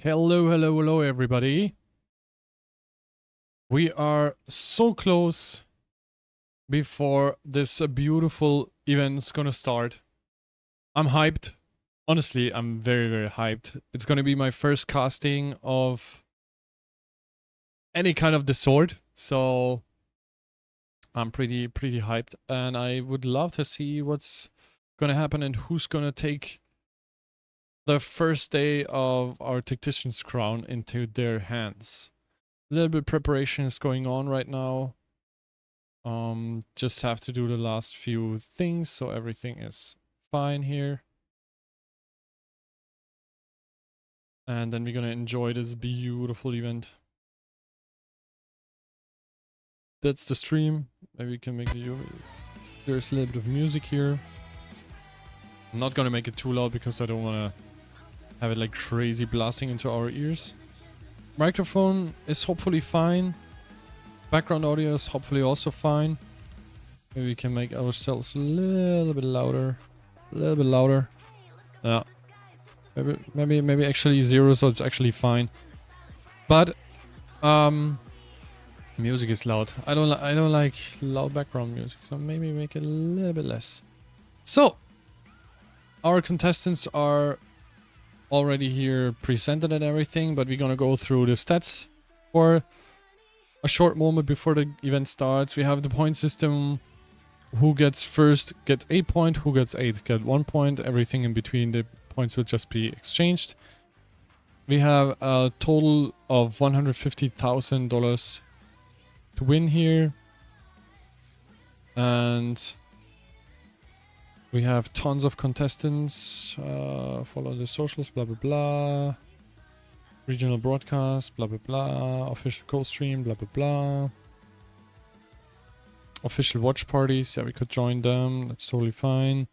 Hello, hello, hello, everybody. We are so close before this beautiful event's gonna start. I'm hyped. Honestly, I'm very, very hyped. It's gonna be my first casting of any kind of the sort, so I'm pretty hyped, and I would love to see what's gonna happen and who's gonna take the first day of our Tactician'S crown into their hands. A little bit preparation is going on right now. Just have to do the last few things, so everything is fine here. And then we're gonna enjoy this beautiful event. That's the stream. Maybe we can make there's a little bit of music here. I'm not gonna make it too loud because I don't wanna have it like crazy blasting into our ears. Microphone is hopefully fine. Background audio is hopefully also fine. Maybe we can make ourselves a little bit louder. A little bit louder. Yeah. Maybe actually 0, so it's actually fine. But music is loud. I don't like loud background music, so maybe make it a little bit less. So our contestants are already here presented and everything, but we're gonna go through the stats for a short moment before the event starts. We have the point system. Who gets first gets 8 points, who gets 8 get 1 point. Everything in between the points will just be exchanged. We have a total of $150,000 to win here. And we have tons of contestants. Follow the socials, blah blah blah. Regional broadcast, blah blah blah. Official co-stream, blah blah blah. Official watch parties, yeah, we could join them. That's totally fine.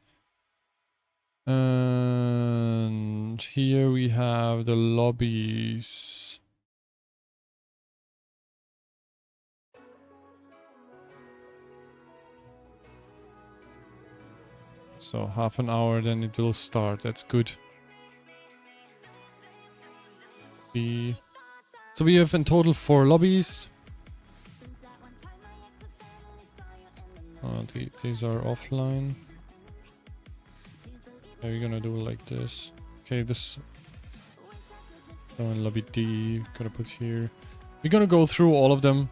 And here we have the lobbies. So half an hour, then it will start. That's good. So we have in total 4 lobbies. These are offline. Yeah, we're gonna do it like this. Okay, this. Oh, in lobby D, gotta put here. We're gonna go through all of them.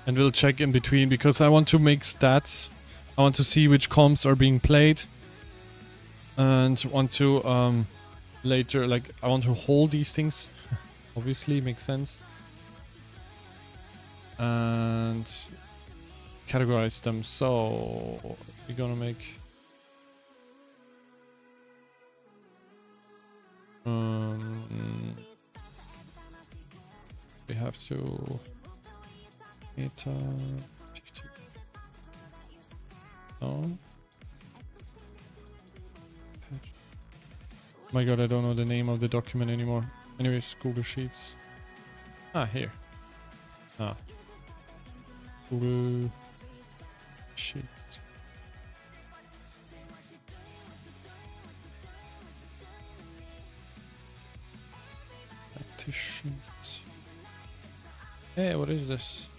And we'll check in between because I want to make stats. I want to see which comps are being played. And want to later, like, I want to hold these things. Obviously, makes sense. And categorize them. So we're gonna make we have to meta 50. No. Patch. My god, I don't know the name of the document anymore. Anyways, Google Sheets. Ah, here. Ah. Google Sheets. Tactician'S. Hey, what is this?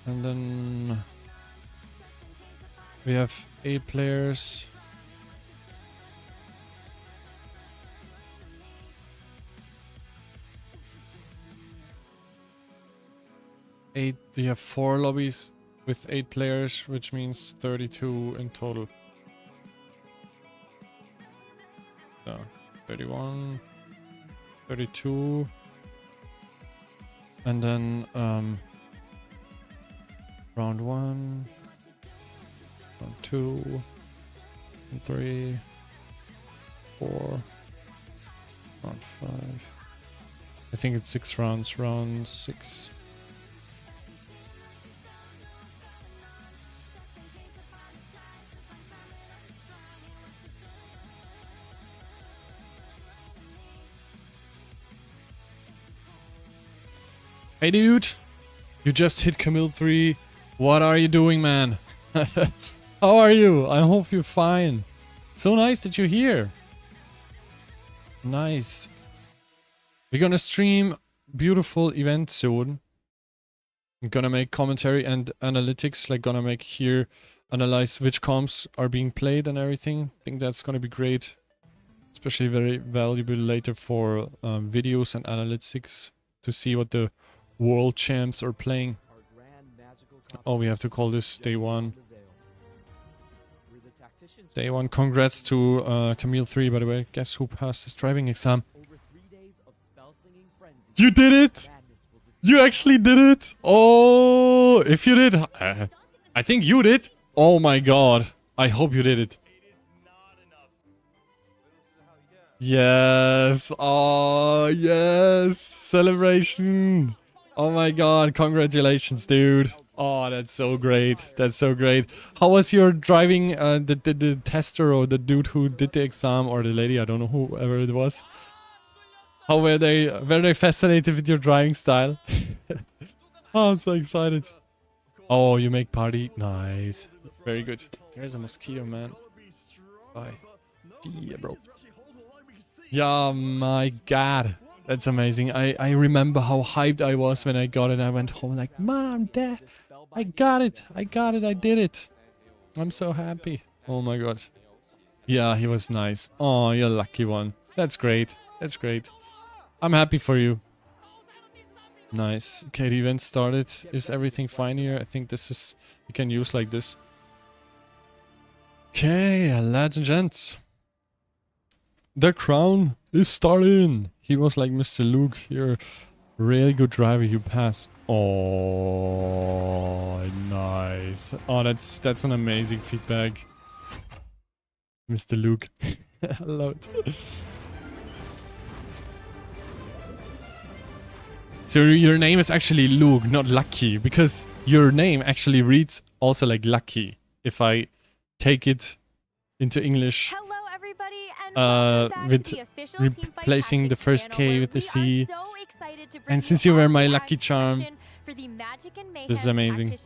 And then we have 8 players. We have 4 lobbies with 8 players, which means 32 in total. So 31, 32, and then round 1, round 2, and 3, 4, round 5. I think it's 6 rounds, round 6. Hey, dude. You just hit Camille 3. What are you doing, man? How are you? I hope you're fine. So nice that you're here. Nice. We're gonna stream beautiful event soon. I'm gonna make commentary and analytics, like gonna make here, analyze which comps are being played and everything. I think that's gonna be great. Especially very valuable later for videos and analytics to see what the world champs are playing. Oh, we have to call this day one. Day one. Congrats to Camille 3, by the way. Guess who passed his driving exam? You did it! You actually did it! Oh, if you did, I think you did. Oh my god. I hope you did it. Yes. Oh, yes. Celebration. Oh my god. Congratulations, dude. Oh, that's so great. That's so great. How was your driving, the tester or the dude who did the exam or the lady, I don't know, whoever it was. How were they fascinated with your driving style? Oh, I'm so excited. Oh, you make party. Nice. Very good. There's a mosquito, man. Bye. Yeah, bro. Yeah, my god. That's amazing. I remember how hyped I was when I got it. I went home like, Mom, Dad, I got it. I got it. I did it. I'm so happy. Oh my god. Yeah, he was nice. Oh, you're a lucky one. That's great. That's great. I'm happy for you. Nice. Okay, the event started. Is everything fine here? I think this is... You can use like this. Okay, lads and gents. The crown is starting. He was like Mr. Luke. You're a really good driver. You pass. Oh, nice. Oh, that's an amazing feedback. Mr. Luke. I love it. So your name is actually Luke, not Lucky, because your name actually reads also like Lucky. If I take it into English, hello everybody, and with replacing the first K with the C. And since you were my lucky charm, this is amazing.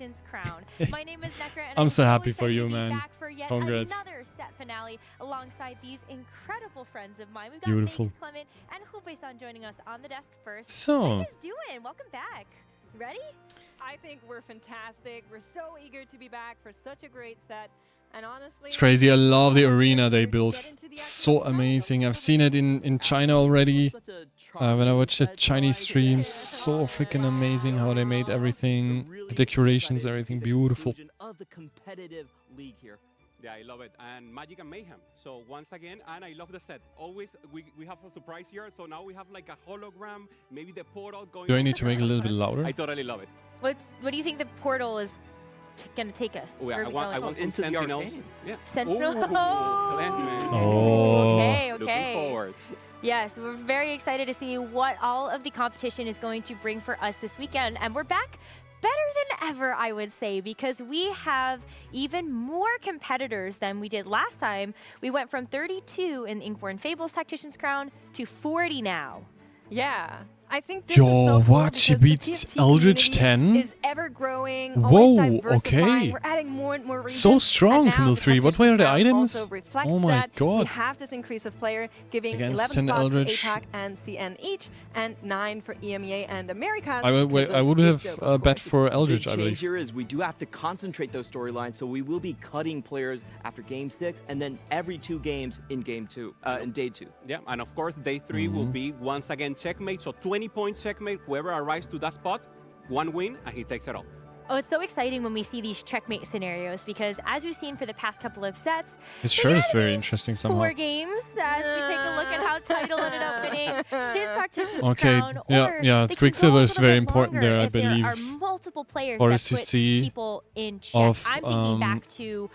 My name is Nekra, and I'm so happy for you, man. Congrats. Another set finale alongside these incredible friends of mine. We've got Beautiful. Mace, Clement, and Hupe-san joining us on the desk first. So, how you guys doing? Welcome back. Ready? I think we're fantastic. We're so eager to be back for such a great set. And honestly, it's crazy. I love the arena they built. So amazing. I've seen it in China already. When I watched the Chinese streams, so freaking amazing how they made everything, the decorations, everything beautiful. Of the competitive league here. Yeah, I love it. And Magic and Mayhem. So once again, and I love the set. Always, we have a surprise here. So now we have like a hologram, maybe the portal going... Do I need to make it a little bit louder? I totally love it. What do you think the portal is going to take us? Oh, yeah, I want some into the Sentinels. arcane. Yeah. Sentinel. Oh. Okay, Looking okay. forward. Yes, we're very excited to see what all of the competition is going to bring for us this weekend. And we're back better than ever, I would say, because we have even more competitors than we did last time. We went from 32 in Inkborn Fables Tactician's Crown to 40 now. yeah, I think this Yo, is so cool what? She because beat the TFT Eldritch community 10? Is ever growing. Whoa, always diversifying. okay. We're adding more and more regions. So strong, and now Camille the 3. What were the Tactician's Crown items? also reflects Oh my that. god. We have this increase of player, giving Against 11 10 spots Eldritch. for APAC and CN each, and 9 for EMEA and Americas. I would have bet for Eldritch, Big I change believe. here is we do have to concentrate those storylines, so we will be cutting players after game 6 and then every 2 games in game 2, in day 2. Yeah, and of course, day 3 will be once again checkmate. So 20-point checkmate. Whoever arrives to that spot, 1 win, and he takes it all. Oh, it's so exciting when we see these checkmate scenarios because as we've seen for the past couple of sets, His they shirt is gotta very be interesting somehow. 4 games as we take a look at how Title ended up winning his Tactician's Okay, Crown. yeah, or yeah, they can Quicksilver go a is little very bit important longer there, I if there believe. are multiple players Or that CC put people in check. of, I'm thinking back to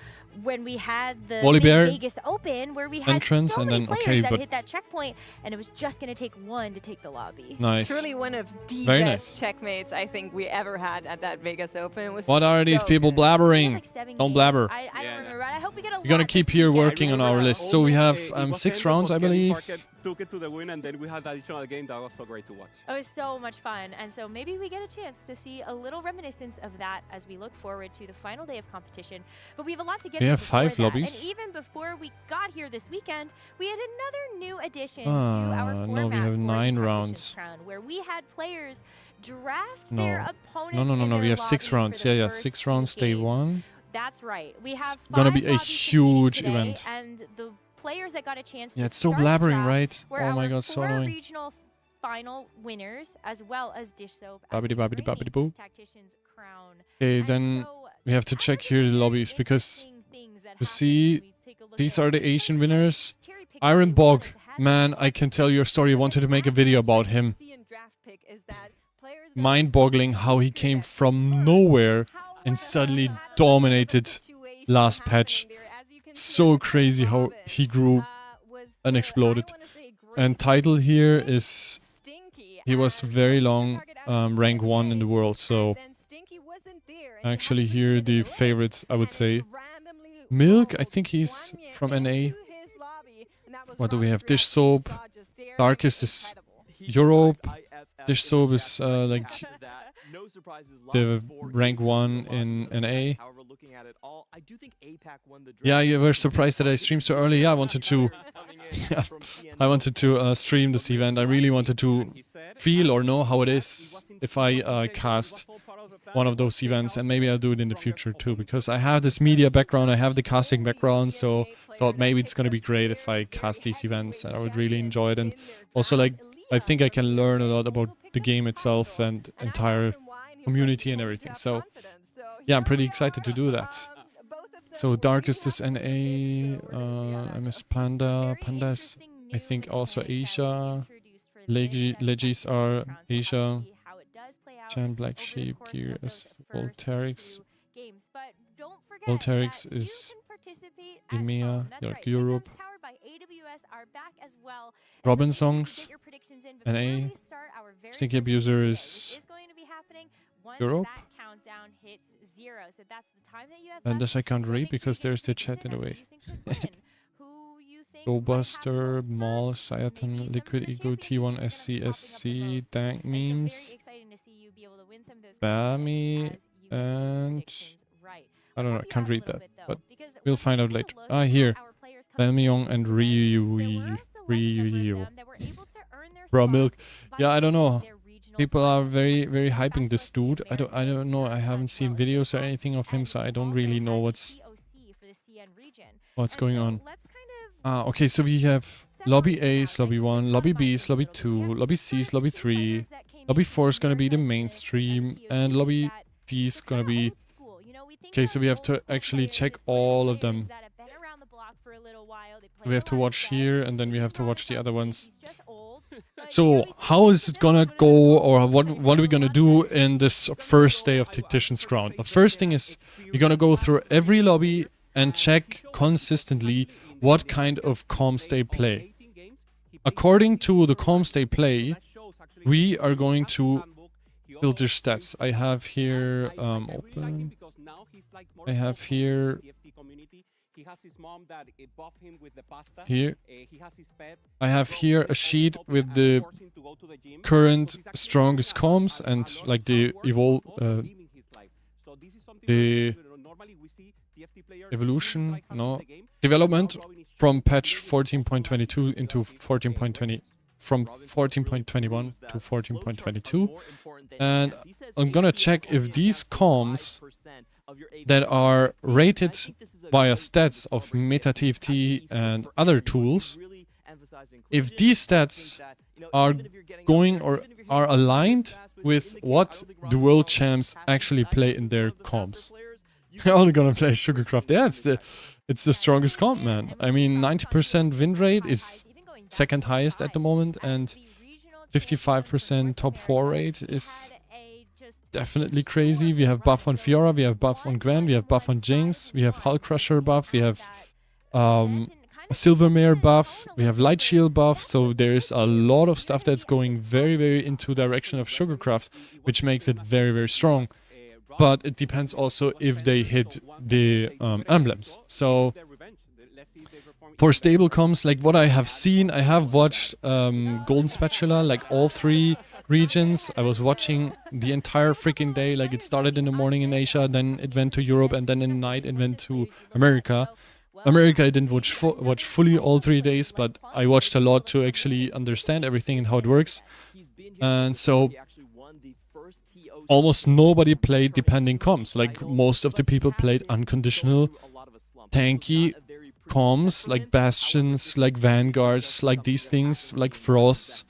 when we had the Wally big Bear Vegas Open where we had entrance so and many then, players okay, that but- hit that checkpoint and it was just going to take 1 to take the lobby. Nice. Truly one of the Very best nice. checkmates I think we ever had at that Vegas Open. It was What are these so people good. We had blabbering? like 7 Don't games. blabber. I don't remember. I hope we get a We're gonna lot keep this here weekend. working on our remember list. So we have almost, it was 6 ended, rounds, but I Kevin believe. Parker took it to the win, and then we had the additional game that was so great to watch. It was so much fun, and so maybe we get a chance to see a little reminiscence of that as we look forward to the final day of competition. But we have a lot to get We to have before 5 that. lobbies. And even before we got here this weekend, we had another new addition to our format no, we have for 9 the rounds. Tactician'S Crown, where we had players draft No. their opponents. No, in we their have 6 lobbies for rounds. the Yeah, first 6 2 rounds, day games. 1. That's right. We have It's gonna be 5 a lobbies competing huge today, event. and the players that got a chance Yeah, to it's so start the blabbering, draft right? were Oh my our god, so 4 annoying. regional final winners, as well as Dish Soap as Babbity the babbity reigning babbity boo. Tactician's Crown. Okay, And then so we have to that check was here the very lobbies because interesting things that you happened see, when we take a look these at are the what Asian was winners. cherry-picked Iron things Bog, that had man, been I can tell your story. I wanted to make a video about him. Mind-boggling how he came from nowhere and suddenly dominated last patch. So crazy how he grew and exploded. And title here is, he was very long rank 1 in the world, so actually here the favorites, I would say. Milk, I think he's from NA. What do we have? Dish Soap. Darkest is Europe. Dish Soap is like the rank 1 in NA. Yeah, you were surprised that I streamed so early. Yeah, I wanted to stream this event. I really wanted to feel or know how it is if I cast one of those events, and maybe I'll do it in the future too, because I have this media background, I have the casting background, so thought maybe it's gonna be great if I cast these events, and I would really enjoy it. And also, like, I think I can learn a lot about the game itself and entire community and everything. So yeah, I'm pretty excited to do that. So Darkest is NA, MS Panda. Panda is, I think, also Asia. Legis are Asia. Jan Black Sheep, Gear is Volterix. Volterix is EMEA, like Europe. Robin Songs, NA. Sneaky Abuser is Europe. And this I can't read because there's the chat in the way. Gobuster, Maul, Sayatan, Liquid Ego, T1, SC, Dank Memes, Bammy, and I don't know, I can't read that, but we'll find out later. Ah, here, Bamyong and Ryu. Bro, Milk. Yeah, I don't know. People are very hyping this dude. I don't know. I haven't seen videos or anything of him, so I don't really know what's going on. Ah, okay, so we have Lobby A's, Lobby 1, Lobby B's, Lobby 2, Lobby C's, Lobby 3, Lobby 4 is gonna be the mainstream, and Lobby D is gonna be... Okay, so we have to actually check all of them. We have to watch here, and then we have to watch the other ones. So, how is it gonna go, or what are we gonna do in this first day of Tactician'S Crown? The first thing is, you're gonna go through every lobby and check consistently what kind of comps they play. According to the comps they play, we are going to build their stats. I have here open. I have here. Here. I have here a sheet with the current strongest comps and like the evolution, no, development from patch 14.22 into 14.20, from 14.21 to 14.22, and I'm gonna check if these comms that are rated via stats of Meta TFT and other tools, if these stats are going or are aligned with what the world champs actually play in their comps. They're only gonna play Sugarcraft. Yeah, it's the strongest comp, man. I mean, 90% win rate is second highest at the moment, and 55% top 4 rate is definitely crazy. We have buff on Fiora, we have buff on Gwen, we have buff on Jinx, we have Hull Crusher buff, we have Silvermare buff, we have Light Shield buff, so there's a lot of stuff that's going very into direction of Sugarcraft, which makes it very strong. But it depends also if they hit the emblems. So let's see if they perform For even stable better. comms, like what I have seen, I have watched Golden Spatula, like all 3 regions. I was watching the entire freaking day. Like it started in the morning in Asia, then it went to Europe, and then in the night it went to America. America, I didn't watch fully all 3 days, but I watched a lot to actually understand everything and how it works. And so almost nobody played depending comms. Like most of the people played unconditional, tanky comms, like Bastions, like Vanguards, like these things, like Frosts,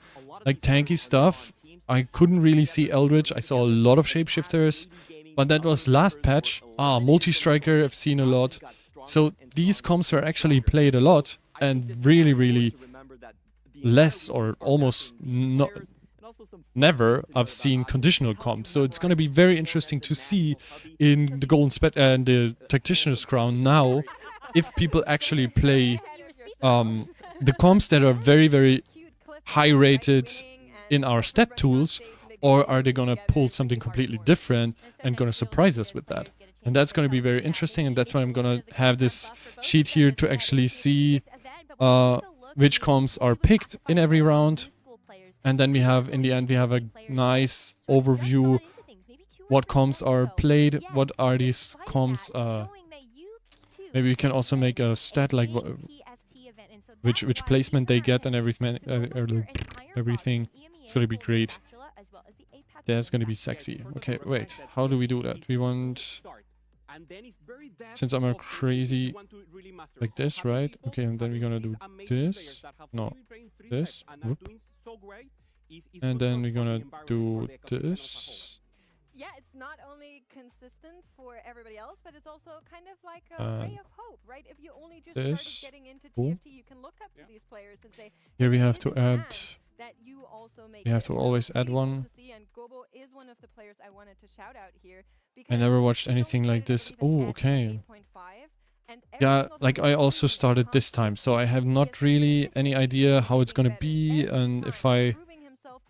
like tanky stuff. I couldn't really see Eldritch. I saw a lot of Shapeshifters, but that was last patch. Multi-Striker I've seen a lot. So these comms were actually played a lot, and really, really less or almost not, never I've seen conditional comms. So it's going to be very interesting to see in the Golden Spet and the Tactician's Crown now if people actually play the comms that are very, very high rated in our stat tools, or are they going to pull something completely different and going to surprise us with that? And that's going to be very interesting, and that's why I'm going to have this sheet here to actually see which comms are picked in every round. And then we have, in the end, we have a nice overview what comms are played, what are these comms. Maybe we can also make a stat like which placement they get and everything. It's going to be great. That's going to be sexy. Okay, wait. How do we do that? We want... Since I'm a crazy like this, right? Okay, and then we're gonna do this. No, this. Whoop. And then we're gonna do this. Yeah, it's not only consistent for everybody else, but it's also kind of like a ray of hope, right? If you only just started getting into TFT, you can look up to these players and say, here we have to add... that you also make we have to always add one. And Gobo is one of the players I wanted to shout out here. I never watched anything like this. Oh, okay. Yeah, like I also started this time, so I have not really any idea how it's gonna be, and if I...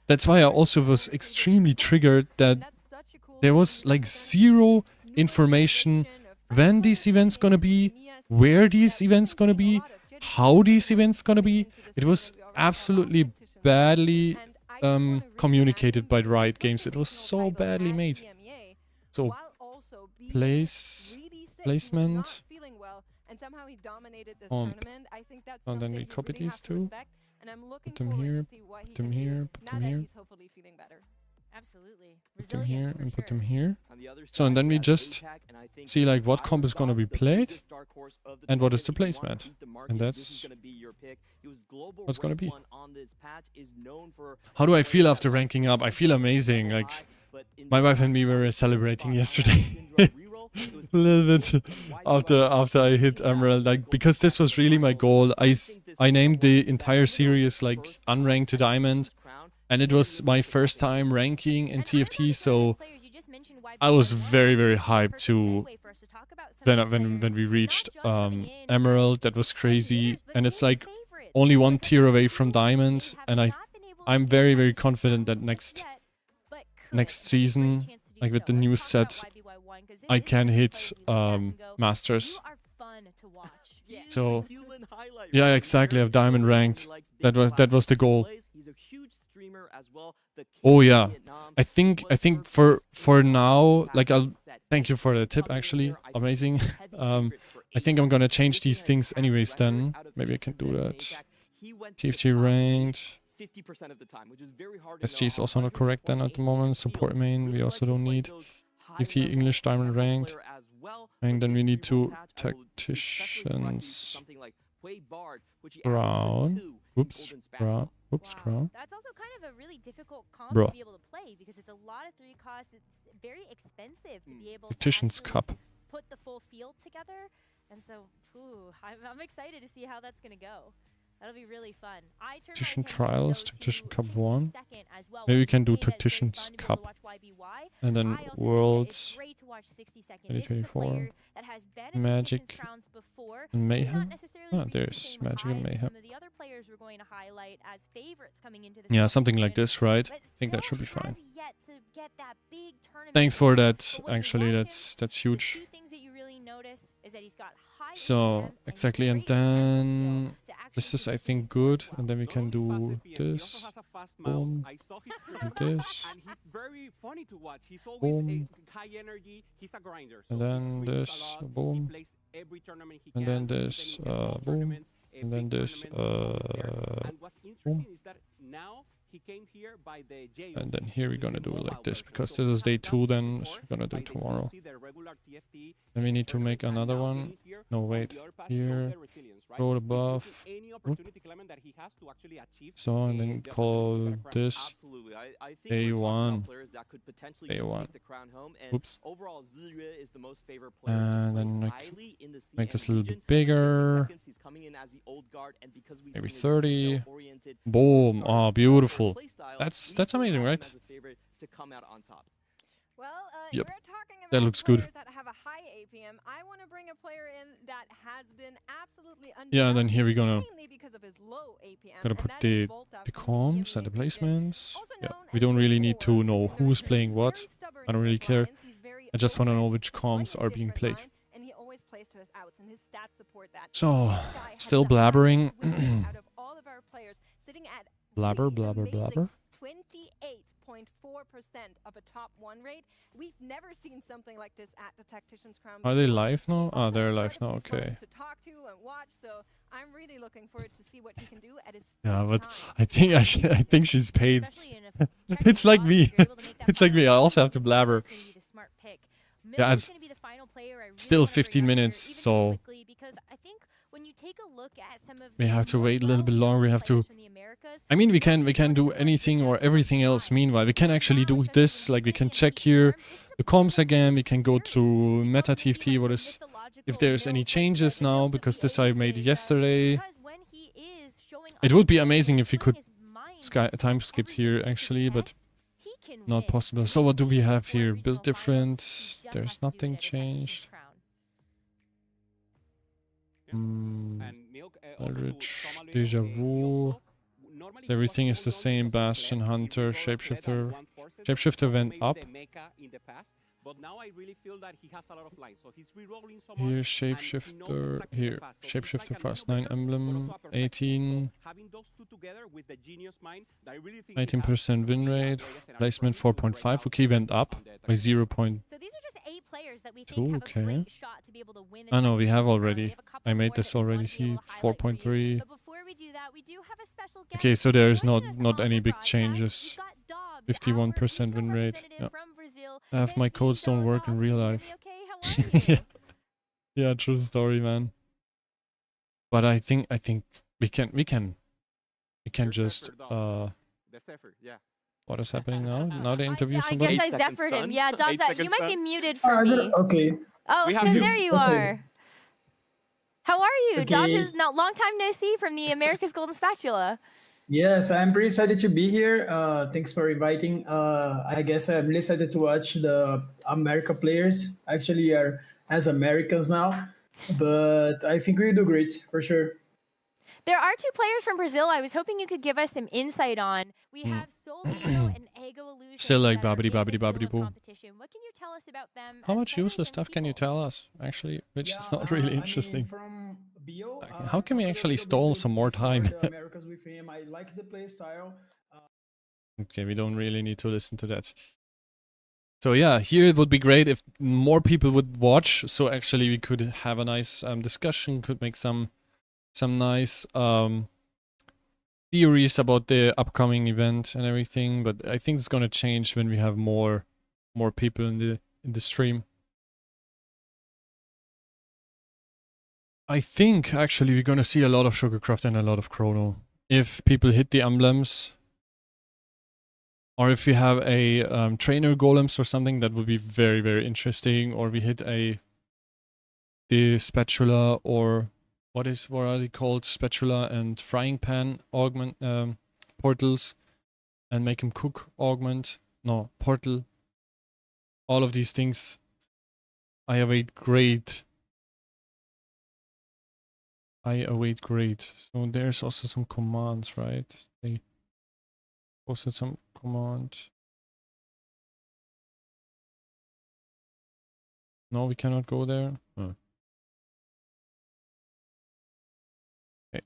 That's why I also was extremely triggered that there was like zero information when these events gonna be, where these events gonna be, how these events gonna be. It was absolutely badly communicated by Riot Games. It was so badly made. So placement. And then we copy these two. Put them here. Put them here. Put them here. Absolutely. Put them here and put them here. So and then we just see like what comp is gonna be played and what is the placement. And that's what's gonna be. How do I feel after ranking up? I feel amazing. Like my wife and me were celebrating yesterday. A little bit after I hit Emerald, like because this was really my goal. I named the entire series like Unranked to Diamond. And it was my first time ranking in TFT, so I was very, very hyped to when we reached Emerald. That was crazy, and it's like only one tier away from Diamond, and I'm very, very confident that next season, like with the new set, I can hit Masters. So yeah, exactly. I've Diamond ranked. That was the goal. Oh yeah, I think for now, like I'll thank you for the tip. Actually, amazing. I think I'm gonna change these things anyways. Then maybe I can do that. TFT ranked. SG is also not correct then at the moment. Support main we also don't need. TFT English Diamond ranked, and then we need to Tactician'S Crown. Whoops, Crown. Oops, Crown. That's also kind of a really difficult comp Bro. to be able to play because it's a lot of 3 costs. It's very expensive to be able Tactician'S to Cup. put the full field together. And so, I'm excited to see how that's going to go. That'll be really fun. I turned my Tactician attention, Trials, though, to Tactician Cup 60 1. second as well. Maybe we When can do say that it's really Tactician's fun to be able to Cup. watch YBY, And then I also think that it's Worlds, great to watch 60 second. This is a 2024, player that has been at Magic, Tactician's crowns before, and may Mayhem. not necessarily Ah, reach the there's same Magic and highs as Mayhem. some of the other players we're going to highlight as favorites coming into this Yeah, something like competition, this, right? but I think that still should be fine. has yet to get that big tournament Thanks for win. that. But when you Actually, watch that's him, the huge. two things that you really notice is that he's got high So APM exactly, and great technical skill then to actually this is, I position think, his good. well. And then we can Not do fast APM, he also this, has a fast boom, mouth. I saw his and stream, this, and he's very funny to watch. He's always boom, high energy. He's a grinder. and So he then streams this, a lot. He boom, plays every tournament he and can, then even this, in small boom, tournaments, and then big this, tournaments, he's always there. And what's boom. interesting is that now he came here by the JOC, And then here we're which is gonna the do it like mobile this, version. because So this we is day have 2 done then, before so we're gonna do by the tomorrow. JOC, the regular TFT Then we need to make tournament, and another now one. being here No, on wait. the other patch shows Here, the resilience, right? roll He's above, taking any whoop. opportunity Clement that he has to actually achieve So, and then the call opportunity to get a crown. this Absolutely. I think day we're talking 1. about players that could potentially Day just 1. take the crown home. And Oops. overall, Ziyue is the most favorite player And to then place like, highly in the make CM this a little region. bit bigger. 60 seconds, he's coming in as the old guard, and because we've Maybe seen his 30. detail-oriented Boom. starter Oh, beautiful. playstyle, That's we still amazing, have him right? as a favorite to come out on top. Well, Yep. you're talking about That looks good. players that have a high APM. I want to bring a player in that has been absolutely Yeah, and then here we're gonna mainly because of his low APM. gonna and put that is the Volta the from comms and the EMEA region. placements. Also Yeah, known we as don't really need to Core, know he's who's very playing what. stubborn I don't in really his care. lines. He's very I just want to know open, which comms quite a are being different played. line, and he always plays to his outs, and his stats support that. So, This guy has still the highest blabbering. win rate out of all of our players, sitting at Blabber, the blabber, amazing blabber. 28.4% of a top 1 rate. We've never seen something like this at the Tactician's Crown. Are they before. live now? Ah, Volta they're is live now. incredibly fun Okay. To talk to and watch, so I'm really looking forward to see what he can do at his Yeah, first but time. I think I think she's paid. Especially in a It's like me. if you're able to make that It's like final me. I call, also have to Miller's blabber. gonna be the smart pick. Yeah, Miller's it's gonna be the final player I really still wanna bring 15 up here, minutes, even so quickly, because I think when you take a look at some of we the have to more wait a little bit well-known longer. We have to. players from the Americas, I mean, we can do anything or everything else. Meanwhile, we can actually do this. Like we can check here the comms again. We can go to Meta TFT. What is if there's any changes now? Because this I made yesterday. It would be amazing if we could time skip here actually, but not possible. So what do we have here? Build different. There's nothing changed. Rich, Deja Vu. Everything is the same. Bastion, Hunter, Shapeshifter. Shapeshifter went up. But now I really feel that he has a lot of lines. So he's re-rolling so much. Here, and he knows Shapeshifter. exactly Here, the path. So he's Shapeshifter like a Fast little 9 better, Emblem. but also a perfect 18. So having those two together with the genius mind, that I really think 19% win rate. Placement 4.5. Okay, went up by 0. So these are just 8 players that we think have a Okay. great shot to be able to win the I know we have Tactician's already. Crown. We have a couple I made more this that we already. want to be able See, to highlight for you. 4.3. But before we do that, we do have a special guest Okay, so there's joining us not on any the big broadcast. changes. We've got Dobbs, 51% our win rate. representative Yeah. from Brazil. Half my Thank you. codes don't So, work in Dobbs, real can you hear life. me okay? How are you? Yeah, true story, man. But I think we can just The Zephyr, yeah. what is happening now? Now they interview I somebody? guess I 8 seconds Zephyred him. done. Yeah, Dobbs, 8 you seconds might be done. muted for me. Okay. Oh, We have there Zeus. you Okay. are. How are you? Dobbs Okay. is not long time no see from the America's Golden Spatula. Yes, I'm pretty excited to be here. Thanks for inviting. I guess I'm really excited to watch the America players. Actually, are as Americans now, but I think we do great for sure. There are 2 players from Brazil I was hoping you could give us some insight on. We have Solvino and Ego Illusion. Still like that are babbity in babbity this field babbity of boom. competition. What can you tell us about them? How as much players useless and stuff can you people? tell us? Actually, which Yeah, is not really I interesting. mean, from Bio, Like, how can we actually stall some more time? the Americas with him. I like the play style. Okay, we don't really need to listen to that. So yeah, here it would be great if more people would watch. So actually we could have a nice discussion, could make some nice theories about the upcoming event and everything. But I think it's gonna change when we have more people in the stream. I think actually we're gonna see a lot of Sugarcraft and a lot of Chrono. If people hit the emblems, or if we have a trainer golems or something, that would be very, very interesting. Or we hit the spatula or what are they called? Spatula and frying pan augment portals, and make him cook augment. No, portal. All of these things I await great. So there's also some commands, right? They posted some command. No, we cannot go there. Oh. Okay.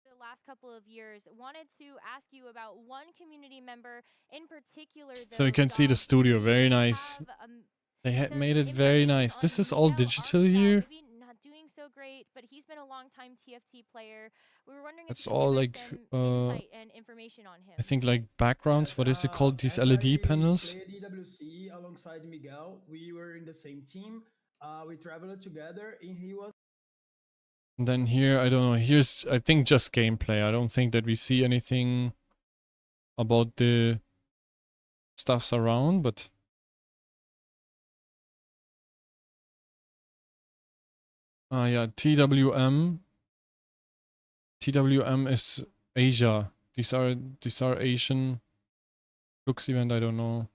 The last couple of years, wanted to ask you about one community member in particular. So you can see the studio, very nice. They had made it very nice. This is all digital here. Maybe not doing so great, but he's been a long time TFT player. We were wondering That's if you all could like give us some insight and information on him. I think like backgrounds. What is it called? These LED panels. Played EWC alongside Miguel. We were in the same team. We traveled together, and he was. And then here, I don't know. Here's I think just gameplay. I don't think that we see anything about the stuffs around, but. Yeah, TWM. TWM is Asia. These are Asian looks event, I don't know.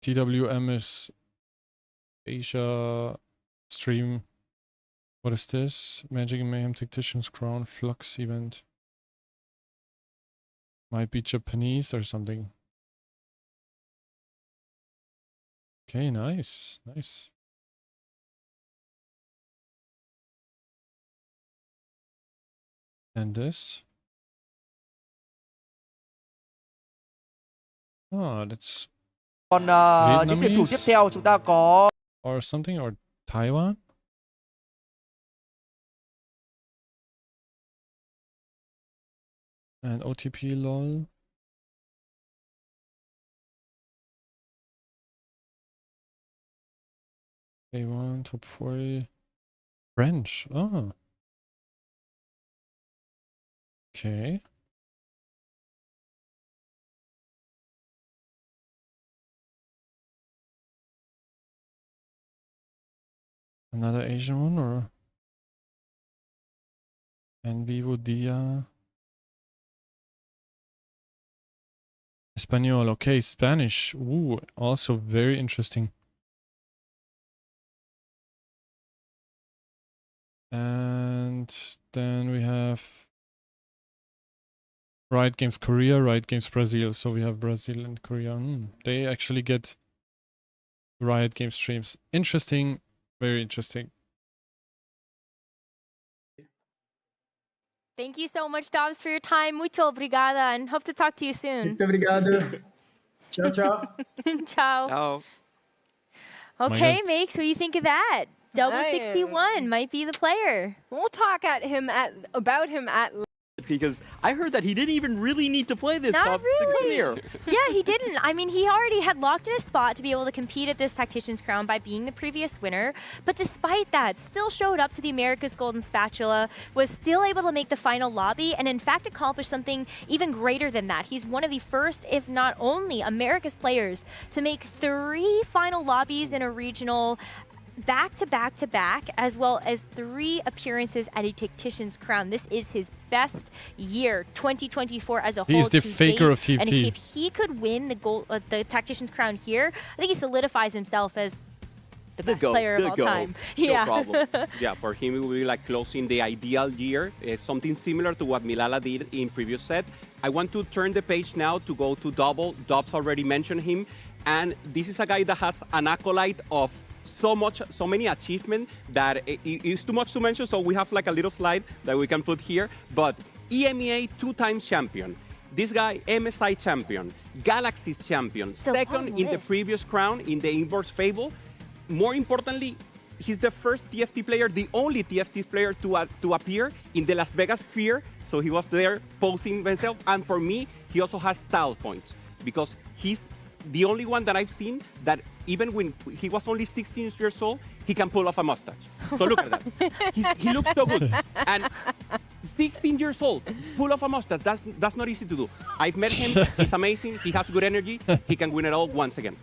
TWM is Asia stream. What is this? Magic and Mayhem Tactician's Crown Flux event. Might be Japanese or something. Okay, nice. Nice. And this? Oh, that's Còn những tuyển thủ tiếp theo chúng ta có or something, or Taiwan? And OTP lol. Taiwan top 40. French. Oh. Okay. Another Asian one, or En Vivo Dia. Espanol, okay, Spanish. Ooh, also very interesting. And then we have Riot Games Korea, Riot Games Brazil. So we have Brazil and Korea. They actually get Riot Games streams. Interesting, very interesting. Thank you so much, Dobbs, for your time. Muito obrigada, and hope to talk to you soon. Muito obrigado. Ciao, ciao. Ciao. Ciao. Okay, God. Makes, what do you think of that? Double Nice. 61 might be the player. We'll talk about him at Because I heard that he didn't even really need to play this Not cup to come really. here. Yeah, he didn't. I mean, he already had locked in a spot to be able to compete at this Tactician's Crown by being the previous winner. But despite that, still showed up to the America's Golden Spatula, was still able to make the final lobby, and in fact accomplished something even greater than that. He's one of the first, if not only, America's players to make 3 final lobbies in a regional back to back to back, as well as 3 appearances at a Tactician's Crown. This is his best year, 2024 as a whole. He's the to faker date. of TFT. And if he could win the Tactician's Crown here, I think he solidifies himself as the best player of all time. No problem. Yeah, for him it will be like closing the ideal year, something similar to what Milala did in previous set. I want to turn the page now to go to Double. Dobbs already mentioned him, and this is a guy that has an acolyte of so many achievements that it is too much to mention, so we have like a little slide that we can put here. But EMEA 2-time champion, this guy MSI champion, Galaxy's champion, So second in the previous crown in the Inverse Fable. More importantly, he's the first TFT player, the only TFT player to appear in the Las Vegas Sphere. So he was there posing himself, and for me, he also has style points because he's the only one that I've seen that even when he was only 16 years old, he can pull off a mustache. So look at that. He looks so good. And 16 years old, pull off a mustache. That's not easy to do. I've met him. He's amazing. He has good energy. He can win it all once again.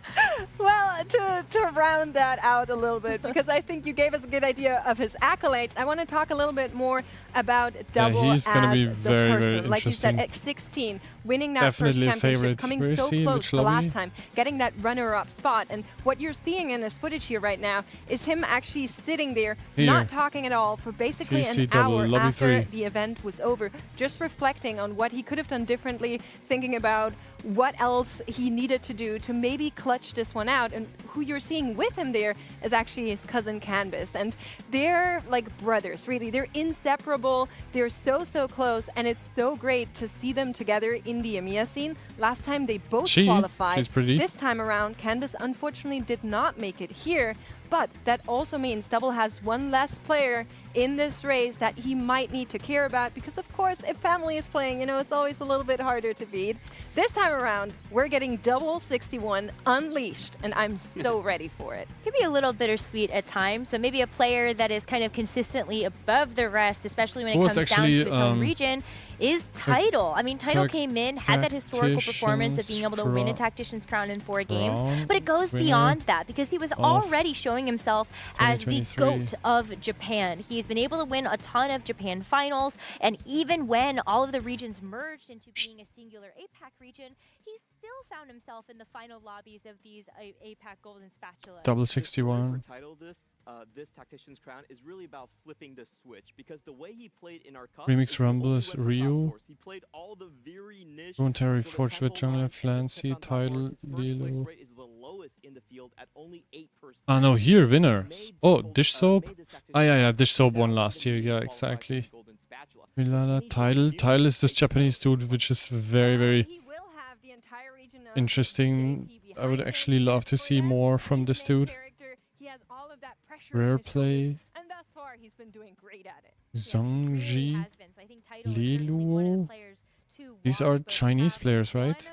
Well, to round that out a little bit, because I think you gave us a good idea of his accolades, I want to talk a little bit more about Double he's gonna as be the very, person. very Like you said, interesting. at 16, winning that Definitely a first championship, favorite. coming Where is so he? close Which the lobby? last time, getting that runner-up spot. And what you're seeing in his footage here right now is him actually sitting there, not talking at all for basically GC an double, hour lobby after 3. the event was over, just reflecting on what he could have done differently, thinking about what else he needed to do to maybe clutch this one out. And who you're seeing with him there is actually his cousin Canvas. And they're like brothers, really. They're inseparable. They're so close. And it's so great to see them together in the EMEA scene. Last time they both qualified. She's pretty. This time around, Canvas unfortunately did not make it here. But that also means Double has one less player in this race that he might need to care about, because of course, if family is playing, you know, it's always a little bit harder to beat. This time around, we're getting Double 61 unleashed, and I'm so ready for it. Could be a little bittersweet at times, but maybe a player that is kind of consistently above the rest, especially when it comes down to his home region, is Tidal. I mean, Tidal came in, had that historical performance of being able to win a Tactician's crown in 4 games, but it goes beyond that, because he was already showing himself as the GOAT of Japan. He's been able to win a ton of Japan finals, and even when all of the regions merged into being a singular APAC region, he's still found himself in the final lobbies of these APAC Golden Spatula. Double 61. Title this Tactician's crown is really about flipping the switch, because the way he played in our cup Remix Rumble is Ryu. He played all the very niche Voluntary Forge with Jungler, Flancy, Tidal, Lilo. Ah no, here winners. Oh, Dish Soap. Ah yeah, Dish Soap won last year. Yeah, exactly. Milana, Tidal. Tidal is this Japanese dude, which is very interesting. I would actually love to see more from this dude. Rare play. And thus far, he's been doing great at it. Zhongji, Liluo. These are Chinese players, right?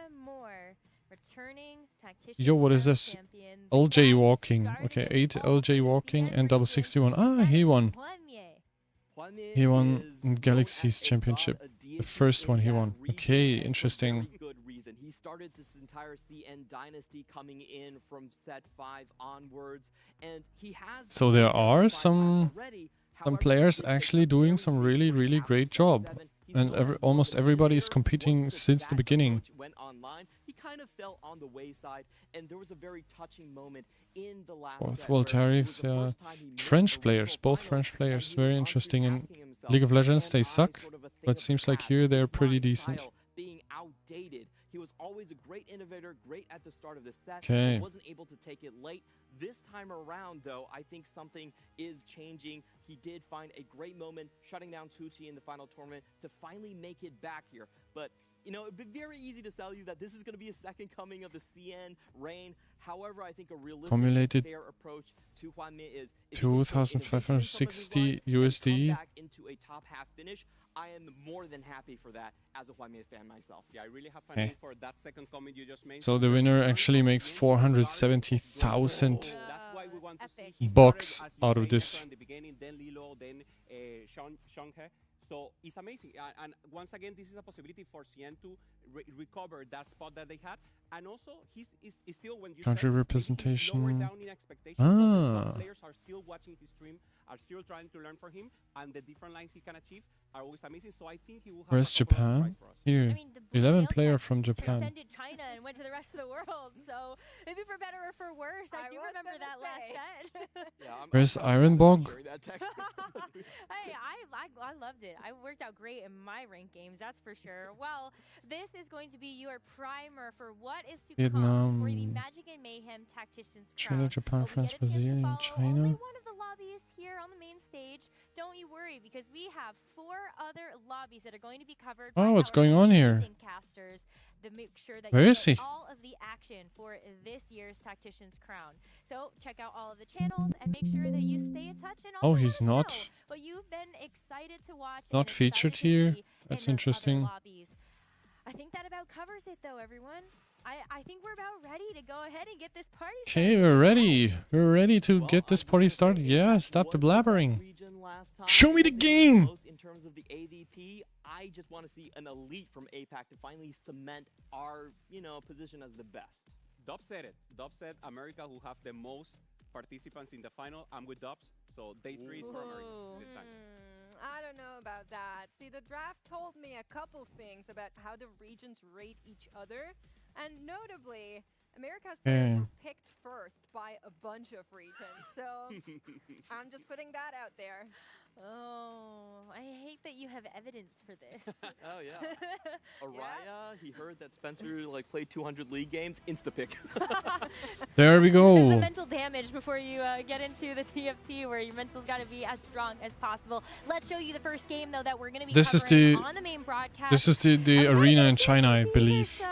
Yo, what is this? LJ Walking. Okay, 8 LJ Walking and double 61. Ah, he won. He won Galaxy's championship. The first one he won. Okay, interesting. He started this entire CN dynasty coming in from set 5 onwards, and he has. So there are some players actually doing some really great job, and almost everybody is competing since the beginning. Went online. He kind of fell on the wayside, and there was a very touching moment in the last. Both Voltaire's French players, both French players, very interesting. In League of Legends, they suck, but it seems like here they're pretty decent. Being outdated. He was always a great innovator, great at the start of the set. Okay. Wasn't able to take it late. This time around, though, I think something is changing. He did find a great moment, shutting down Tucci in the final tournament to finally make it back here. But, you know, it'd be very easy to tell you that this is going to be a second coming of the CN reign. However, I think a realistic, fair approach to Hwanmi is 2,560 USD. Back into a top half finish. I am more than happy for that as a Hwanmi fan myself. Yeah, I really have fun for that second comment you just made. So the winner actually makes 470,000 bucks out of this. So it's amazing, and once again, this is a possibility for CN to recover that spot that they had, and also he's still, when you country said, representation. He's lower down in expectations, players are still watching his stream, are still trying to learn from him, and the different lines he can achieve are always amazing. So I think he will have. Where's Japan? Here, I mean, 11 player from Japan. Transcended China and went to the rest of the world. So maybe for better or for worse, I do remember that last set. Where's Ironbog? Hey, I loved it. I worked out great in my ranked games, that's for sure. Well, this is going to be your primer for what is to come for the Magic and Mayhem Tactician's crown. China, Japan, France, Brazil, and China. Only one of the lobbies here on the main stage. Don't you worry, because we have 4 other lobbies that are going to be covered. Oh, what's going on here? Casters to make sure that Where you is get he? all of the action for this year's Tactician's crown. So check out all of the channels and make sure that you stay in touch. And also Oh, he's not. But you've been excited to watch. Not featured here. That's interesting. I think that about covers it, though, everyone. I think we're about ready to go ahead and get this party started. Okay, we're ready. We're ready to get this party started. Yeah, stop the blabbering. Show me the game. In terms of the AVP, I just want to see an elite from APAC to finally cement our, position as the best. Dub said it. Dub said America who have the most participants in the final. I'm with Dubs, so day 3 is for America this time. I don't know about that. See, the draft told me a couple things about how the regions rate each other, and notably, America's players were picked first by a bunch of regions. So I'm just putting that out there. Oh, I hate that you have evidence for this. Oh yeah. Araya, he heard that Spencer like played 200 league games, insta pick. There we This is the go. mental damage before you get into the TFT, where your mental's got to be as strong as possible. Let's show you the first game, though, that we're going to be covering on the main broadcast. This is the arena in China, I believe.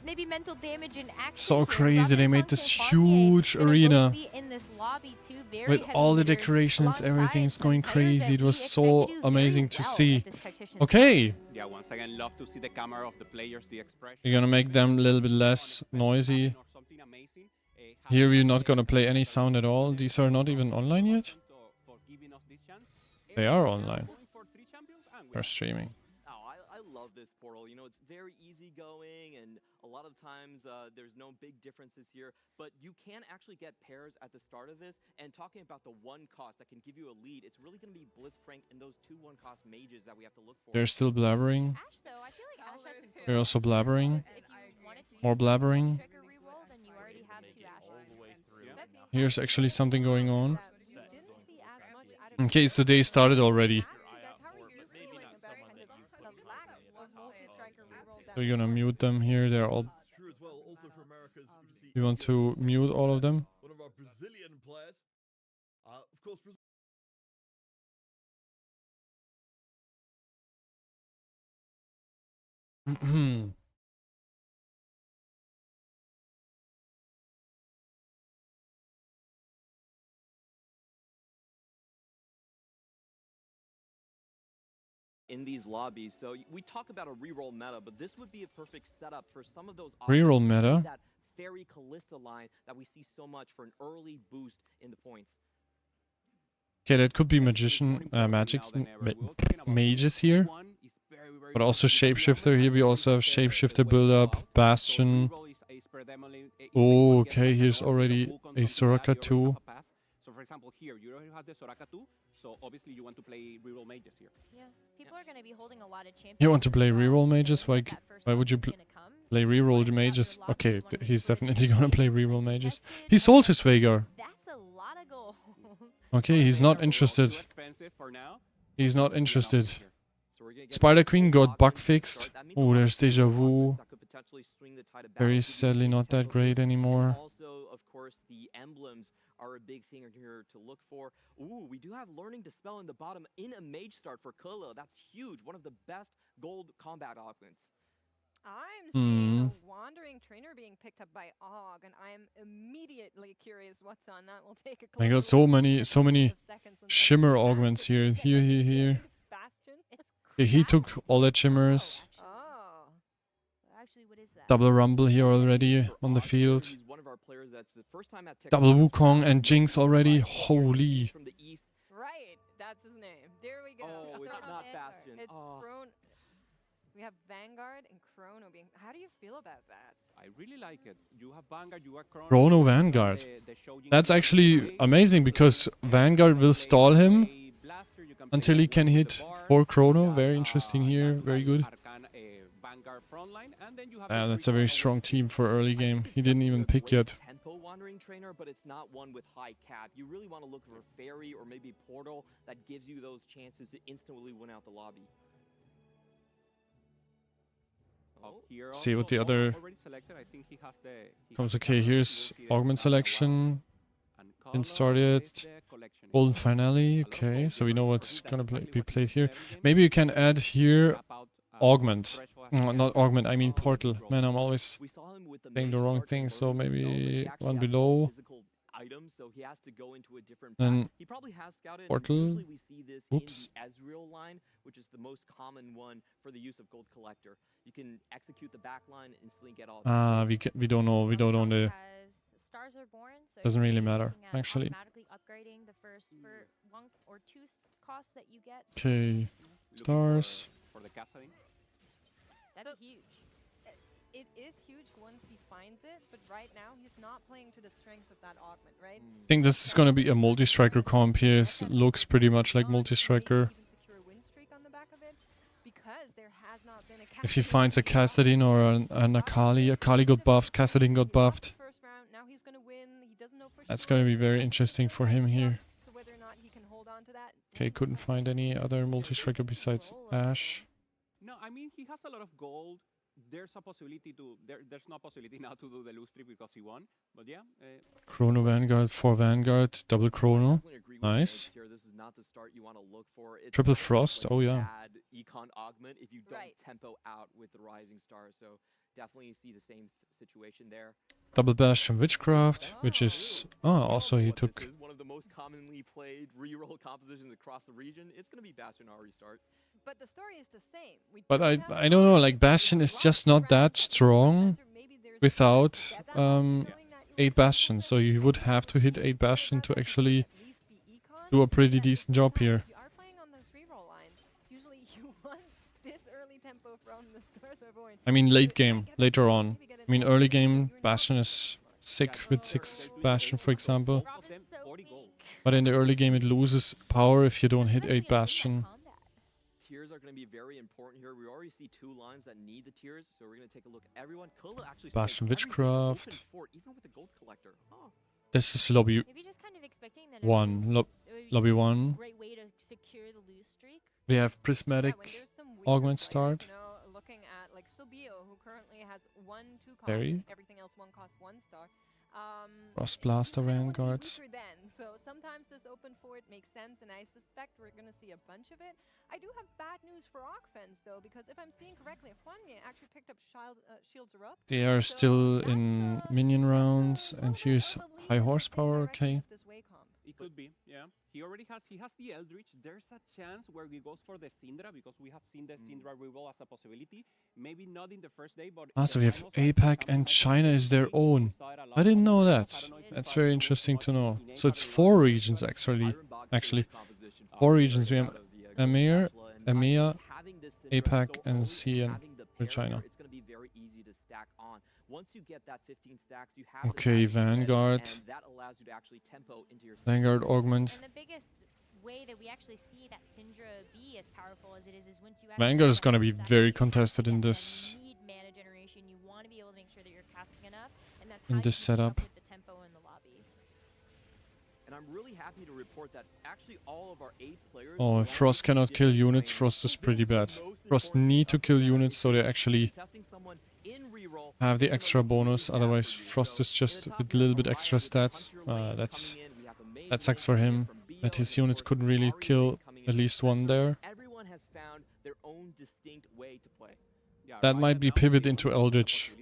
Maybe mental damage in action. So here. crazy, they Rakan made this and huge Barnier gonna arena both be in this lobby too, very with heavy all the hitters, decorations, everything is alongside going some players crazy. It that was we expect so to do amazing very to well see. at this Tactician'S Okay, Yeah, once again, love to see the camera of the players, the expression. we're gonna make them a little bit less noisy. Or something amazing. Here we're not gonna play any sound at all. These are not even online yet. For giving us this chance. They are online. Going for 3 champions and They're streaming. Oh, I love this portal. You know, it's very easygoing, and a lot of times there's no big differences here. But you can actually get pairs at the start of this. And talking about the 1 cost that can give you a lead, it's really going to be Blitzcrank and those 2 1-cost mages that we have to look for. They're still blabbering. Ash, though, I feel like Ash has some They're also blabbering. If you wanted to More use the blabbering. trigger reroll, then you already have 2 Ashes. Here's actually something going on. We didn't see as much out of Okay, so they started already. How are you feeling about the lack of multi-striker reroll that So you're gonna mute them here. They're all. True as well. Also for Americas, you see You want to mute all of them? one of our Brazilian players. Of course, in these lobbies. So we talk about a reroll meta, but this would be a perfect setup for some of those Reroll offenses to meta? hit that Fairy Callista line that we see so much for an early boost in the points. Okay, that could be magician, mages here, but also shapeshifter. Here we also have shapeshifter build up, bastion. Oh, okay, here's already a Soraka 2. So for example, here you already have the Soraka 2, so obviously you want to play reroll mages here. Yeah, people are going to be holding a lot of champions. You want to play reroll mages? Why, That first why would you is gonna come. play reroll the mages? Okay, he's definitely gonna play reroll mages. He sold his Veigar. That's a lot of gold. Okay, he's not interested. Too expensive for now. He's not interested. So we're gonna get Spider that Queen first got bug offense fixed. start. That means a Oh, lot of there's Deja offense Vu. that could potentially swing the tide of Very battle, give you sadly not that potential great boost. anymore. Also, of course, the emblems are a big thing here to look for. Ooh, we do have Learning to Spell in the bottom in a mage start for Kolo. That's huge. One of the best gold combat augments. I'm seeing a wandering trainer being picked up by Og, and I am immediately curious what's on that. We'll take a I closer got so look many, so many of seconds when shimmer Bastion augments here. gets Here. Bastion. Okay, he took all the shimmers. Oh. Actually, what is that? Double Rumble here already For on the Og, field. he's one of our players that's the first time at Double Tactician'S, Wukong and Jinx already. right here. Holy. He's from the east. Right, that's his name. There we go. Oh, it's So not Vanguard. Bastion. It's Oh. We have Vanguard and Chrono being. How do you feel about that? I really like it. You have Vanguard, you have Chrono. Chrono you have Vanguard. the Shoujin That's Killer actually play. amazing because Vanguard will stall him Play Blaster, you can until play he can Wings hit the Bar, 4 you Chrono. have, Very interesting here. that Very good. Rakan, Vanguard frontline, and then you have That's a very strong team for early game. He didn't even pick yet. Tempo wandering trainer, but it's not one with high cap. You really want to look for Fairy or maybe Portal that gives you those chances to instantly win out the lobby. See what the other comes. Okay, here's augment selection. Been started. Golden finale. Okay, so we know what's gonna be played here. Maybe you can add here augment. Not augment, I mean portal. Man, I'm always We saw him with the saying the mage wrong start thing, in so Learning to Spell, but he maybe actually one has no below. physical item, so he has to go into a different Then path. He probably has scouted, and portal. usually we see this Oops. in the Ezreal line, which is the most common one for the use of Gold Collector. You can execute the back line and instantly get all We don't know. We don't know the. Has Stars Are Born, so Doesn't you're really looking matter, at actually. automatically upgrading the first for 1 or 2 costs that you get. Okay, stars. For the casting. That'd be huge. it is huge once he finds it, but right now he's not playing to the strength of that augment, right? I think this is gonna be a multi-striker comp here. It looks pretty much like multi-striker. If he finds a Kassadin or an Akali got buffed, Kassadin got buffed. That's gonna be very interesting for him here. Okay, couldn't find any other multi-striker besides Ashe. No, I mean, he has a lot of gold. There's a possibility to... There's no possibility now to do the lose streak because he won. But yeah. Chrono Vanguard for Vanguard. Double Chrono. Nice. Triple Frost. Oh, yeah. Econ augment if you don't tempo out with the Rising Star. So definitely see the same situation there. Double Bastion Witchcraft, which is... Oh, also he took... This is one of the most commonly played reroll compositions across the region. It's going to be Bastion R restart. But the story is the same. But I don't know, like Bastion is just not that strong without 8 Bastion. So you would have to hit 8 Bastion to actually do a pretty decent job here. You are playing on those reroll lines. Usually you want this early tempo from the stars are born. I mean late game, later on. I mean early game, Bastion is sick with 6 Bastion, for example. But in the early game it loses power if you don't hit 8 Bastion. Tiers are going to be very important here. We already see 2 lines that need the tiers, so we're going to take a look. Everyone, Killa actually Bastion Witchcraft. even with the gold collector. Oh. This is lobby 1. Lobby 1. Great way to secure the lose streak. We have Prismatic Augment start. Looking at like Sobio, who currently has 1 2 cost, Very. everything else 1 cost 1 star. Frost Blaster Vanguard. So sometimes this open forward makes sense, and I suspect we're going to see a bunch of it. I do have bad news for Augfens, though, because if I'm seeing correctly, Juanmi actually picked up Shields Erupt. They are still in minion rounds, and here's high horsepower, okay. It could be, yeah. He has the Eldritch. There's a chance where he goes for the Syndra, because we have seen the Syndra reroll as a possibility. Maybe not in the first day, but... Ah, so we have APAC and China is their own. I didn't know that. That's very interesting to know. So it's 4 regions, actually. 4 regions. We have EMEA, APAC, and CN for China. Once you get that 15 stacks, you have okay, Vanguard. and that allows you to actually tempo into your Vanguard augment. And the biggest way that we actually see that Syndra be as powerful as it is once you Vanguard is going to be very contested in this. You need mana generation. You want to be able to make sure that you're casting enough, and that's in this setup. with the tempo in the lobby. And I'm really happy to report that actually all of our 8 players... Oh, if Frost cannot kill units, Frost is pretty bad. Frost need to kill units so they actually have the extra bonus, otherwise Frost is just with a little bit extra stats. That sucks for him, that his units couldn't really kill at least one there. Everyone has found their own distinct way to play. That might be pivot into Eldritch.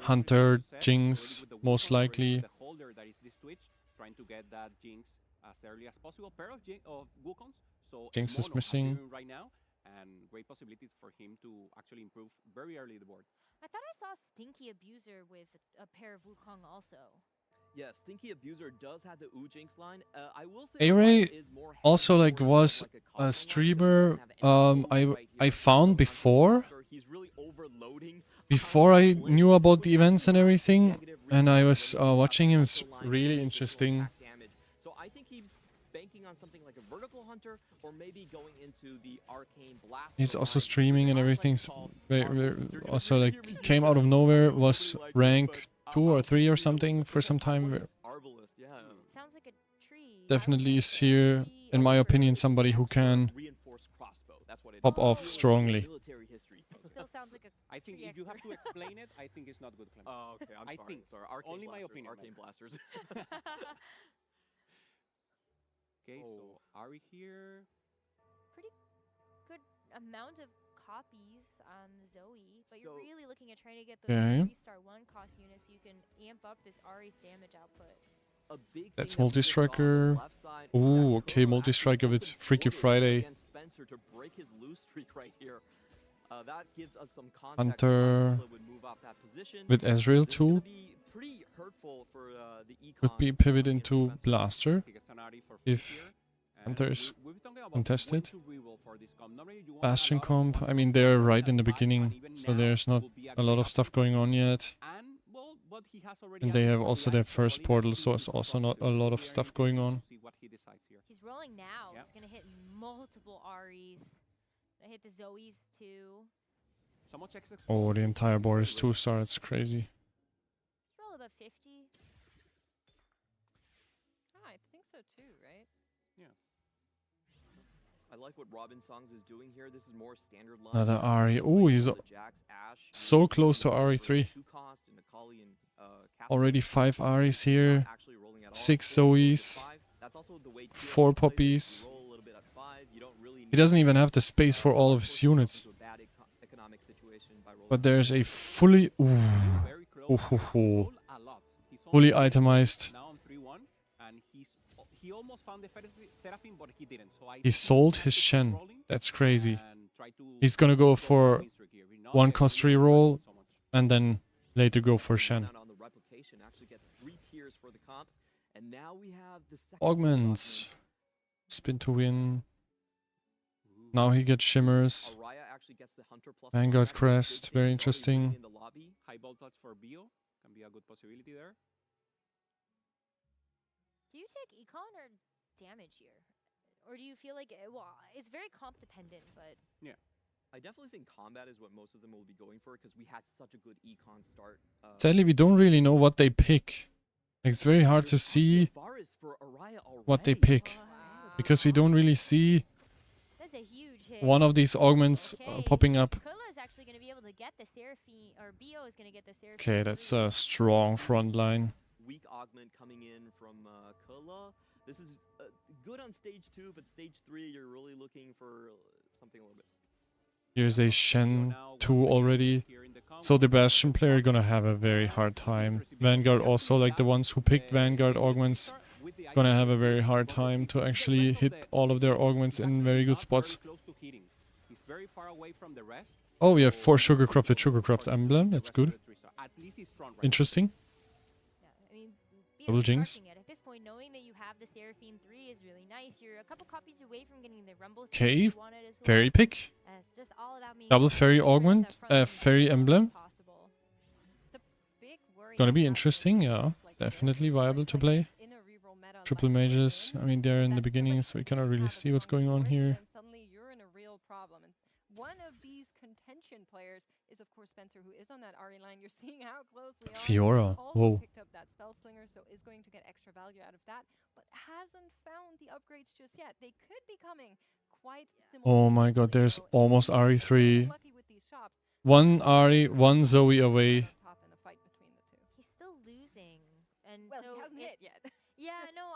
Hunter, Jinx, most likely. Trying to get that Jinx as early as possible. Pair of Wukons, so Jinx is missing right now, and great possibilities for him to actually improve very early the board. I thought I saw Stinky Abuser with a pair of Wukong also. Yeah, Stinky Abuser does have the Jinx line. I will say A-Ray also like was a streamer I found before I knew about the events and everything, and I was watching him. It's really interesting. So I think he's banking on something like a vertical hunter, or maybe going into the arcane blast. He's also streaming and everything. Also like came out of nowhere, was rank 2 or 3 or something for some time. Sounds like a tree. Definitely is here, in my opinion, somebody who can pop off strongly. Still sounds like a I think if you have to explain it, I think it's not good. Oh, okay. I'm sorry. Arcane only my blasters, opinion. Arcane blasters. Okay, so Ari here. pretty good amount of copies on Zoe, but you're really looking at trying to get those 3-star 1-cost units so you can amp up this Ari's damage output. That's multi-striker. Ooh, okay, multi-striker with Freaky Friday. Hunter with Ezreal too. Could be pivot into Blaster if Hunter is contested. Bastion comp. I mean, they're right in the beginning, so there's not a lot of stuff going on yet. And they have also their first portal, so it's also not a lot of stuff going on. He's rolling now. He's gonna hit multiple Aries. Gonna hit the Zoes too. Oh, the entire board is 2-star. It's crazy. Roll about 50. I think so too, right? I like what Robin Songs is doing here. This is more standard line. Another Ari. Oh, he's so close to Ari3. Already 5 Aris here. 6 Zoes. 4 Poppies. He doesn't even have the space for all of his units. But there's a fully... fully itemized... He sold his Shen. That's crazy. He's gonna go for 1 cost reroll and then later go for Shen. Augments. Spin to win. Now he gets shimmers. Vanguard crest. Very interesting. High voltage for Bio can be a good possibility there. Do you take econ or damage here? Or do you feel like, well, it's very comp dependent, but... Yeah. I definitely think combat is what most of them will be going for because we had such a good econ start. Sadly, we don't really know what they pick. It's very hard to see what they pick. Because we don't really see That's a huge hit. one of these augments popping up. Kula is actually going to be able to get the Seraphine, or Bio is going to get the Seraphine. Okay, that's a strong front line. Weak augment coming in from Kula. This is good on stage 2, but stage 3 you're really looking for something a little bit. Here's a Shen 2 already. So the Bastion player gonna have a very hard time. Vanguard also, like the ones who picked Vanguard augments, gonna have a very hard time to actually hit all of their augments in very good spots. Oh, we have 4 Sugarcraft emblem. That's good. Interesting. Double Jinx. At this point, knowing that you have the Seraphine 3 is really nice. You're a couple copies away from getting the Rumble. Okay, fairy pick. It's just all about Double fairy augment, fairy emblem. Gonna be interesting, yeah. Definitely viable to play. Triple mages. I mean, they're in the beginning, so we cannot really see what's going on here. Suddenly you're in a real problem. And one of these contention players is, of course, Spencer, who is on that Ari line. You're seeing how close we are. Fiora. Whoa. Picked up that spell slinger, so is going to get extra value out of that, but hasn't found the upgrades just yet. They could be coming quite similar. Oh my god, there's almost Ari3. 1 Ari, 1 Zoe away. He's still losing, and well, so he hasn't hit yet. Yeah, no,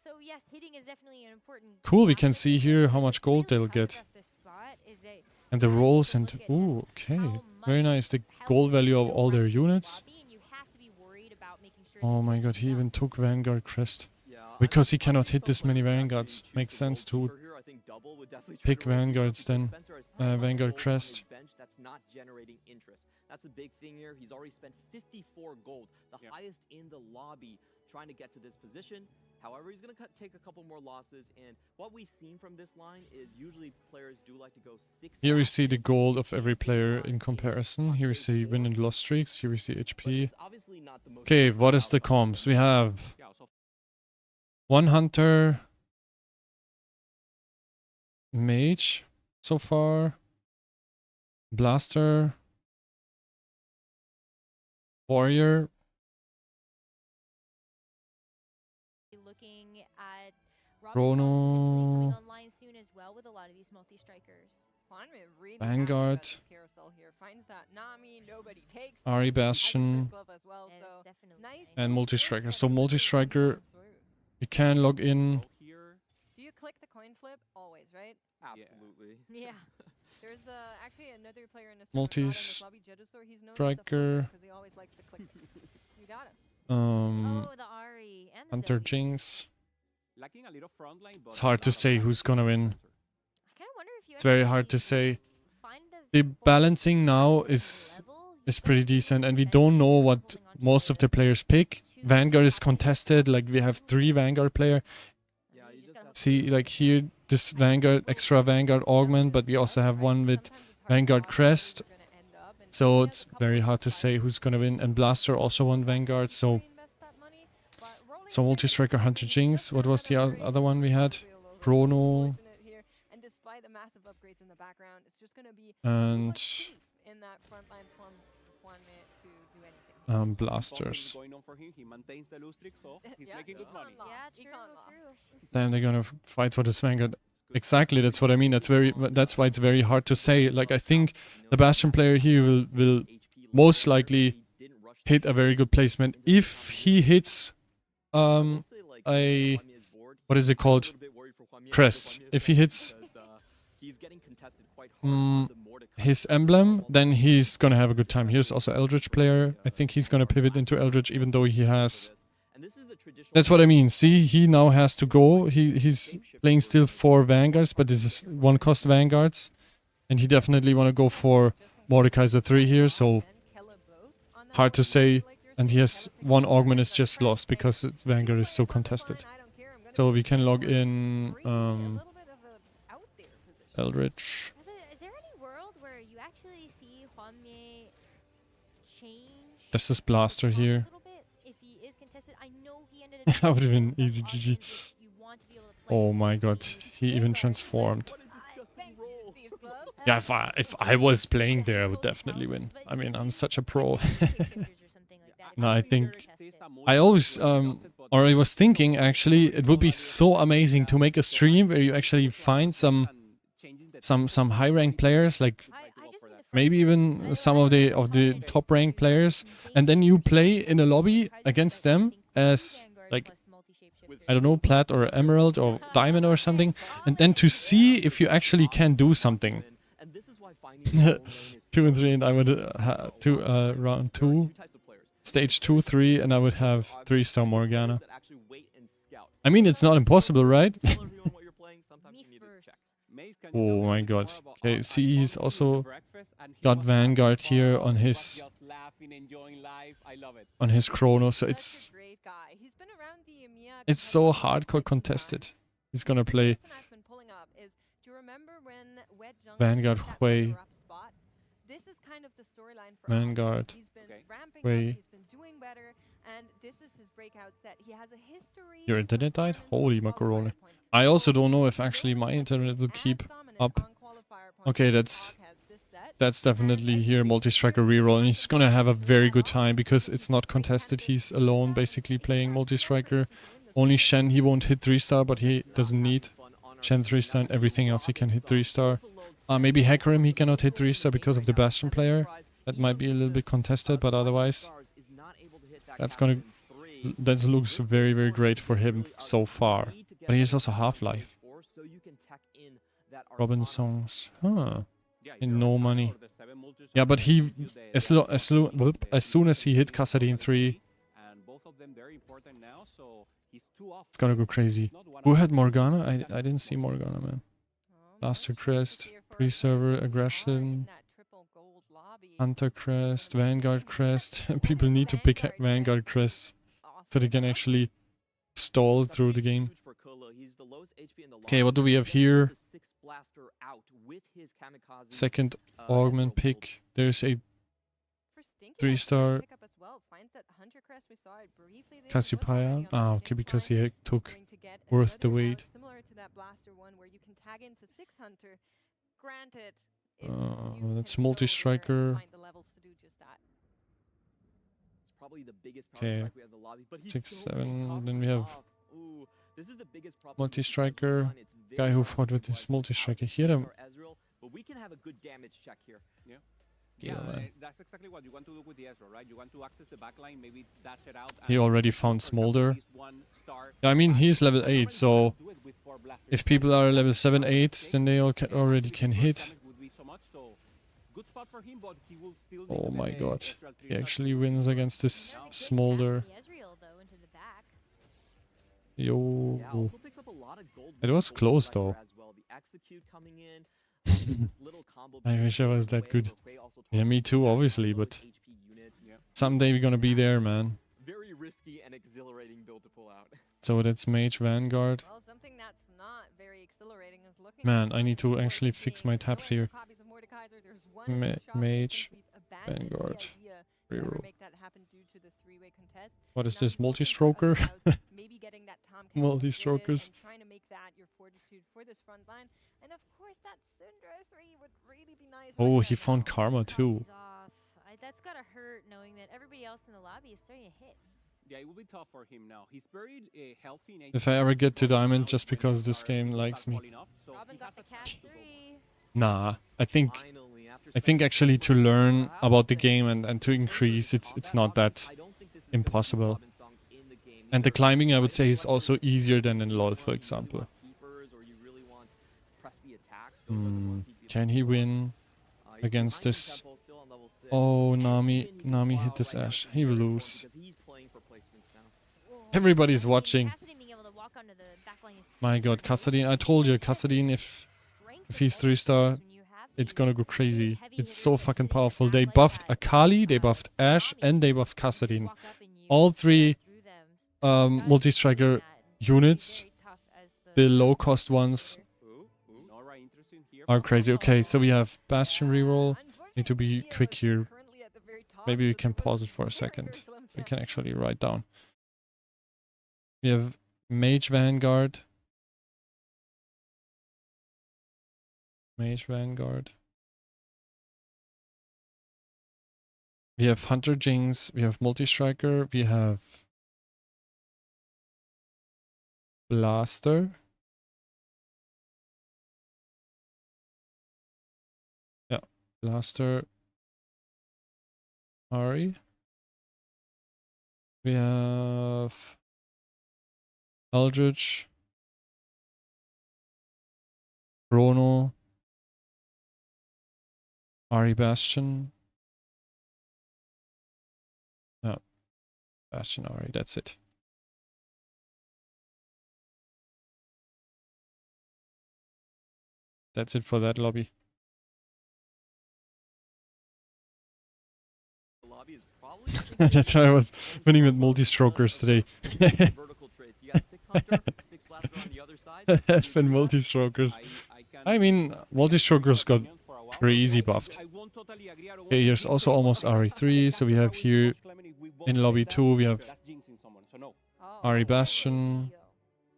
so yes, hitting is definitely an important. Cool, we can see here how much gold they'll get. And the rolls and... Ooh, okay. Very nice. The gold value of all their units. Oh my god, he even took Vanguard Crest. Because he cannot hit this many Vanguards. Makes sense to pick Vanguards then. Vanguard Crest. That's not generating interest. That's a big thing here. He's already spent 54 gold, the highest in the lobby, trying to get to this position. However, he's going to take a couple more losses, and what we've seen from this line is usually players do like to go 6. Here we see the gold of every player in comparison. Here we see win and loss streaks. Here we see HP. Okay, what is the comps? We have 1 Hunter, Mage so far, Blaster, Warrior. Looking at Chrono. coming online soon as well with a lot of these multi-strikers. Vanguard. Ari Bastion. And multi-striker. So multi-striker, you can log in. Do you click the coin flip? Always, right? Absolutely. Yeah. There's actually another player in this multi-striker. You got it. Oh, the Ari and the Hunter Zoe. Jinx. It's hard to say who's gonna win. I kind of wonder if you It's very hard to say. find The balancing now is pretty decent, and we don't know what most of the players pick. Vanguard is contested, like we have 3 Vanguard player. See, like here, this Vanguard, extra Vanguard augment, but we also have one with Vanguard Crest. So it's very hard to say who's gonna win. And Blaster also won Vanguard, so Multi-Striker, Hunter Jinx. What was the other one we had? Chrono. And Blasters. Damn, they're gonna fight for this Vanguard. Exactly, that's what I mean. That's why it's very hard to say. Like, I think the Bastion player here will most likely hit a very good placement if he hits a, what is it called, crest. If he hits his emblem, then he's gonna have a good time. Here's also Eldritch player. I think he's gonna pivot into Eldritch, even though he has... That's what I mean. See, he now has to go. He's playing still 4 Vanguards, but this is 1-cost Vanguards. And he definitely want to go for Mordekaiser 3 here, so hard to say. And he has 1 Augment is just lost because Vanguard is so contested. So we can log in Eldritch. Is there any world where you actually see Hwamye change? This is Blaster here. That would have been easy GG. Oh my god, he even transformed. Yeah, if I was playing there, I would definitely win. I mean, I'm such a pro. No, I think... I always, or I was thinking actually, it would be so amazing to make a stream where you actually find some high-ranked players, like maybe even some of the top-ranked players, and then you play in a lobby against them as, like, I don't know, Plat or Emerald or Diamond or something, and then to see if you actually can do something. 2 and 3, and I would round 2, stage 2, 3, and I would have 3-star Morgana. I mean, it's not impossible, right? Oh my god. Okay, see, he's also got Vanguard here on his Chrono, so it's so hardcore contested. He's gonna play Vanguard Hui. Vanguard Hui. Your internet died? Holy macaroni. I also don't know if actually my internet will keep up. Okay, that's definitely here Multi-Striker reroll, and he's gonna have a very good time because it's not contested. He's alone basically playing Multi-Striker. Only Shen he won't hit 3-star, but he doesn't need Shen 3-star, and everything else he can hit 3-star. Maybe Hecarim he cannot hit 3-star because of the Bastion player. That might be a little bit contested, but otherwise that looks very, very great for him so far. But he has also Half-Life. Robin songs. Huh. And no money. Yeah, but he as soon as he hit Kassadin 3, it's gonna go crazy. Who had Morgana? I didn't see Morgana, man. Blaster Crest, Pre-Server, Aggression, Hunter Crest, Vanguard Crest. People need to pick Vanguard Crest so they can actually stall through the game. Okay, what do we have here? Second augment pick. There's a 3-star Cassiopeia. Ah, okay, because he took worth the wait. That's Multi-Striker. Okay, 6, 7. Then we have Multi-Striker. Guy who fought with this Multi-Striker. He had a... Yeah, that's exactly what you want to do with the Ezreal, right? You want to access the backline, maybe dash it out. He already found Smolder. Yeah, I mean, he's level 8, so if people are level 7, 8, then they already can hit. Oh my god. He actually wins against this Smolder. Yo. It was close though. I wish I was that good. Yeah, me too, obviously, but someday we're gonna be there, man. very risky and exhilarating build to pull out. So that's Mage Vanguard. Well, something that's not very exhilarating is looking Man, at I need to what actually is fix being my tabs sold here. for copies of Mordekaiser. There's one in the shop that Mage thinks we've abandoned the Vanguard. idea to ever Reroll. make that happen due to the three-way contest. What is Now this? he's looking for Multi-stroker? other routes, maybe getting that Tom Kennedy Multi-strokers. and trying to make that your fortitude for this front line. And of course, that Syndra 3 would really be nice. Oh, right he now. found Karma too. Copies off. That's gotta hurt knowing that everybody else in the lobby is starting to hit. Yeah, it will be tough for him now. He's very healthy in If I ever get to Diamond just because this game likes me. Robin got the catch 3. Nah, I think Finally, after actually to learn about the game and to increase, it's not that I don't think this is impossible. Robin songs in the game. And the climbing, I would say, is also easier than in LoL, for example. Keepers, or you really want press the attack. Those are the ones he'd be Can he win he's against behind this? Tempo, still on level 6. Oh, And Nami even hit this right now, Ashe. it's He will very lose. important because he's playing for placements now. Everybody's watching. Cassidy being able to walk onto the back line is My god, Kassadin. I told you, Kassadin, if he's 3-star, it's gonna go crazy. It's so fucking powerful. They buffed Akali, they buffed Ashe, and they buffed Kassadin. All three multi-striker units, the low-cost ones, are crazy. Okay, so we have Bastion reroll. Need to be quick here. Maybe we can pause it for a second. We can actually write down. We have Mage Vanguard. Mage Vanguard. We have Hunter Jinx. We have Multi-Striker. We have Blaster. Yeah, Blaster. Ari. We have Eldritch. Chrono. Ari Bastion. No. Bastion Ari, that's it. That's it for that lobby. The lobby is probably That's why I was winning with multi-strokers today. vertical trades. You got 6 Hunter, 6 Blaster on the other side. F and multi-strokers. I mean, multi-strokers got crazy buffed. Okay, here's also almost RE3, so we have here in lobby 2, we have Ari Bastion,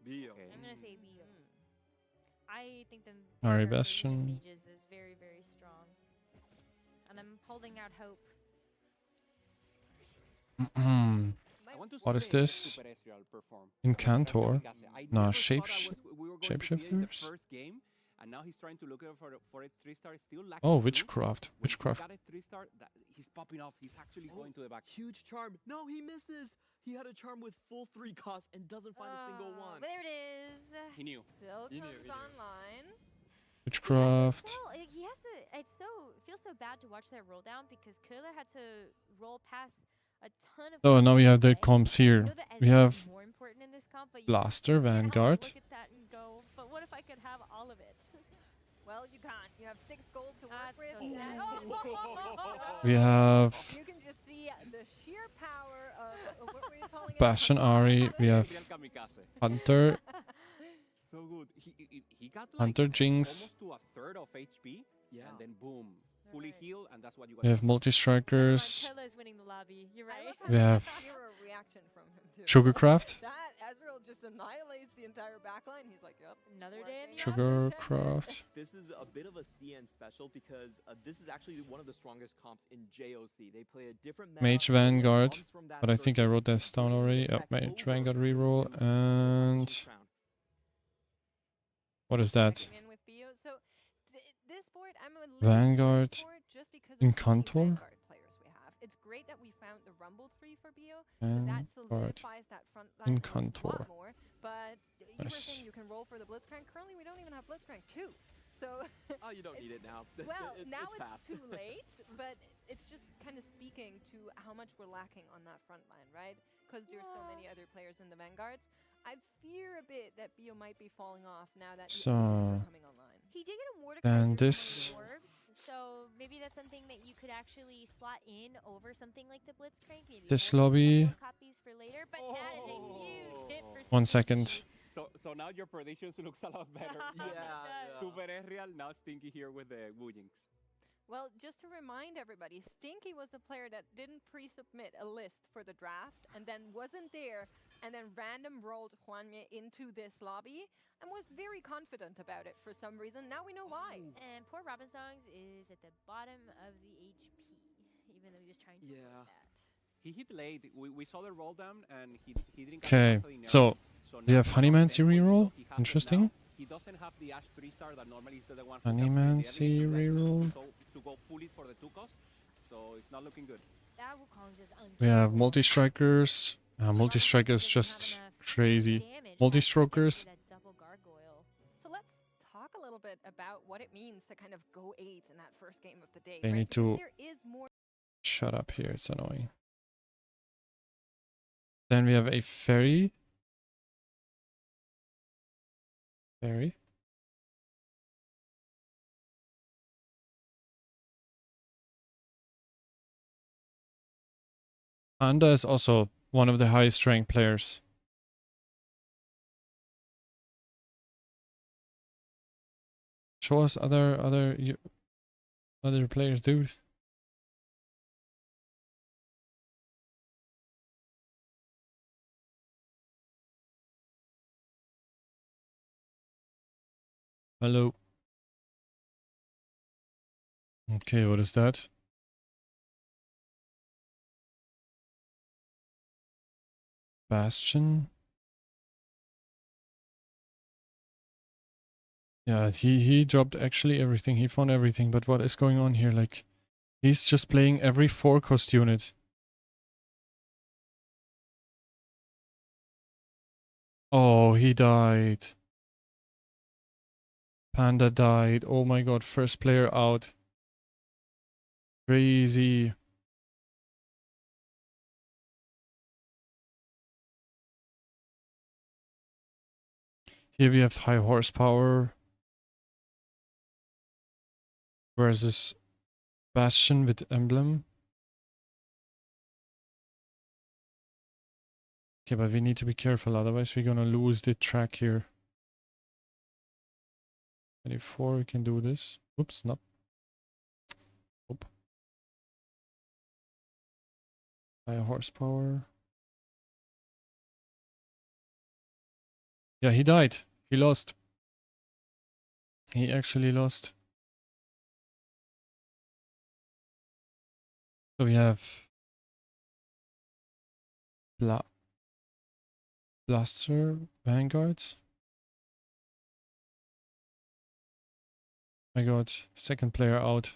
Bio. I'm gonna say Bio. I think the Ari Vanguard Bastion. Mages is very, very strong. And I'm holding out hope. What is this? Incantor? Nah, shapeshifters? And now he's trying to look for a 3-star still lacking. Oh, Witchcraft. Witchcraft. Got a 3-star. He's popping off. He's actually going to the back. Huge charm. No, he misses. He had a charm with full 3 cost and doesn't find a single one. But there it is. He knew. Still He knew, comes he knew. online. Witchcraft. Well, he has to. It feels so bad to watch that roll down because Killer had to roll past a ton of. Oh, now we have the players. comps I here. know that We Ezreal have is more important in this comp, but you Blaster, can't Vanguard. Look at that and go. But what if I could have all of it? Well, you can't. You have 6 gold to work That's with. so sad. We have You can just see the sheer power of what were you calling it? Bastion Ari. We have Hunter. So good. He got like Hunter Jinx. almost to a third of HP. Yeah. And then boom, fully Alright. healed, and that's what you got. We have multi-strikers. Killer is winning the lobby. You're I right. love how We you have zero reaction from him too. Sugarcraft. That Ezreal just annihilates the entire backline. He's like, yep. Another day in the Sugarcraft. This is a bit of a CN special because this is actually one of the strongest comps in JOC. They play a different meta. Mage that Vanguard. comes from that But I think I circuit. wrote this down already. Oh, Attack Mage over Vanguard to reroll. the And crown. what is that? Checking in with Bio. So this board, I'm a little Vanguard. for just because of how many Incantor? Vanguard players we have. It's great that we found the Rumble 3 for Bio. So that Vanguard. solidifies that front line a Incantor. lot more. But you were Nice. saying you can roll for the Blitzcrank. Currently, we don't even have Blitzcrank 2. So Oh, you don't need it now. well, It- now it's it's past. too late, but it's just kind of speaking to how much we're lacking on that front line, right? Because there's so many other players in the Vanguards. I fear a bit that Bio might be falling off now that the So, other ones are coming online. He did get a Mordekaiser then from this- the dwarves, so maybe maybe that's something that you could actually slot in over something like the Blitzcrank. Maybe This hold a couple lobby. more copies for later, but that is a huge hit for 1 Stinky. second. So now your predictions looks a lot better. Yeah. Super Real, now Stinky here with the Wujinx. Well, just to remind everybody, Stinky was the player that didn't pre-submit a list for the draft and then wasn't there and then random rolled Juanye into this lobby and was very confident about it for some reason. Now we know why. And poor Robin Songs is at the bottom of the HP, even though he was trying to avoid that. He hit late. We saw the roll down and he didn't catch Okay, the enough. so we now have he Honeymancy has 10 points, reroll. so he has it Interesting. now. He doesn't have the Ash 3-star that normally is the one who Honeymancy reroll. to go fully for the 2 cost. So it's not looking good. That Wukong just We have unkillable. multi-strikers. Multi-strike is just crazy. Multi-strokers. That double gargoyle. So let's talk a little bit about what it means to kind of go 8 in that first game of the day. They right? need Because to there is more shut up here. It's annoying. Then we have a fairy. Fairy. Anda is also one of the highest ranked players. Show us other players, dude. Hello. Okay, what is that? Bastion. Yeah, he dropped actually everything. He found everything, but what is going on here? Like, he's just playing every 4-cost unit. Oh, he died. Panda died. Oh my god, first player out. Crazy. Here we have high horsepower versus Bastion with emblem. Okay, but we need to be careful, otherwise we're gonna lose the track here. 24, we can do this. Oops, no. Oop. High horsepower. Yeah, he died. He lost. He actually lost. So we have Blaster, Vanguards. My god, second player out.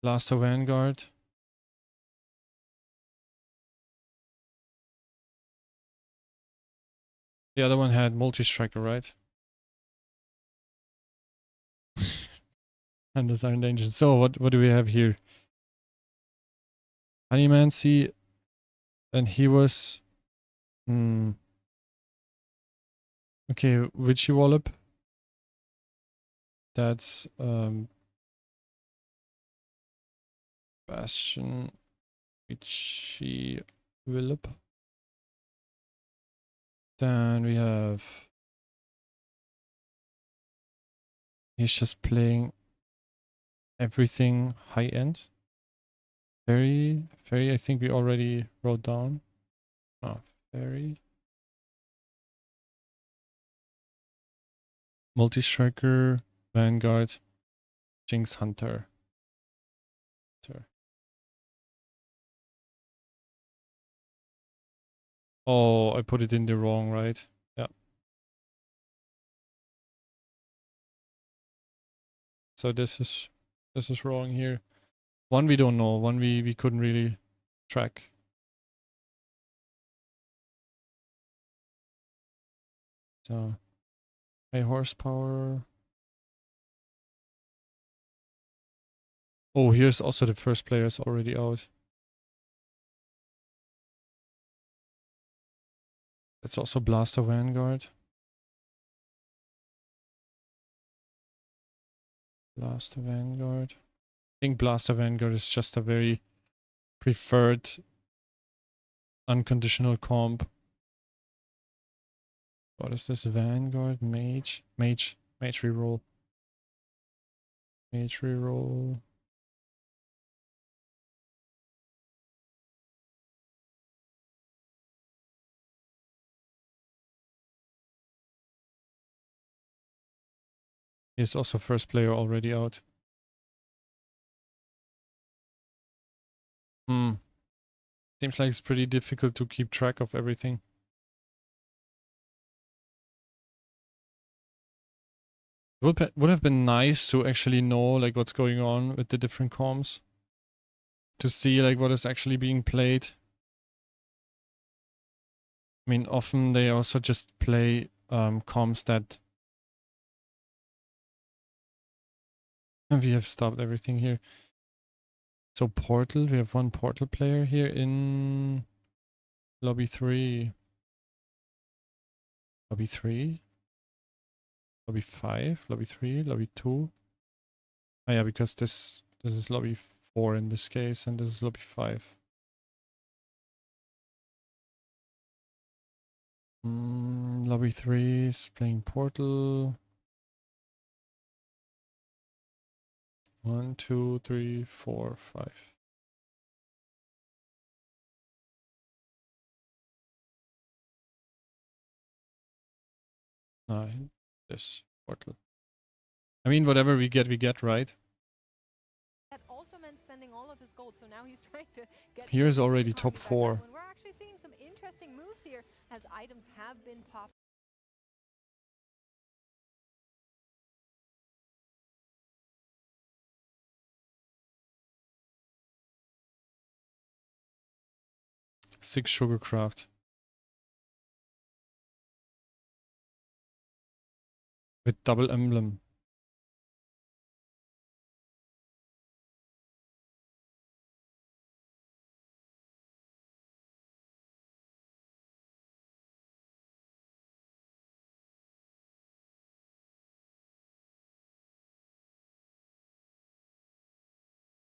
Blaster, Vanguard. The other one had multi-striker, right? And those are endangered. So what do we have here? Honeymancy, and he was okay, Witchy Wallop. That's Bastion, Witchy Wallop. Then we have, he's just playing everything high end. Fairy, I think we already wrote down. Oh, Fairy. Multi-striker, Vanguard, Jinx Hunter. Oh, I put it in the wrong, right? Yeah. So this is wrong here. One we don't know, one we couldn't really track. So high horsepower. Oh, here's also the first players already out. It's also Blaster Vanguard. Blaster Vanguard. I think Blaster Vanguard is just a very preferred unconditional comp. What is this? Vanguard, Mage, reroll. Mage reroll. He's also first player already out. Seems like it's pretty difficult to keep track of everything. Would have been nice to actually know like what's going on with the different comps. To see like what is actually being played. I mean, often they also just play comps that... We have stopped everything here. So Portal, we have one Portal player here in Lobby 3. Lobby 3? Lobby 5? Lobby 3? Lobby 2? Oh yeah, because this is Lobby 4 in this case, and this is Lobby 5. Lobby 3 is playing Portal. 1, 2, 3, 4, 5. This Portal. I mean, whatever we get, right? That also meant spending all of his gold, so now he's trying to get... Here's already top 4. We're actually seeing some interesting moves here as items have been popped. Six Sugarcraft. With double emblem.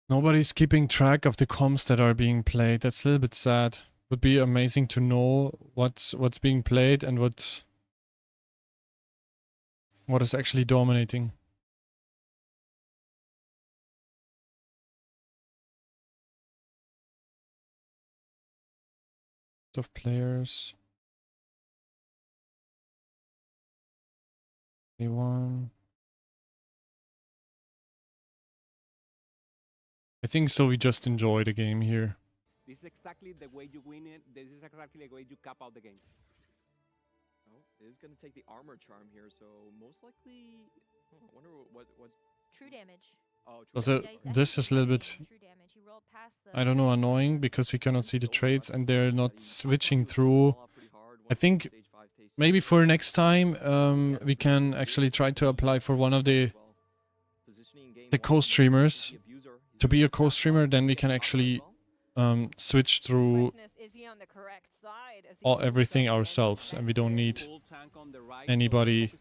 Nobody's keeping track of the comps that are being played. That's a little bit sad. Would be amazing to know what's being played and what is actually dominating. Of players. A1. I think so. We just enjoy the game here. This is exactly the way you win it. This is exactly the way you cap out the game. Oh, it is going to take the armor charm here, so most likely... Oh, I wonder what... True damage. Oh, true Also, damage. this is a little bit, I don't know, annoying because we cannot see the trades and they're not switching through. I think maybe for next time we can actually try to apply for one of the co-streamers. To be a co-streamer, then we can actually switch through everything ourselves and we don't need anybody.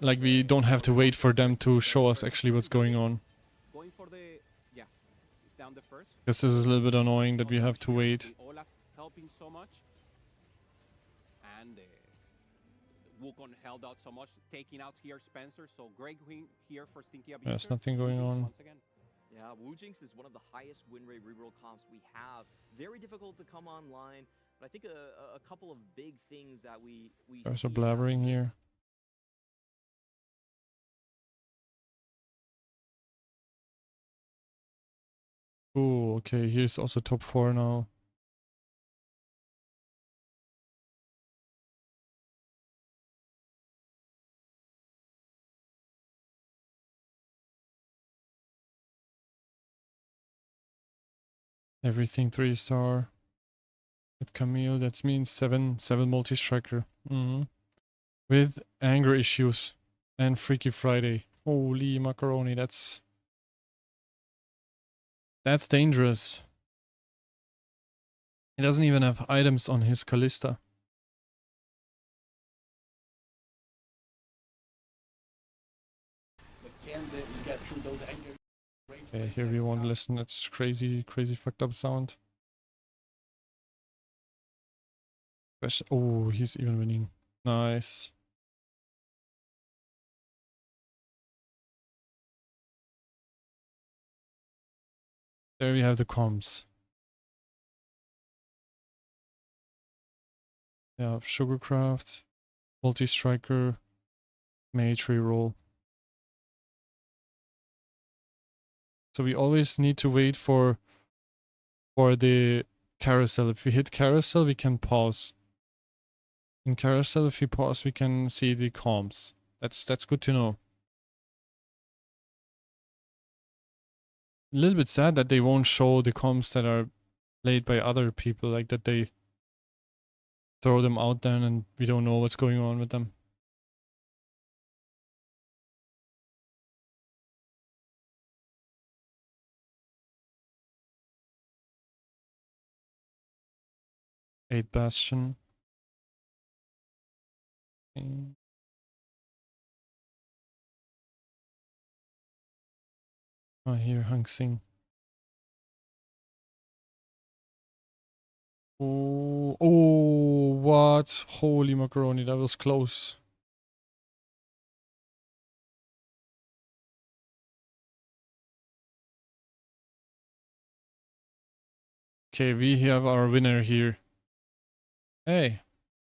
Like, we don't have to wait for them to show us actually what's going on. Because this is a little bit annoying that we have to wait. Helping so much. And Wukong held out so much, taking out here Spencer. So great win here for Stinky Abuser. There's nothing going on. Yeah, Wu Jinx is one of the highest win rate reroll comps we have. Very difficult to come online, but I think a couple of big things that we There's a blabbering here. Oh, okay, here's also top 4 now. Everything 3-star. With Camille, that means 7 multi-striker. With anger issues and Freaky Friday. Holy macaroni, that's dangerous. He doesn't even have items on his Kalista. Okay, here we won't listen. It's crazy, crazy fucked up sound. Oh, he's even winning. Nice. There we have the comms. Yeah, Sugarcraft, multi-striker, mage reroll. So we always need to wait for the carousel. If we hit carousel, we can pause. In carousel, if we pause, we can see the comms. That's good to know. A little bit sad that they won't show the comms that are played by other people, like that they throw them out there and we don't know what's going on with them. Eight Bastion. Okay. Oh, here, Hang Sing. Oh, oh, what? Holy macaroni, that was close. Okay, we have our winner here. Hey.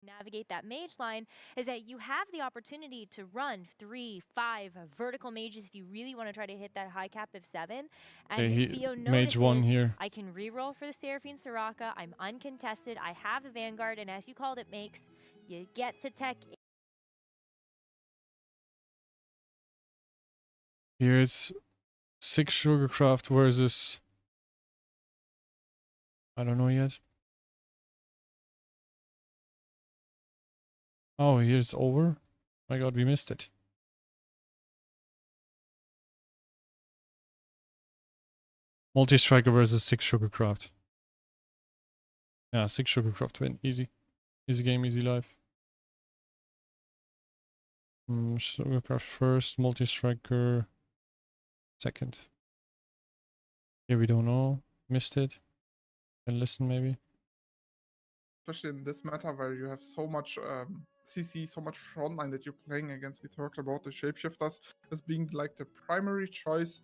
Navigate that mage line is that you have the opportunity to run 3, 5 vertical mages if you really want to try to hit that high cap of 7. And Okay, Theo mage 1 here. I can reroll for the Seraphine Soraka. I'm uncontested. I have the Vanguard, and as you called it, Makes, you get to tech. Here it's 6 Sugarcraft versus... I don't know yet. Oh, here it's over. My god, we missed it. Multi-striker versus 6 Sugarcraft. Yeah, 6 Sugarcraft win. Easy. Easy game, easy life. Sugarcraft first, multi-striker second. Here we don't know. Missed it. Can listen maybe. Especially in this meta where you have so much CC, so much frontline that you're playing against. We talked about the shapeshifters as being like the primary choice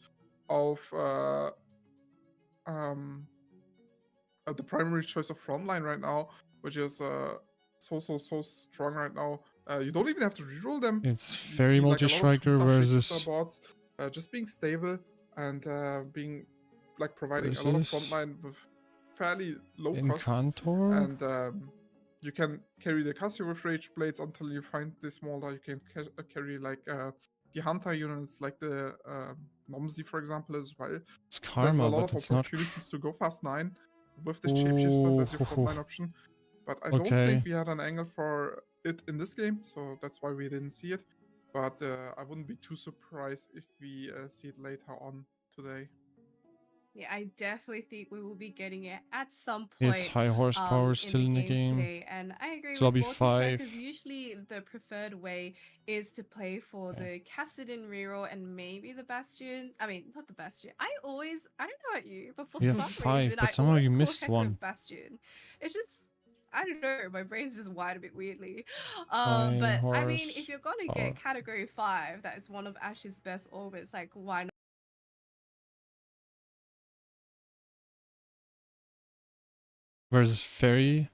of frontline right now, which is so strong right now. You don't even have to reroll them. It's very multi-striker versus bots, just being stable and being like providing a lot of frontline with fairly low costs. And you can carry the Casio with Rage Blades until you find the smaller. You can carry like the Hunter units, like the Nomzi, for example, as well. It's Karma, there's a lot but of it's not... opportunities to go fast 9 with the shapeshifters as your frontline option. But I don't think we had an angle for it in this game, so that's why we didn't see it. But I wouldn't be too surprised if we see it later on today. Yeah, I definitely think we will be getting it at some point. It's high horsepower still in the game. Today. And I agree it's with lobby both 5. Because usually the preferred way is to play for the Kassadin reroll and maybe the Bastion. I mean, not the Bastion. I don't know about you, but for some 5, reason, but somehow you missed one. Bastion. It's just, I don't know, my brain's just wired a bit weirdly. But I mean, if you're gonna get category 5, that is one of Ash's best orbits, like why not? Versus Fairy.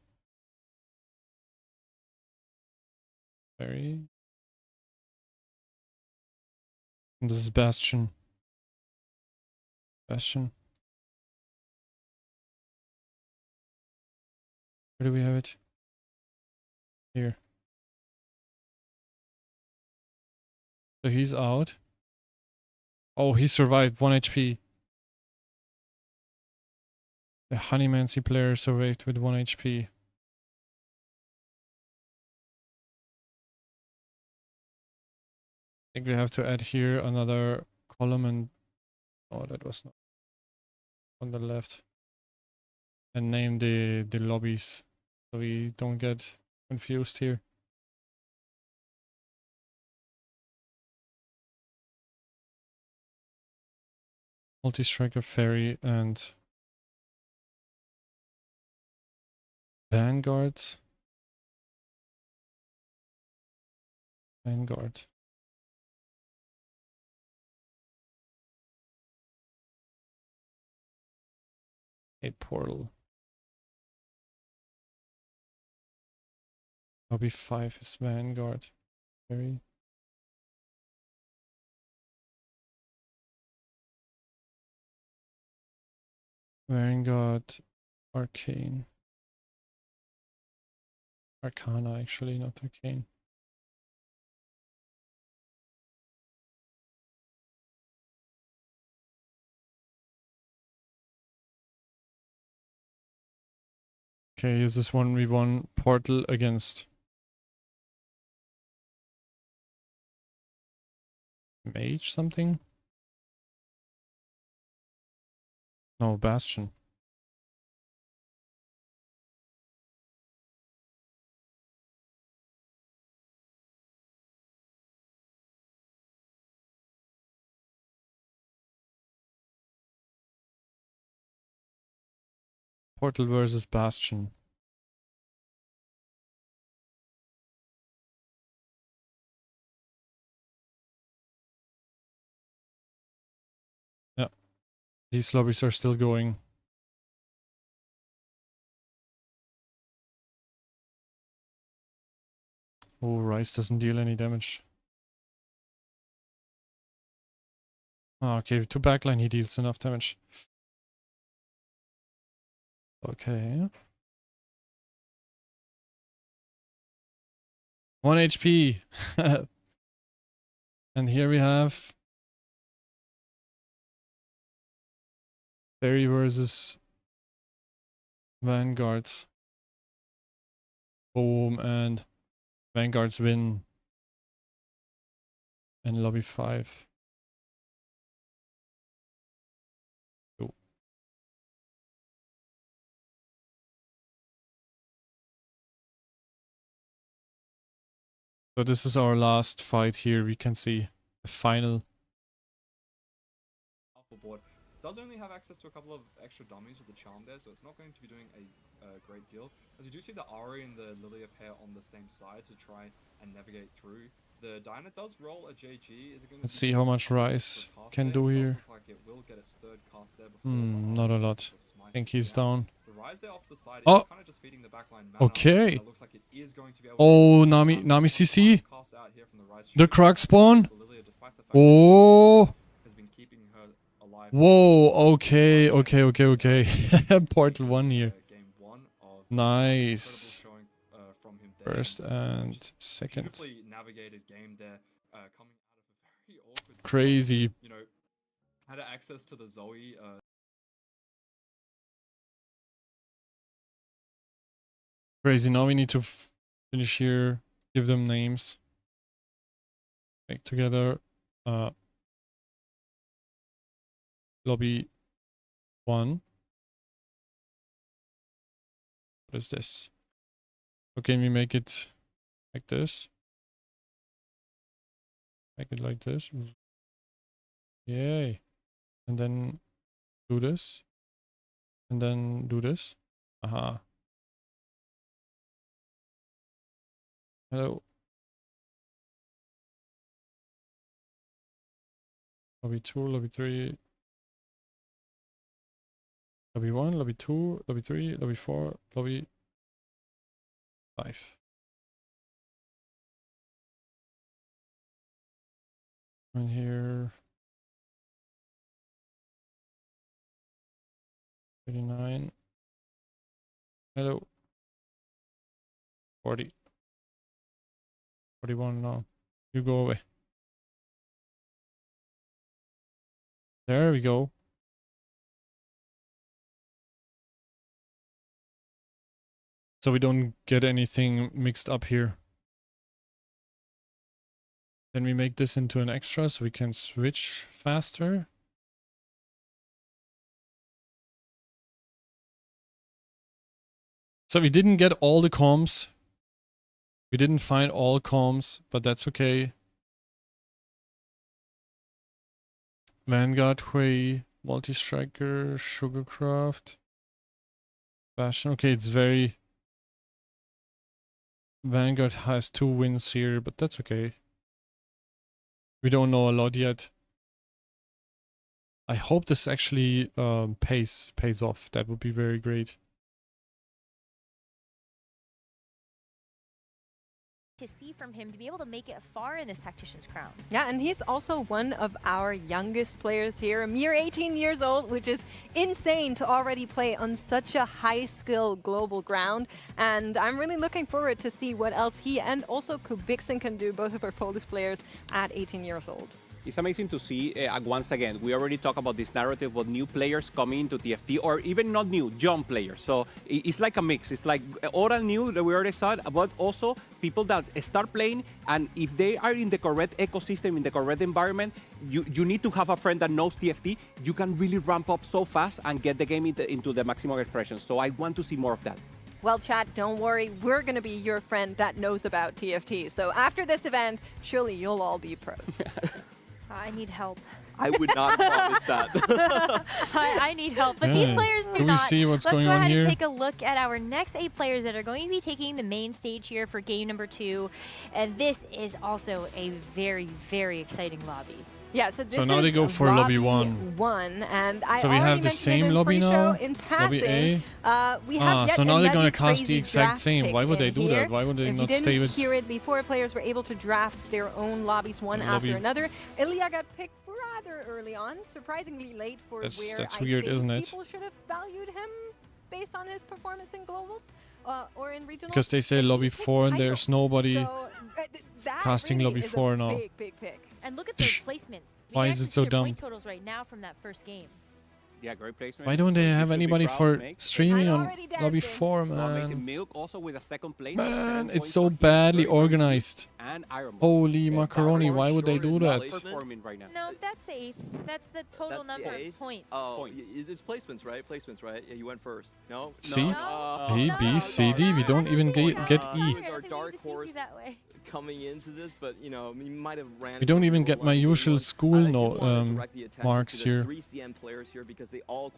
And this is Bastion. Where do we have it? Here. So he's out. Oh, he survived 1 HP. The Honeymancy player survived with 1 HP. I think we have to add here another column and... Oh, that was not on the left. And name the lobbies so we don't get confused here. Multi-striker, Fairy, and Vanguard. Vanguard. A portal. Lobby 5 is Vanguard. Fairy. Vanguard, Arcane. Arcana, actually, not Arcane. Okay, is this 1v1 portal against Mage something? No, Bastion. Portal versus Bastion. Yeah, these lobbies are still going. Oh, Rice doesn't deal any damage. Oh, okay, to backline he deals enough damage. Okay. 1 HP. And here we have Fairy versus Vanguards. Boom, and Vanguards win. And lobby 5. Oh. So this is our last fight here. We can see the final. Alpha board does only have access to a couple of extra dummies with the charm there, so it's not going to be doing a great deal. As you do see the Ari and the Lilia pair on the same side to try and navigate through. The Diana does roll a JG. Is it going Let's see how much Rice can do here. Like it will get its third cast there Not a lot. I think he's down. The Rise there off the side Oh! is kind of just feeding the backline mana. Okay. It looks like it is going to be able Oh, to Nami CC. cast out here from the Rise The Krug spawn. for Lilia, despite the fact that Oh! has been keeping her alive. Whoa, okay. Portal 1 here. Game 1 of Nice. incredible showing from him there. First and Just second. beautifully navigated game there, coming out of a very awkward spot. Crazy. You know, had access to the Zoe. Crazy. Now we need to finish here. Give them names. Make together. Lobby 1. What is this? So can we make it like this? Make it like this. Yay. And then do this. And then do this. Aha. Hello. Lobby 2, lobby 3. Lobby 1, lobby 2, lobby 3, lobby 4, lobby 5. And here 39. Hello. 40. 41 now. You go away. There we go. So we don't get anything mixed up here. Then we make this into an extra so we can switch faster. So we didn't get all the comms. We didn't find all comms, but that's okay. Vanguard Hui Multi-Striker, Sugarcraft, Bastion. Okay, it's very... Vanguard has 2 wins here, but that's okay. We don't know a lot yet. I hope this actually pays off. That would be very great. To see from him to be able to make it far in this Tactician's crown. Yeah, and he's also one of our youngest players here, a mere 18 years old, which is insane to already play on such a high-skill global ground. And I'm really looking forward to see what else he and also Kubikson can do, both of our Polish players at 18 years old. It's amazing to see, once again, we already talked about this narrative of new players coming into TFT, or even not new, young players. So it's like a mix. It's like all new that we already saw, but also people that start playing, and if they are in the correct ecosystem, in the correct environment, you need to have a friend that knows TFT. You can really ramp up so fast and get the game into the maximum expression. So I want to see more of that. Well, chat, don't worry. We're going to be your friend that knows about TFT. So after this event, surely you'll all be pros. I need help. I would not promise that. I need help, but these players do not. See what's Let's going go on ahead here? and take a look at our next 8 players that are going to be taking the main stage here for game number 2. And this is also a very, very exciting lobby. Yeah, so this now is they go for lobby 1. And I So we have the mentioned same it in lobby pre-show now? in Lobby passing. A? We have yet so now they're another gonna cast the crazy exact draft same. pick Why would they in do here. that? Why would they If not you stay didn't with... hear it before, players were able to draft their own lobbies one Lobby. after another. Ilya got picked rather early on, surprisingly late for That's where I weird, think isn't it? people should have valued him based on his performance in globals or in regionals. Because they say lobby 4 and there's nobody So, that casting really lobby is a 4 now. Big, big pick. And look at those placements. We Why can is it actually so see their dumb? point totals right now from that first game. Yeah, great placement. Why don't they You have should be anybody proud, for Meg. streaming I'm on already lobby dancing. 4, So amazing. man? Milk also with a second place. Man, 7 it's points so for him. badly Very, very good. organized. And Iron Man. Holy macaroni, Dark why Horse would they do sure is that? not performing right now. No, that's the 8th. That's the total That's the number of 8th? points. Oh, Points. it's placements, right? Placements, right? Yeah, you went first. No? See? No. A, No, B, C, D. We don't even get E. I It don't was think our we need dark to see horse you that way. coming into this, but you know, we might have ran. We don't even into get my one usual one. school I did wanna no direct the attention marks to the here. 3 CM players here because they all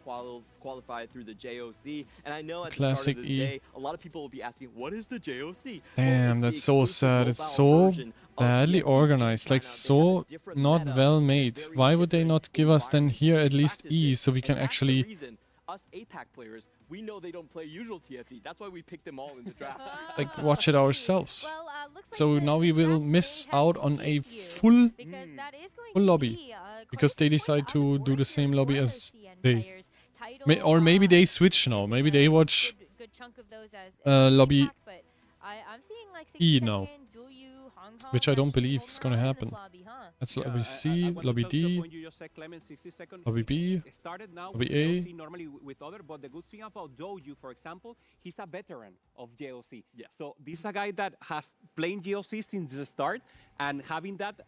qualified through the JOC, and I know at Classic the start of the E. day, a lot of people will be asking, "What is the JOC?" Damn, that's so sad. It's so badly organized, like so not well made. Why would they not give us then here at least E so we can actually Us APAC players, we know they don't play usual TFT. That's why we pick them all in the draft. like watch it ourselves? Well, looks like So the now we will draft miss may have out on a deceived you, full because that is going full to lobby, be, quite because a they point decide on to the do board the here same for lobby those as CN they. players. Title, Or maybe they switch now. Maybe they watch good chunk of those as lobby APAC, but I'm seeing like E 60 now, second, Duyu, Hong Kong, which I don't actually believe home is gonna run in happen. this lobby, huh? That's Yeah, lobby I C, want to lobby touch the D, point you just said, Clement, 60 seconds. lobby B. It started now lobby with A. JOC, normally with other, but the good thing about Doju, for example, he's a veteran of JOC. Yes. So this is a guy that has played JOC since the start, and having that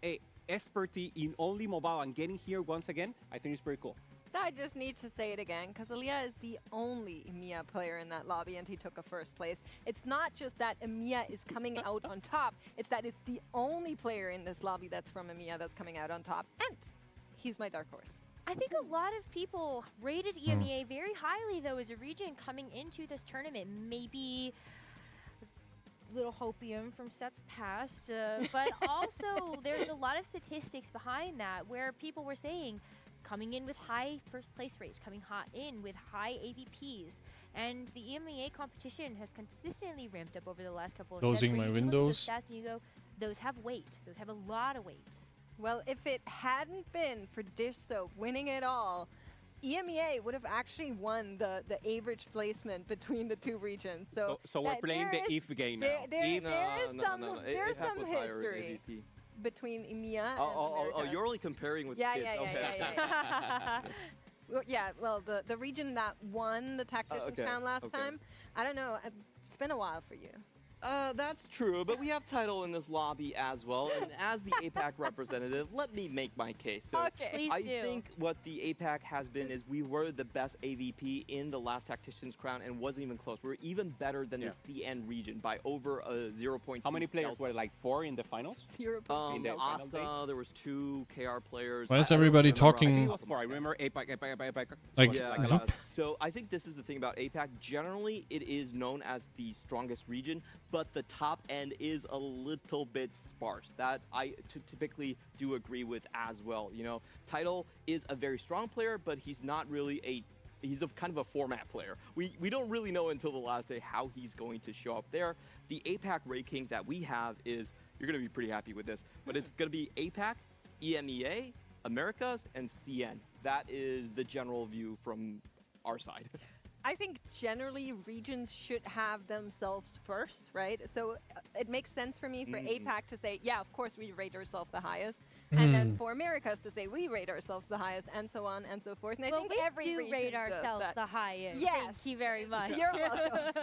expertise in only mobile and getting here once again, I think it's pretty cool. I just need to say it again, because Ilya is the only EMEA player in that lobby, and he took a first place. It's not just that EMEA is coming out on top, it's that it's the only player in this lobby that's from EMEA that's coming out on top, and he's my dark horse. I think a lot of people rated EMEA very highly, though, as a region coming into this tournament. Maybe little hopium from sets past, but also there's a lot of statistics behind that where people were saying coming in with high first place rates, coming in with high AVPs, and the EMEA competition has consistently ramped up over the last couple of sets. Closing where my you do look at the windows. stats and you go, those have weight. Those have a lot of weight. Well, if it hadn't been for Dish Soap winning it all, EMEA would have actually won the average placement between the two regions. So we're playing the if game now. There is some was higher history AVP. between EMEA and Oh, Americas. you're only comparing with Yeah, kids. yeah, okay. yeah. Well, yeah, well, the region that won the Tactician'S okay, crown last okay. time, I don't know, it's been a while for you. That's true, but we have Title in this lobby as well, and as the APAC representative, let me make my case. So Okay. Please I do. think what the APAC has been is we were the best AVP in the last Tactician's Crown and wasn't even close. We were even better than the CN region by over a 0.2. How many players delta. were like 4 in the finals? Asta, there was 2 KR players. Why is I don't everybody remember. talking- I I think think it was 4. I remember APAC. Like, yeah. So I think this is the thing about APAC. Generally, it is known as the strongest region, but the top end is a little bit sparse. That I typically do agree with as well. You know, Title is a very strong player, but he's not really he's kind of a format player. We don't really know until the last day how he's going to show up there. The APAC ranking that we have is, you're going to be pretty happy with this, but it's going to be APAC, EMEA, Americas, and CN. That is the general view from our side. I think generally regions should have themselves first, right? So it makes sense for me for APAC to say, yeah, of course we rate ourselves the highest. And then for Americas to say we rate ourselves the highest, and so on and so forth. And I think we every do region rate does ourselves that. the highest. Yes. Thank you very much. You're welcome.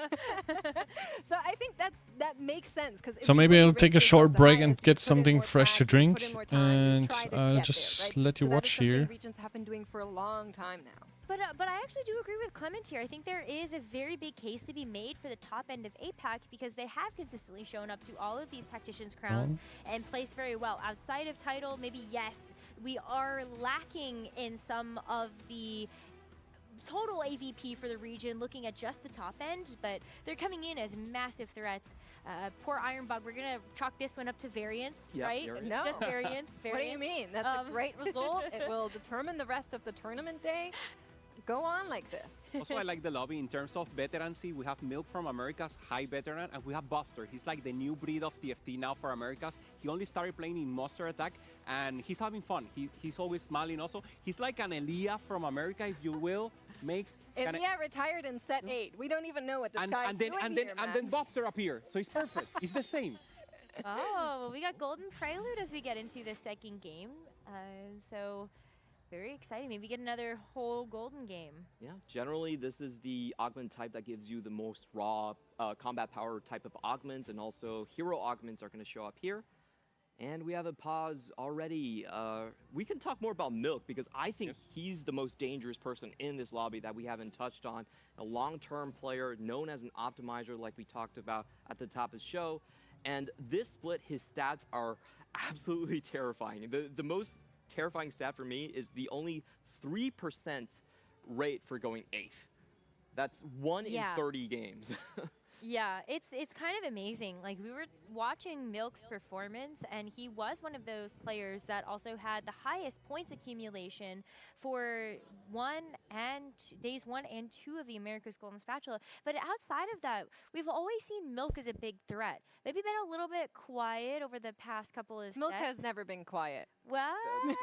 So I think that makes sense. So maybe I'll take a short break and get something fresh to drink, and I'll just let you watch here. Regions have been doing for a long time now. But I actually do agree with Clement here. I think there is a very big case to be made for the top end of APAC because they have consistently shown up to all of these Tactician's Crowns and placed very well. Outside of Title, maybe yes, we are lacking in some of the total AVP for the region, looking at just the top end, but they're coming in as massive threats. Poor Ironbug, we're gonna chalk this one up to variance, right? Variance. No. Just variance. What do you mean? That's a great result. It will determine the rest of the tournament day. Go on like this. Also, I like the lobby in terms of veterancy. We have Milk from America's high veteran, and we have Buster. He's like the new breed of TFT now for Americas. He only started playing in Monster Attack, and he's having fun. He's always smiling also. He's like an Elia from America, if you will. Elia retired in set 8. We don't even know what this guy's doing and then Buster appeared, so it's perfect. It's the same. Oh, well, we got Golden Prelude as we get into the second game. So very exciting. Maybe get another whole golden game. Yeah, generally this is the augment type that gives you the most raw combat power type of augments, and also hero augments are going to show up here. And we have a pause already. We can talk more about Milk because I think he's the most dangerous person in this lobby that we haven't touched on. A long-term player known as an optimizer like we talked about at the top of the show. And this split, his stats are absolutely terrifying. The most terrifying stat for me is the only 3% rate for going 8th. That's 1 in 30 games. Yeah, it's kind of amazing. Like, we were watching Milk's performance, and he was one of those players that also had the highest points accumulation for days 1 and 2 of the America's Golden Spatula. But outside of that, we've always seen Milk as a big threat. Maybe been a little bit quiet over the past couple of Milk sets. has never been quiet. Well,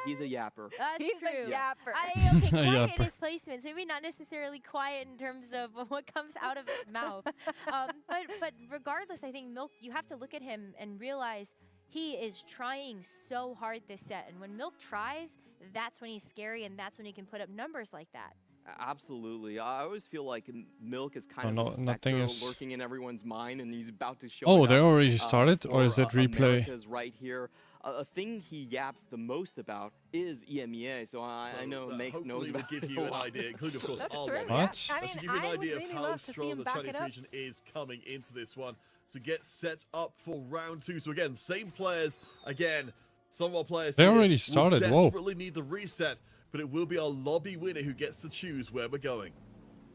he's a yapper. That's He's true. a yapper. Okay, quiet in his placements. Maybe not necessarily quiet in terms of what comes out of his mouth. But regardless, I think Milk, you have to look at him and realize he is trying so hard this set. And when Milk tries, that's when he's scary, and that's when he can put up numbers like that. Absolutely. I always feel like Milk is kind of a nothing specter is lurking in everyone's mind, and he's about to show Oh, it they up, already started, or is for, that replay? America's right here. A thing he yaps the most about is EMEA, so I know Makes knows hopefully about will give it you a an lot. idea, including of course That's our true, lobby. yeah. What? I That should mean, give you an I would idea really of how love to see strong him the back Chinese it up. region is coming into this one to get set up for round 2. So again, same players again. Some of our players They here already will started, whoa. desperately need the reset, but it will be our lobby winner who gets to choose where we're going.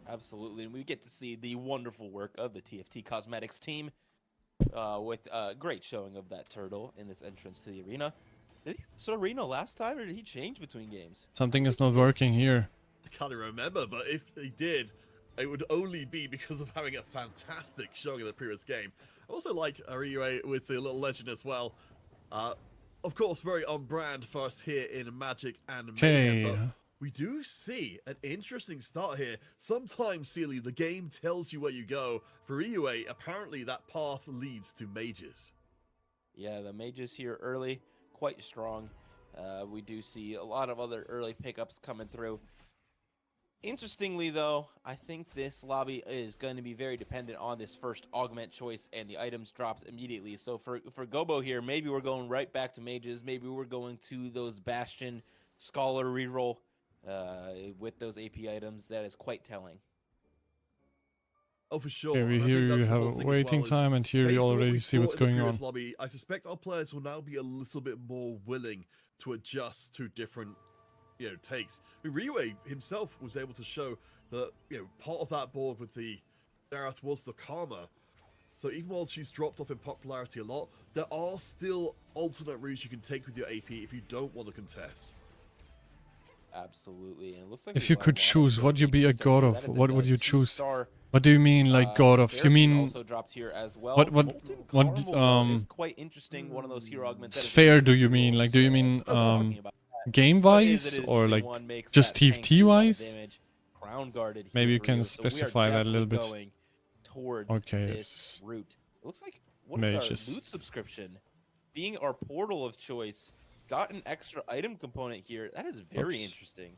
Absolutely, and we get to see the wonderful work of the TFT Cosmetics team with a great showing of that turtle in this entrance to the arena. Did he so arena last time, or did he change between games? Something is not working here. I can't even remember, but if they did, it would only be because of having a fantastic showing in the previous game. I also like Ariue with the little legend as well. Of course, very on brand for us here in Magic and Mayhem, but we do see an interesting start here. Sometimes, Sealy, the game tells you where you go. For Riue, apparently that path leads to mages. Yeah, the mages here early, quite strong. We do see a lot of other early pickups coming through. Interestingly, though, I think this lobby is going to be very dependent on this first augment choice and the items dropped immediately. So for Gobo here, maybe we're going right back to mages. Maybe we're going to those Bastion Scholar reroll with those AP items. That is quite telling. Oh, for sure. Here, here you have a waiting time, and here you already see what's going on. Lobby, I suspect our players will now be a little bit more willing to adjust to different, takes. I mean, Ryue himself was able to show that, part of that board with the Dareth was the Karma. So even while she's dropped off in popularity a lot, there are still alternate routes you can take with your AP if you don't want to contest. Absolutely. And it looks like if you could choose, what would you be a god of? What would you choose? What do you mean, like god of? You mean also dropped here as well. What is quite interesting. One of those hero augments. Sphere do you mean? Like, do you mean game wise or like just TFT wise? Maybe you can specify that a little bit. Okay, this route. It looks like what is our loot subscription? Being our portal of choice. Got an extra item component here. That is very interesting.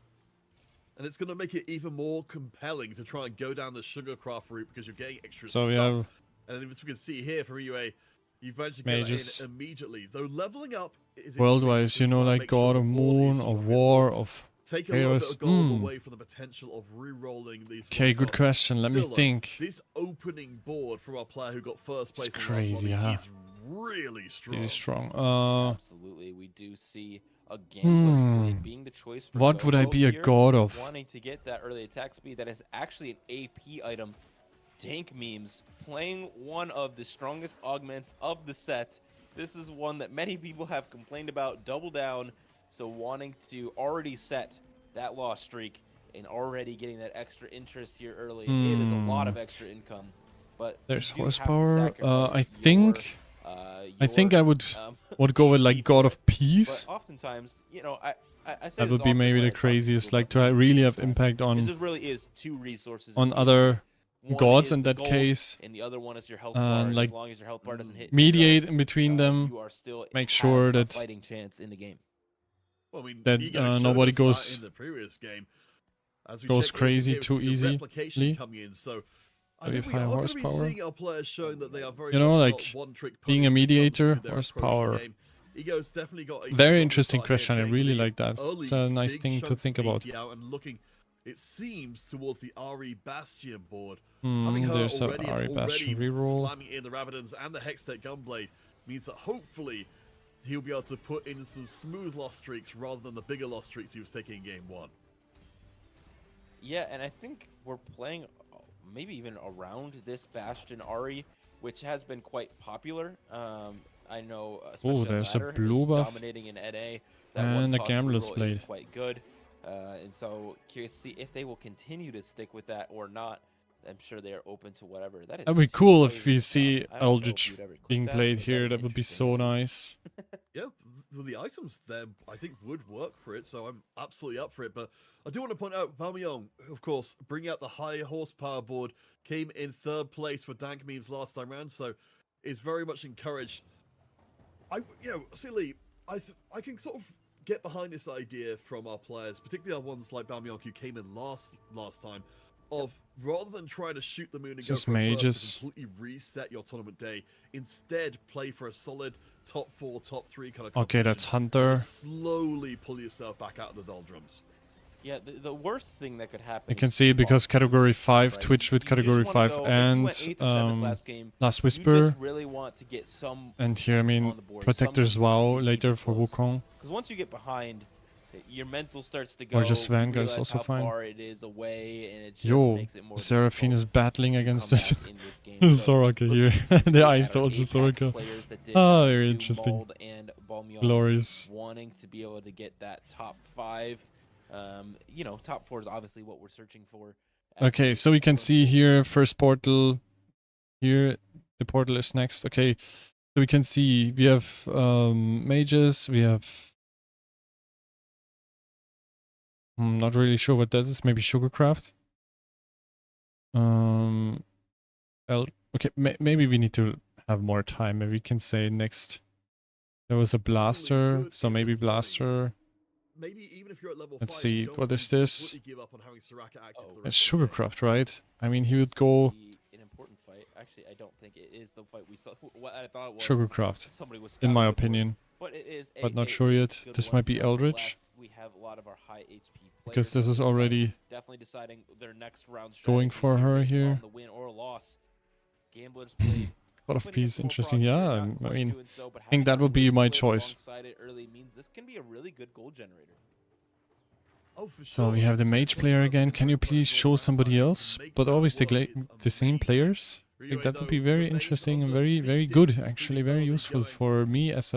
And it's going to make it even more compelling to try and go down the Sugarcraft route because you're getting extra stuff. We have... And as we can see here for Ryue, you've managed to get that in immediately. Though leveling up is world-wise, like God of Moon, of War, of Take a little bit of gold away from the potential of re-rolling these. Okay, good question. Let me think. This opening board from our player who got first place in the last lobby is really strong. Really strong. Absolutely, we do see a Gambler's Blade being the choice for what would I be a god of? Wanting to get that early attack speed that is actually an AP item. Dank Memes playing one of the strongest augments of the set. This is one that many people have complained about. Double down. So wanting to already set that loss streak and already getting that extra interest here early. It is a lot of extra income. But there's horsepower. I think I would go with like God of Peace. But oftentimes, I say that would be maybe the craziest, like to really have impact on. This really is two resources on other gods in that case. And the other one is your health bar. Like as long as your health bar doesn't hit mediate in between them. You are still make sure that fighting chance in the game. Well, I mean, that nobody goes in the previous game, as we goes crazy too easily. Coming in, so I think we are going to be seeing our players showing that they are very like being a mediator, horsepower. Ego's definitely got a very interesting question. I really like that. It's a nice thing to think about. And looking, it seems towards the Ari Bastion board. There's an Ari Bastion reroll. Slamming in the Rabadons and the Hextech Gunblade means that hopefully he'll be able to put in some smooth loss streaks rather than the bigger loss streaks he was taking in game 1. Yeah, and I think we're playing maybe even around this Bastion Ari, which has been quite popular. I know there's a blue buff dominating in NA. and a Gambler's Blade is quite good. And so curious to see if they will continue to stick with that or not. I'm sure they are open to whatever. That'd be cool if we see Eldritch being played here. That would be so nice. Yeah, well, the items there I think would work for it, so I'm absolutely up for it. But I do want to point out Balmyong, of course, bringing out the high horsepower board, came in 3rd place for Dank Memes last time round, so is very much encouraged. Silly, I can sort of get behind this idea from our players, particularly our ones like Balmyong who came in last time. Of rather than trying to shoot the moon and go for mages. to completely reset your tournament day, instead play for a solid top 4, top 3 kind of. Okay, that's Hunter. Slowly pull yourself back out of the doldrums. Yeah, the worst thing that could happen. You can see it because Category 5 Twitch with Category 5 and Last Whisper. Really want to get some and here, I mean, Protector's Vow later for Wukong. Because once you get behind, your mental starts to go. Or just Vanguard is also fine. It is away, and it just makes it more Seraphine is battling against this Soraka here. The Ice Soldier Soraka. Ah, very interesting. Glorious. Wanting to be able to get that top 5. Top 4 is obviously what we're searching for. Okay, so we can see here first portal. Here, the portal is next. Okay, so we can see we have mages. We have. I'm not really sure what that is. Maybe Sugarcraft. Okay, maybe we need to have more time. Maybe we can say next. There was a Blaster, so maybe Blaster. maybe even if you're at level Let's 5, see, you don't what is need to this? completely give up on having Soraka active for the It's rest of the game. Sugarcraft, right? I mean, he would go An important fight. Actually, I don't think it is the fight we saw. What I thought it was. Sugarcraft, Somebody was in my scouting the board. opinion. But it is But not sure yet. good This one. might be Eldritch, Nonetheless, we have a lot of our high HP because players this is already definitely deciding their next round going strategy for her based here. on the win or loss. Gamblers played God of winning Peace, against interesting. Warprox here, Yeah, not I quite mean, doing so, but I think having that would be my played choice. alongside it early means this can be a really good goal generator. Oh, for So sure. we have the mage player again. Can you please show somebody else? But always the same players? I think that would be very interesting and very, very good, actually, very useful for me as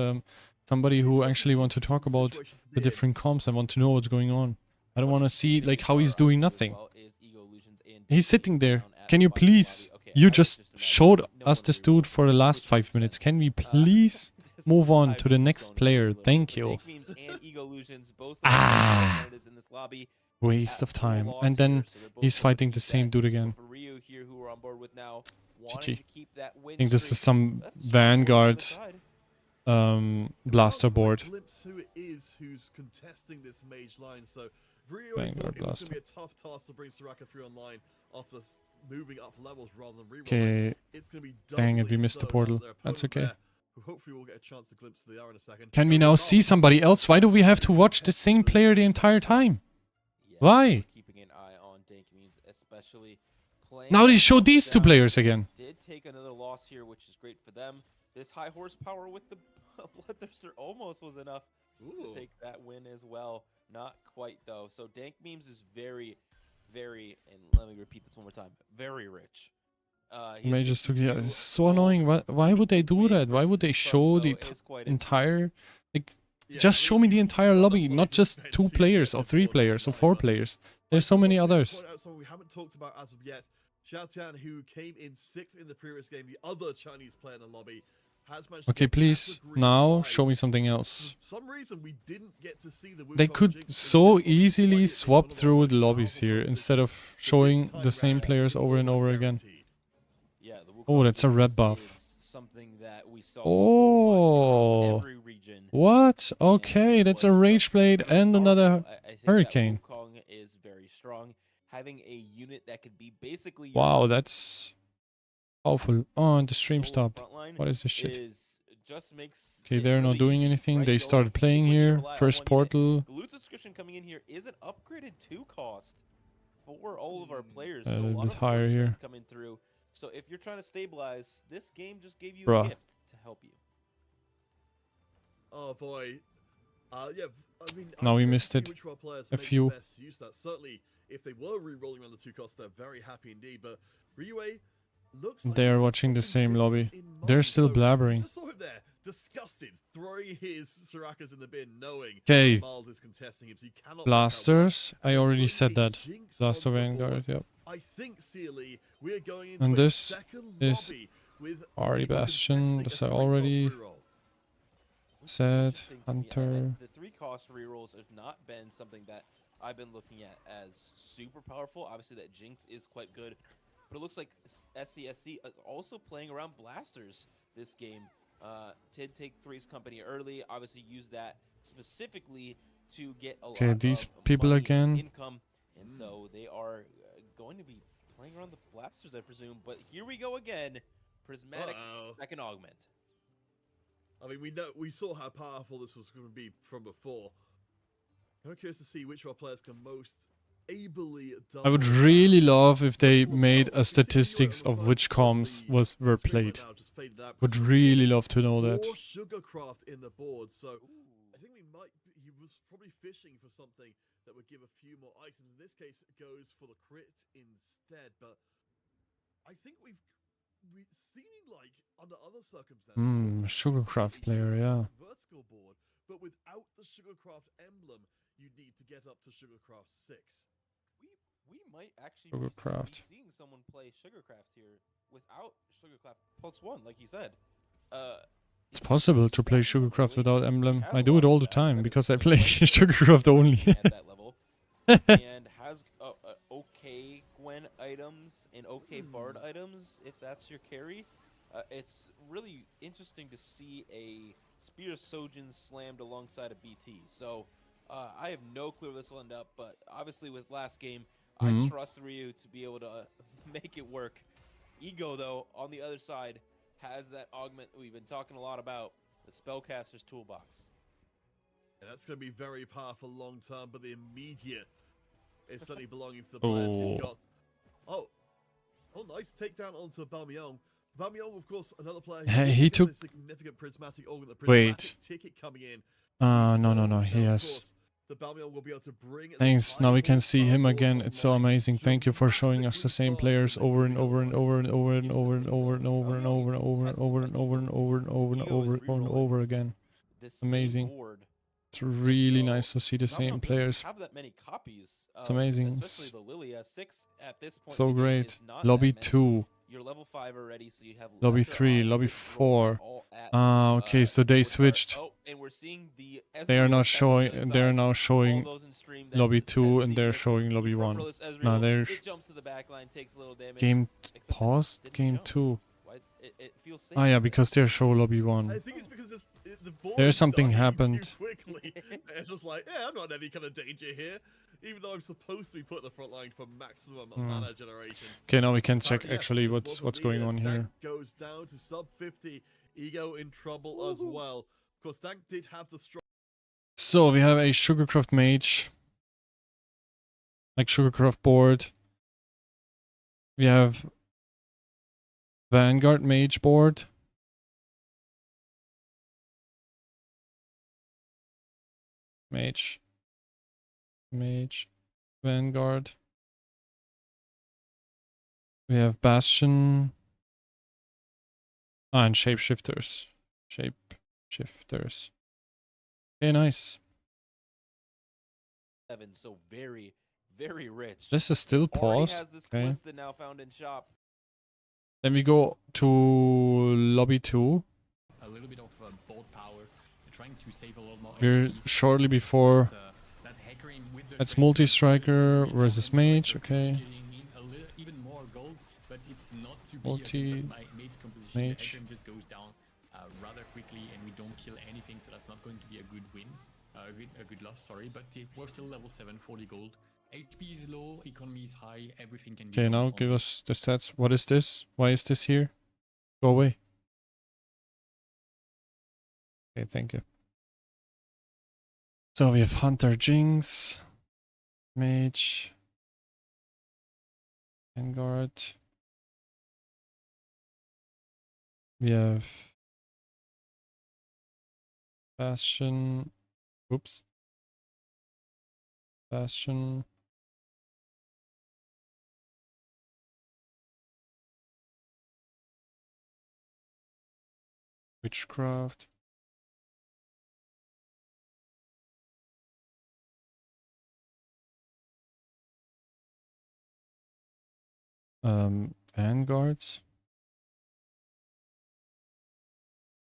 somebody who actually want to talk about the different comps and want to know what's going on. I don't want to see like how he's doing nothing. He's sitting there. Can you please? You just showed us this dude for the last 5 minutes. Can we please move on to the next player? Thank you. Ah, waste of time. And then he's fighting the same dude again. GG. I think this is some Vanguard blaster board. Glimpse who it is who's contesting this mage line. So Rio Vanguard thought it was blaster. going to be a tough task to bring Soraka through online after moving up levels rather than rerolling. Okay. It's going to be Dang it, we doubly missed the so portal. now their That's opponent okay. there, who hopefully will get a chance to glimpse who they are in a second. Can we now see somebody else? Why do we have to watch the same player the entire time? Why? Keeping an eye on Dank means especially Now they show these two players again. Did take another loss here, which is great for them. This high horsepower with the Bloodthirster almost was enough to take that win as well. Not quite though. So Dank Memes is very, very, and let me repeat this one more time, very rich. Mages took, yeah, it's so annoying. Why would they do that? Why would they show the entire, like, just show me the entire lobby, not just 2 players or 3 players or 4 players. There's so many others. Point out someone we haven't talked about as of yet. Xiaotian, who came in 6th in the previous game, the other Chinese player in the lobby, has managed to Okay, get please, category now 5. show me something else. For some reason, we didn't get to see the They Wukong could Jinx so in this one, easily despite it being swap one of through our the lobbies powerful here compositions. instead of But this showing time the same round, players it's over and almost over again. guaranteed. Yeah, the Oh, that's a red buff. something that we saw Oh, every region. what? Okay, that's a Rage Blade and another I think Hurricane. That Wukong is very strong. Having a unit that could be basically your Wow, that's powerful. Oh, and the stream stopped. What is this shit? just makes Okay, it they're not really doing easy, anything. right? They Going started playing when you here. rely on First one unit. portal. The loot subscription coming in here is an upgraded 2 cost for all of our players. A So a little lot bit of higher force here. coming through. So if you're trying to stabilize, this game just gave you Bruh. a gift to help you. Oh boy. Yeah, I mean, Now we I'm missed curious to it. see which of our players A make the few. best use of that. Certainly, if they were re-rolling around the 2 costs, they're very happy indeed. But Ryue looks like They he's are got watching the something same different lobby. in They're mind. still So, blabbering. just saw him there, disgusted, throwing his Sorakas in the bin, knowing Okay. that Miles is contesting him, so he cannot let that work. Blasters. I And already putting said a that. Jinx Blaster onto the Vanguard, board, yep. I think, Sealy, we're going into And a this second is lobby with Ari people Bastion. contesting This a I 3-cost already reroll. said. Interesting to me, Hunter. the 3 cost rerolls have not been something that I've been looking at as super powerful. Obviously, that Jinx is quite good, but it looks like SCSC is also playing around blasters this game. Did take 3's company early. Obviously, use that specifically to get a Okay, lot these of people money again. income, and so they are going to be playing around the blasters, I presume. But here we go again. Prismatic second augment. I mean, we saw how powerful this was going to be from before. I'm curious to see which of our players can most ably. I would really love if they made a statistics of which comms were played. Would really love to know that. 4 Sugarcraft in the board, so I think he was probably fishing for something that would give a few more items. In this case, it goes for the crit instead, but I think we seeming like under other circumstances. Sugarcraft player, yeah. Vertical board, but without the Sugarcraft emblem, you'd need to get up to Sugarcraft 6. We might actually Sugarcraft. be seeing someone play Sugarcraft here without Sugarcraft +1, like you said. It's possible to play Sugarcraft without emblem. I do it all the time because I play Sugarcraft only. At that level, and has okay Gwen items and okay Bard items if that's your carry. It's really interesting to see a Spear of Sojin slammed alongside a BT. So I have no clue where this will end up, but obviously with last game, I trust Ryu to be able to make it work. Ego, though, on the other side, has that augment we've been talking a lot about, the Spellcaster's Toolbox. Yeah, that's going to be very powerful long term, but the immediate is suddenly belonging to the players who got... Oh, nice takedown onto Balmion. Balmion, of course, another player he took a significant prismatic organ, the Wait. prismatic ticket coming in. No, he has. The Balmion will be able to bring Thanks, now we can see him again. It's so amazing. Thank you for showing us the same players over and over and over and over and over and over and over and over and over and over and over and over and over and over and over again. Amazing. It's really nice to see the same players. Have that many copies. It's amazing. Especially the Lily 6 at this point. So great. Lobby 2. You're level 5 already, so you have Lobby 3, lobby 4. Okay, so they switched. And we're seeing they are not showing. They're now showing lobby 2, and they're showing lobby 1. Now they're game paused. Game 2. Ah, yeah, because they're show lobby 1. I think it's because the board There's something dying happened. too quickly. It's just like, yeah, I'm not in any kind of danger here, even though I'm supposed to be put in the front line for maximum mana generation. Okay, now we can check actually what's going on here. Goes down to sub 50. Ego in trouble as well. Of course, Dank did have the strong. So we have a Sugarcraft mage, like Sugarcraft board. We have Vanguard mage board. Mage, Vanguard. We have Bastion. And Shapeshifters. Okay, nice. So very, very rich. This is still paused. Has this okay. now found in shop. Then we go to lobby 2. A little bit of board power, trying to save a lot more. We're shortly before. That's multi-striker versus mage. Okay. Even more gold, but it's not to be multi mage. Just goes down rather quickly, and we don't kill anything, so that's not going to be a good win, a good loss. Sorry, but we're still level 7, 40 gold. HP is low, economy is high, everything can be. Okay, now give us the stats. What is this? Why is this here? Go away. Okay, thank you. So we have Hunter, Jinx, Mage, Vanguard. We have Bastion. Oops. Bastion. Witchcraft. Vanguards.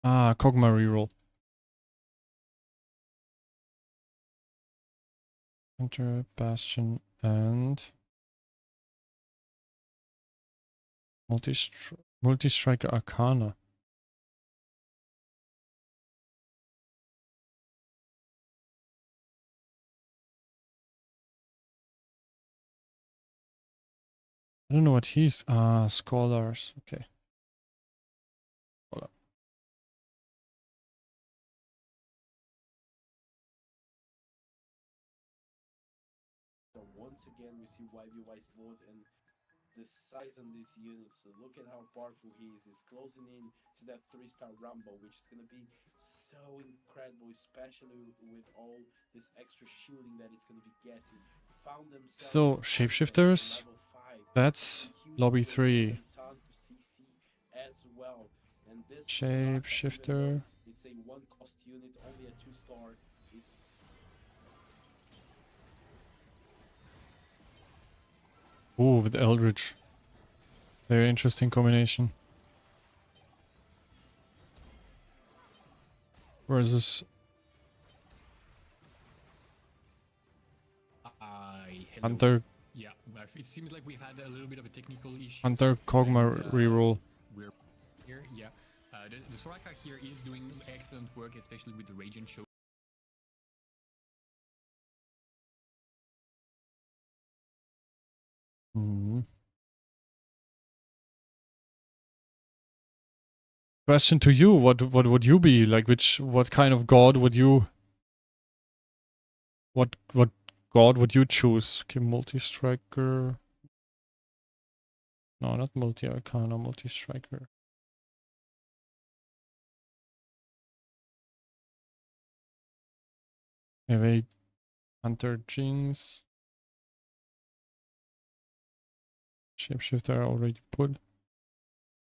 Ah, Kog'Maw reroll. Hunter, Bastion, and multi-striker Arcana. I don't know what he's scholars. Okay. Hold up. So once again we see YBY's board and the size on these units. So look at how powerful he is. He's closing in to that 3-star Rumble, which is gonna be so incredible, especially with all this extra shielding that it's gonna be getting. Found so Shapeshifters. That's lobby 3. Shapeshifter. It's a 1-cost unit, only a 2-star. Ooh, with Eldritch. Very interesting combination. Versus Hunter. Yeah, it seems like we've had a little bit of a technical issue. Hunter Kog'Maw reroll. We're here, yeah. The Soraka here is doing excellent work, especially with the Radiant Show. Hmm. Question to you: What would you be like? What kind of god would you? What god would you choose? Okay, multi-striker. No, not multi-arcana, multi-striker. Okay, wait. Hunter, Jinx. Shapeshifter I already put.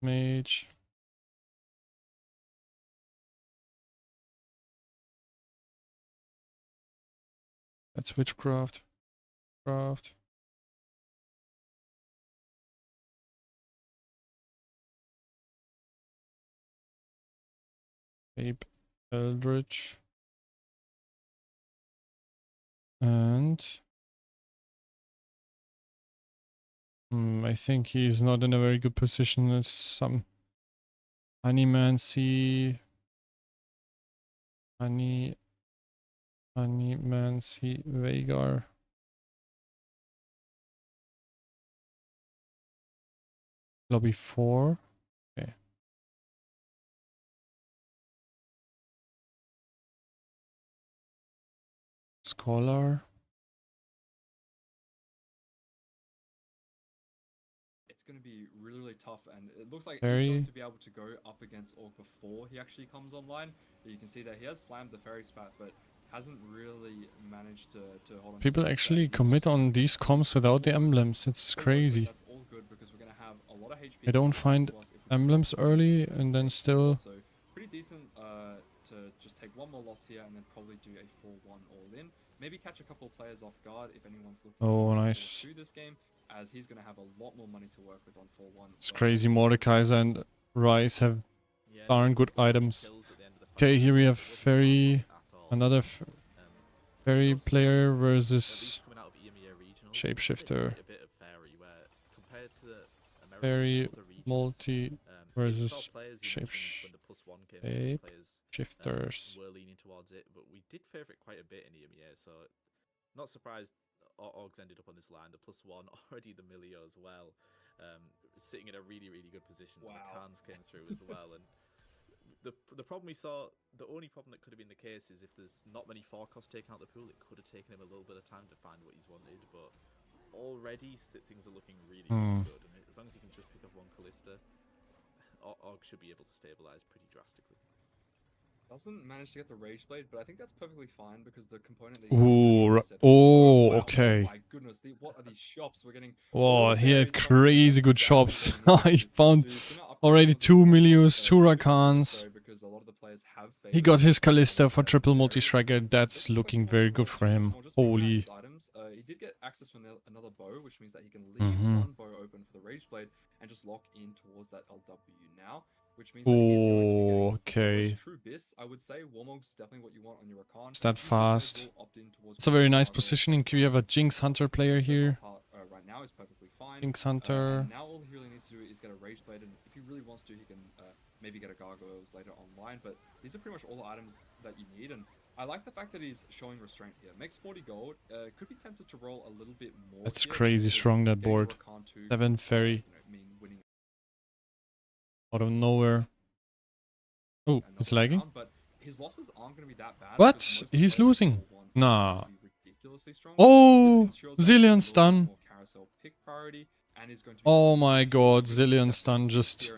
Mage. That's witchcraft. Craft. Ape. Eldritch. And I think he's not in a very good position as some Animancy. Animancy Vagar. Lobby 4. Okay. Scholar. It's going to be really, really tough, and it looks like Fairy. he's going to be able to go up against Orc before he actually comes online. You can see that he has slammed the Fairy Spat, but hasn't really managed to hold on. People actually commit on these comps without the emblems. It's crazy. That's all good because we're going to have a lot of HP. I don't find emblems early and then still... So pretty decent to just take one more loss here and then probably do a 4-1 all in. Maybe catch a couple of players off guard if anyone's looking nice. to this game, as he's going to have a lot more money to work with on 4-1. It's crazy. Mordekaiser and Rice have darn good items. Okay, here we have Fairy, another Fairy player versus Shapeshifter. Fairy multi versus Shapeshifters. Were leaning towards it, but we did favour it quite a bit in EMEA, so not surprised Orgs ended up on this line. The +1, already the Milio as well, sitting in a really, really good position. Wow. The Khans came through as well, and the problem we saw, the only problem that could have been the case is if there's not many 4 costs taken out the pool, it could have taken him a little bit of time to find what he's wanted, but already things are looking really, really good, and as long as you can just pick up one Callista, Org should be able to stabilize pretty drastically. Doesn't manage to get the Rage Blade, but I think that's perfectly fine because the component that okay. Oh my goodness, what are these shops we're getting? Whoa, he had crazy good shops. He found already 2 Milios, 2 Rakans. He got his Callista for triple multi-striker. That's looking very good for him. Holy. He did get access to another bow, which means that he can leave one bow open for the Rage Blade and just lock in towards that LW now. Which means that okay. True Biss, I would say. Warmog's definitely what you want on your Rakan. Is that fast? It's a very nice positioning. We have a Jinx Hunter player here. Right now is perfectly fine. Jinx Hunter. Now all he really needs to do is get a Rage Blade, and if he really wants to, he can maybe get a Gargoyles later online. But these are pretty much all the items that you need, and I like the fact that he's showing restraint here. Makes 40 gold. Could be tempted to roll a little bit more. That's crazy strong, that board. 7 Fairy. Out of nowhere. Oh, it's lagging. But his losses aren't going to be that bad. What? He's losing. Nah. Oh, Zillion stun. Oh my god, Zillion stun just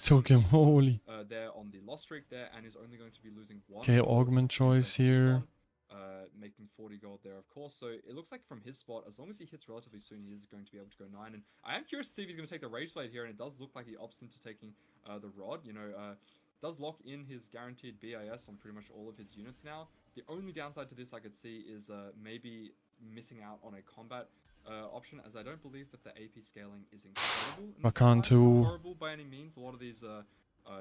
took him. Holy. They're on the loss streak there and is only going to be losing 1. Okay, augment choice here. Making 40 gold there, of course. So it looks like from his spot, as long as he hits relatively soon, he is going to be able to go 9. And I am curious to see if he's going to take the Rage Blade here, and it does look like he opts into taking the Rod. You know, does lock in his guaranteed BIS on pretty much all of his units now. The only downside to this I could see is maybe missing out on a combat option, as I don't believe that the AP scaling is incredible. Rakan too. Horrible by any means. A lot of these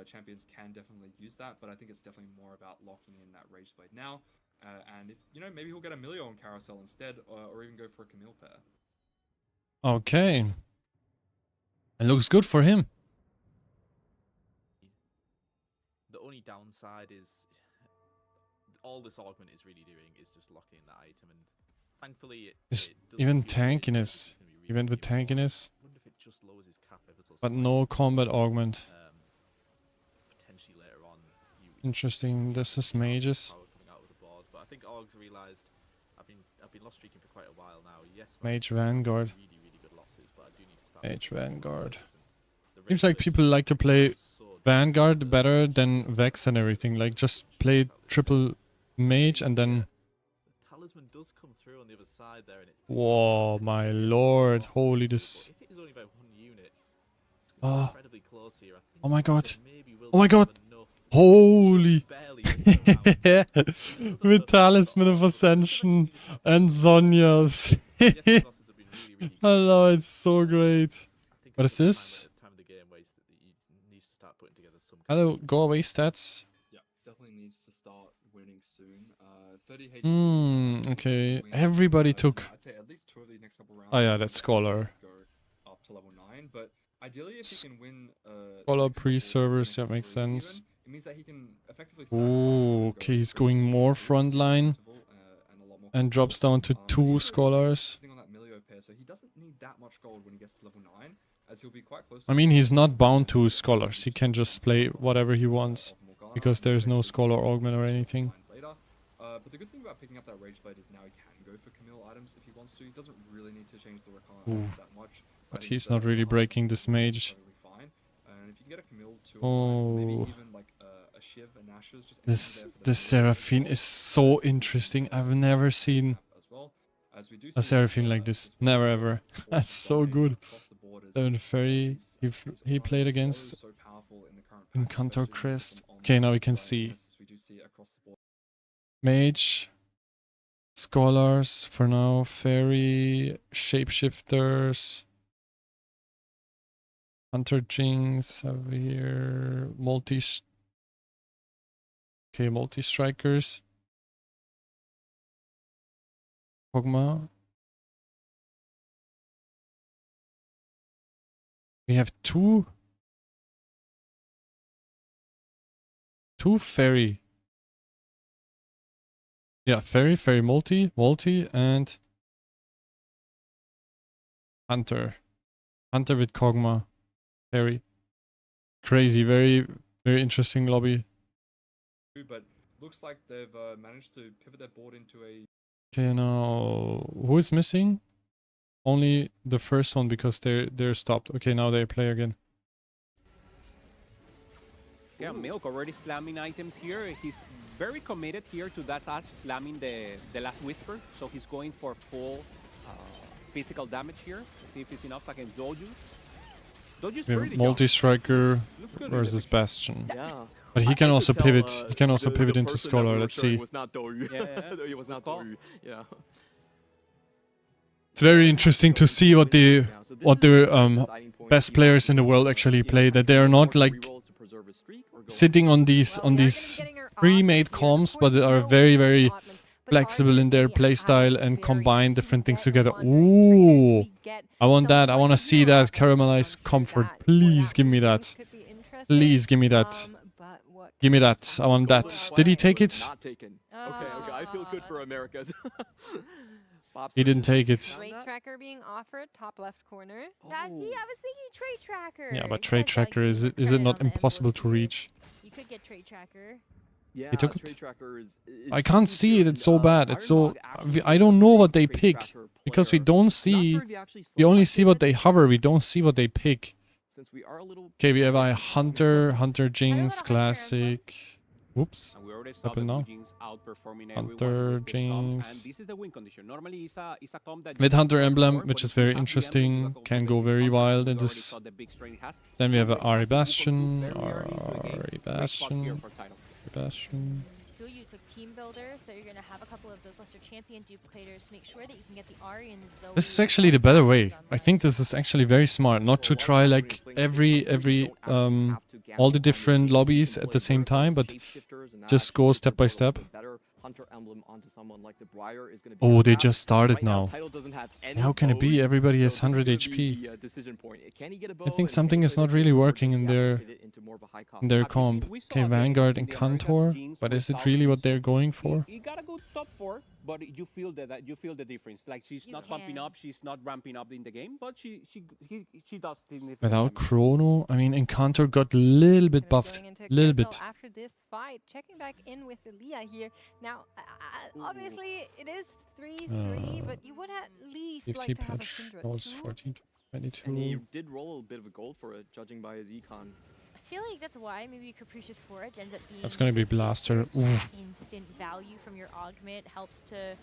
champions can definitely use that, but I think it's definitely more about locking in that Rage Blade now. And if, you know, maybe he'll get a Milio on Carousel instead, or even go for a Camille pair. Okay. It looks good for him. The only downside is all this augment is really doing is just locking in the item, and Thankfully, Is it does even seem to be really tankiness. gonna be Even with really good. tankiness. I wonder if it just lowers his cap ever so But slightly. no combat augment. Potentially later on. Interesting. This is mages. Power coming out of the board, but I think Orgs realised I've been lost streaking for quite a while now. Yes, Mage Vanguard. really good losses, but I do need to start. Mage Vanguard. Seems like people like to play Vanguard better than Vex and everything. Like just play triple mage and then. Talisman does come through on the other side there, and it's Whoa, my lord! Holy this. if it is only by 1 unit, it's Oh. incredibly close here. I think Oh my god. maybe will Oh my be god. enough. Holy. With Talisman of Ascension and Sonya's. Hello, it's so great. What is this? Hello, go away stats. Yeah, definitely needs to start winning soon. 30 HP. Okay. Everybody took. I'd say at least 2 of these next couple rounds. Oh yeah, that's Scholar. Go up to level 9, but ideally if he can win Scholar pre-servers, that makes sense. it means that he can effectively Ooh, okay, he's going more frontline and drops down to 2 Scholars. sitting on that Milio pair, so he doesn't need that much gold when he gets to level 9, as he'll be quite close to I mean, he's not bound to Scholars. He can just play whatever he wants because there's no Scholar augment or anything. later. But the good thing about picking up that Rage Blade is now he can go for Camille items if he wants to. He doesn't really need to change the Rakan Ooh, items that much. but I think he's the not really Rakan breaking is this mage. totally fine. And if you can get a Camille to Oh. maybe even like a Shiv and Ashes, just This Seraphine is so interesting. I've never seen as well. As we do a Seraphine like this. Never ever. That's so good. Seven Fairy. He played against Encanto Crest. Okay, now we can see. We do see across the board. Mage. Scholars for now. Fairy. Shapeshifters. Hunter Jinx over here. Okay, multi-strikers. Kog'Maw. We have two fairy. Yeah, fairy, multi, and Hunter. Hunter with Kog'Maw. Fairy. Crazy, very interesting lobby. But looks like they've managed to pivot their board into a. Okay, now who is missing? Only the first one because they're stopped. Okay, now they play again. Yeah, Milk already slamming items here. He's very committed here to that Ash slamming the last Whisper. So he's going for full physical damage here. See if it's enough against Doju. Doju's We pretty have multi-striker versus Bastion. Yeah. But he can also tell, pivot. He can also the pivot into person that Scholar. we were Let's showing see. Was not Doru. Yeah. It was not Doru. Yeah. It's very interesting to see what the best players in the world actually play. That they are not like sitting on these pre-made comps, but they are very flexible in their playstyle and combine different things together. Ooh, I want that. I want to see that caramelized comfort. Please give me that. Please give me that. Give me that. I want that. Did he take it? Not taken. Okay. I feel good for Americas. He didn't take it. Trade tracker being offered, top left corner. See, I was thinking trade tracker. Yeah, but trade tracker is it not impossible to reach? You could get trade tracker. Yeah, He took it? Trade Tracker is I can't see it. It's so bad. It's so. I don't know what they pick because we don't see. We only see what they hover. We don't see what they pick. Since we are a little Okay, we have a Hunter Jinx Classic. Whoops. Up and now. Hunter Jinx. And this is the win condition. Normally it's a comp that With Hunter Emblem, which is very interesting. Can go very wild in this. Then we have a Ari Bastion. Ari Bastion. Bastion. You took team builder, so you're gonna have a couple of those lesser champion duplicators to make sure that you can get the Ari and Zoe. This is actually the better way. I think this is actually very smart, not to try like every all the different lobbies at the same time, but just go step by step. Hunter Emblem onto someone like the Briar is going to be. Oh, they just started right now. Title doesn't have any How can it be? bows, Everybody has so this 100 is gonna be HP. the, decision point. Can he get a bow I think and something can he is play not the really Jinx, or working does in he have to their pivot into more of a high cost comp. Okay, Vanguard and Cantor, but is it really what they're going for? He got a good top 4. but you feel you feel the difference. Like she's not pumping up, she's not ramping up in the game, but she does significant Without damage. Chrono, I mean, Encounter got a little bit buffed. Little bit. After this fight, checking back in with Elia here. Now, obviously, it is 3-3, but you would at least TFT like to have a Patch. Syndra That was 2. 14 to 22. And he did roll a bit of a gold for it, judging by his econ. I feel like that's why maybe Capricious Forage ends up being... That's gonna be Blaster. Oof. Instant value from your augment helps to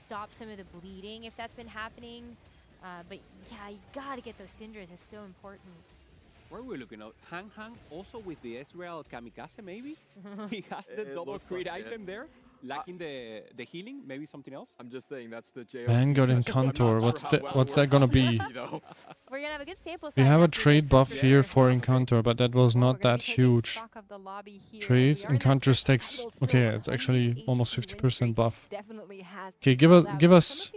stop some of the bleeding if that's been happening. But yeah, you gotta get those Syndras. It's so important. Where are we looking at? Hang also with the Ezreal Kamikaze, maybe? He has the double crit item there, lacking the healing, maybe something else? I'm just saying that's the JL. Vanguard Encounter. What's that gonna be? We're gonna have a good sample size. We have a after trade this buff after here this. for Encounter, but that was not that huge. Trades, Encounter stacks. Okay, it's actually almost 50% buff. Okay, give us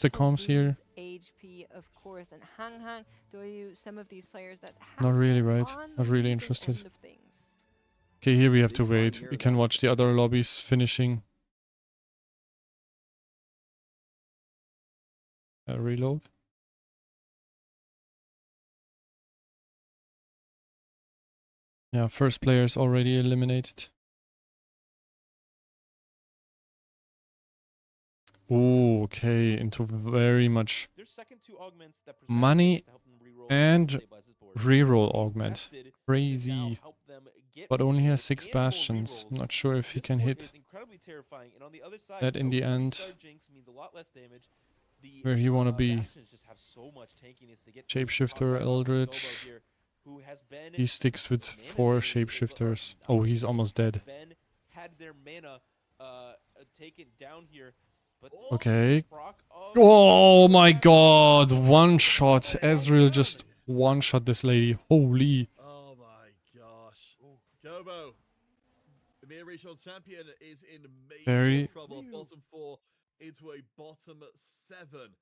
the comms here. HP, of course, and Hang do you some of these players that have Not really, right? Not really interested. Okay, here we have to wait. We can watch the other lobbies finishing. Reload. Yeah, first player is already eliminated. Oh, okay, into very much money and reroll augment. Crazy. But only has 6 bastions. Not sure if he can hit that in the end. Where he wanna be. Shapeshifter, Eldritch. He sticks with 4 shapeshifters. Oh, he's almost dead. Okay. Oh my god, one shot. Ezreal just one shot this lady. Holy. Oh my gosh. Gobo, the EMEA regional champion, is in major trouble. Bottom 4 into a bottom 7.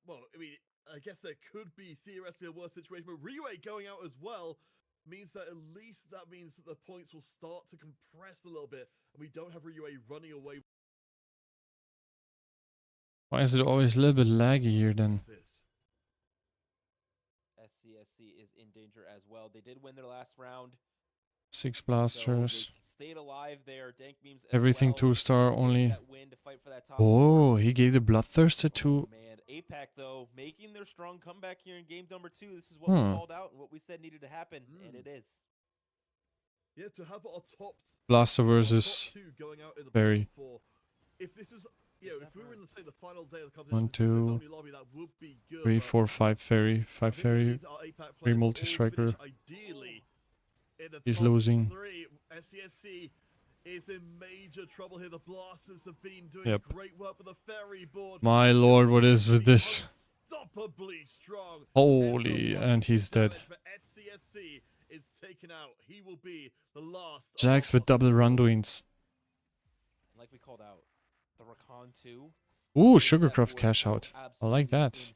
Well, I mean, I guess there could be theoretically a worse situation, but Riot going out as well means that at least that means that the points will start to compress a little bit, and we don't have Riot running away. Why is it always a little bit laggy here then? SCSC is in danger as well. They did win their last round. 6 blasters. Stayed alive there. Dank memes Everything 2-star only. Oh, he gave the Bloodthirster to... Man, APAC though, making their strong comeback here in game number 2. This is what we called out and what we said needed to happen, and it is. Yeah, to have our top Blaster versus Berry. If this was, if we were in, say, the final day of the 1, competition, 2, lobby, that would be good, 3, 4, 5 Fairy. 5 Fairy. 3 multi-striker. He's losing. 3. SCSC is in major trouble here. The Blasters have been doing great work with the Fairy board. My lord, what is with this? Unstoppably strong. Holy, and he's dead. SCSC is taken out. He will be the last. Jax with double Randuins. Like we called out, the Rakan 2. Ooh, Sugarcraft cash out. I like that.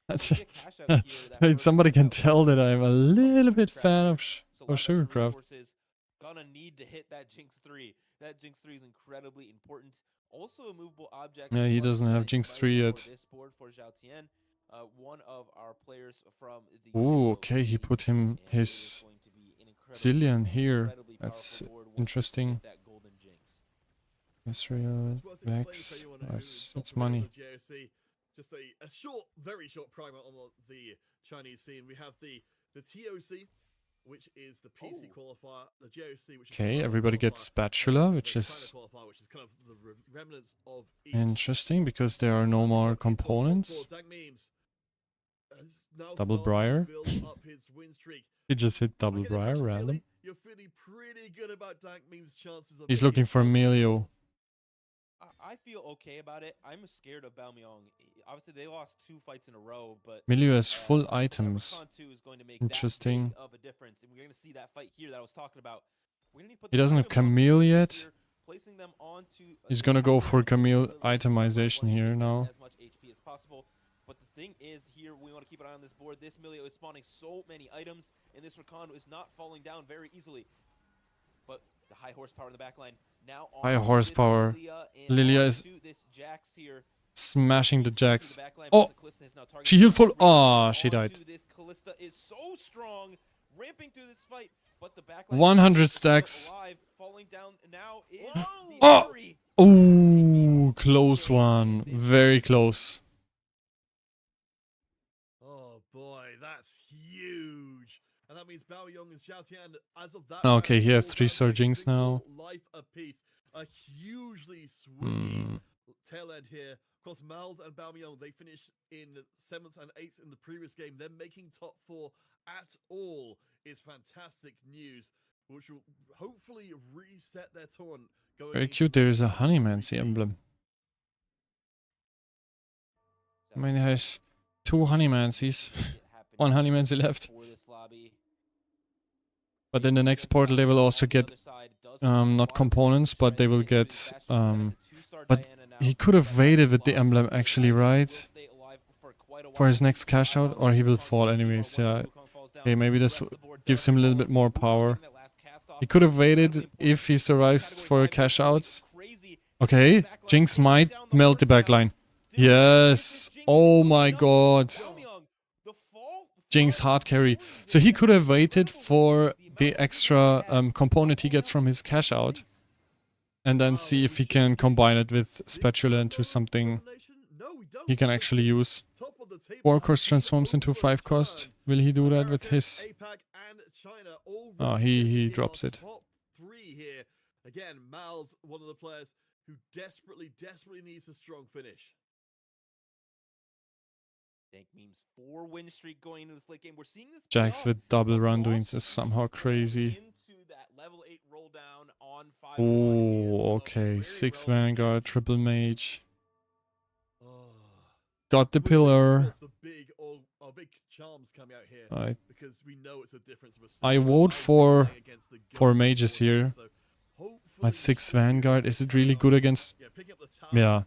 That's somebody can tell that I'm a little bit fan of Sugarcraft. Gonna need to hit that Jinx 3. That Jinx 3 is incredibly important. Also a movable object. Yeah, he doesn't have Jinx 3 yet. One of our players from the Ooh, okay, he put him his Zillion here. That's interesting. Ezreal, Vex, that's money. Just a short, very short primer on the Chinese scene. We have the TOC, which is the PC qualifier, the JOC, which is everybody gets Spatula, which is kind of the remnants of interesting because there are no more components. Double Briar. He just hit Double Briar random. You're feeling pretty good about Dank Meme's chances of He's looking for Melio. I feel okay about it. I'm scared of Baomyong. Obviously, they lost 2 fights in a row, but Melio has full items. Interesting. Of a difference, and we're going to see that fight here that I was talking about. He doesn't have Camille yet. He's going to go for Camille itemization here now. As much HP as possible. But the thing is, here we want to keep an eye on this board. This Melio is spawning so many items, and this Rakan is not falling down very easily. But the high horsepower in the backline High horsepower. Lilia is smashing the Jax. Oh! She healed full. Oh, she died. 100 stacks. Oh! Ooh, close one. Very close. Oh boy, that's huge. And that means Bao Yong and Xiao Tian, as of that Okay, round, he has all 3 down to star a Jinx now. single life apiece. A hugely swinging tail end here. Of course, Mald and Bao Yong, they finished in 7th and 8th in the previous game. Them making top 4 at all is fantastic news, which will hopefully reset their tournament. Very cute. There is a Honeymancy emblem. I mean, it has 2 Honeymancies. 1 Honeymancy left. But in the next portal, they will also get not components, but they will get. But he could have waited with the emblem, actually, right? For his next cash out, or he will fall anyways. Yeah. Okay, maybe this gives him a little bit more power. He could have waited if he survives for cash outs. Okay, Jinx might melt the backline. Yes. Oh my god. Jinx hard carry. So he could have waited for the extra component he gets from his cash out. And then see if he can combine it with Spatula into something he can actually use. 4 cost transforms into 5 cost. Will he do that with his... Oh, he drops it. Top 3 here. Again, Mald's one of the players who desperately needs a strong finish. Dank Memes 4 win streak going into this late game. We're seeing this Jax with double run doing this somehow crazy. Oh, okay. 6 Vanguard, triple mage. Got the pillar. Right. I vote for mages here. At 6 Vanguard, is it really good against... Yeah.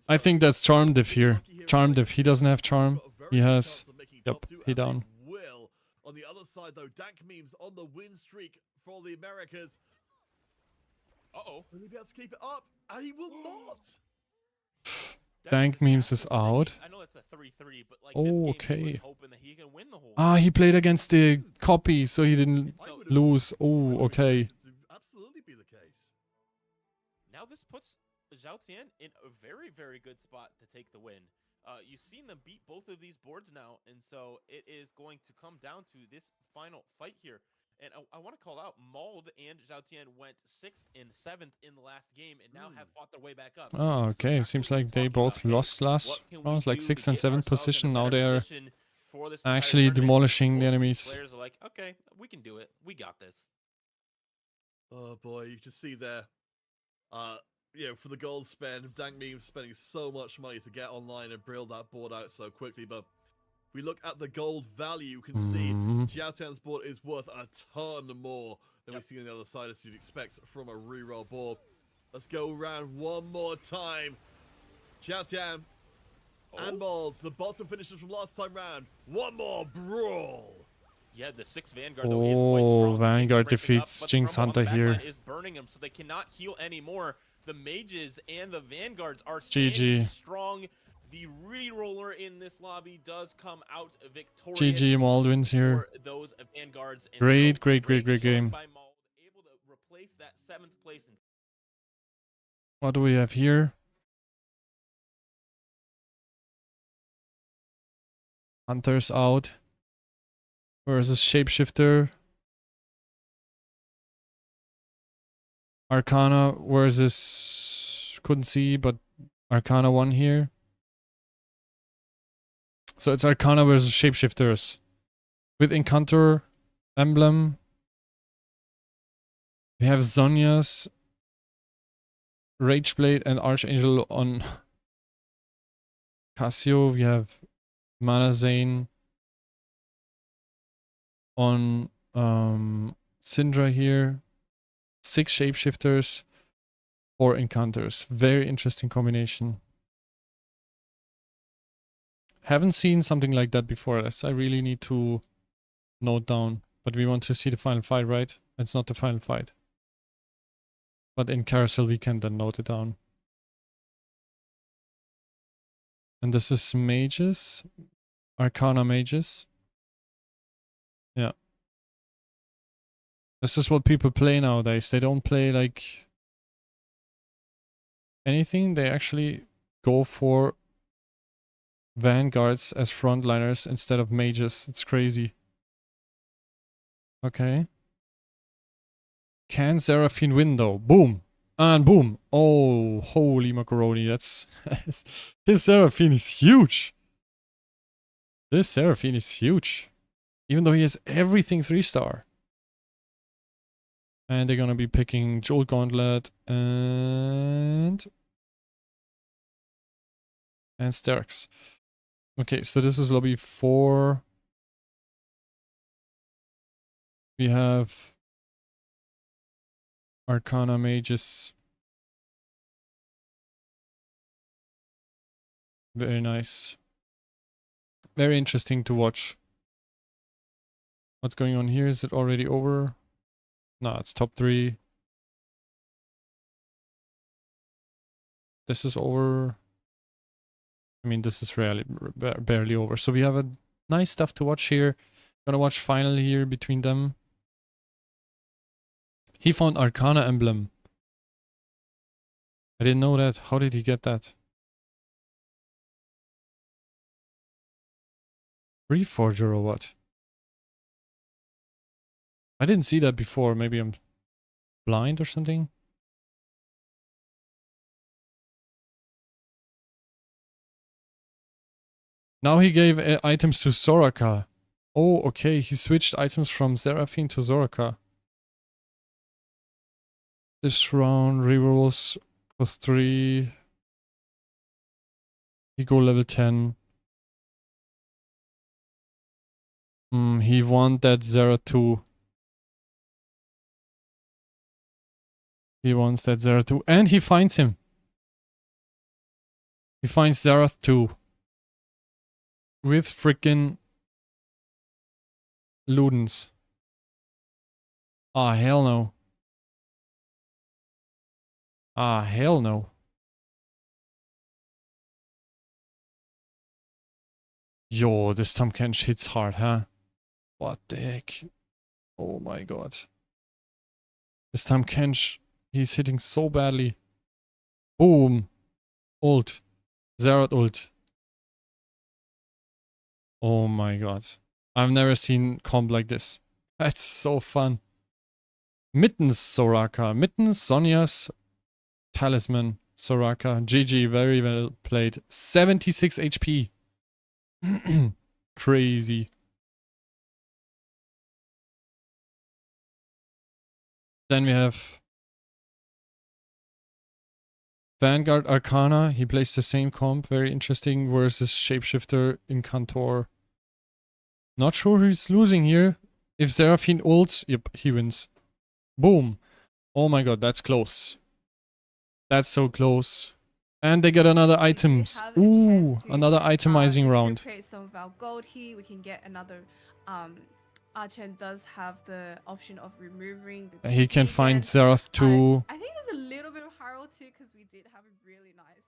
I think that's Charm Diff here. Charm Diff, he doesn't have Charm. He has... Yep, he down. On the other side though, Dank Memes on the win streak for the Americas. Uh-oh. Will he be able to keep it up? And he will not! Dank Memes is out. I know it's a 3-3, but like oh, okay. That he can win the whole he played against the copy, so he didn't lose. Oh, okay. Absolutely be the case. Now this puts Xiao Tian in a very, very good spot to take the win. You've seen them beat both of these boards now, and so it is going to come down to this final fight here. And I want to call out Mauled and Xiao Tian went 6th and 7th in the last game, and now have fought their way back up. Oh, okay. It seems like they both lost last rounds, like 6th and 7th position. Now they are actually demolishing the enemies. Players are like, okay, we can do it. We got this. Oh boy, you can see there. For the gold spend, Dank Memes spending so much money to get online and build that board out so quickly, but if we look at the gold value, you can see Xiao Tian's board is worth a ton more than we see on the other side, as you'd expect from a reroll board. Let's go around one more time. Xiao Tian and Mauled, the bottom finishers from last time round. One more brawl. Yeah, the 6 Vanguard though is quite strong. Vanguard defeats Jinx Hunter here. Is burning him, so they cannot heal anymore. The mages and the Vanguards are standing strong. The reroller in this lobby does come out victorious. GG, Mauled wins here. Those Vanguards. Great game. By Mauled, able to replace that 7th place. What do we have here? Hunter's out. Versus Shapeshifter. Arcana versus... Couldn't see, but Arcana won here. So it's Arcana versus Shapeshifters. With Encounter, Emblem. We have Zhonya's Rageblade and Archangel on Cassio. We have Mana Zane on Syndra here. 6 Shapeshifters, 4 Encounters. Very interesting combination. Haven't seen something like that before. This I really need to note down. But we want to see the final fight, right? It's not the final fight. But in Carousel we can then note it down. And this is mages. Arcana mages. Yeah. This is what people play nowadays. They don't play like anything. They actually go for vanguards as frontliners instead of mages. It's crazy. Okay. Can Seraphine win though? Boom. And boom. Oh, holy macaroni. That's... This Seraphine is huge. This Seraphine is huge. Even though he has everything 3-star. And they're gonna be picking Jolt Gauntlet and Sterks. Okay, so this is lobby 4. We have Arcana mages. Very nice. Very interesting to watch. What's going on here? Is it already over? No, it's top 3. This is over. I mean, this is barely over. So we have a nice stuff to watch here. Gonna watch final here between them. He found Arcana emblem. I didn't know that. How did he get that? Reforger or what? I didn't see that before. Maybe I'm blind or something. Now he gave items to Soraka. Oh, okay. He switched items from Seraphine to Soraka. This round, rerolls plus 3. He go level 10. He won that Zerath 2. He wants that Zerath 2. And he finds him. He finds Zerath 2. With frickin' Ludens. Ah, hell no. Ah, hell no. Yo, this Tahm Kench hits hard, huh? What the heck? Oh my god. This Tahm Kench, he's hitting so badly. Boom. Ult. Zerath ult. Oh my god. I've never seen comp like this. That's so fun. Mittens Soraka. Mittens Sonya's talisman Soraka. GG, very well played. 76 HP. Crazy. Then we have Vanguard Arcana. He plays the same comp. Very interesting. Versus Shapeshifter Incantor. Not sure who's losing here. If Seraphine ults, yep, he wins. Boom. Oh my god, that's close. That's so close. And they get another items. Ooh, another itemizing round. Create some of our gold here. We can get another. Archen does have the option of removing the. He can find Zerath too. I think there's a little bit of Harrow too, because we did have a really nice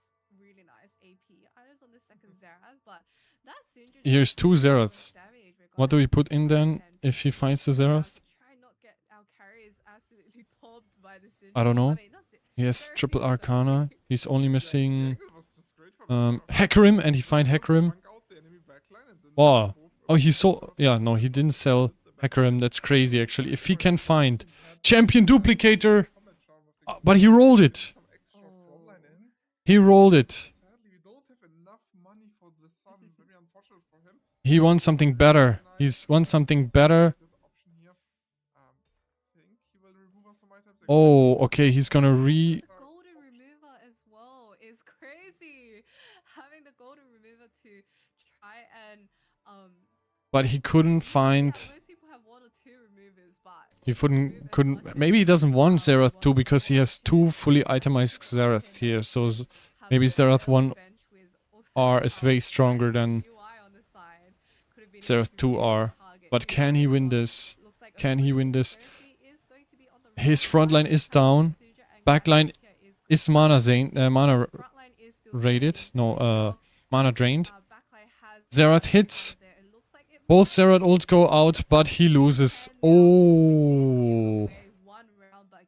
AP items on the second Zerath, but that's Here's 2 Zeraths. What do we put in then if he finds the Zerath? I don't know. He has triple Arcana. He's only missing Hecarim, and he find Hecarim. Wow. Oh, he sold... Yeah, no, he didn't sell Hecarim. That's crazy, actually. If he can find Champion Duplicator... but he rolled it. He rolled it. He wants something better. He's wants something better. Oh, okay, he's gonna golden remover as well is crazy. Having the golden remover to try and but he couldn't find. Most people have 1 or 2 removers, but he couldn't. Maybe he doesn't want Zerath 2 because he has 2 fully itemized Zerath here. So maybe Zerath 1R is way stronger than Zerath 2R. But can he win this? Can he win this? His front line is down. Backline is mana rated. No, mana drained. Xerath hits. Both Xerath ults go out, but he loses. Oh.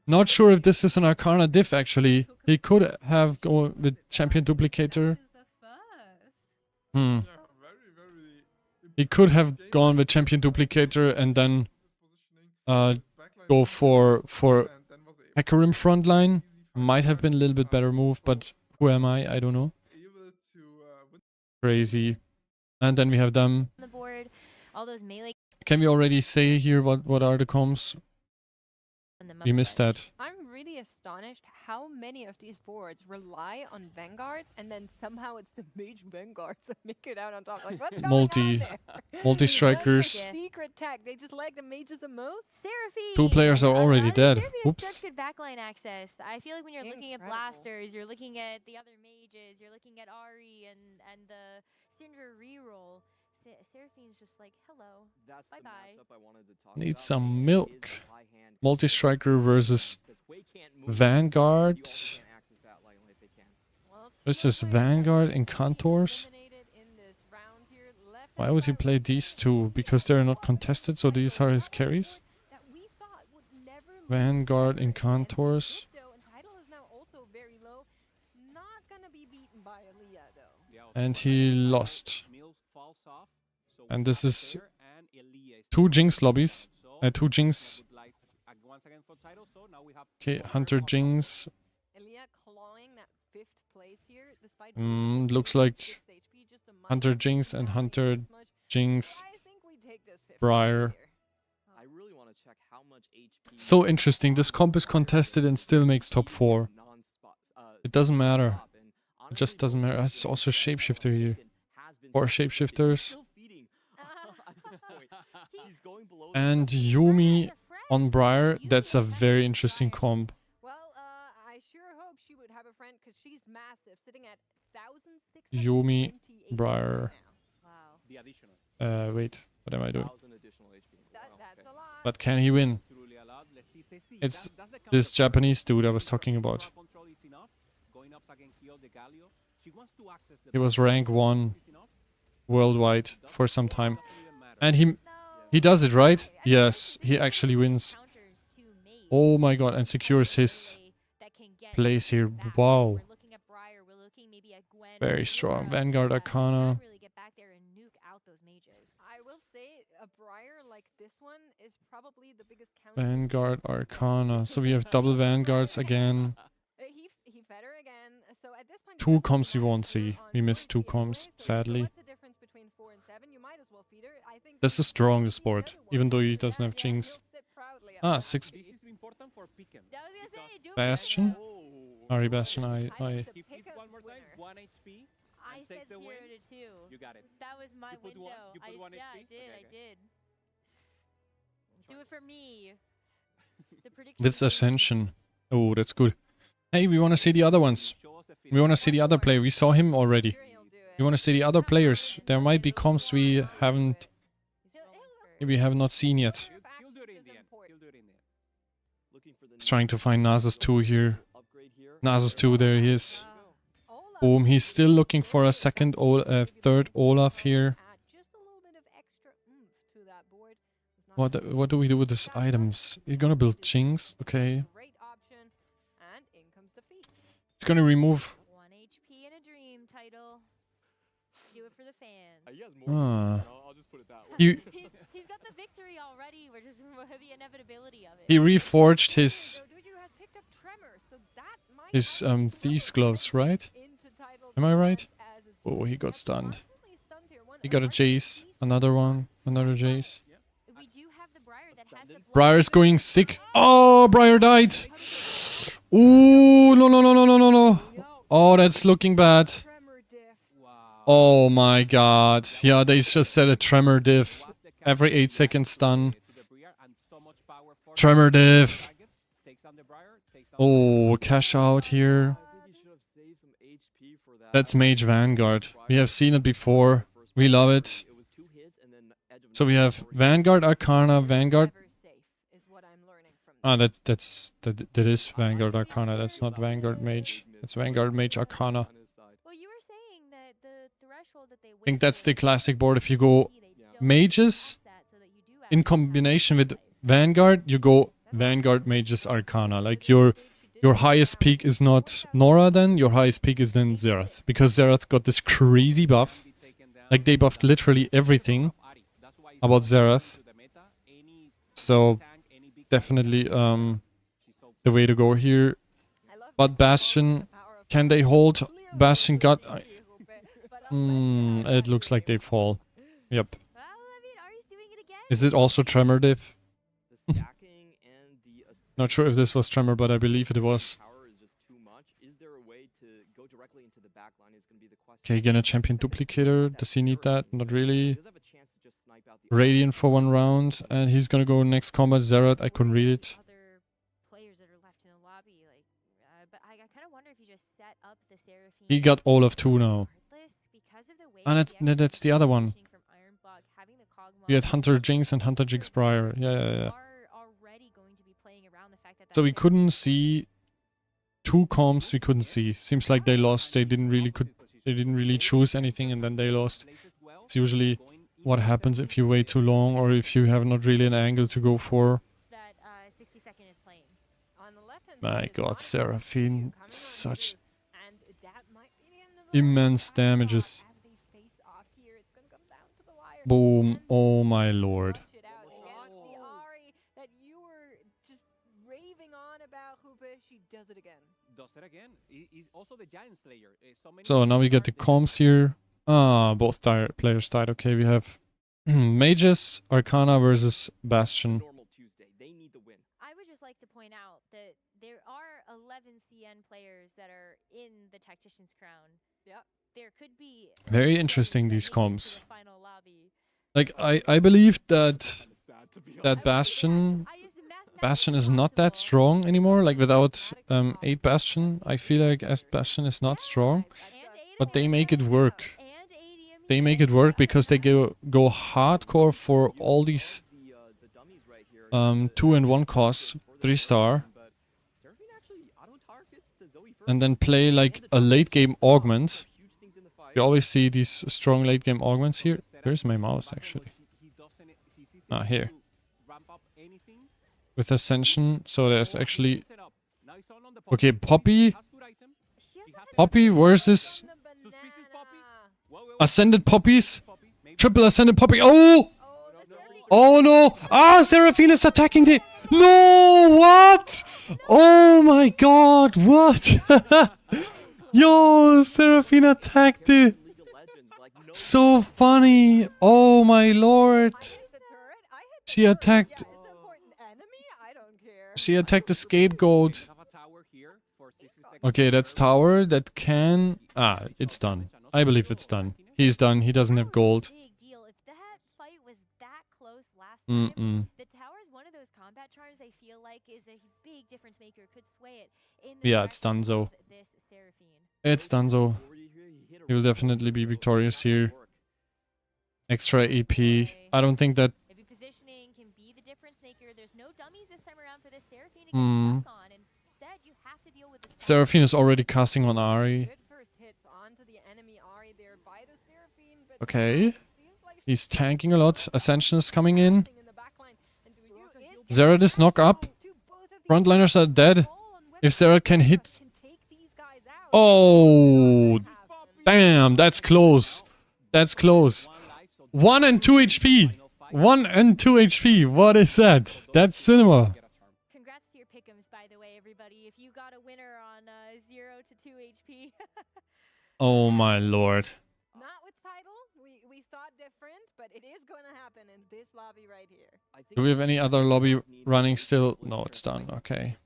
Not sure if this is an Arcana diff, actually. He could have gone with Champion Duplicator. He could have gone with Champion Duplicator and then go for Hecarim frontline. Might have been a little bit better move, but who am I? I don't know. Crazy. And then we have them. On the board, all those melee. Can we already say here what are the comms? We missed that. I'm really astonished how many of these boards rely on vanguards and then somehow it's the mage vanguards that make it out on top. Like, what's going on there? Multi-strikers. Secret tech. They just like the mages the most. Seraphine. 2 players are already dead. Oops. Such good backline access. I feel like when you're looking at blasters, you're looking at the other mages, you're looking at Ari and the Syndra reroll. Seraphine's just like, hello, bye-bye. Need some milk. Multi-striker versus Vanguard. This is Vanguard in Contours. Why would he play these two? Because they're not contested, so these are his carries? Vanguard in Contours. And he lost. And this is 2 Jinx lobbies. 2 Jinx. Okay, Hunter Jinx. Looks like Hunter Jinx and Hunter Jinx Briar. So interesting. This comp is contested and still makes top 4. It doesn't matter. It just doesn't matter. It's also Shapeshifter here. 4 Shapeshifters. And Yumi on Briar, that's a very interesting comp. I sure hope she would have a friend because she's massive, sitting at 1,600. Yumi, Briar. Wait, what am I doing? But can he win? It's this Japanese dude I was talking about. He was rank 1 worldwide for some time. And he does it, right? Yes, he actually wins. Oh my god, and secures his place here. Wow. Very strong. Vanguard Arcana. I will say a Briar like this one is probably the biggest counter. Vanguard Arcana. So we have double Vanguards again. He better again. So at this point, 2 comms we won't see. We missed 2 comms, sadly. This is strong, this board, even though he doesn't have Jinx. 6 Bastion? Ari Bastion, I said 0 to 2. You got it. That was my window. I did. Do it for me. With Ascension. Oh, that's good. Hey, we want to see the other ones. We want to see the other player. We saw him already. We want to see the other players. There might be comps we have not seen yet. He's trying to find Nasus 2 here. Nasus 2, there he is. Boom, he's still looking for a third Olaf here. What do we do with these items? He's gonna build Jinx, okay. He's gonna remove... He's got the victory already, we're just the inevitability of it. He reforged his Thieves gloves, right? Am I right? Oh, he got stunned. He got a Jace, another one, another Jace. Briar's going sick. Oh, Briar died. Ooh, no. Oh, that's looking bad. Oh my god. Yeah, they just said a tremor diff. Every 8 seconds stun. Tremor diff. Oh, cash out here. That's Mage Vanguard. We have seen it before. We love it. So we have Vanguard Arcana, Vanguard Ah, that is Vanguard Arcana. That's not Vanguard Mage. It's Vanguard Mage Arcana. Well, you were saying that the threshold that they I think that's the classic board. If you go Mages in combination with Vanguard, you go Vanguard Mages Arcana. Like your highest peak is not Nora then, your highest peak is then Xerath. Because Xerath got this crazy buff. Like they buffed literally everything about Xerath. So definitely the way to go here. But Bastion, can they hold? Bastion got... it looks like they fall. Yep. Is it also Tremor diff? Not sure if this was Tremor, but I believe it was. Okay, again a champion duplicator. Does he need that? Not really. Radiant for 1 round, and he's gonna go next combat. Xerath, I couldn't read it. He got all of 2 now. And that's the other one. We had Hunter Jinx and Hunter Jinx Briar. Yeah. So we couldn't see 2 comps. We couldn't see. Seems like they lost. They didn't really choose anything, and then they lost. It's usually what happens if you wait too long, or if you have not really an angle to go for. My God, Seraphine, such immense damages. Boom! Oh my lord. So now we get the comps here. Ah, both players died. Okay, we have Mages, Arcana versus Bastion. I would just like to point out that there are 11 CN players that are in the Tactician's Crown. Yep. There could be very interesting, these comps. Like I believe that Bastion is not that strong anymore. Like without 8 Bastion, I feel like Bastion is not strong, but they make it work. They make it work because they go hardcore for all these 2 and 1 costs, 3-star, and then play like a late game augment. You always see these strong late game augments here. Where's my mouse actually? Ah, here. With Ascension, so there's actually... Okay, Poppy versus... Ascended Poppies? Triple Ascended Poppy. Oh! Oh no! Ah, Seraphine is attacking the... No! What? Oh my god, what? Yo, Seraphine attacked the... So funny! Oh my lord! She attacked the scapegoat. Okay, that's tower. That can... Ah, it's done. I believe it's done. He's done. He doesn't have gold. Yeah, it's done so. It's done so. He will definitely be victorious here. Extra AP. I don't think that... Seraphine is already casting on Ahri. Okay. He's tanking a lot. Ascension is coming in. Xerath is knocked up. Frontliners are dead. If Xerath can hit... Oh! Damn, that's close. That's close. 1 and 2 HP. 1 and 2 HP. What is that? That's cinema. Congrats to your pick'ems, by the way, everybody. If you got a winner on 0 to 2 HP. Oh my lord. Not with title. We thought different, but it is going to happen in this lobby right here. Do we have any other lobby running still? No, it's done. Okay.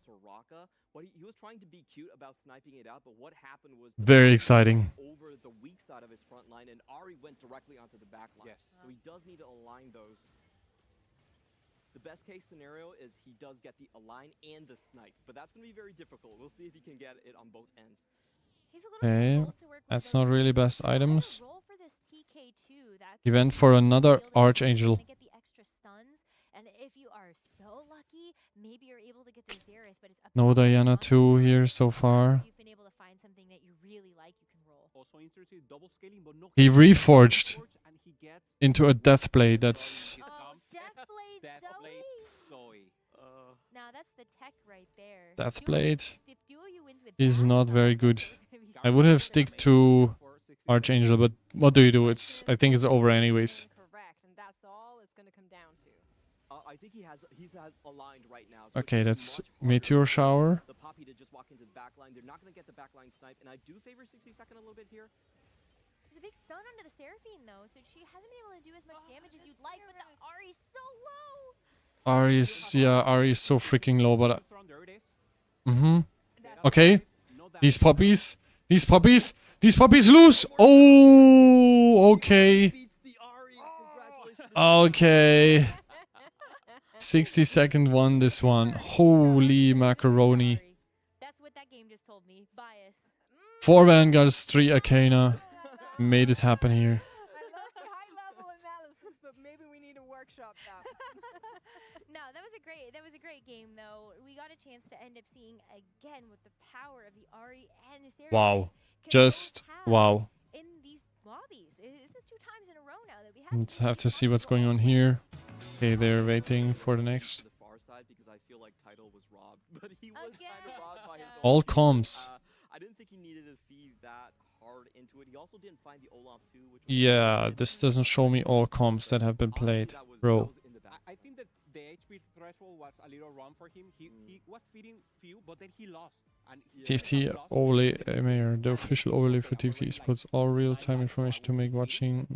He was trying to be cute about sniping it out, but what happened was very exciting. Over the weak side of his front line, and Ahri went directly onto the back line. Yes. So he does need to align those. The best case scenario is he does get the align and the snipe, but that's going to be very difficult. We'll see if he can get it on both ends. Okay, that's not really best items. He went for another Archangel. And if you are so lucky, maybe you're able to No Diana 2 here so far. You've been able to find something that you really like, you can roll. He reforged into a Deathblade. That's Now that's the tech right there. Deathblade is not very good. I would have stick to Archangel, but what do you do? I think it's over anyways. I think he's aligned right now. Okay, that's Meteor Shower. The Poppy to just walk into the back line. They're not going to get the back line snipe, and I do favor 60-second a little bit here. There's a big stun onto the Seraphine though, so she hasn't been able to do as much damage as you'd like, but the Ahri's so low. Ahri is so freaking low, but okay. These puppies lose. Oh, okay. Okay. 60-second won this one. Holy macaroni. That's what that game just told me. Bias. 4 Vanguards, 3 Arcana. Made it happen here. No, that was a great game though. We got a chance to end up seeing again with the power of the Ahri and the Seraphine. Wow. Just wow. In these lobbies. It's 2 times in a row now that we have. Let's have to see what's going on here. Okay, they're waiting for the next. All comms. I didn't think he needed to feed that hard into it. He also didn't find the Olaf 2, which Yeah, this doesn't show me all comps that have been played, bro. I think that the HP threshold was a little wrong for him. He was feeding few, but then he lost. TFT overlay Mayor. The official overlay for TFT Esports. All real-time information to make watching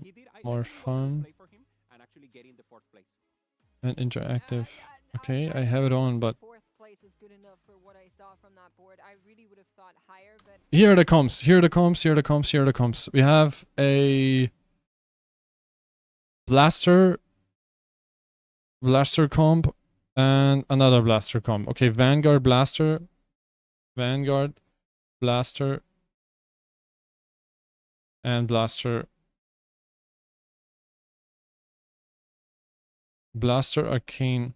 more fun and interactive. Okay, I have it on, but here are the comps. Here are the comps. Here are the comps. Here are the comps. We have a Blaster comp and another Blaster comp. Okay, Vanguard, Blaster, and Blaster. Blaster, Arcana.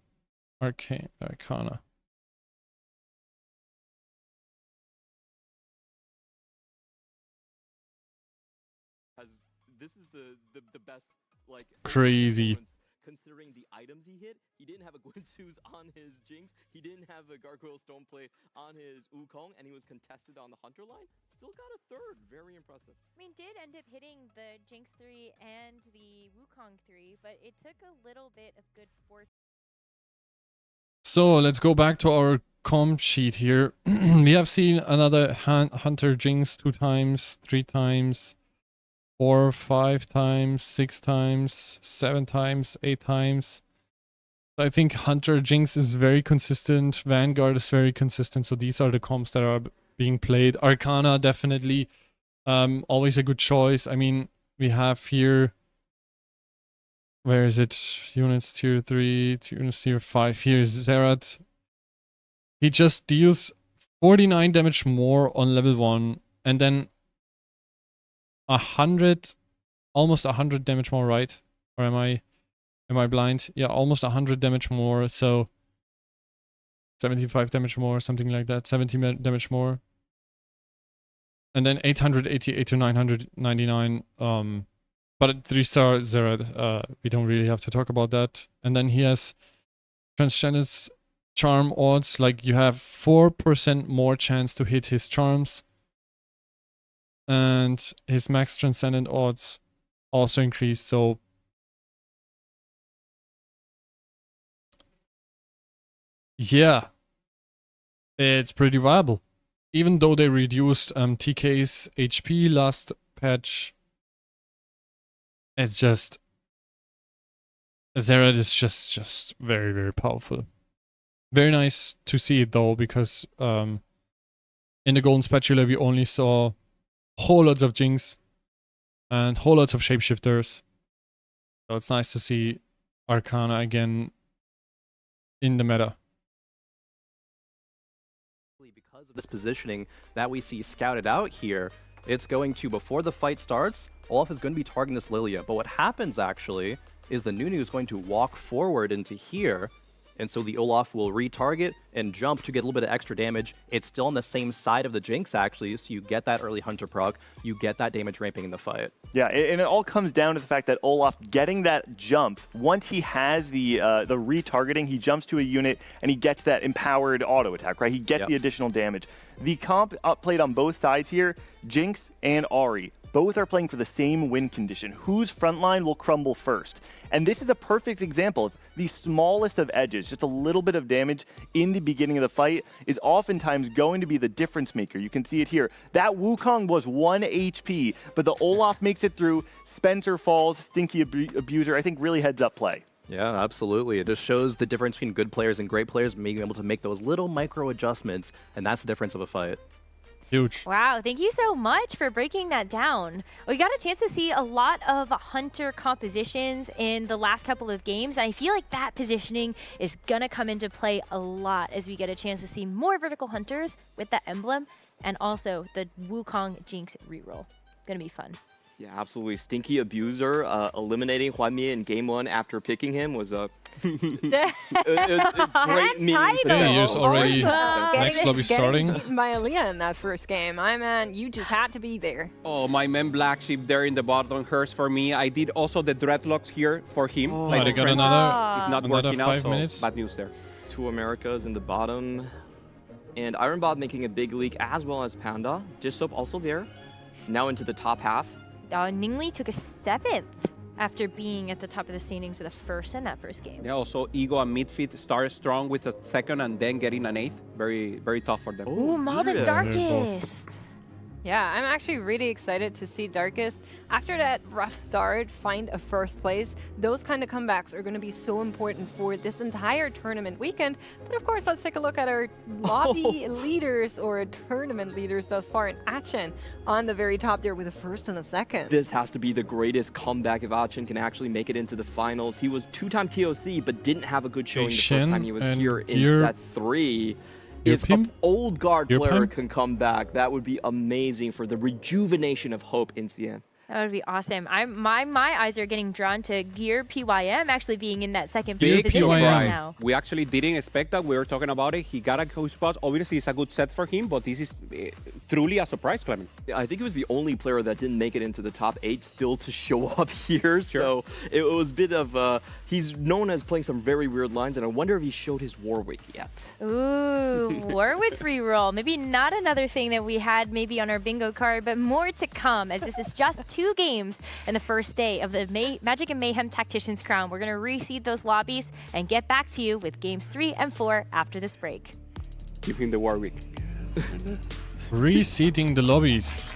This is the best, like, crazy. Considering the items he hit, he didn't have a Guinsoo's on his Jinx, he didn't have a Gargoyle Stoneplay on his Wukong, and he was contested on the Hunter line. Still got a third. Very impressive. I mean, did end up hitting the Jinx 3 and the Wukong 3, but it took a little bit of good fortune. So let's go back to our comp sheet here. We have seen another Hunter Jinx 2 times, 3 times, 4, 5 times, 6 times, 7 times, 8 times. I think Hunter Jinx is very consistent. Vanguard is very consistent. So these are the comps that are being played. Arcana, definitely. Always a good choice. I mean, we have here... Where is it? Units tier 3, units tier 5. Here is Zerat. He just deals 49 damage more on level 1. And then 100, almost 100 damage more, right? Or am I blind? Yeah, almost 100 damage more, so 75 damage more, something like that. 70 damage more. And then 888 to 999. But at 3-star Zerad, we don't really have to talk about that. And then he has Transcendence charm odds, like you have 4% more chance to hit his charms. And his max transcendent odds also increase, so yeah, it's pretty viable. Even though they reduced TK's HP last patch, it's just Zerad is just very, very powerful. Very nice to see it though, because in the Golden Spatula we only saw whole lots of Jinx and whole lots of shapeshifters. So it's nice to see Arcana again in the meta. Because of this positioning that we see scouted out here, it's going to, before the fight starts, Olaf is going to be targeting this Lilia. But what happens actually is the Nunu is going to walk forward into here, and so the Olaf will retarget and jump to get a little bit of extra damage. It's still on the same side of the Jinx, actually, so you get that early Hunter proc, you get that damage ramping in the fight. Yeah, and it all comes down to the fact that Olaf getting that jump, once he has the retargeting, he jumps to a unit and he gets that empowered auto attack, right? He gets the additional damage. The comp played on both sides here, Jinx and Ahri. Both are playing for the same win condition. Whose front line will crumble first? And this is a perfect example of the smallest of edges, just a little bit of damage in the beginning of the fight is oftentimes going to be the difference maker. You can see it here. That Wukong was 1 HP, but the Olaf makes it through. Spencer falls, Stinky Abuser, I think really heads up play. Yeah, absolutely. It just shows the difference between good players and great players being able to make those little micro adjustments, and that's the difference of a fight. Huge. Wow, thank you so much for breaking that down. We got a chance to see a lot of Hunter compositions in the last couple of games, and I feel like that positioning is going to come into play a lot as we get a chance to see more vertical Hunters with that emblem and also the Wukong Jinx reroll. Going to be fun. Yeah, absolutely. Stinky Abuser eliminating Huan Mi in game 1 after picking him was a great meme. Yeah, you're already next lobby starting. My Aaliyah in that first game. You just had to be there. Oh, my man Black Sheep there in the bottom hurts for me. I did also the dreadlocks here for him. Oh, like they got another, He's not another working 5 out, minutes. So bad news there. 2 Americas in the bottom. And Ironbot making a big leak as well as Panda. Jistop also there. Now into the top half. Ningli took a 7th after being at the top of the standings with a first in that first game. Yeah, also Ego and Midfit started strong with a 2nd and then getting an 8th. Very, very tough for them. Ooh, Maul the Darkest. Yeah, I'm actually really excited to see Darkest, after that rough start, find a first place. Those kind of comebacks are going to be so important for this entire tournament weekend. But of course, let's take a look at our lobby leaders or tournament leaders thus far in Achen on the very top there with a first and a second. This has to be the greatest comeback if Achen can actually make it into the finals. He was 2-time TOC, but didn't have a good showing the first time he was here in set 3. If an old guard player can come back, that would be amazing for the rejuvenation of hope in CN. That would be awesome. My eyes are getting drawn to Gear PYM actually being in that second Big position right now. We actually didn't expect that. We were talking about it. He got a good spot. Obviously, it's a good set for him, but this is truly a surprise, Clement. Yeah, I think he was the only player that didn't make it into the top 8 still to show up here. Sure. So it was a bit of he's known as playing some very weird lines, and I wonder if he showed his Warwick yet. Ooh, Warwick reroll. Maybe not another thing that we had maybe on our bingo card, but more to come, as this is just 2 games in the first day of the Magic and Mayhem Tactician's Crown. We're going to reseed those lobbies and get back to you with games 3 and 4 after this break. Give him the Warwick. Reseating the lobbies.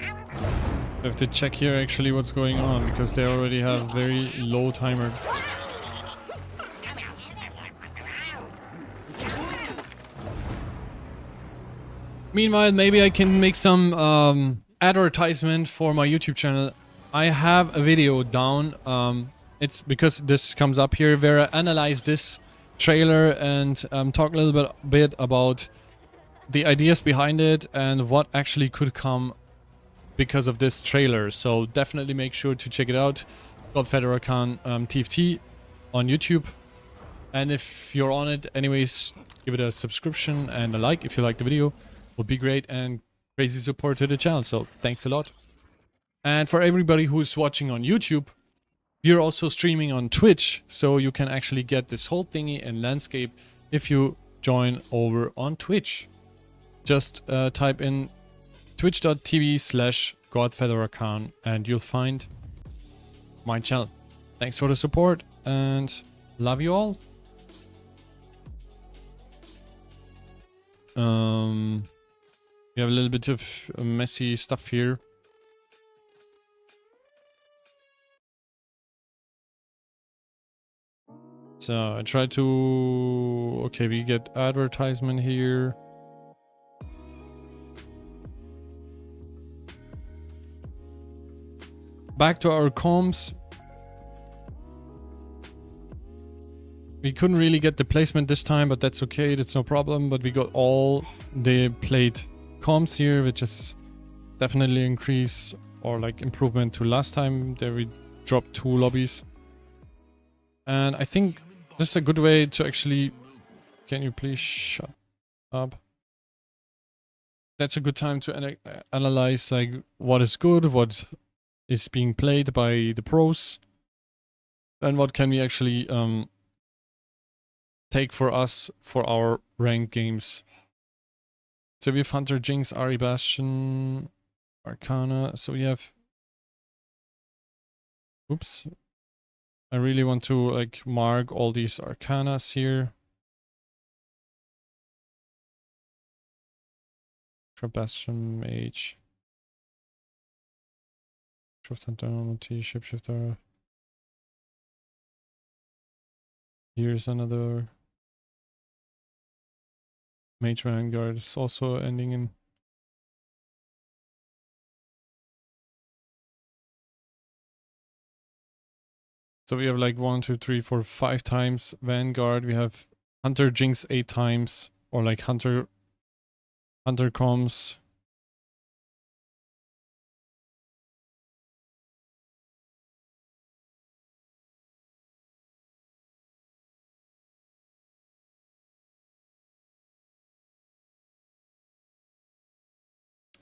I have to check here actually what's going on because they already have very low timer. Meanwhile, maybe I can make some advertisement for my YouTube channel. I have a video down. It's because this comes up here where I analyze this trailer and talk a little bit about the ideas behind it and what actually could come because of this trailer. So definitely make sure to check it out. GodfeatherRakan TFT on YouTube. And if you're on it anyways, give it a subscription and a like if you like the video. Would be great, and crazy support to the channel, so thanks a lot. And for everybody who's watching on YouTube, we're also streaming on Twitch, so you can actually get this whole thingy and landscape if you join over on Twitch. Just type in twitch.tv/GodfeatherRakan and you'll find my channel. Thanks for the support and love you all. We have a little bit of messy stuff here. So I try to... Okay, we get advertisement here. Back to our comms. We couldn't really get the placement this time, but that's okay. That's no problem. But we got all the played comms here, which is definitely increase or like improvement to last time. There we dropped 2 lobbies. And I think this is a good way to actually... Can you please shut up? That's a good time to analyze like what is good, what is being played by the pros, and what can we actually take for us for our ranked games. So we have Hunter, Jinx, Ahri, Bastion, Arcana. So we have... Oops. I really want to like mark all these Arcanas here. For Bastion, Mage. Shift Hunter, Multi, Shapeshifter. Here's another Mage Vanguard. It's also ending in... So we have like 1, 2, 3, 4, 5 times Vanguard. We have Hunter, Jinx 8 times, or like Hunter comms.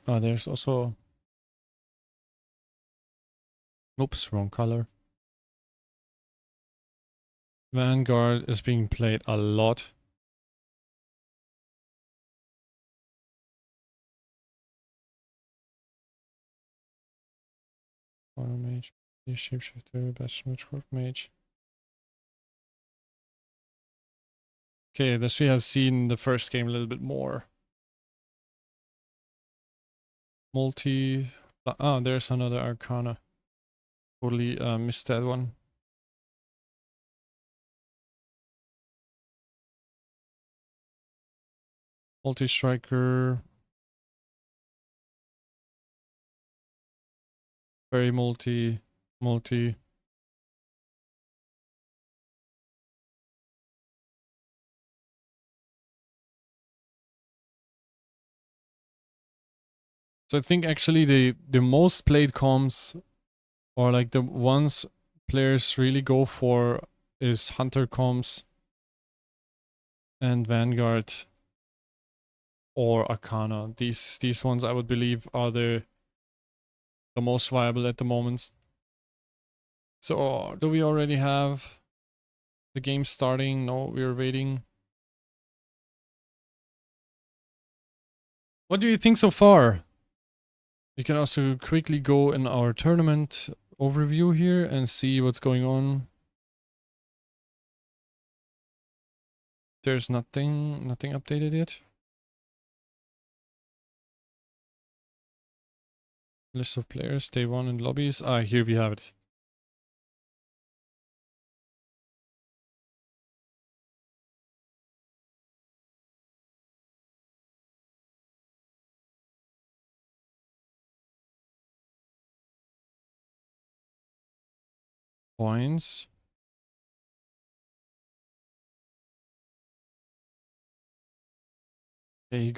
There's also... Oops, wrong color. Vanguard is being played a lot. Auto Mage, Shapeshifter, Bastion, Witchcraft Mage. Okay, this we have seen the first game a little bit more. Multi... Oh, there's another Arcana. Totally missed that one. Multi-striker. Very multi. So I think actually the most played comms, or like the ones players really go for, is Hunter comms and Vanguard or Arcana. These ones I would believe are the most viable at the moment. So do we already have the game starting? No, we're waiting. What do you think so far? You can also quickly go in our tournament overview here and see what's going on. There's nothing updated yet. List of players, day 1 in lobbies. Here we have it. Points. Okay,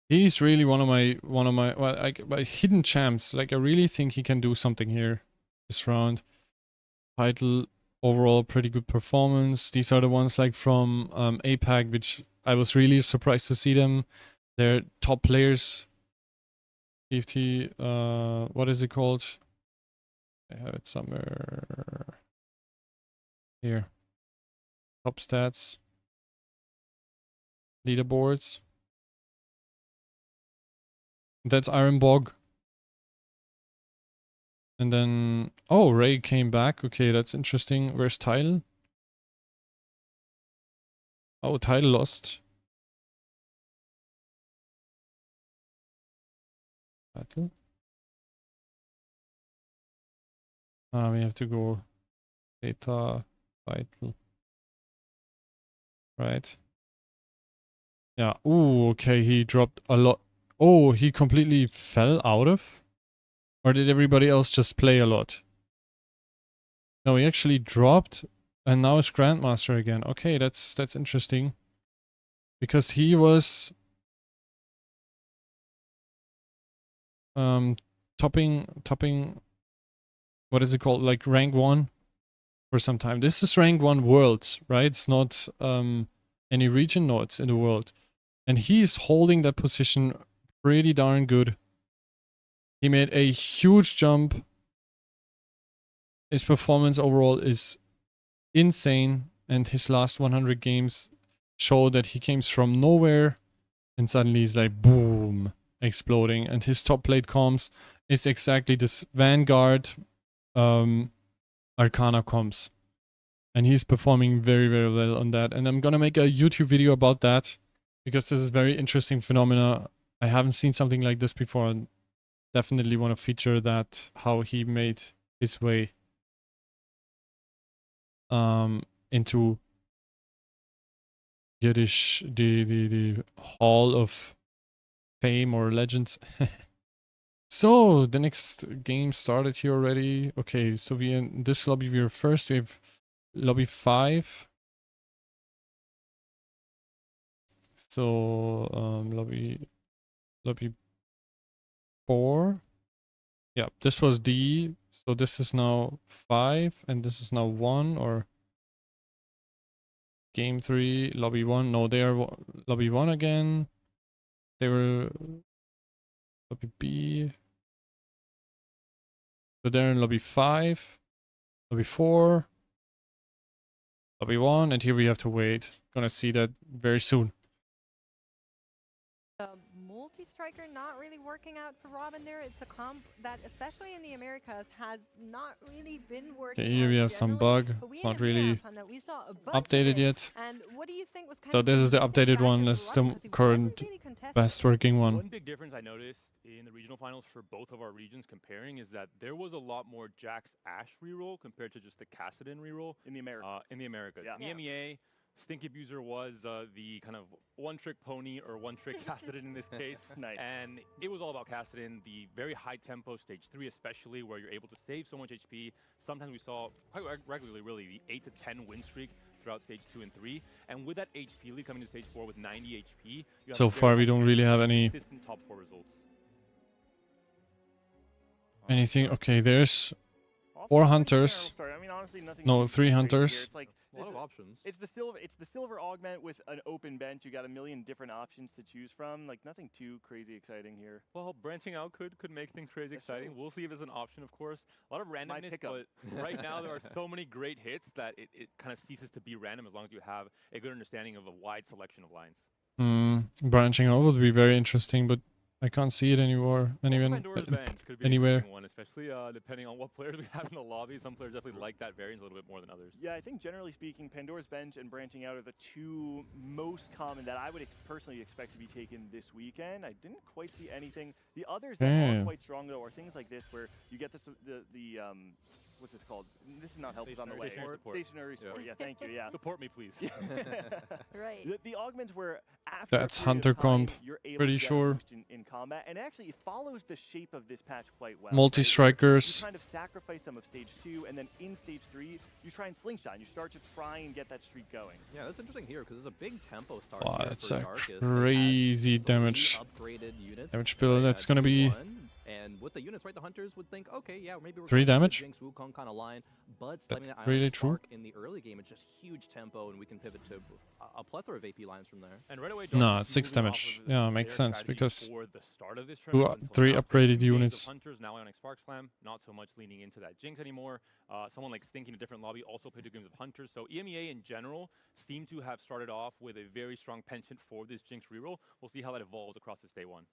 he's really one of my my hidden champs. Like I really think he can do something here this round. Title overall pretty good performance. These are the ones like from APAC, which I was really surprised to see them. They're top players. TFT, what is it called? I have it somewhere here. Top stats. Leaderboards. That's Iron Bog. And then... Oh, Ray came back. Okay, that's interesting. Where's Tidal? Oh, Tidal lost. Battle? We have to go... Data... Vital. Right. Yeah. Ooh, okay, he dropped a lot. Oh, he completely fell out of? Or did everybody else just play a lot? No, he actually dropped and now is Grandmaster again. Okay, that's interesting. Because he was topping what is it called? Like rank 1 for some time. This is rank 1 world, right? It's not any region, no, it's in the world. And he's holding that position pretty darn good. He made a huge jump. His performance overall is insane, and his last 100 games show that he came from nowhere and suddenly he's like boom, exploding. And his top plate comms is exactly this Vanguard Arcana comms, and he's performing very, very well on that. And I'm gonna make a YouTube video about that because this is a very interesting phenomena. I haven't seen something like this before, and definitely want to feature that, how he made his way into the Hall of Fame or Legends. So the next game started here already. Okay, so we in this lobby we are first. We have lobby 5. So lobby 4. Yeah, this was D. So this is now 5 and this is now 1, or game 3, lobby 1. No, they are lobby 1 again. They were lobby B. So they're in lobby 5, lobby 4, lobby 1, and here we have to wait. Gonna see that very soon. Multi-striker not really working out for Robin there. It's a comp that, especially in the Americas, has not really been working. Okay, here we have some bug. It's not really updated yet. And what do you think was So this is the updated one. This is the current best working one. One big difference I noticed in the regional finals for both of our regions comparing is that there was a lot more Jax Ashe reroll compared to just the Kassadin reroll in the Americas. In the EMEA, Stink Abuser was the kind of one-trick pony or one-trick Kassadin in this case. Nice. And it was all about Kassadin, the very high tempo, stage 3 especially, where you're able to save so much HP. Sometimes we saw, quite regularly really, the 8 to 10 win streak throughout stage 2 and 3. And with that HP lead coming to stage 4 with 90 HP, you have so far we don't really have any consistent top 4 results. Anything. Okay, there's 4 hunters. I mean, honestly, nothing. No, 3 hunters. It's like a lot of options. It's the silver augment with an open bench. You got a million different options to choose from. Like nothing too crazy exciting here. Well, branching out could make things crazy exciting. We'll see if it's an option, of course. A lot of randomness, but right now there are so many great hits that it kind of ceases to be random as long as you have a good understanding of a wide selection of lines. Branching out would be very interesting, but I can't see it anymore. Anywhere. One, especially depending on what players we have in the lobby. Some players definitely like that variant a little bit more than others. Yeah, I think generally speaking, Pandora's Bench and branching out are the 2 most common that I would personally expect to be taken this weekend. I didn't quite see anything. The others that are quite strong though are things like this, where you get the what's this called? This is not helpful on the way. Stationary support. Yeah, thank you. Yeah. Support me, please. Right. The augments where after that's hunter comp. Pretty sure. In combat, and actually it follows the shape of this patch quite well. Multi-strikers. You kind of sacrifice some of stage 2, and then in stage 3, you try and slingshot. And you start to try and get that streak going. Yeah, that's interesting here because there's a big tempo start. Wow, that's a crazy damage. Damage build. That's gonna be. And with the units, right, the hunters would think, okay, yeah, maybe we're 3 damage. Jinx Wukong kind of line, but slamming that really Iron true. Spark in the early game is just huge tempo, and we can pivot to a plethora of AP lines from there. And right away, no, it's 6 damage. Yeah, makes sense because for the start of this 3 upgraded units. Hunters now Ionic Spark Slam, not so much leaning into that Jinx anymore. Someone like Stink in a different lobby also played 2 games of Hunters. So EMEA in general seem to have started off with a very strong penchant for this Jinx reroll. We'll see how that evolves across this day 1.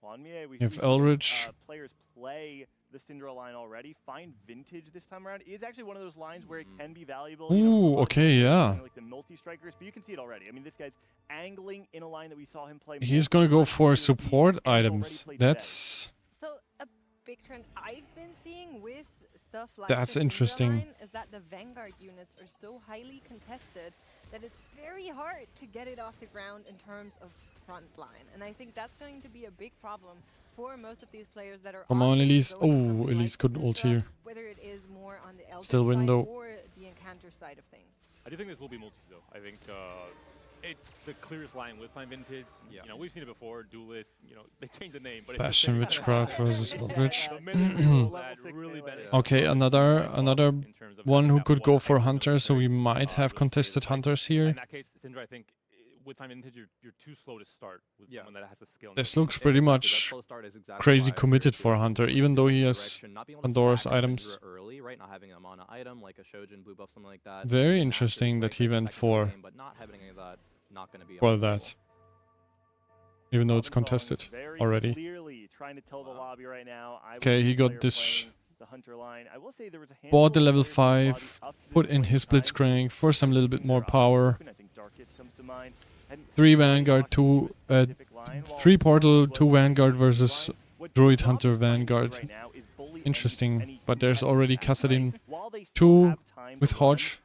On me, we have Eldritch. Players play the Syndra line already. Find Vintage this time around is actually one of those lines where it can be valuable. Ooh, okay, yeah. Like the multi-strikers, but you can see it already. I mean, this guy's angling in a line that we saw him play. He's gonna go for support items. That's. So a big trend I've been seeing with stuff like that's interesting. Is that the Vanguard units are so highly contested that it's very hard to get it off the ground in terms of front line, and I think that's going to be a big problem for most of these players that are. Come on, Elise. Oh, Elise could ult here. Whether it is more on the still window or the encounter side of things. I do think this will be multi though. I think it's the clearest line with Fine Vintage. You know, we've seen it before. Duelist. You know, they changed the name, but Bastion Witchcraft versus Eldritch. Really Okay, another one who could go for Hunter, so we might have contested Hunters here. In that case, Syndra, I think with Fine Vintage, you're too slow to start with someone that has the skill. This looks pretty much crazy committed for Hunter, even though he has Pandora's items. Early, right? Not having a mana item like a Shojin blue buff, something like that. Very interesting that he went for that. Even though it's contested already. Okay, he got this. Bought the level 5, put in his Blitzcrank for some little bit more power. 3 Vanguard, 3 Portal, 2 Vanguard versus Druid Hunter Vanguard. Interesting, but there's already Kassadin 2 with Hodge.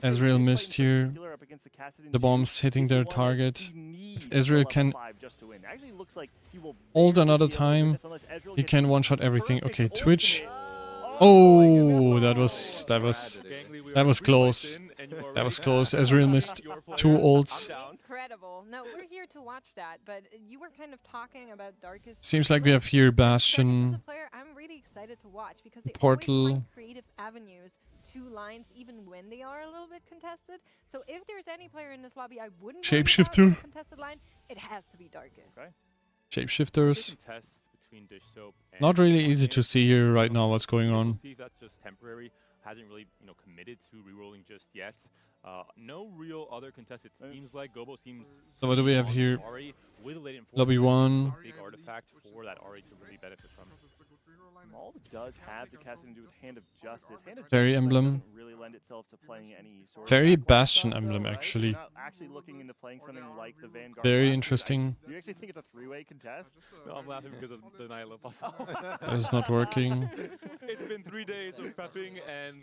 Ezreal missed here. The bombs hitting their target. If Ezreal can ult another time, he can one-shot everything. Okay, Twitch. Oh, that was close. That was close. Ezreal missed 2 ults. Incredible. No, we're here to watch that, but you were kind of talking about Darkest. Seems like we have here Bastion. I'm really excited to watch because they Portal. always find creative avenues to lines even when they are a little bit contested. So if there's any player in this lobby I wouldn't Shapeshifter. contested line, it has to be Darkest. Shapeshifters. Not really easy to see here right now what's going on. See if that's just temporary. Hasn't really, committed to rerolling just yet. No real other contested teams like Gobo seems. So what do we have here? Lobby 1. Big artifact for that RA to really benefit from. Maul does have the Kassadin with Hand of Justice. Hand of Fairy Justice Emblem. doesn't really lend itself to playing any sort Fairy of Bastion stuff, Emblem, though, right? actually. You're not actually looking into playing something like the Vanguard. Very Blast interesting. Attack. Do you actually think it's a 3-way contest? No, I'm laughing because of the Nyla puzzle. It's not working. It's been 3 days of prepping, and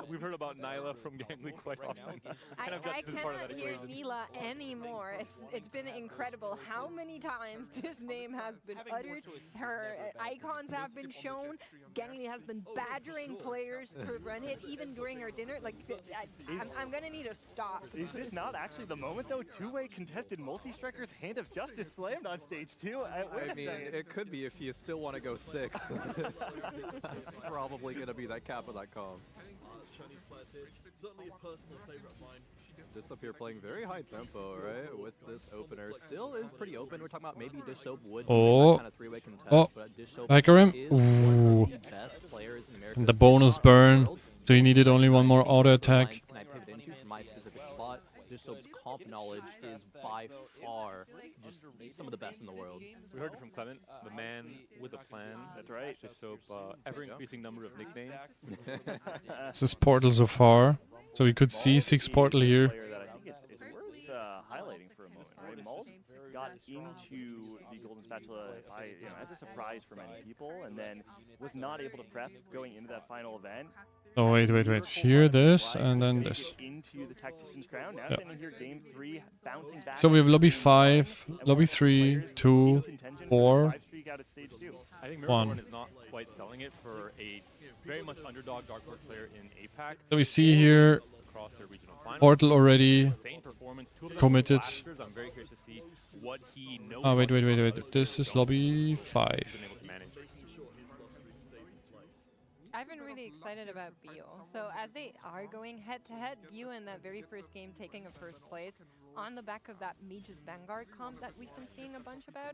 we've heard about Nyla from Gangly quite often. I cannot hear Mila anymore. It's been incredible how many times this name has been uttered. Her icons have been shown. Gangly has been badgering players to run it even during her dinner. Like, I'm gonna need to stop. Is this not actually the moment though? 2-way contested multi-strikers, Hand of Justice slammed on stage 2. I mean, it could be if you still want to go sick. It's probably going to be that Kappa.com. Certainly a personal favorite of mine. Just up here playing very high tempo, right? With this opener, still is pretty open. We're talking about maybe Dish Soap would be that kind of 3-way contest, but Dish Soap Hykerim. Ooh. And the bonus burn. So he needed only one more auto attack. Can I pivot into for my specific spot? Dish Soap's comp knowledge is by far just some of the best in the world. We heard it from Clement, the man with a plan. That's right. Dish Soap, ever-increasing number of nicknames. This is Portal so far. So we could see 6 Portal here. That I think it's worth highlighting for a moment, right? Maul got into the Golden Spatula by, as a surprise for many people, and then was not able to prep going into that final event. Oh wait. Here this and then this. Into the Tactician's crown. Now standing here, game 3, bouncing back. So we have lobby 5, lobby 3, 2, 4, I think 1. Mirror is not quite selling it for a very much underdog Dark Horse player in APAC. So we see here across their regional finals. Portal already committed. I'm very curious to see what he knows. Oh wait. This is lobby 5. I've been really excited about Bio. So as they are going head-to-head, Bio in that very first game taking a first place on the back of that Mage's Vanguard comp that we've been seeing a bunch about.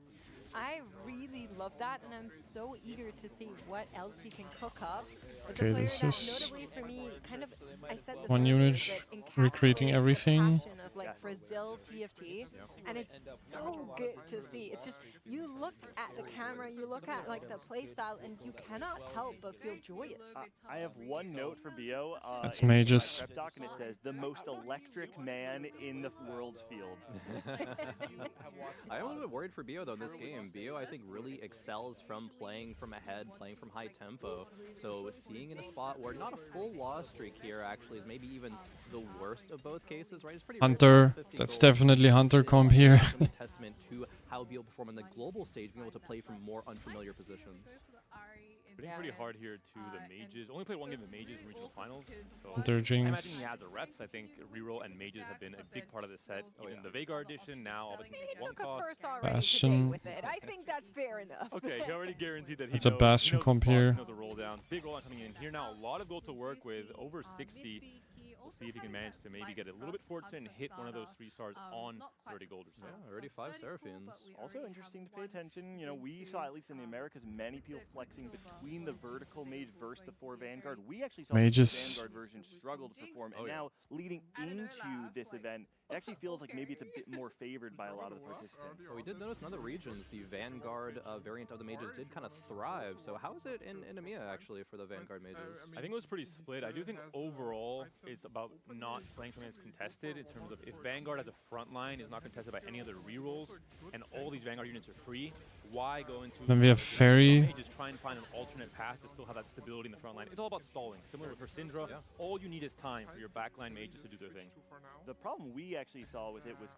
I really love that, and I'm so eager to see what else he can cook up. Okay, this is notably for me, kind of, I said this one unit recreating everything. Of like Brazil TFT, and it's so good to see. It's just, you look at the camera, you look at like the play style, and you cannot help but feel joyous. I have one note for Bio. That's Mages. Prep doc, and it says the most electric man in the world's field. I'm a little bit worried for Bio though in this game. Bio, I think, really excels from playing from ahead, playing from high tempo. So seeing in a spot where not a full loss streak here actually is maybe even the worst of both cases, right? It's pretty Hunter, that's definitely Hunter comp here. Testament to how Bio perform on the global stage, being able to play from more unfamiliar positions. Hitting pretty hard here to the mages. Only played one game of mages in regional finals. So Hunter I Jinx. imagine he has the reps. I think reroll and mages have been a big part of the set. In the Veigar edition, now obviously one cost. Bastion. With it. I think that's fair enough. Okay, he already guaranteed that he It's a knows, Bastion comp here. He knows the roll downs. Big roll down coming in here now. A lot of gold to work with. Over 60. We'll see if he can manage to maybe get a little bit fortunate and hit one of those 3 stars on 30 gold or so. Yeah, already 5 Seraphians. Also interesting to pay attention, you know, we saw, at least in the Americas, many people flexing between the vertical mage versus the 4 Vanguard. We actually saw Mages. the Vanguard version struggle to perform, and now leading into this event, it actually feels like maybe it's a bit more favored by a lot of the participants. So we did notice in other regions, the Vanguard variant of the mages did kind of thrive. So how is it in EMEA, actually, for the Vanguard mages? I think it was pretty split. I do think overall it's about not playing something that's contested in terms of if Vanguard as a front line is not contested by any other rerolls and all these Vanguard units are free, why go into Then we have Fairy. just try and find an alternate path to still have that stability in the front line. It's all about stalling. Similar to for Syndra, all you need is time for your backline mages to do their thing. The problem we actually saw with it was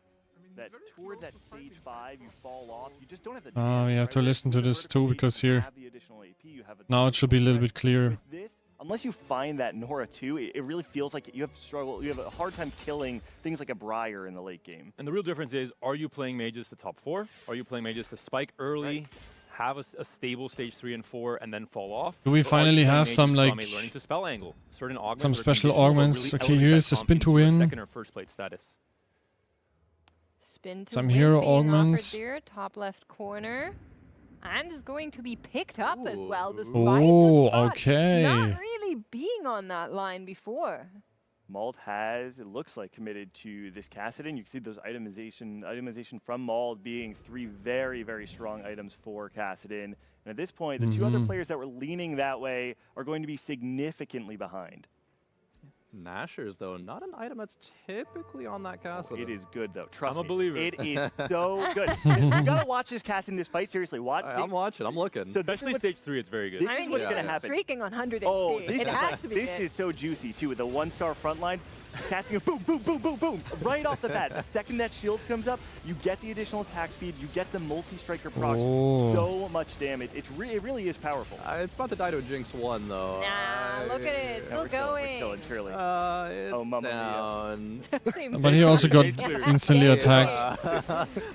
that towards that stage 5, you fall off. You just don't have the Oh, you have to listen to this too, because here, have the additional AP, you have now it should be a little bit clearer. With this, unless you find that Nora too, it really feels like you have a hard time killing things like a Briar in the late game. And the real difference is, are you playing mages to top 4? Are you playing mages to spike early, have a stable stage 3 and 4, and then fall off? Do we finally have some like learning to spell angle? Certain augments, some certain special conditions will augments? really Okay, elevate here's that a spin comp to into a win. second or first plate status. Spin to Some win hero being offered augments. there, top left corner. And is going to be picked up as well, despite Oh, the spot okay. not really being on that line before. Mald has, it looks like, committed to this Kassadin. You can see those itemization from Mald being 3 very, very strong items for Kassadin. And at this point, the 2 other players that were leaning that way are going to be significantly behind. Nashers, though, not an item that's typically on that castle. It is good, though. Trust I'm a me. believer. It is so good. You gotta watch this cast in this fight. Seriously, watch. I'm watching. I'm looking. So Especially stage 3, it's very good. This is what's gonna happen. Streaking on 100 Oh, HP. this It is has like, to be this it. is so juicy too. With the 1-star front line, casting a boom, boom, boom, boom, boom, right off the bat. The second that shield comes up, you get the additional attack speed. You get the multi-striker procs. Oh. So much damage. It really is powerful. It's about to die to a Jinx 1, though. Nah, look at it. Still We're going. killing, surely. It's Oh, Mamma down. But he also got instantly attacked.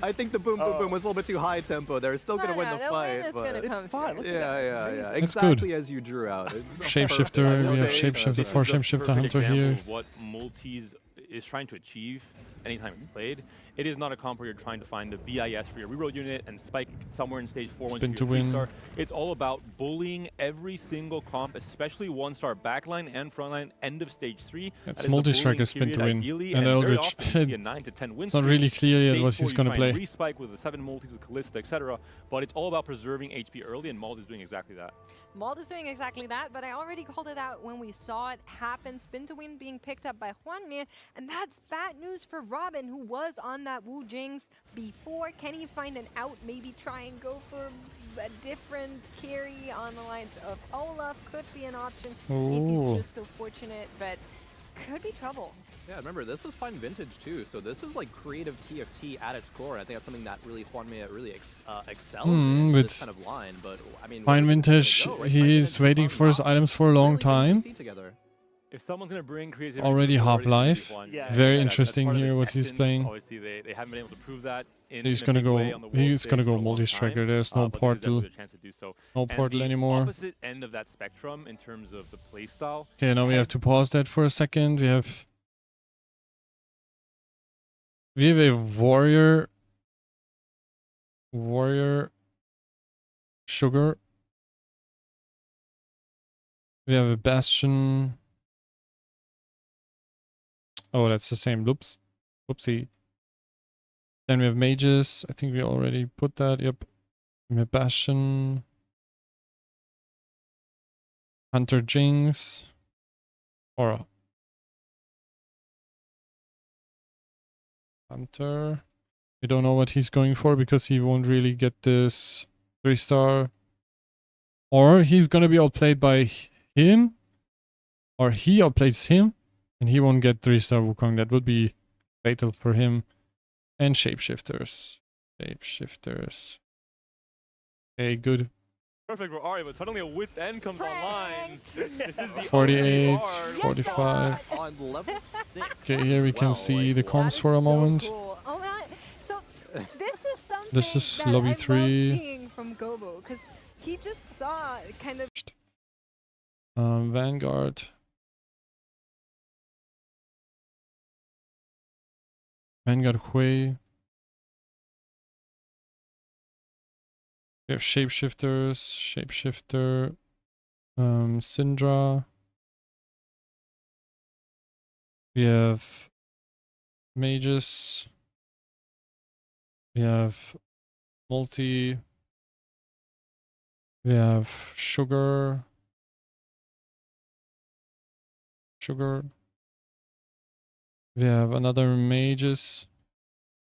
I think the boom, boom, boom was a little bit too high tempo. They're still going to win the win fight. is but gonna come fine. through. yeah. That's Exactly good. as you drew out. Shapeshifter, we have Shapeshifter, 4 Shapeshifter Hunter Example here. of what Multis is trying to achieve anytime it's played. It is not a comp where you're trying to find the BIS for your reroll unit and spike somewhere in stage 4 Spin once to you're a win. 3-star. It's all about bullying every single comp, especially 1-star backline and frontline end of stage 3. That's That is the multi-striker bullying spin to period win. ideally, And very Eldritch. often you see a 9 to 10 win It's not streak. really clear yet Stage what 4 he's you gonna try and play. respike with the 7 multis with Callista, etc. But it's all about preserving HP early, and Mald is doing exactly that. Mald is doing exactly that, but I already called it out when we saw it happen. Spin to win being picked up by Juanmi, and that's bad news for Robin, who was on that Wu Jinx before. Can he find an out? Maybe try and go for a different carry on the lines of Olaf. Could be an option if Ooh. he's just so fortunate, but could be trouble. Yeah, remember, this is Fine Vintage, too. So this is like creative TFT at its core. I think that's something that really Juanmi really excels in with this kind of line. But I mean, Fine Vintage, he's waiting for his items for a long time. If someone's going to bring creativity, Already to the board, it's gonna be Half-Life. Juan. Very that's interesting part of here his what he's essence. playing. Obviously, they haven't been able to prove that. He's gonna go. He's gonna go multi-striker. There's no portal. No portal anymore. Opposite end of that spectrum in terms of the playstyle. Okay, now we have to pause that for a second. We have a warrior sugar. We have a bastion. Oh, that's the same. Oops. Whoopsie. Then we have mages. I think we already put that. Yep. We have bastion. Hunter Jinx. Or Hunter. We don't know what he's going for because he won't really get this 3-star. Or he's gonna be outplayed by him. Or he outplays him. And he won't get 3-star Wukong. That would be fatal for him. And Shapeshifters. Shapeshifters. Okay, good. perfect for Ari, but suddenly a wit's end comes online. This is the 48, 45. On level 6. Okay, here we can see the comms for a moment. Cool. Oh my! So this is something This is that lobby I 3. love seeing from Gobo, because he just saw kind of. Vanguard. Vanguard Hui. We have shapeshifters, shapeshifter, Syndra. We have mages. We have multi. We have sugar. We have another mages.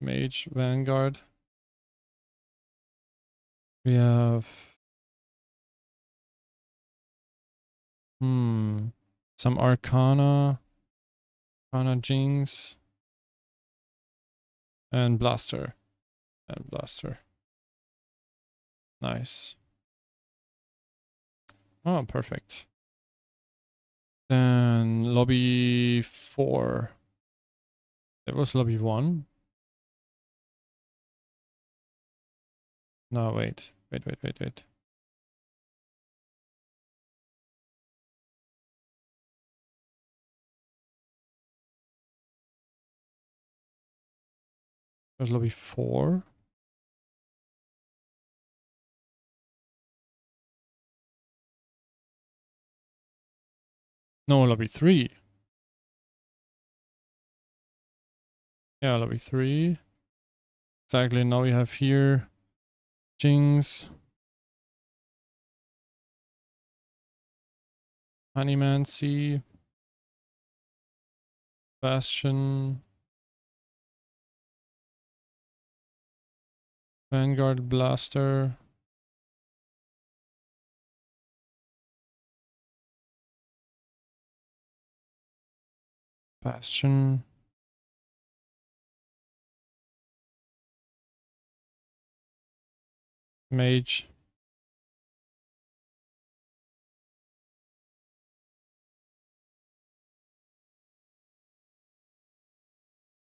Mage Vanguard. We have some Arcana, Jinx, and Blaster. Nice. Oh, perfect. Then lobby 4. That was lobby 1. No, wait. That was lobby 4. No, lobby 3. Yeah, lobby 3. Exactly, now we have here Jinx, Honeymancy, Bastion, Vanguard Blaster, Bastion, Mage,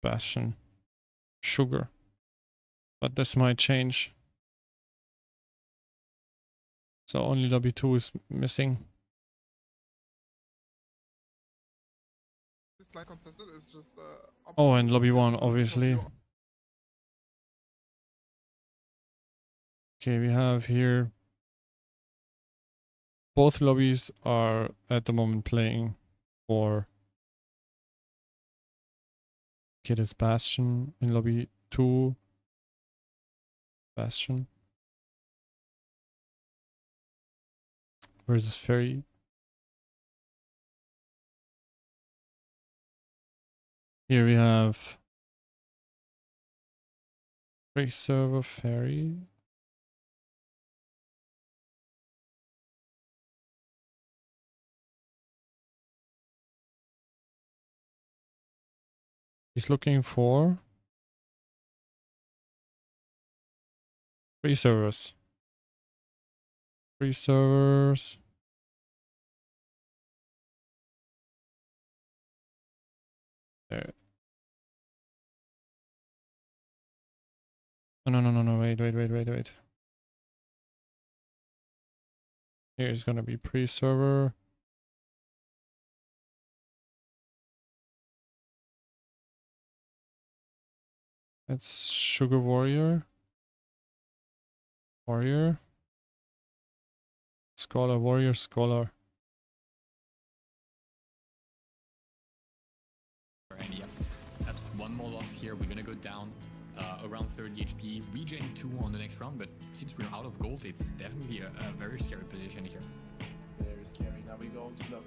Bastion, Sugar. But this might change. So only lobby 2 is missing. This line contested is just Oh, and lobby 1, obviously. Okay, we have here. Both lobbies are at the moment playing for. Okay, there's Bastion in lobby 2. Bastion. Where's this ferry? Here we have free server ferry. He's looking for free servers. Free servers. There. No, wait. Here's gonna be pre-server. That's Sugar Warrior. Scholar, Warrior, Scholar. And yeah, that's one more loss here. We're gonna go down around 30 HP. We gain 2 on the next round, but since we're out of gold, it's definitely a very scary position here. Very scary. Now we go to the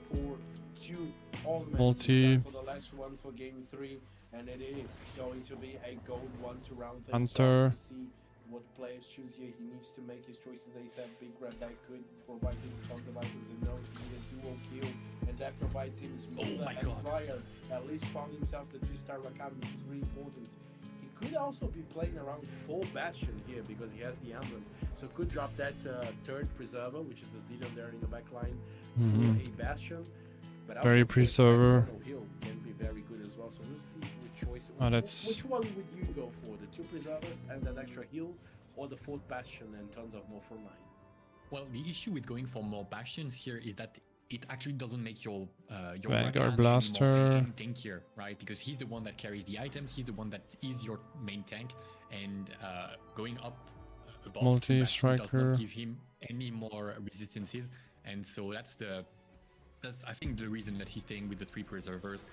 4-2 multi for the last one for game 3, and it is going to be a gold one to round things Hunter. up. See what players choose here. He needs to make his choices ASAP. Big Red that could provide him tons of items, and no, he need a dual kill, and that provides him smoother and Riot at least found himself the 2-star Rakan, which is really important. He could also be playing around full Bastion here because he has the emblem. So could drop that third Preserver, which is the Zillion there in the back line, for a Bastion. But Very Preserver. Hill can be very good as well. So we'll see which choice. Oh, that's... Which one would you go for? The 2 Preservers and that extra heal, or the 4th Bastion and tons of more frontline? Well, the issue with going for more Bastions here is that it actually doesn't make your Vanguard Rakan Blaster tankier, right? Because he's the one that carries the items, he's the one that is your main tank, and going up above Multi-striker does not give him any more resistances, and so that's I think the reason that he's staying with the 3 Preservers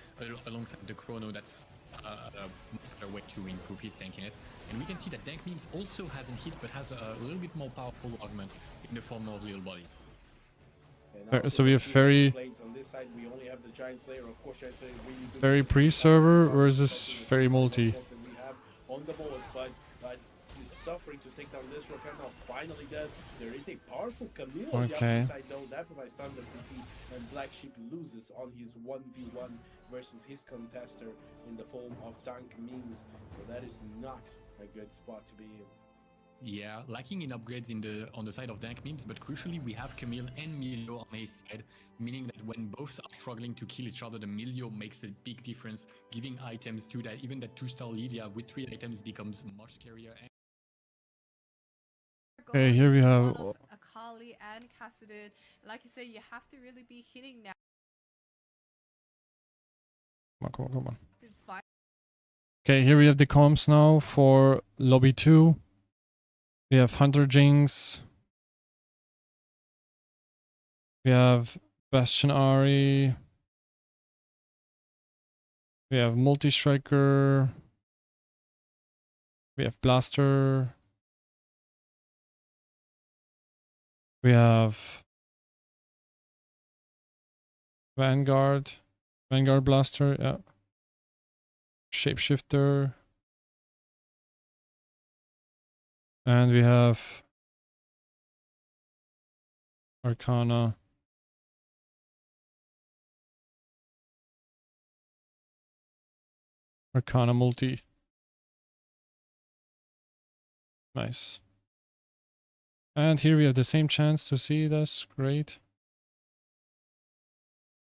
alongside the Chrono. That's a better way to improve his tankiness. And we can see that Dank Memes also hasn't hit, but has a little bit more powerful augment in the form of little bodies. So we have very pre-server versus very multi. On the board, but he's suffering to take down this Rakan. Now finally does. There is a powerful Camille on the other side though. That provides stun that CC, and Black Sheep loses on his 1v1 versus his contester in the form of Dank Memes. So that is not a good spot to be in. Yeah, lacking in upgrades on the side of Dank Memes, but crucially we have Camille and Milio on his side, meaning that when both are struggling to kill each other, the Milio makes a big difference, giving items to that. Even that 2-star Lydia with 3 items becomes much scarier. Okay, here we have Akali and Cassidon. Like I said, you have to really be hitting now. Come on. Okay, here we have the comps now for Lobby 2. We have Hunter Jinx. We have Bastion Ahri. We have Multi-Striker. We have Blaster. We have Vanguard Blaster, yeah. Shapeshifter. And we have Arcana. Arcana multi. Nice. And here we have the same chance to see this. Great.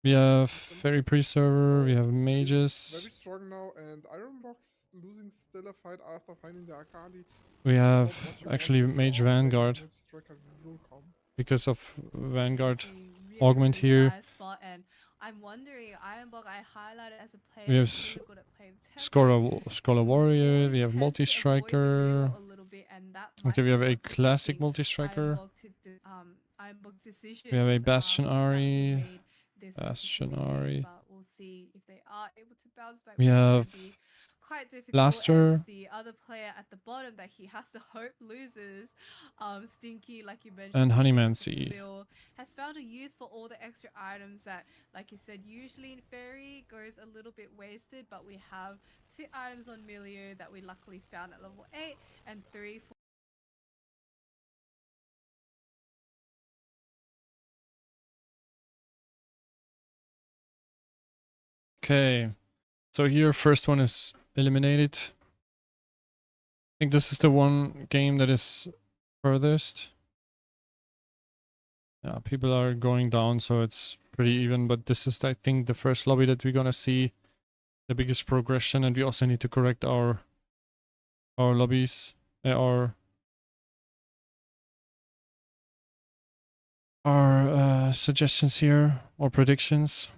We have Fairy Pre-server, we have Mages. Very strong now, and Ironbox losing still a fight after finding the Akali. We have actually Mage Vanguard. Because of Vanguard augment here. I'm wondering, Ironbox, I highlighted as a player. We have Scholar Warrior, we have Multi-Striker. Okay, we have a classic Multi-Striker. We have a Bastion Ahri. We'll see if they are able to bounce back. We have quite difficult Blaster. The other player at the bottom that he has to hope loses, Stinky, like you mentioned, and Honeymancy has found a use for all the extra items that, like you said, usually in Fairy goes a little bit wasted, but we have 2 items on Milio that we luckily found at level 8 and 3 for Okay, so here first one is eliminated. I think this is the one game that is furthest. Yeah, people are going down, so it's pretty even, but this is, I think, the first lobby that we're gonna see the biggest progression, and we also need to correct our lobbies, our suggestions here, or predictions.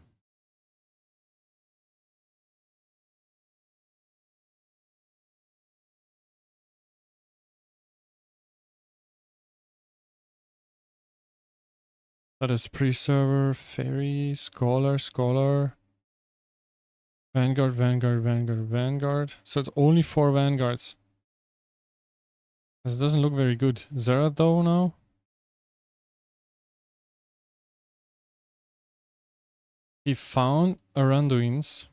That is pre-server, Fairy, Scholar, Vanguard. So it's only 4 Vanguards. This doesn't look very good. Zera though now? He found Aranduins.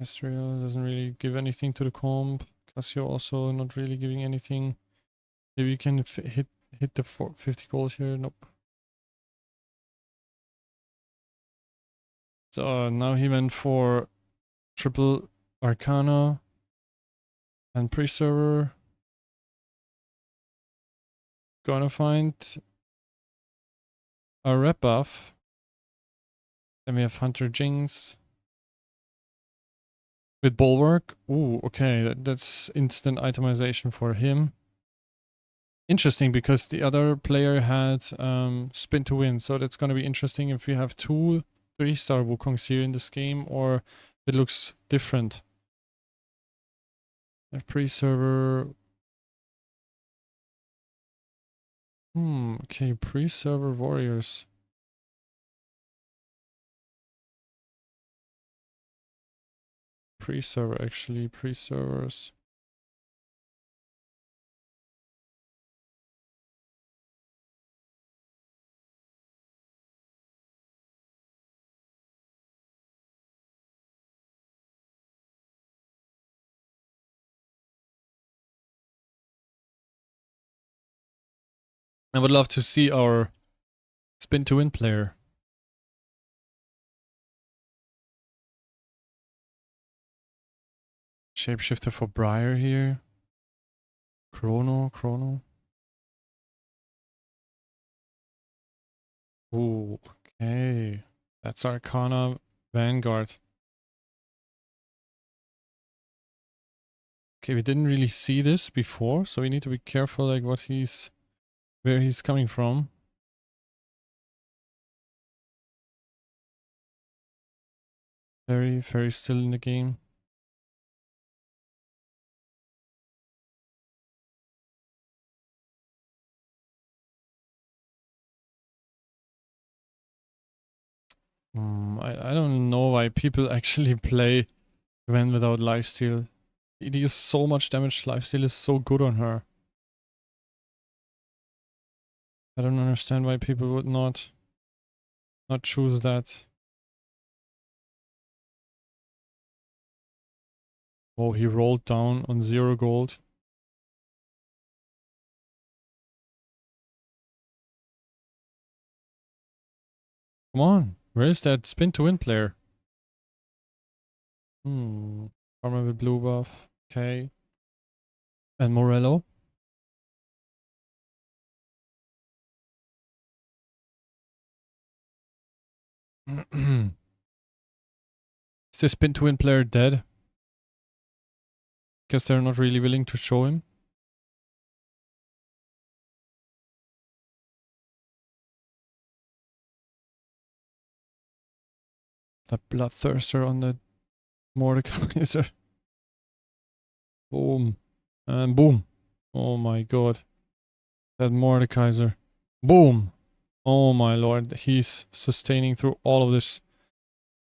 Ezreal doesn't really give anything to the comp. Casio also not really giving anything. Maybe you can hit the 50 gold here. Nope. So now he went for triple Arcana and pre-server. Gonna find a rep buff. Then we have Hunter Jinx with Bulwark. Ooh, okay, that's instant itemization for him. Interesting, because the other player had spin to win, so that's gonna be interesting if we have 2 3-star Wukongs here in this game, or it looks different. A pre-server. Okay, pre-server warriors. Pre-server, actually, pre-servers. I would love to see our spin to win player. Shapeshifter for Briar here. Chrono. Ooh, okay. That's Arcana Vanguard. Okay, we didn't really see this before, so we need to be careful like where he's coming from. Very still in the game. I don't know why people actually play Gwen without lifesteal. It deals so much damage. Lifesteal is so good on her. I don't understand why people would not choose that. Oh, he rolled down on 0 gold. Come on, where is that spin to win player? Farmer with blue buff. Okay. And Morello. Is the spin to win player dead? Because they're not really willing to show him. The Bloodthirster on the Mordekaiser. Boom. And boom. Oh my god. That Mordekaiser. Boom. Oh my lord. He's sustaining through all of this.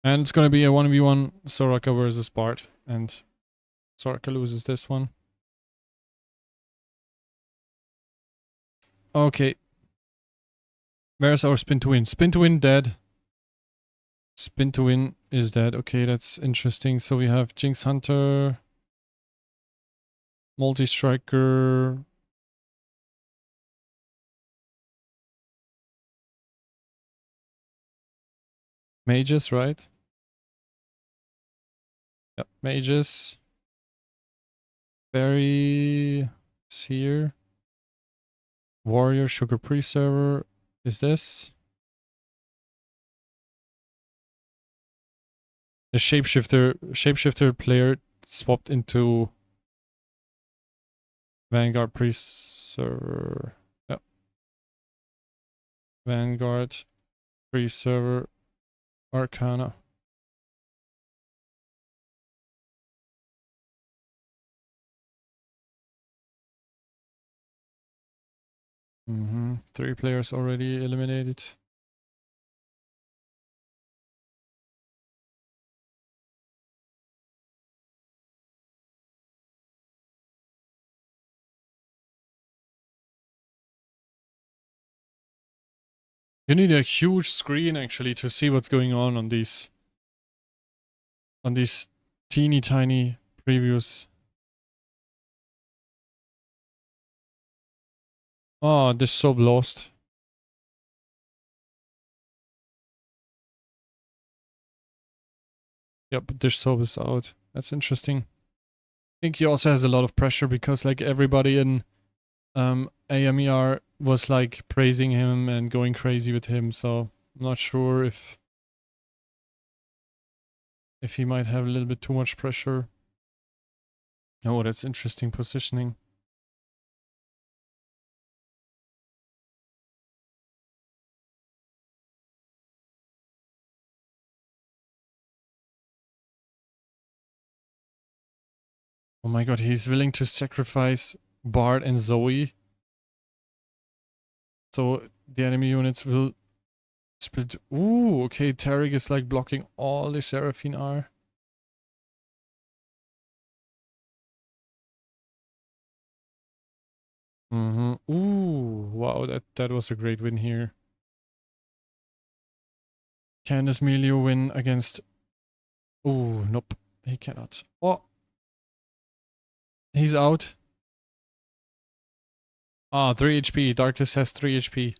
And it's gonna be a 1v1 Soraka versus Bard. And Soraka loses this one. Okay. Where's our spin to win? Spin to win dead. Spin to win is dead. Okay, that's interesting. So we have Jinx Hunter, Multi-Striker, Mages, right? Yep, Mages. Barry is here. Warrior, Sugar Pre-Server is this. The shapeshifter player swapped into Vanguard Pre-Server. Yep. Vanguard Pre-Server Arcana. Mm-hmm. 3 players already eliminated. You need a huge screen actually to see what's going on these teeny tiny previews. Oh, this sub lost. Yep, but their soap is out. That's interesting. I think he also has a lot of pressure because like everybody in AMER was like praising him and going crazy with him, so I'm not sure if he might have a little bit too much pressure. Oh, that's interesting positioning. Oh my god, he's willing to sacrifice Bard and Zoe. So the enemy units will split. Ooh, okay, Taric is like blocking all the Seraphine R. Ooh, wow, that was a great win here. Can this Melio win against... Ooh, nope, he cannot. Oh! He's out. Ah, 3 HP. Darkness has 3 HP.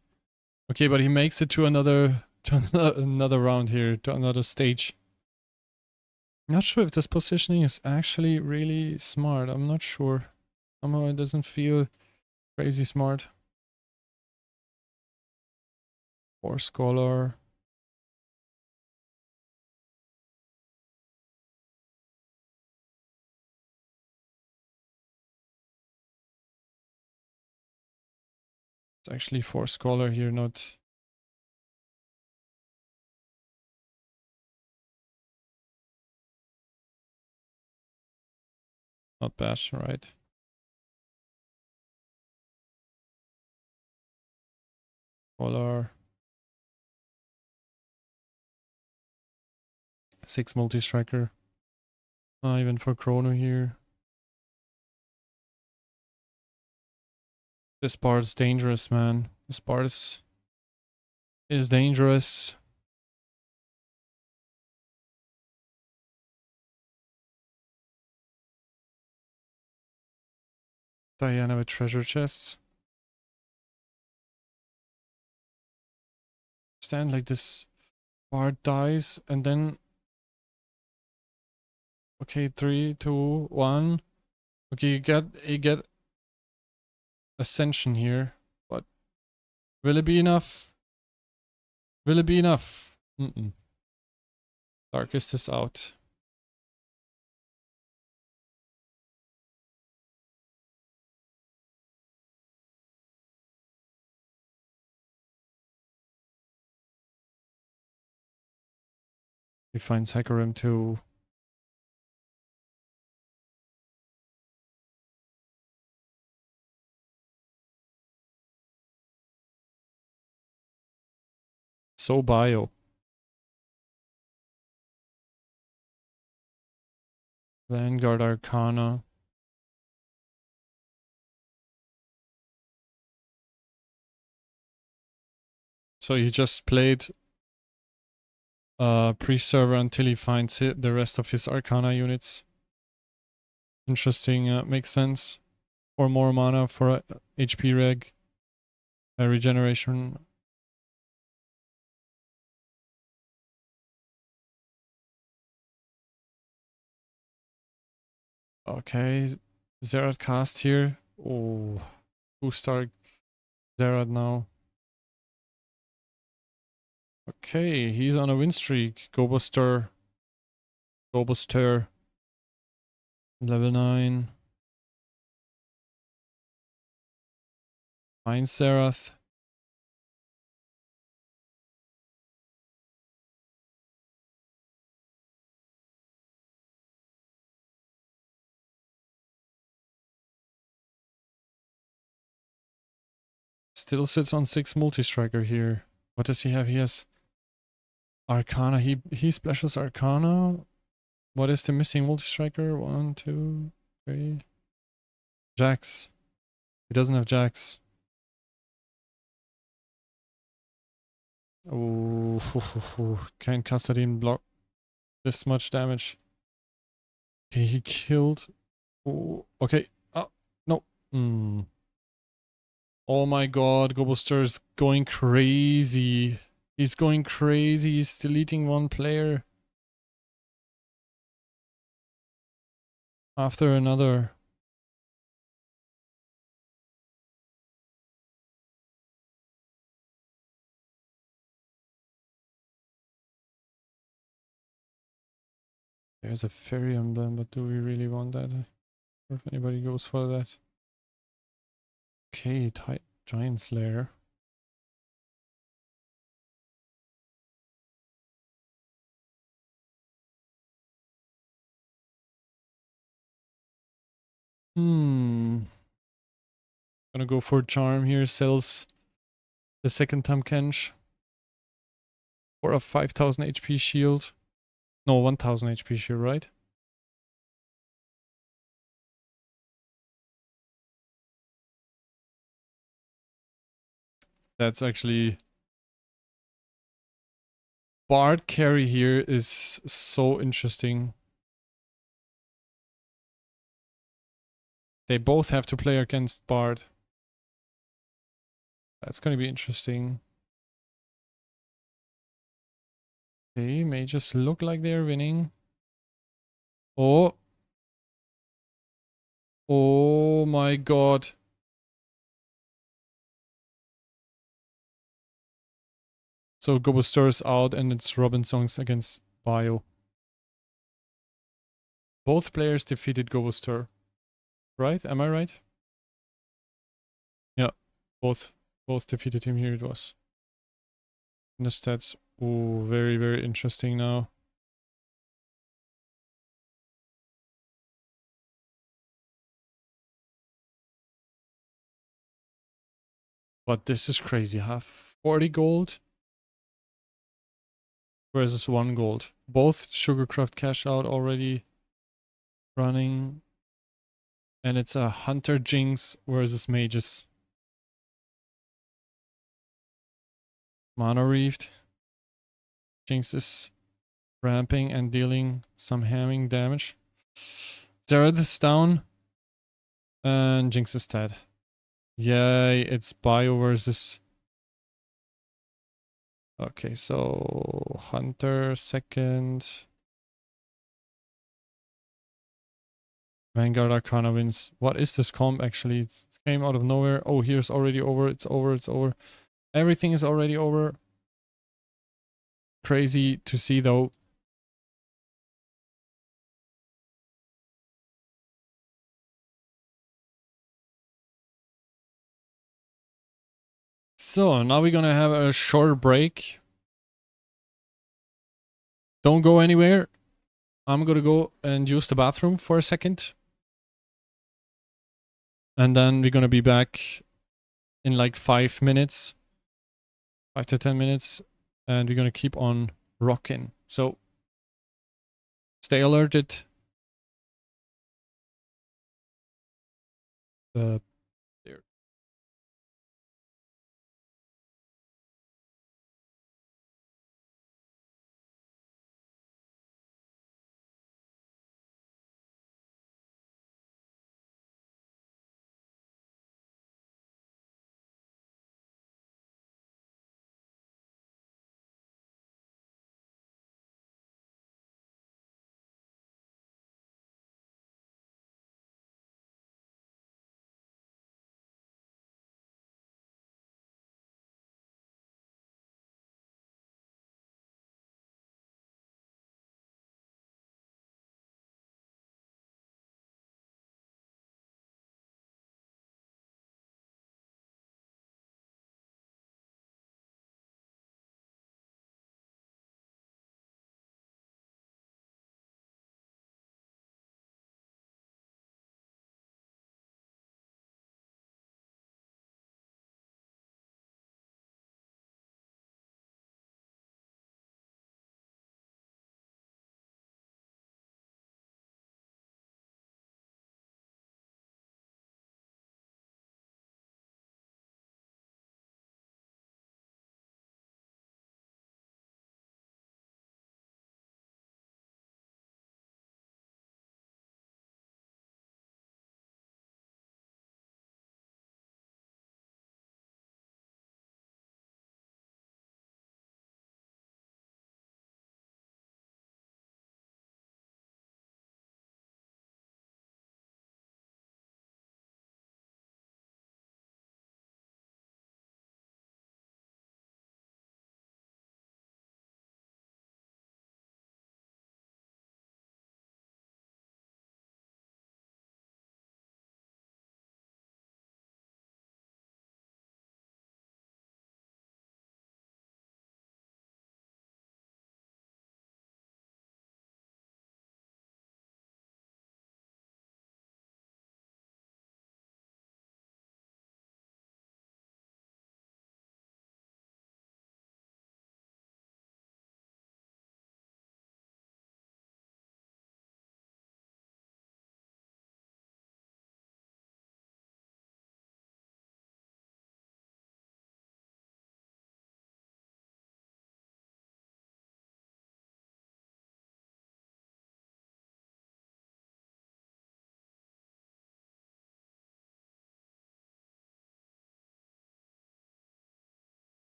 Okay, but he makes it to another round here, to another stage. Not sure if this positioning is actually really smart. I'm not sure. Somehow it doesn't feel crazy smart. 4 Scholar. It's actually 4 Scholar here, not... Not Bash, right? Scholar. 6 multi-striker. Even for Chrono here. This part is dangerous, man. This part is dangerous. Diana with treasure chests. Stand like this. Bard dies and then... Okay, 3, 2, 1. Okay, you get Ascension here, but will it be enough? Will it be enough? Darkest is out. He finds Hecarim too. So bio. Vanguard Arcana. So he just played pre-server until he finds the rest of his Arcana units. Interesting, makes sense. Or more mana for HP reg. Regeneration. Okay, Zerad cast here. Oh, 2-star Zerad now. Okay, he's on a win streak. Gobuster. Level 9. Fine Serath. Still sits on 6 multi-striker here. What does he have? He has Arcana. He splashes Arcana. What is the missing multi-striker? 1, 2, 3. Jax. He doesn't have Jax. Oh, can Kassadin block this much damage? Okay, he killed. Oh, okay. Oh, no. Oh my god, Gobuster is going crazy. He's going crazy. He's deleting one player. after another. There's a fairy emblem, but do we really want that? Or if anybody goes for that. Okay, Giant Slayer. Gonna go for Charm here, sells the second time Kench for a 5000 HP shield. No, 1000 HP shield, right? That's actually... Bard carry here is so interesting. They both have to play against Bard. That's going to be interesting. Okay, mages look like they're winning. Oh. Oh my god. So Gobustor's out and it's Robinson's against Bio. Both players defeated Gobustor. Right? Am I right? Yeah. Both defeated him. Here it was. And the stats. Oh, very, very interesting now. But this is crazy. Have 40 gold versus 1 gold. Both Sugarcraft cash out already running. And it's a Hunter Jinx versus Mages. Mana Reefed. Jinx is ramping and dealing some hamming damage. Zerad is down. And Jinx is dead. Yay, it's Bio versus... Okay, so Hunter second. Vanguard Arcana wins. What is this comp actually? It came out of nowhere. Oh, here's already over. It's over. It's over. Everything is already over. Crazy to see though. So now we're gonna have a short break. Don't go anywhere. I'm gonna go and use the bathroom for a second. And then we're gonna be back in like 5 minutes. 5 to 10 minutes. And we're gonna keep on rocking. So stay alerted. There.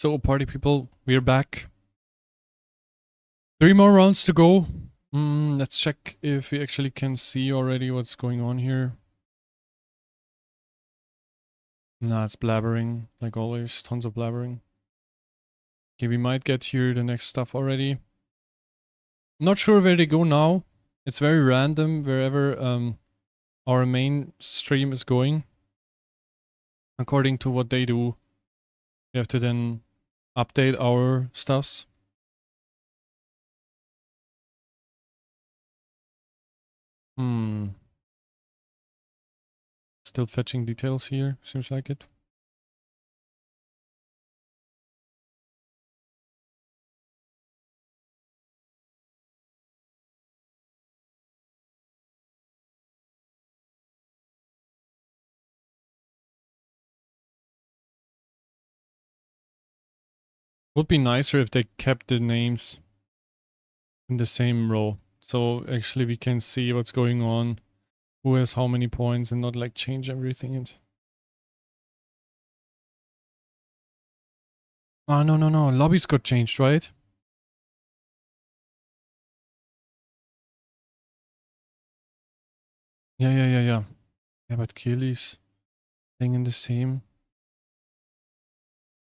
So, party people, we're back. 3 more rounds to go. Let's check if we actually can see already what's going on here. Nah, it's blabbering, like always. Tons of blabbering. Okay, we might get here the next stuff already. Not sure where they go now. It's very random wherever our main stream is going. According to what they do, we have to then update our stuffs. Still fetching details here, seems like it. Would be nicer if they kept the names in the same row. So actually we can see what's going on, who has how many points, and not like change everything. And oh, no. Lobbies got changed, right? Yeah. Yeah, but Killy's staying in the same.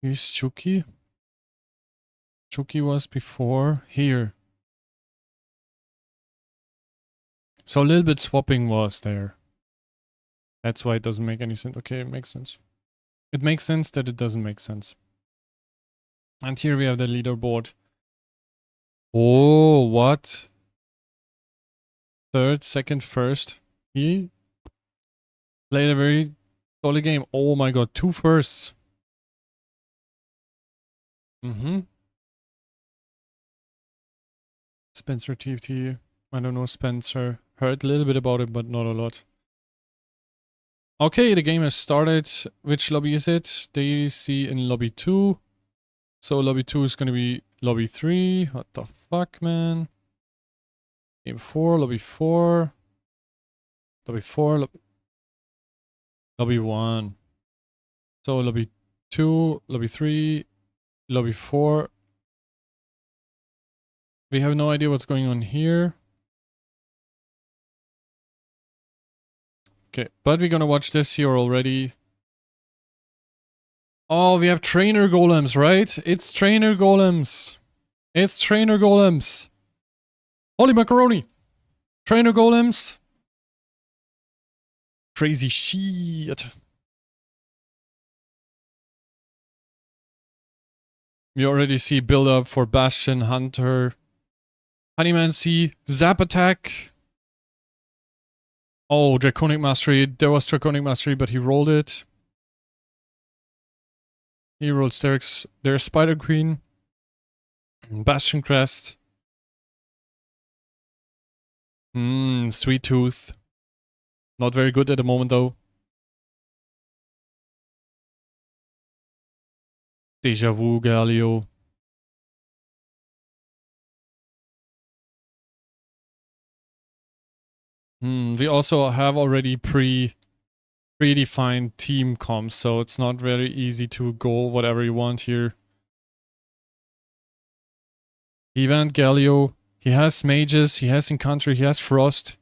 Here's Chucky. Chucky was before here. So a little bit swapping was there. That's why it doesn't make any sense. Okay, it makes sense. It makes sense that it doesn't make sense. And here we have the leaderboard. Oh, what? Third, second, first. He played a very solid game. Oh my god, 2 firsts. Spencer TFT. I don't know Spencer. Heard a little bit about it, but not a lot. Okay, the game has started. Which lobby is it? They see in lobby 2. So lobby 2 is gonna be lobby 3. What the fuck, man? Game 4, lobby 4. Lobby 4, lobby 1. So lobby 2, lobby 3, lobby 4. We have no idea what's going on here. Okay, but we're gonna watch this here already. Oh, we have trainer golems, right? It's trainer golems. It's trainer golems. Holy macaroni. Trainer golems. Crazy shit. We already see build up for Bastion, Hunter, Honeyman C, Zap Attack. Oh, Draconic Mastery. There was Draconic Mastery, but he rolled it. He rolled Sterix. There's Spider Queen. Bastion Crest. Sweet Tooth. Not very good at the moment though. Deja Vu, Galio. We also have already predefined team comps, so it's not very easy to go whatever you want here. Event Galio. He has mages, he has Encounter, he has Frost.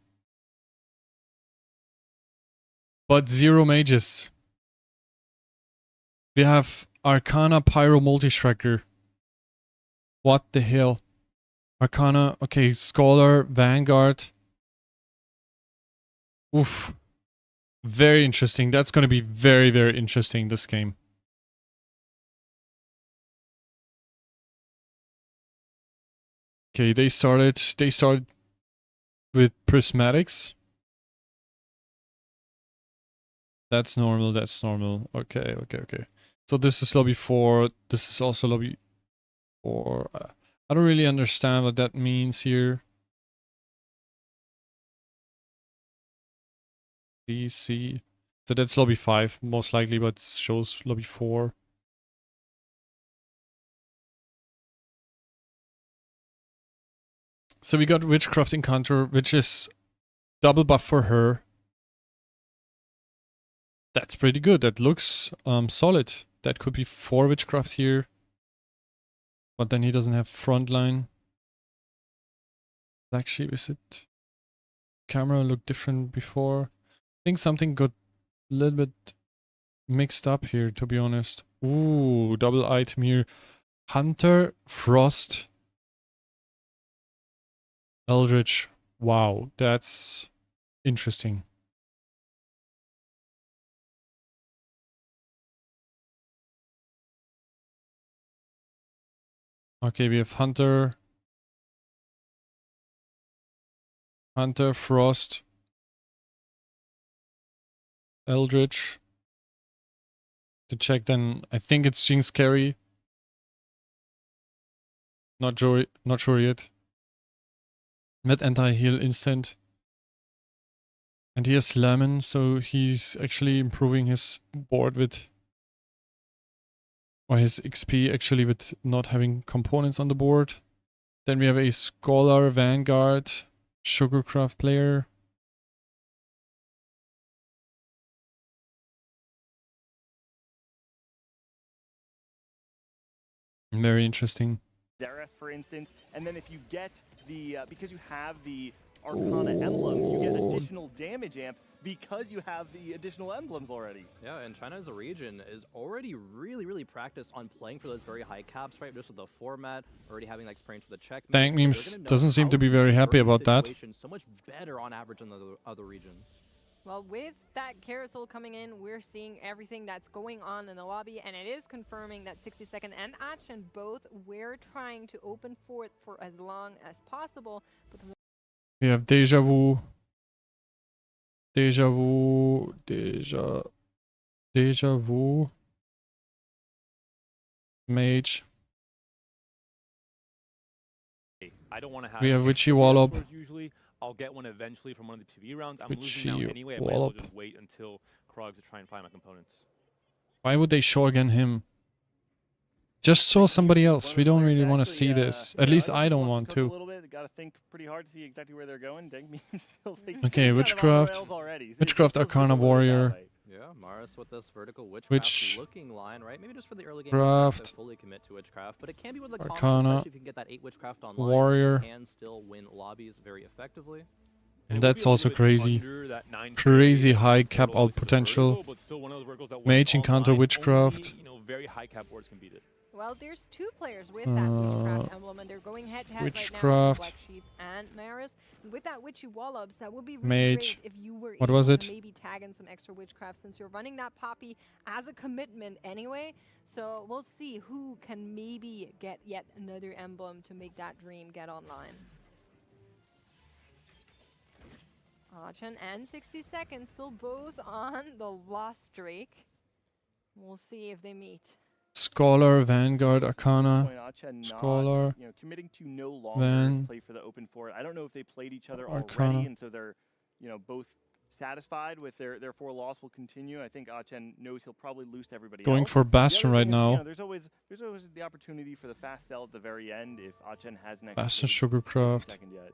But 0 mages. We have Arcana Pyro Multi-Striker. What the hell? Arcana, okay, Scholar, Vanguard. Oof. Very interesting. That's going to be very, very interesting, this game. Okay, they started with Prismatics. That's normal, that's normal. Okay. So this is lobby 4. This is also lobby 4. I don't really understand what that means here. C. So that's lobby 5, most likely, but it shows lobby 4. So we got Witchcraft Encounter, which is double buff for her. That's pretty good. That looks solid. That could be 4 Witchcraft here. But then he doesn't have front line. Black Sheep, is it? Camera looked different before. I think something got a little bit mixed up here, to be honest. Ooh, double item here. Hunter, Frost, Eldritch. Wow, that's interesting. Okay, we have Hunter, Frost, Eldritch. To check then, I think it's Jinx carry. Not sure yet. Net anti-heal instant. And he has Lemon, so he's actually improving his board with... or his XP actually with not having components on the board. Then we have a Scholar, Vanguard, Sugarcraft player. Very interesting. Zeref, for instance, and then if you get the because you have the Arcana emblem, you get additional damage amp because you have the additional emblems already. Yeah, and China as a region is already really practiced on playing for those very high caps, right? Just with the format, already having that experience with the check. Dank Memes doesn't seem to be very happy about that. So much better on average than the other regions. Well, with that carousel coming in, we're seeing everything that's going on in the lobby, and it is confirming that 60-second and Action both were trying to open fort for as long as possible. But we have Deja Vu, Mage. I don't want to have. We have Witchy Wallop. Usually, I'll get one eventually from one of the TV rounds. I'm Witchy losing now anyway. I might as well Wallop. just wait until Krog to try and find my components. Why would they show again him? Just show somebody else. We don't really want to see this. At least I don't want to. A little bit. Got to think pretty hard to see exactly where they're going. Dank Memes feels like Okay, he's Witchcraft. kind of on the rails already. Witchcraft, Arcana Warrior. Yeah, Maris with this vertical Witch Witchcraft looking line, right? Maybe just for the early game, Craft, to fully commit to Witchcraft, but it can be with the Arcana, especially if you can get that 8 Witchcraft online. Warrior. You can still win lobbies very effectively. And that's also crazy. Crazy high cap out potential. Mage, Encounter, Witchcraft. Very high cap boards can beat it. well, there's 2 players with that Witchcraft emblem, and they're going head-to-head right now with Black Sheep and Maris. And with that Witchy Wallops, that would be really Mage. great if you were What able was it? to maybe tag in some extra Witchcraft, since you're running that Poppy as a commitment anyway. So we'll see who can maybe get yet another emblem to make that dream get online. Achen and 60 seconds, still both on the lost streak. We'll see if they meet. Scholar, Vanguard, Arcana, Scholar, you know, committing to no longer Van, play for the open fort. I don't know if they played each other Arcana. already, and so they're, you know, both satisfied with their 4 loss will continue. I think Achen knows he'll probably lose to everybody Going else. for Bastion right You now. know, there's always the opportunity for the fast sell at the very end if Achen has an Bastion, Sugarcraft, yet.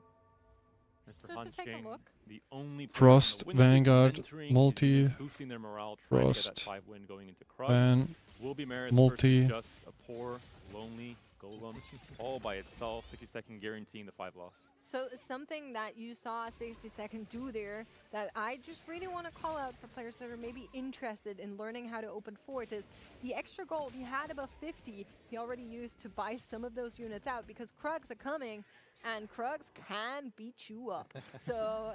Just to take a look. The only Frost, Vanguard, entering Multi, is boosting their morale, trying to get that Frost, 5 win going into Krug. Van, Will be Maris Multi, versus just a poor, lonely golem all by itself. 60 second guaranteeing the 5 loss. So something that you saw 60 Second do there that I just really want to call out for players that are maybe interested in learning how to open fort is the extra gold he had above 50 he already used to buy some of those units out, because Krugs are coming and Krugs can beat you up. So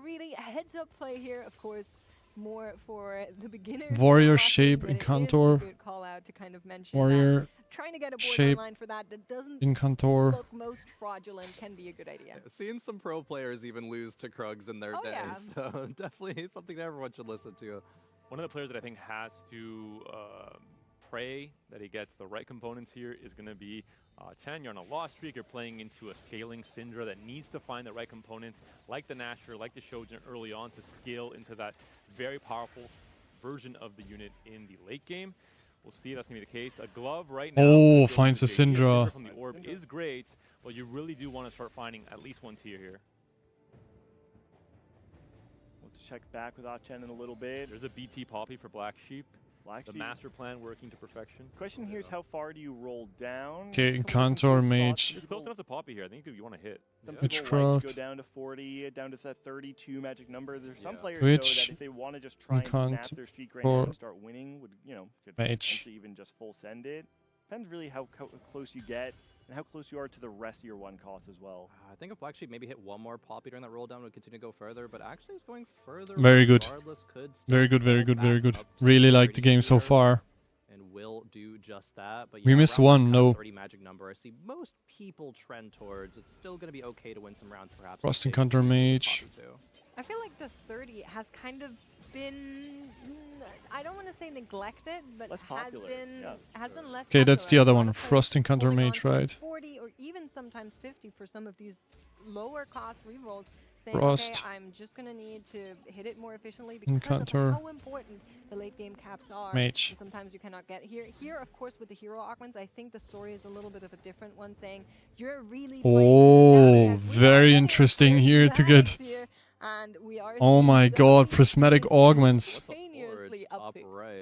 really a heads up play here, of course, more for the beginners. Warrior, Shape, Encantor, Call out to kind of mention Warrior, that trying to get a board Shape, online for that doesn't Encantor. look most fraudulent can be a good idea. Seeing some pro players even lose to Krugs in their day, yeah. so definitely something everyone should listen to. One of the players that I think has to pray that he gets the right components here is going to be Chen. You're on a lost streak. You're playing into a scaling Syndra that needs to find the right components, like the Nashor, like the Shojin early on, to scale into that very powerful version of the unit in the late game. We'll see if that's going to be the case. A glove right now. Oh, finds the Syndra. From the orb is great, but you really do want to start finding at least 1 tier here. We'll check back with Achen in a little bit. There's a BT Poppy for Black Sheep. the master plan working to perfection. Question here is how far do you roll down? Okay, Encantor, Mage. You're close enough to Poppy here. I think you want to hit. Some Witchcraft. people like to go down to 40, down to that 32 magic number. There's some players though, Witch, that if they want to just try and snap their streak right now and start winning, would could potentially even just full send it. Depends really how close you get and how close you are to the rest of your one cost as well. I think if Black Sheep maybe hit one more Poppy during that roll down, would continue to go further, but actually it's going further. Very good. Could Very good, very good, very good. Really like the game so far. And will do just that. But We missed one, no. 30 magic number. I see most people trend towards. It's still going to be okay to win some rounds, perhaps. Frost Encounter Mage. I feel like the 30 has kind of been, I don't want to say neglected, but has been less Okay, that's the popular. other A lot one. of players Frost Encounter holding on Mage, to right? 40 or even sometimes 50 for some of these lower cost rerolls. Saying, Frost. okay, I'm just gonna need to hit it more efficiently because Encounter of how important the late game caps are. Mage. And sometimes you cannot get here. Here, of course, with the hero augments, I think the story is a little bit of a different one, saying you're really Oh, very interesting here to get. Oh my god, prismatic augments.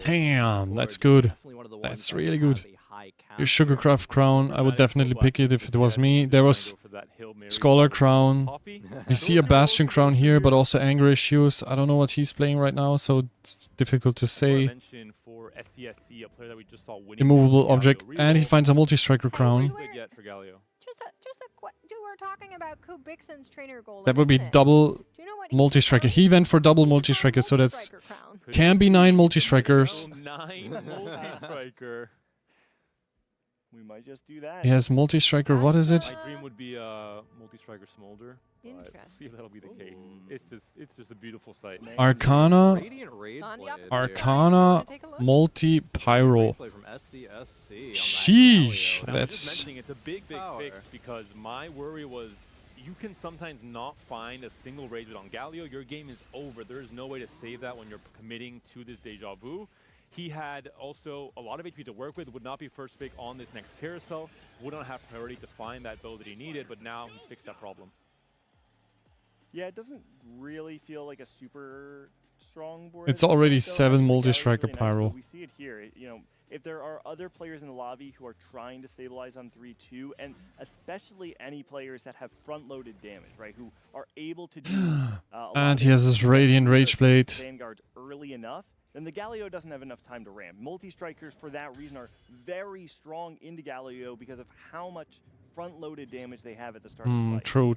Damn, that's good. That's really good. Your Sugarcraft Crown, I would definitely pick it if it was me. There was Scholar Crown. You see a Bastion Crown here, but also Anger Issues. I don't know what he's playing right now, so it's difficult to say. Immovable Object, and he finds a Multi-Striker Crown. Talking about Kubixen's trainer goal. That would be double multi-striker. He went for double multi-striker, so that's can be 9 multi-strikers. 9 multi-striker. We might just do that. He has multi-striker. What is it? My dream would be a multi-striker smolder. See if that'll be the case. It's just a beautiful sight. Arcana, multi-pyro. Sheesh, that's. It's a big fix because my worry was you can sometimes not find a single rage on Galio. Your game is over. There is no way to save that when you're committing to this deja vu. He had also a lot of HP to work with, would not be first pick on this next carousel, would not have priority to find that build that he needed, but now he's fixed that problem. Yeah, it doesn't really feel like a super strong board. It's already 7 multi-striker pyro. We see it here. If there are other players in the lobby who are trying to stabilize on 3-2, and especially any players that have front-loaded damage, right, who are able to do and he has this Radiant Rage Blade. Vanguard early enough, then the Galio doesn't have enough time to ramp. Multi-strikers, for that reason, are very strong into Galio because of how much front-loaded damage they have at the start of the fight. True.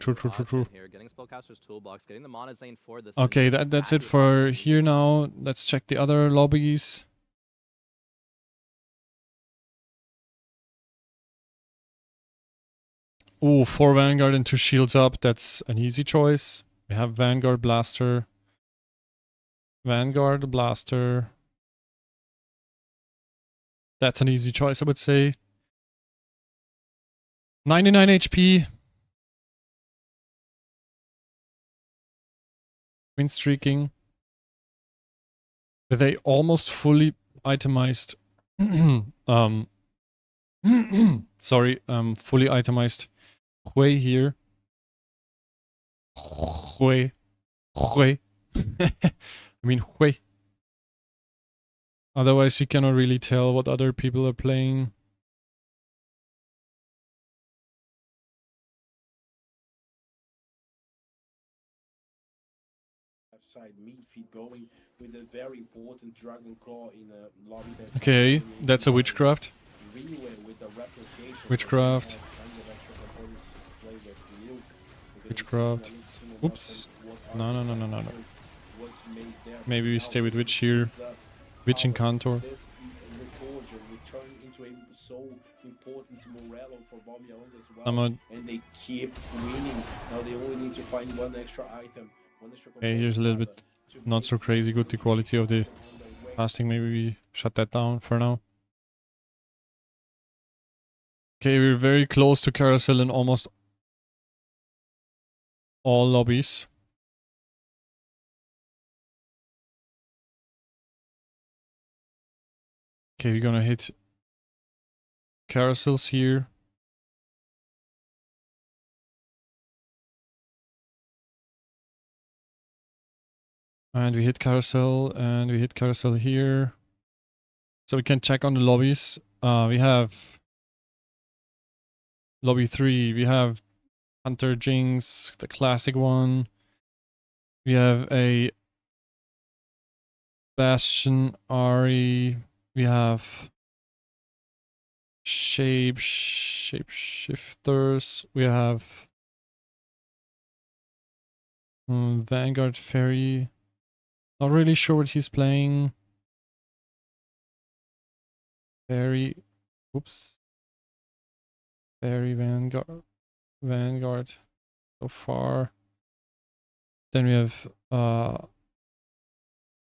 Here, getting Spellcaster's Toolbox, getting the Mana Zane for this. Okay, that's it for here now. Let's check the other lobbies. Ooh, 4 Vanguard and 2 Shields up. That's an easy choice. We have Vanguard Blaster. Vanguard Blaster. That's an easy choice, I would say. 99 HP. Win streaking. With a almost fully itemized fully itemized Hui here. Hui. I mean Hui. Otherwise we cannot really tell what other people are playing. Side midfield going with a very important Dragon Claw in a lobby that Okay, that's a Witchcraft. really well with the replication. Witchcraft. Witchcraft. Oops. No. Maybe we stay with Witch here. Witch Encantor. This Reforger will turn into a so important Morello for Bobby Owen as well. And they keep winning. Now they only need to find one extra item. Okay, here's a little bit not so crazy good the quality of the casting. Maybe we shut that down for now. Okay, we're very close to Carousel in almost all lobbies. Okay, we're gonna hit carousels here. And we hit carousel, and we hit carousel here. So we can check on the lobbies. We have lobby 3. We have Hunter Jinx, the classic one. We have a Bastion Ari. We have shapeshifters. We have Vanguard Fairy. Not really sure what he's playing. Fairy. Oops. Fairy Vanguard so far. Then we have Kog'Maw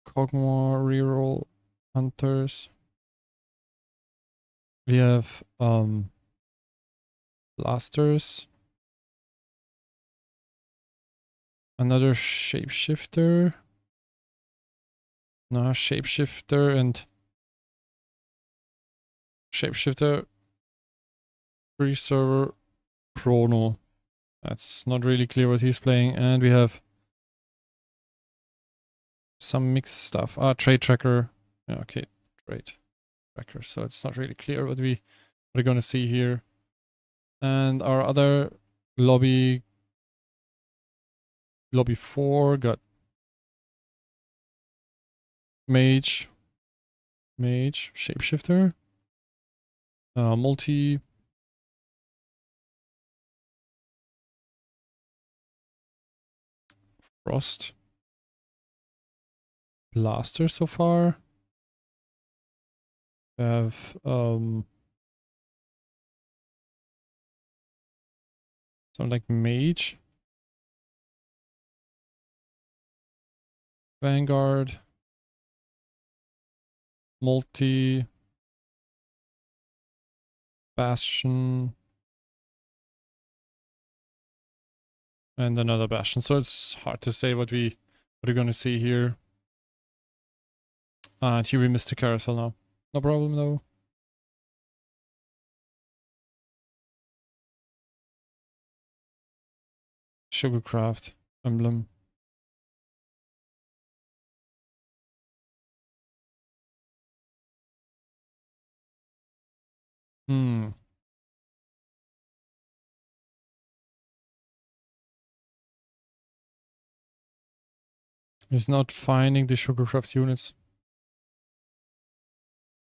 reroll Hunters. We have Blasters. Another shapeshifter. No, shapeshifter and shapeshifter. Free server Chrono. That's not really clear what he's playing. And we have some mixed stuff. Trade tracker. Yeah, okay, trade tracker. So it's not really clear what we're gonna see here. And our other lobby 4 got Mage, Shapeshifter, Multi, Frost, Blaster so far. We have something like Mage, Vanguard, Multi, Bastion, and another Bastion. So it's hard to say what we're gonna see here. And here we missed the carousel now. No problem though. Sugarcraft emblem. He's not finding the Sugarcraft units.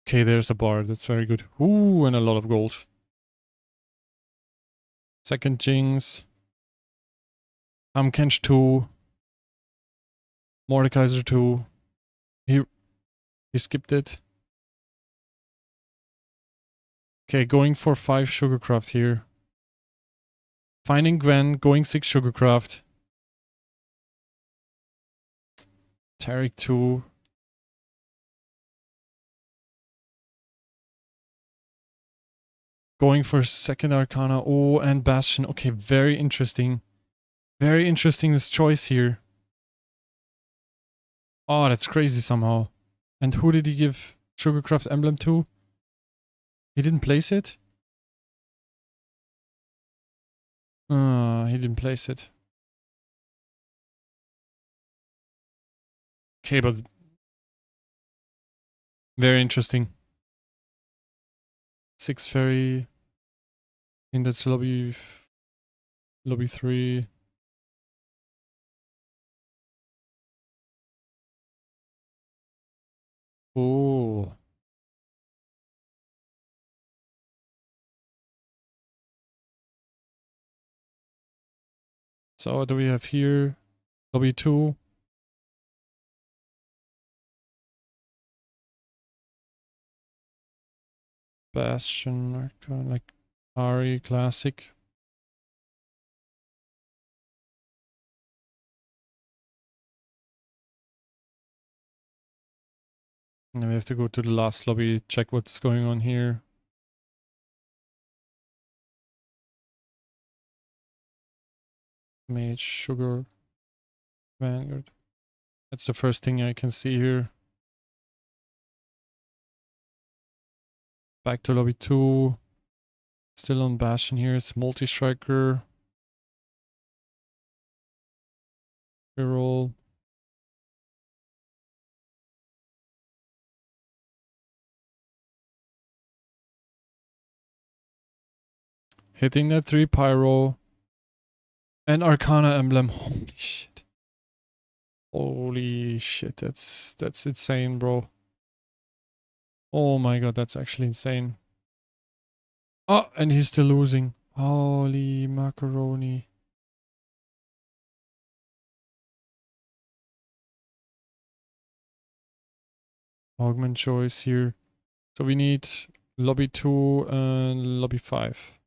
Okay, there's a bar. That's very good. Ooh, and a lot of gold. Second Jinx. Kench 2. Mordekaiser 2. He skipped it. Okay, going for 5 Sugarcraft here. Finding Gwen, going 6 Sugarcraft. Tarek 2. Going for second Arcana. Oh, and Bastion. Okay, very interesting. Very interesting, this choice here. Oh, that's crazy somehow. And who did he give Sugarcraft emblem to? He didn't place it? He didn't place it. Okay, but very interesting. 6 fairy. I think that's lobby 3. Oh. So what do we have here? Lobby 2. Bastion, like Ari classic. Now we have to go to the last lobby, check what's going on here. Mage, Sugar, Vanguard. That's the first thing I can see here. Back to lobby 2. Still on Bastion here. It's multi-striker. Reroll. Hitting that 3 pyro. And Arcana emblem. Holy shit. Holy shit. That's insane, bro. Oh my god, that's actually insane. Oh, and he's still losing. Holy macaroni. Augment choice here. So we need lobby 2 and lobby 5.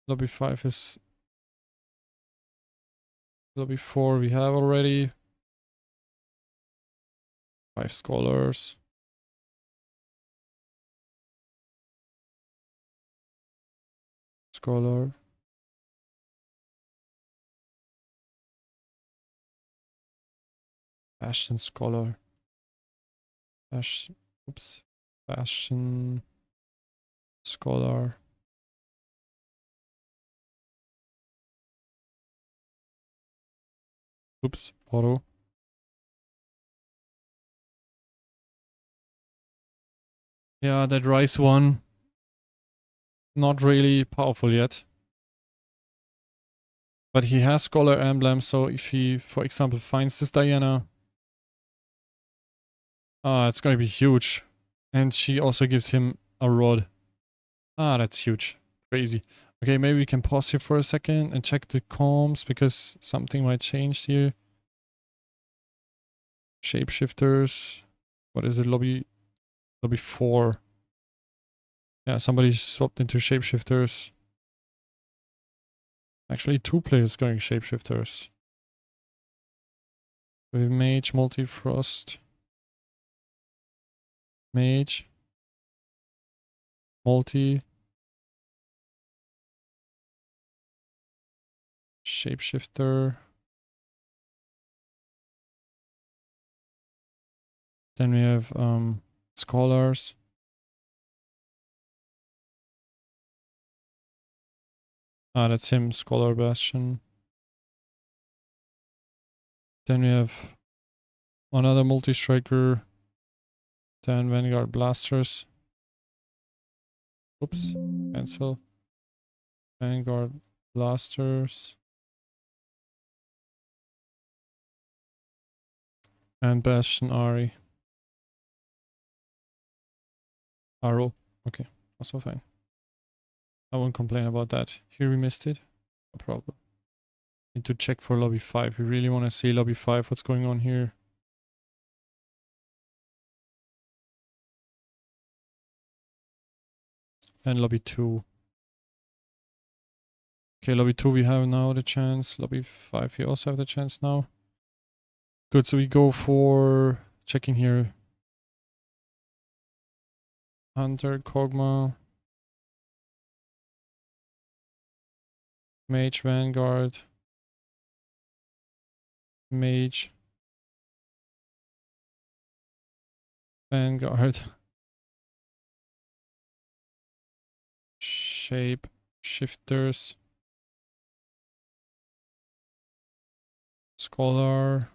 Lobby 5 is... Lobby 4 we have already. 5 scholars. Scholar. Bastion scholar. Bastion. Oops. Bastion scholar. Oops. Auto. Yeah, that Rice one. Not really powerful yet. But he has Scholar Emblem, so if he, for example, finds this Diana, it's gonna be huge. And she also gives him a rod. That's huge. Crazy. Okay, maybe we can pause here for a second and check the comms, because something might change here. Shapeshifters. What is it? Lobby 4. Yeah, somebody swapped into Shapeshifters. Actually, 2 players going Shapeshifters. With Mage, Multi-Frost. Mage. Multi. Shapeshifter. Then we have Scholars. That's him, Scholar Bastion. Then we have another multi-striker. Then Vanguard Blasters. Oops, cancel. Vanguard Blasters. And Bastion Ari. Arrow. Okay, also fine. I won't complain about that. Here we missed it. No problem. Need to check for lobby 5. We really want to see lobby 5. What's going on here? And lobby 2. Okay, lobby 2 we have now the chance. Lobby 5 we also have the chance now. Good, so we go for checking here. Hunter, Kog'Maw. Mage, Vanguard. Mage. Vanguard. Shape shifters. Scholar.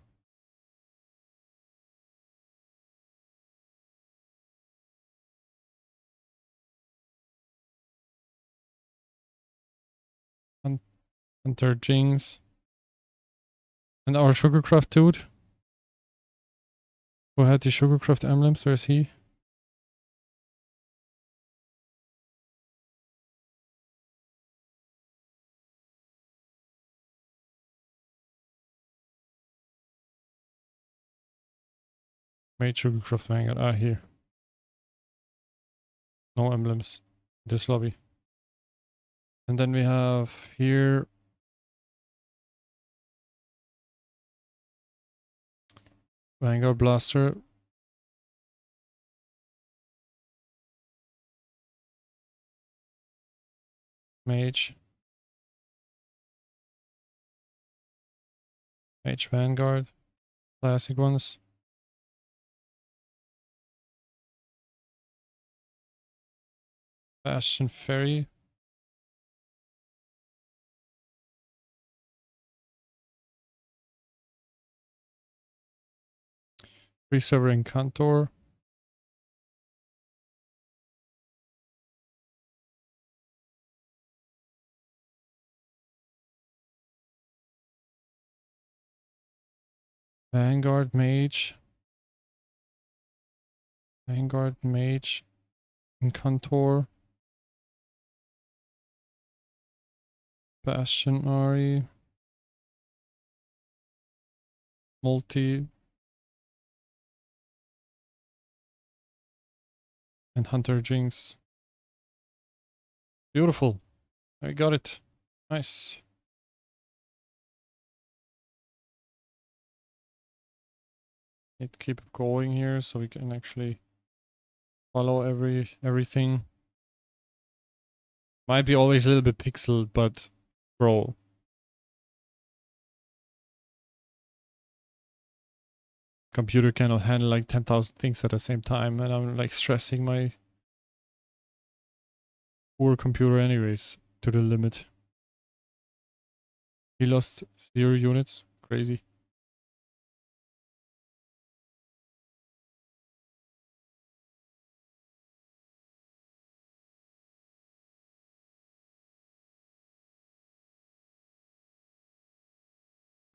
Hunter, Jinx. And our Sugarcraft dude. Who had the Sugarcraft emblems? Where is he? Made Sugarcraft Vanguard. Here. No emblems. This lobby. And then we have here Vanguard Blaster. Mage. Mage Vanguard. Classic ones. Bastion Ferry. Reserver Incantor. Vanguard Mage. Vanguard Mage. Incantor. Bastion Ari. Multi. And Hunter Jinx. Beautiful. I got it. Nice. Need to keep going here so we can actually follow everything. Might be always a little bit pixeled, but bro. Computer cannot handle like 10,000 things at the same time, and I'm like stressing my poor computer anyways to the limit. He lost 0 units. Crazy.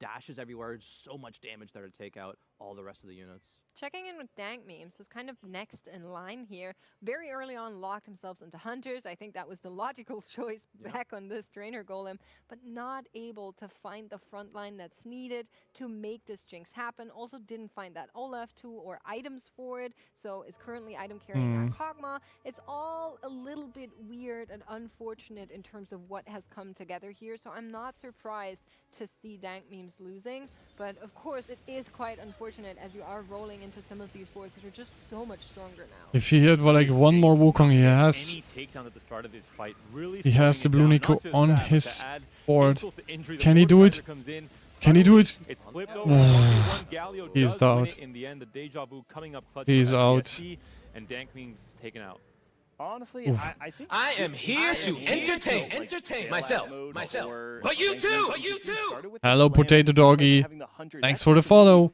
Dashes everywhere, so much damage there to take out all the rest of the units. Checking in with Dank Memes was kind of next in line here. Very early on locked themselves into Hunters. I think that was the logical choice back on this Trainer Golem, but not able to find the front line that's needed to make this Jinx happen. Also didn't find that Olaf tool or items for it, so is currently item carrying that Kog'Maw. It's all a little bit weird and unfortunate in terms of what has come together here, so I'm not surprised to see Dank Memes losing, but of course it is quite unfortunate as you are rolling into some of these boards that are just so much stronger now. If he had like one more Wukong, he has the blue Nico on his board. Can he do it? Can he do it? He's out. He's out. And Dank Memes taken out. Honestly, I think I am here to entertain myself. But you too! Hello, Potato Doggy. Thanks for the follow.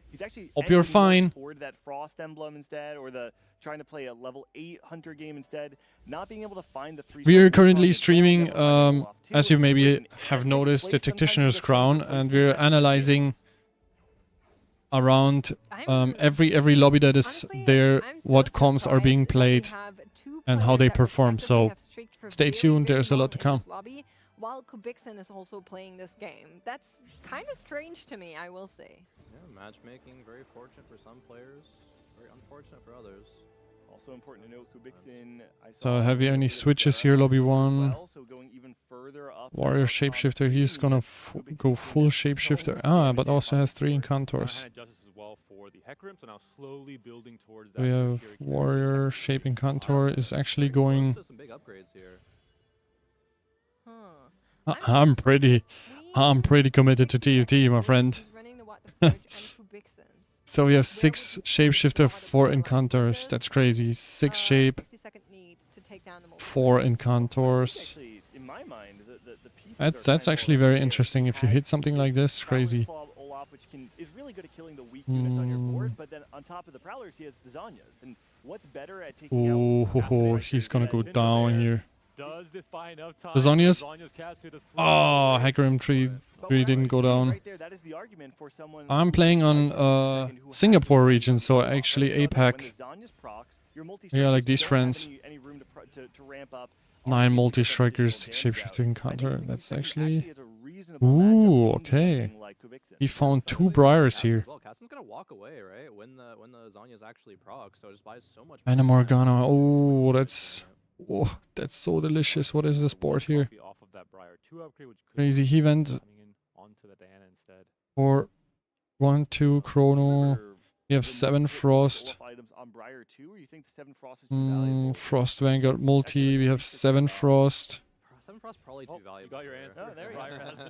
Hope you're fine. That Frost Emblem instead, or the trying to play a level 8 Hunter game instead, not being able to find the 3. We are currently streaming, as you maybe have noticed, the Tactician'S crown, and we're analyzing around every lobby that is there, what comps are being played, and how they perform. So stay tuned, there's a lot to come. While Kubixen is also playing this game. That's kind of strange to me, I will say. Yeah, matchmaking, very fortunate for some players, very unfortunate for others. Also important to note, Kubixen. So have you any switches here, lobby 1? Warrior Shapeshifter, he's gonna go full Shapeshifter. But also has 3 Incantors. We have Warrior, Shape Incantor is actually going... I'm pretty committed to TFT, my friend. So we have 6 Shapeshifter, 4 Incantors. That's crazy. 6 Shape, 4 Incantors. That's actually very interesting. If you hit something like this, crazy. Oh, he's gonna go down here. The Zhonya's? Oh, Hecarim 3 didn't go down. I'm playing on Singapore region, so actually APAC. Yeah, like these friends. 9 multi-strikers, 6 shapeshifter encounter. That's actually... Ooh, okay. He found 2 Briars here. Gonna walk away, right? When the Zhonya's actually proc, so it just buys so much. Anna Morgana. Oh, that's so delicious. What is this board here? Crazy. He went for 1, 2 Chrono. We have 7 Frost. Frost Vanguard multi. We have 7 Frost. 7 Frost probably too valuable. You got your answer. Oh, there you go.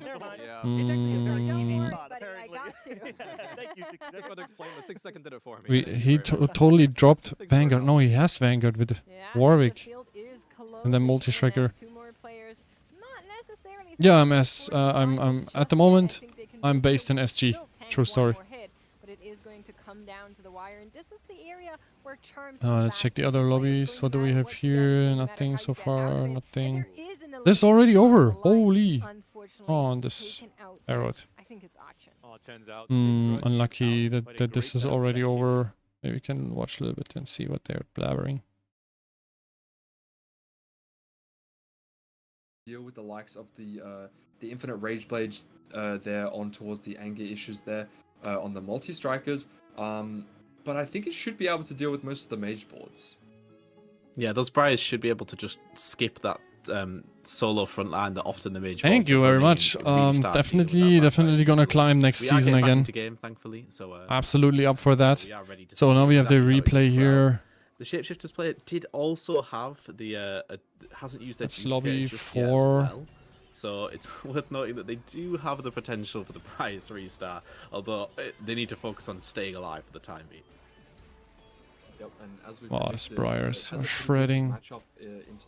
Never mind. It's actually a very easy spot, I got you. Thank you. That's what explained. The 6 second did it for me. He totally dropped Vanguard. No, he has Vanguard with Warwick. And then multi-striker. Yeah, I'm at the moment I'm based in SG. True story. Let's check the other lobbies. What do we have here? Nothing so far. Nothing. This is already over. Holy. Oh, and this arrowed. Unlucky that this is already over. Maybe we can watch a little bit and see what they're blabbering. Deal with the likes of the Infinite Rage Blades there on towards the anger issues there on the multi-strikers. But I think it should be able to deal with most of the mage boards. Yeah, those Briars should be able to just skip that solo front line that often the mage. Thank you very much. Definitely gonna climb next season again. Back into game, thankfully. So absolutely up for that. So now we have the replay here. The Shapeshifters player did also have the hasn't used their lobby just yet as well. So it's worth noting that they do have the potential for the Briar 3-star, although they need to focus on staying alive for the time being. Yep, and as these Briars are shredding.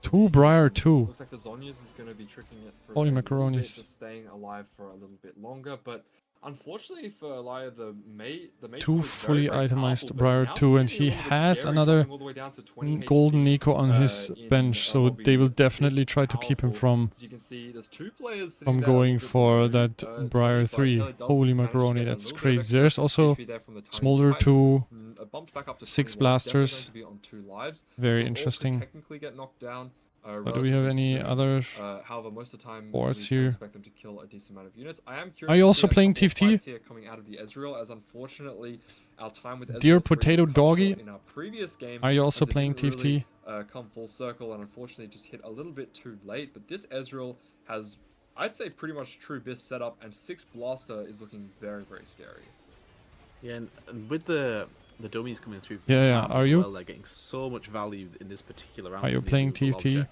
2 Briar 2. Looks like the Zhonya's is going to be tricking it for Holy a little bit, macaronis. just staying alive for a little bit longer, but unfortunately for Elia, the mage 2 fully itemized Briar 2, and he has another golden Nico on his bench, so they will definitely try to keep him from going for that Briar 3. Holy macaroni, that's crazy. There's also Smolder 2, 6 blasters. Very interesting. But do we have any other boards here? Are you also playing TFT? Dear Potato Doggy, are you also playing TFT? Come full circle and unfortunately just hit a little bit too late. But this Ezreal has, I'd say, pretty much true Biss setup, and 6 blaster is looking very, very scary. Yeah, and with the dummies coming through. Are you? Well, they're getting so much value in this particular round. Are you playing TFT?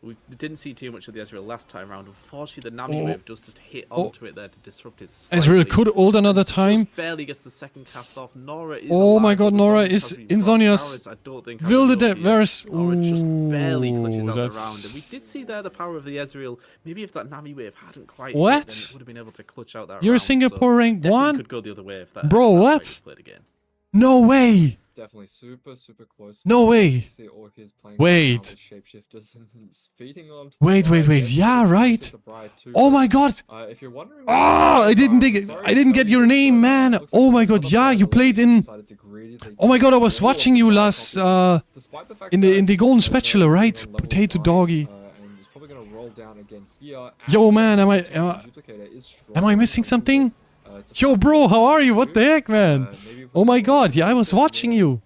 We didn't see too much of the Ezreal last time round. Unfortunately, the Nami wave does just hit onto it there to disrupt it. Ezreal could ult another time. Just barely gets the second cast off. Nora is oh alive, my god, Nora is in Zhonya's. Will the Varus. Nora just barely clutches out the round. And we did see there the power of the Ezreal. Maybe if that Nami wave hadn't quite hit, then it would have been able to clutch out that You're round. Singapore rank 1? Could go the other way if that. Bro, what? No way! Definitely super close. No way! Wait. Wait. Yeah, right. Oh my god! If you're wondering, I didn't get your name, man. Oh my god, yeah, you played in. Oh my god, I was watching you last in the Golden Spatula, right? Potato Doggy. Yo, man, am I missing something? Yo, bro, how are you? What the heck, man? Oh my god, yeah, I was watching you.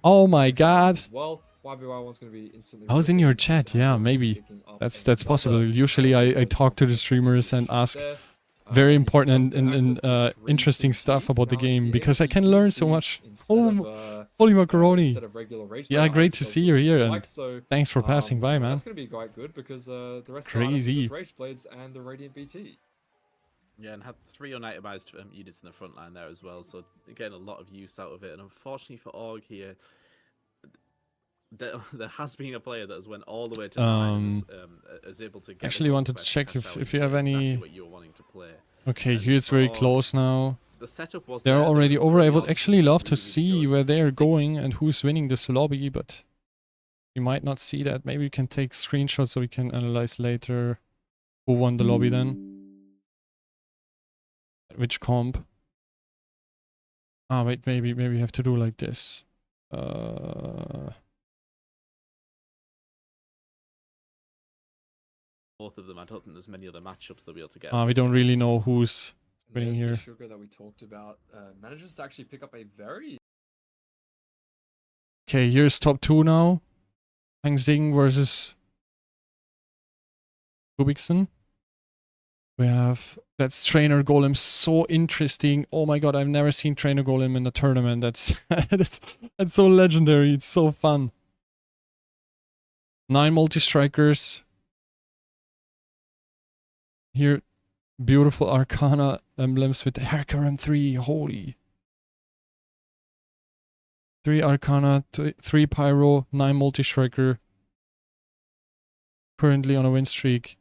Oh my god. I was in your chat, yeah, maybe. That's possible. Usually I talk to the streamers and ask very important and interesting stuff about the game, because I can learn so much. Oh, holy macaroni. Yeah, great to see you here, and thanks for passing by, man. That's going to be quite good because the rest Crazy. of the Rage Blades and the Radiant BT. Yeah, and had 3 unitemized units in the front line there as well, so getting a lot of use out of it. And unfortunately for Org here, there has been a player that has went all the way to 9 is able to get. Actually wanted to check if you have any. Exactly what you were wanting to play. Okay, here's very close now. The setup was they're already over. I would actually love to see where they're going and who's winning this lobby, but you might not see that. Maybe we can take screenshots so we can analyze later who won the lobby then. Which comp? Ah, wait, maybe we have to do like this. Both of them. I don't think there's many other matchups that we'll be able to get. We don't really know who's winning here. The Sugar that we talked about manages to actually pick up a very. Okay, here's top 2 now. Hang Zing versus Kubikson. We have that's Trainer Golem, so interesting. Oh my god, I've never seen Trainer Golem in a tournament. That's that's so legendary. It's so fun. 9 multi-strikers. Here, beautiful Arcana emblems with Herkaram 3. Holy. 3 Arcana, 3 Pyro, 9 multi-striker. Currently on a win streak.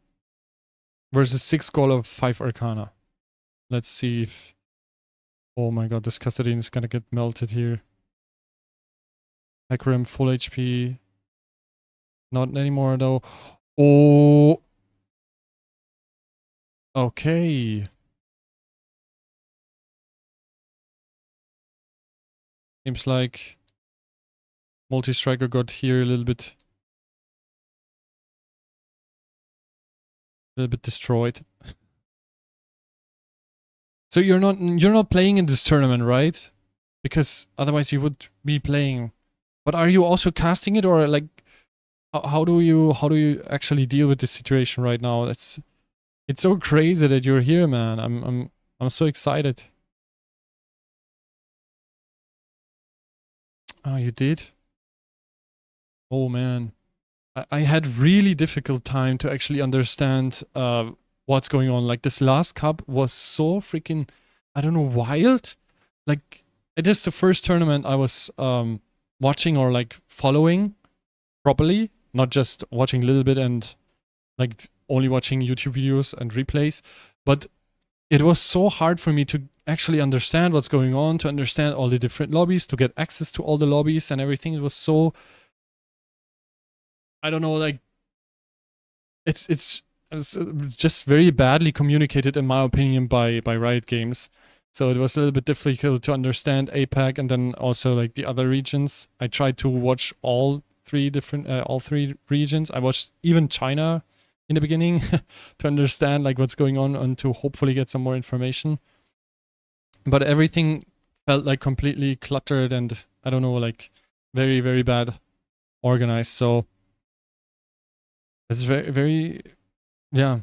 Versus 6 Golem, 5 Arcana. Let's see if... Oh my god, this Kassadin is gonna get melted here. Hecarim full HP. Not anymore though. Oh! Okay. Seems like Multi-Striker got here a little bit destroyed. So you're not playing in this tournament, right? Because otherwise you would be playing. But are you also casting it, or like how do you actually deal with this situation right now? It's so crazy that you're here, man. I'm so excited. Oh, you did? Oh man. I had really difficult time to actually understand what's going on. Like this last cup was so freaking, I don't know, wild. Like it is the first tournament I was watching or like following properly, not just watching a little bit and like only watching YouTube videos and replays. But it was so hard for me to actually understand what's going on, to understand all the different lobbies, to get access to all the lobbies and everything. It was so, I don't know, like it's just very badly communicated in my opinion by Riot Games. So it was a little bit difficult to understand APAC and then also like the other regions. I tried to watch all three regions. I watched even China in the beginning to understand like what's going on and to hopefully get some more information. But everything felt like completely cluttered and I don't know, like very, very bad organized. So it's very, very, yeah.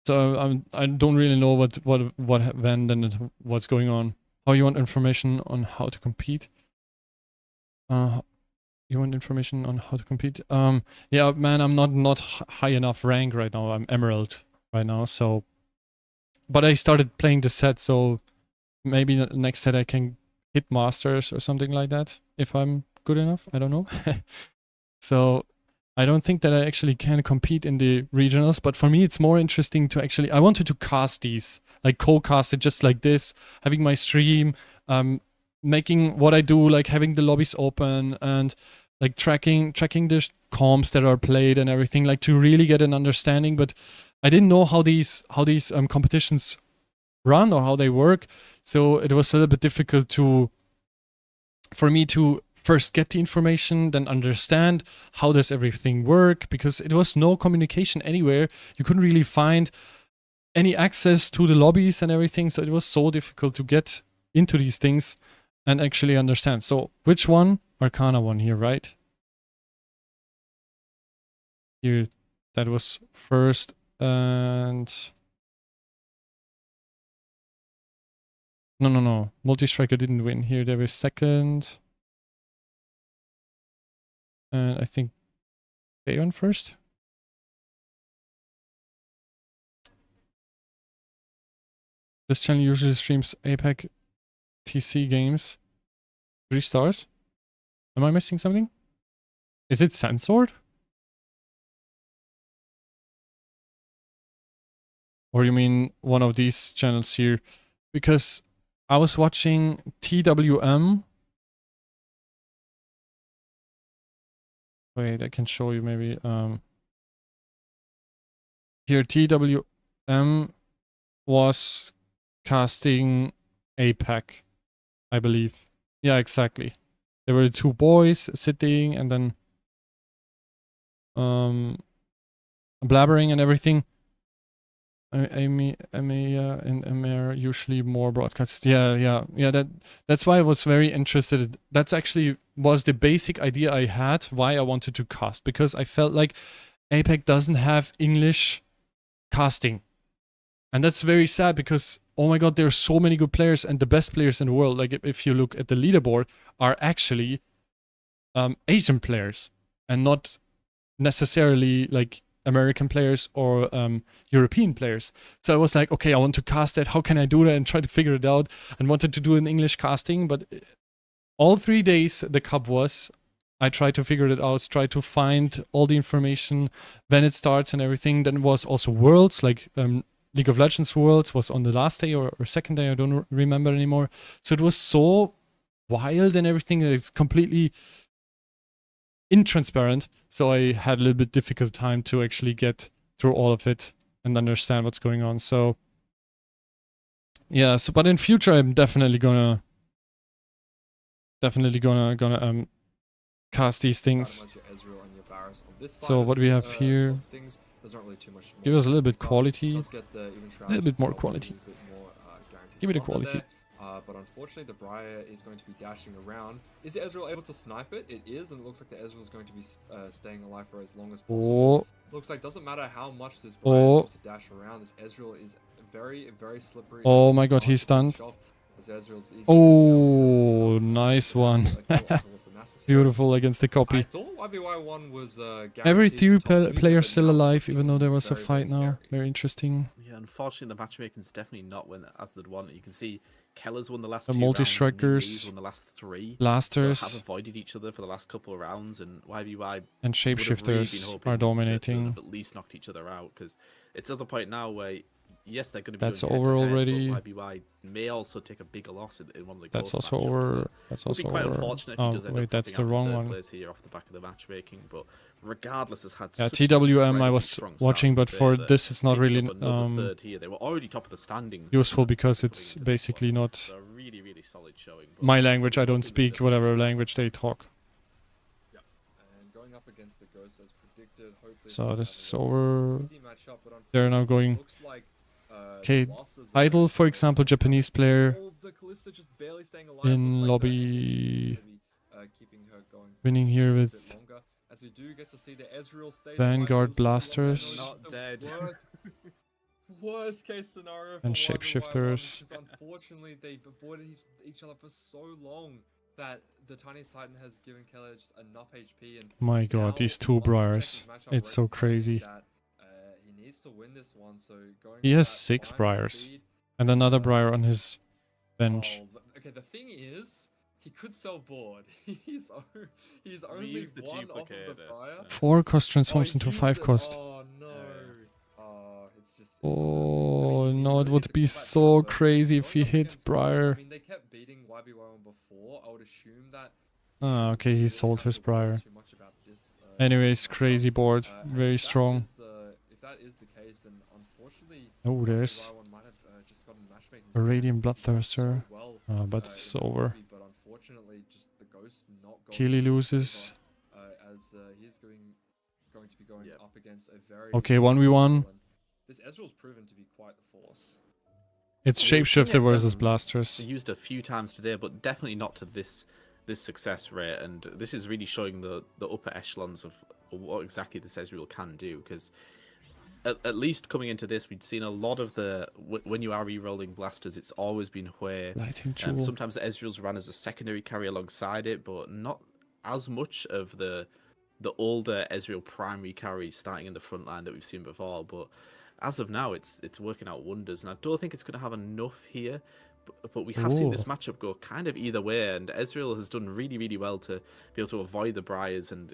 So I don't really know what when and what's going on. How you want information on how to compete? You want information on how to compete? Yeah, man, I'm not high enough rank right now. I'm Emerald right now, so. But I started playing the set, so maybe the next set I can hit Masters or something like that if I'm good enough. I don't know. So I don't think that I actually can compete in the regionals, but for me it's more interesting to actually, I wanted to cast these, like co-cast it just like this, having my stream, making what I do, like having the lobbies open and like tracking the comps that are played and everything, like to really get an understanding. But I didn't know how these competitions run or how they work, so it was a little bit difficult for me to first get the information, then understand how does everything work, because it was no communication anywhere. You couldn't really find any access to the lobbies and everything, so it was so difficult to get into these things and actually understand. So which one? Arcana one here, right? Here, that was first, and no. Multi-Striker didn't win here. They were second. And I think they won first. This channel usually streams APAC TC games. 3 stars. Am I missing something? Is it censored? Or you mean one of these channels here? Because I was watching TWM. Wait, I can show you maybe. Here, TWM was casting APAC, I believe. Yeah, exactly. There were 2 boys sitting and then blabbering and everything. Amy and Amir usually more broadcasts. Yeah. That's why I was very interested. That's actually was the basic idea I had why I wanted to cast, because I felt like APAC doesn't have English casting, and that's very sad because oh my god, there are so many good players and the best players in the world. Like if you look at the leaderboard, are actually Asian players and not necessarily like American players or European players. So I was like, okay, I want to cast that. How can I do that? And try to figure it out. And wanted to do an English casting, but all 3 days the cup was, I tried to figure it out, tried to find all the information when it starts and everything. Then was also Worlds, like League of Legends Worlds was on the last day or second day, I don't remember anymore. So it was so wild and everything. It's completely intransparent, so I had a little bit difficult time to actually get through all of it and understand what's going on. So yeah, but in future I'm definitely gonna definitely gonna cast these things. So what we have here, give us a little bit quality, a little bit more quality. Give me the quality. But unfortunately, the Briar is going to be dashing around. Is Ezreal able to snipe it? It is, and it looks like the Ezreal is going to be staying alive for as long as possible. Looks like doesn't matter how much this Briar is able to dash around. This Ezreal is very, very slippery. Oh my god, he's stunned. Oh, nice one. Beautiful against the copy. I thought 1v1 was every 3 player still alive, even though there was a fight now. Very interesting. Yeah, unfortunately, the matchmaking's definitely not when as they'd want. You can see Keller's won the last The 2 multi-strikers, rounds, won the last 3. blasters, so have avoided each other for the last couple of rounds, and YBY and shapeshifters are dominating. At least knocked each other out, because it's at the point now where yes, they're going to be. That's going over head-to-head, already. but YBY may also take a bigger loss in one of the. That's Ghost also matchups, over. so That's it would also be quite over. unfortunate if Oh he does end wait, up that's the dropping out wrong in third one. place here off the back of the matchmaking, but regardless, has had. Yeah, such an TWM I incredibly was strong watching, start but today for that this it's not picking really up another third here. They were already top of the standings. useful because it's basically not So really, really solid showing. but my language. I don't speak whatever language they talk. And going up against the Ghost as predicted. Hopefully So they'll this have is a over. easy matchup, but They're now going. looks like, Okay, the losses are Idol, for example, Japanese player the Kalista just barely staying alive. in Looks like the lobby, keeping her going winning here a bit with longer, as we do get to see the Ezreal stay Vanguard alive. blasters Not dead. Worst case scenario for and 1v1, shapeshifters. because unfortunately they've avoided each other for so long that the Tiniest Titan has given Keller just enough HP. And My god, these 2 Briars. It's so crazy. that he needs to win this one. So going He for has that 6 final Briars. feed, And another Briar on his bench. okay, the thing is, he could sell board. he's only used the one off of the duplicator. Briar. 4 cost transforms into 5 cost. Oh no. It's just. Oh no, it would be so crazy if he hit Briar. I mean, they kept beating YB1 before. I would assume that. Ah, okay, he sold his Briar. Anyways, crazy board. Very strong. If that is the case, then unfortunately. Oh, there's YB1 might have just gotten matchmaking a Radiant so Bloodthirster. well, But it's over. But unfortunately, just the Ghost not going Keely loses. as he's going to be going up against a very. Okay, 1v1. This Ezreal's proven to be quite the force. It's We've seen Shapeshifter it, versus Blasters. Used a few times today, but definitely not to this success rate. And this is really showing the upper echelons of what exactly this Ezreal can do. Because at least coming into this, we'd seen a lot of the when you are re-rolling blasters, it's always been where sometimes the Ezreal's ran as a secondary carry alongside it, but not as much of the older Ezreal primary carry starting in the front line that we've seen before. But as of now, it's working out wonders, and I don't think it's going to have enough here. But we have seen this matchup go kind of either way, and Ezreal has done really, really well to be able to avoid the Briars and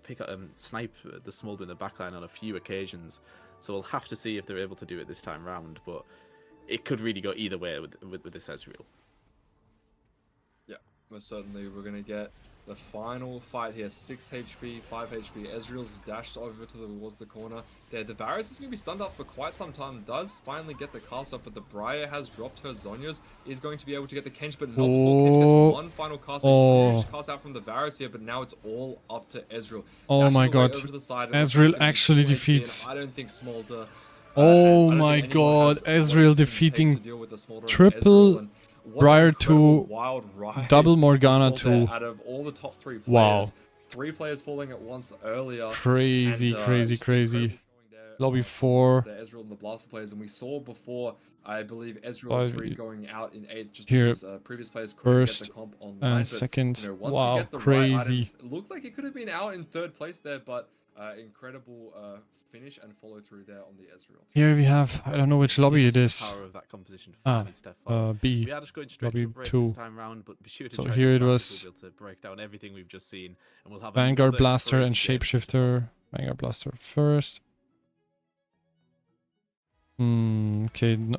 pick up snipe the Smolder in the backline on a few occasions. So we'll have to see if they're able to do it this time round. But it could really go either way with this Ezreal. Yeah, most certainly we're going to get the final fight here. 6 HP, 5 HP. Ezreal's dashed over towards the corner. There, the Varus is going to be stunned up for quite some time. Does finally get the cast off, but the Briar has dropped her Zhonya's. Is going to be able to get the Kench, but not before Kench gets one final cast. A huge cast out from the Varus here, but now it's all up to Ezreal. Oh my god. Ezreal actually defeats. I don't think Smolder. Oh my god. Ezreal defeating triple Briar to double Morgana to. Out of all the top 3 players, wow. 3 players falling at once earlier. Crazy, and, crazy, crazy. Lobby 4. The Ezreal and the Blaster players, and we saw before, I believe, Ezreal 3 going out in 8th just here, because previous players couldn't get the comp online. And but, second. you know, once wow, you get the crazy. right items, it looked like it could have been out in 3rd place there, but incredible finish and follow through there on the Ezreal. Here we have, I don't know which lobby it is. Power of that composition B. We are just going straight Lobby to break 2. this time round, but be sure to so join here us it back, was. we'll be able to break down everything we've just seen, and we'll have Vanguard another Blaster and crazy game. Shapeshifter. Vanguard Blaster first. Okay, no,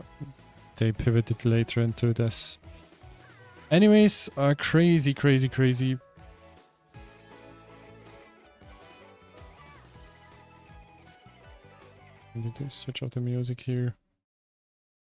they pivoted later into this. Anyways, crazy, crazy, crazy. I need to switch off the music here.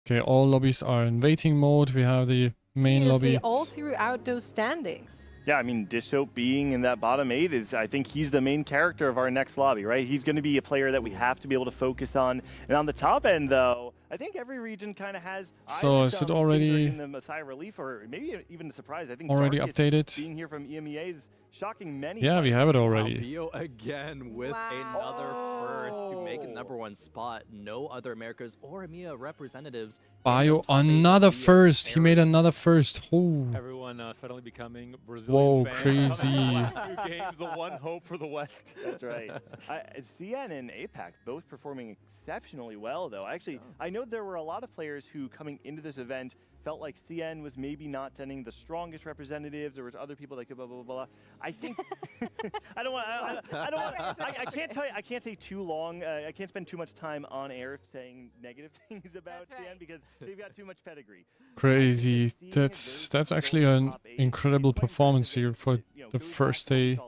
Okay, all lobbies are in waiting mode. We have the main lobby. All throughout those standings. Yeah, I mean, Dishope being in that bottom 8 is, I think he's the main character of our next lobby, right? He's going to be a player that we have to be able to focus on. And on the top end, though, I think every region kind of has So is it already in the Messiah relief, or maybe even a surprise. I think already Darkest updated? being here from EMEA is shocking many. Yeah, we have it already. Bio again with another first to make a #1 spot. No other Americas or EMEA representatives. Bio another first. He made another first. Oh. Everyone suddenly becoming Brazilian Whoa, fans. crazy. Two games, the one hope for the West. That's right. CN and APAC both performing exceptionally well, though. Actually, I know there were a lot of players who, coming into this event, felt like CN was maybe not sending the strongest representatives. There was other people that could blah blah blah blah. I think I don't want. I can't tell you. I can't say too long. I can't spend too much time on air saying negative things about CN because they've got too much pedigree. Crazy. That's actually an incredible performance here for the first day.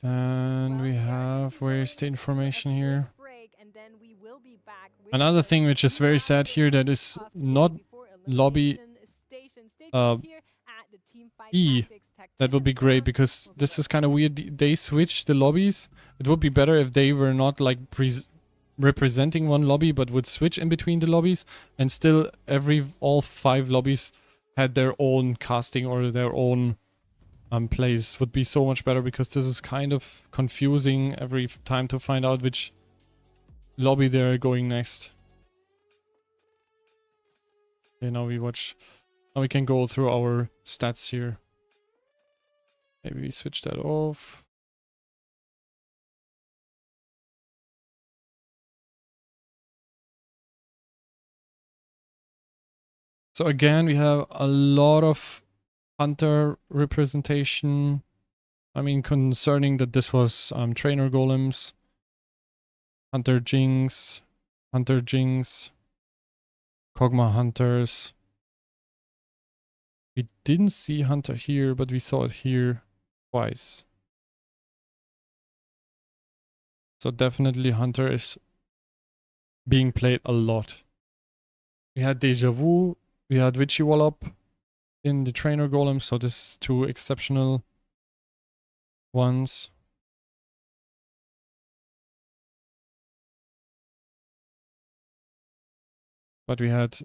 And we have, where's the information here? Another thing which is very sad here that is not lobby E. That would be great because this is kind of weird. They switched the lobbies. It would be better if they were not like representing one lobby but would switch in between the lobbies, and still all 5 lobbies had their own casting or their own plays. Would be so much better because this is kind of confusing every time to find out which lobby they're going next. Okay, now we can go through our stats here. Maybe we switch that off. So again, we have a lot of Hunter representation. I mean, concerning that this was trainer golems, Hunter Jinx, Kog'Maw Hunters. We didn't see Hunter here, but we saw it here twice. So definitely Hunter is being played a lot. We had Deja Vu, we had Witchy Wallop in the trainer golem, so this 2 exceptional ones. But we had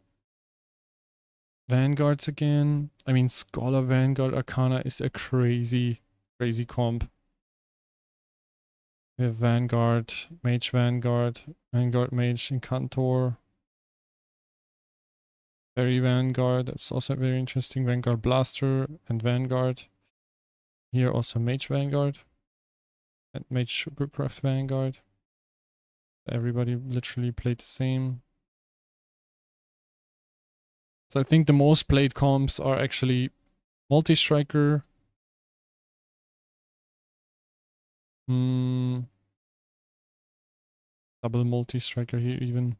Vanguards again. I mean, Scholar Vanguard Arcana is a crazy comp. We have Vanguard, Mage Vanguard, Vanguard Mage Incantor, Fairy Vanguard, that's also very interesting. Vanguard Blaster and Vanguard. Here also Mage Vanguard and Mage Sugarcraft Vanguard. Everybody literally played the same. So I think the most played comps are actually Multi-Striker, double Multi-Striker here even,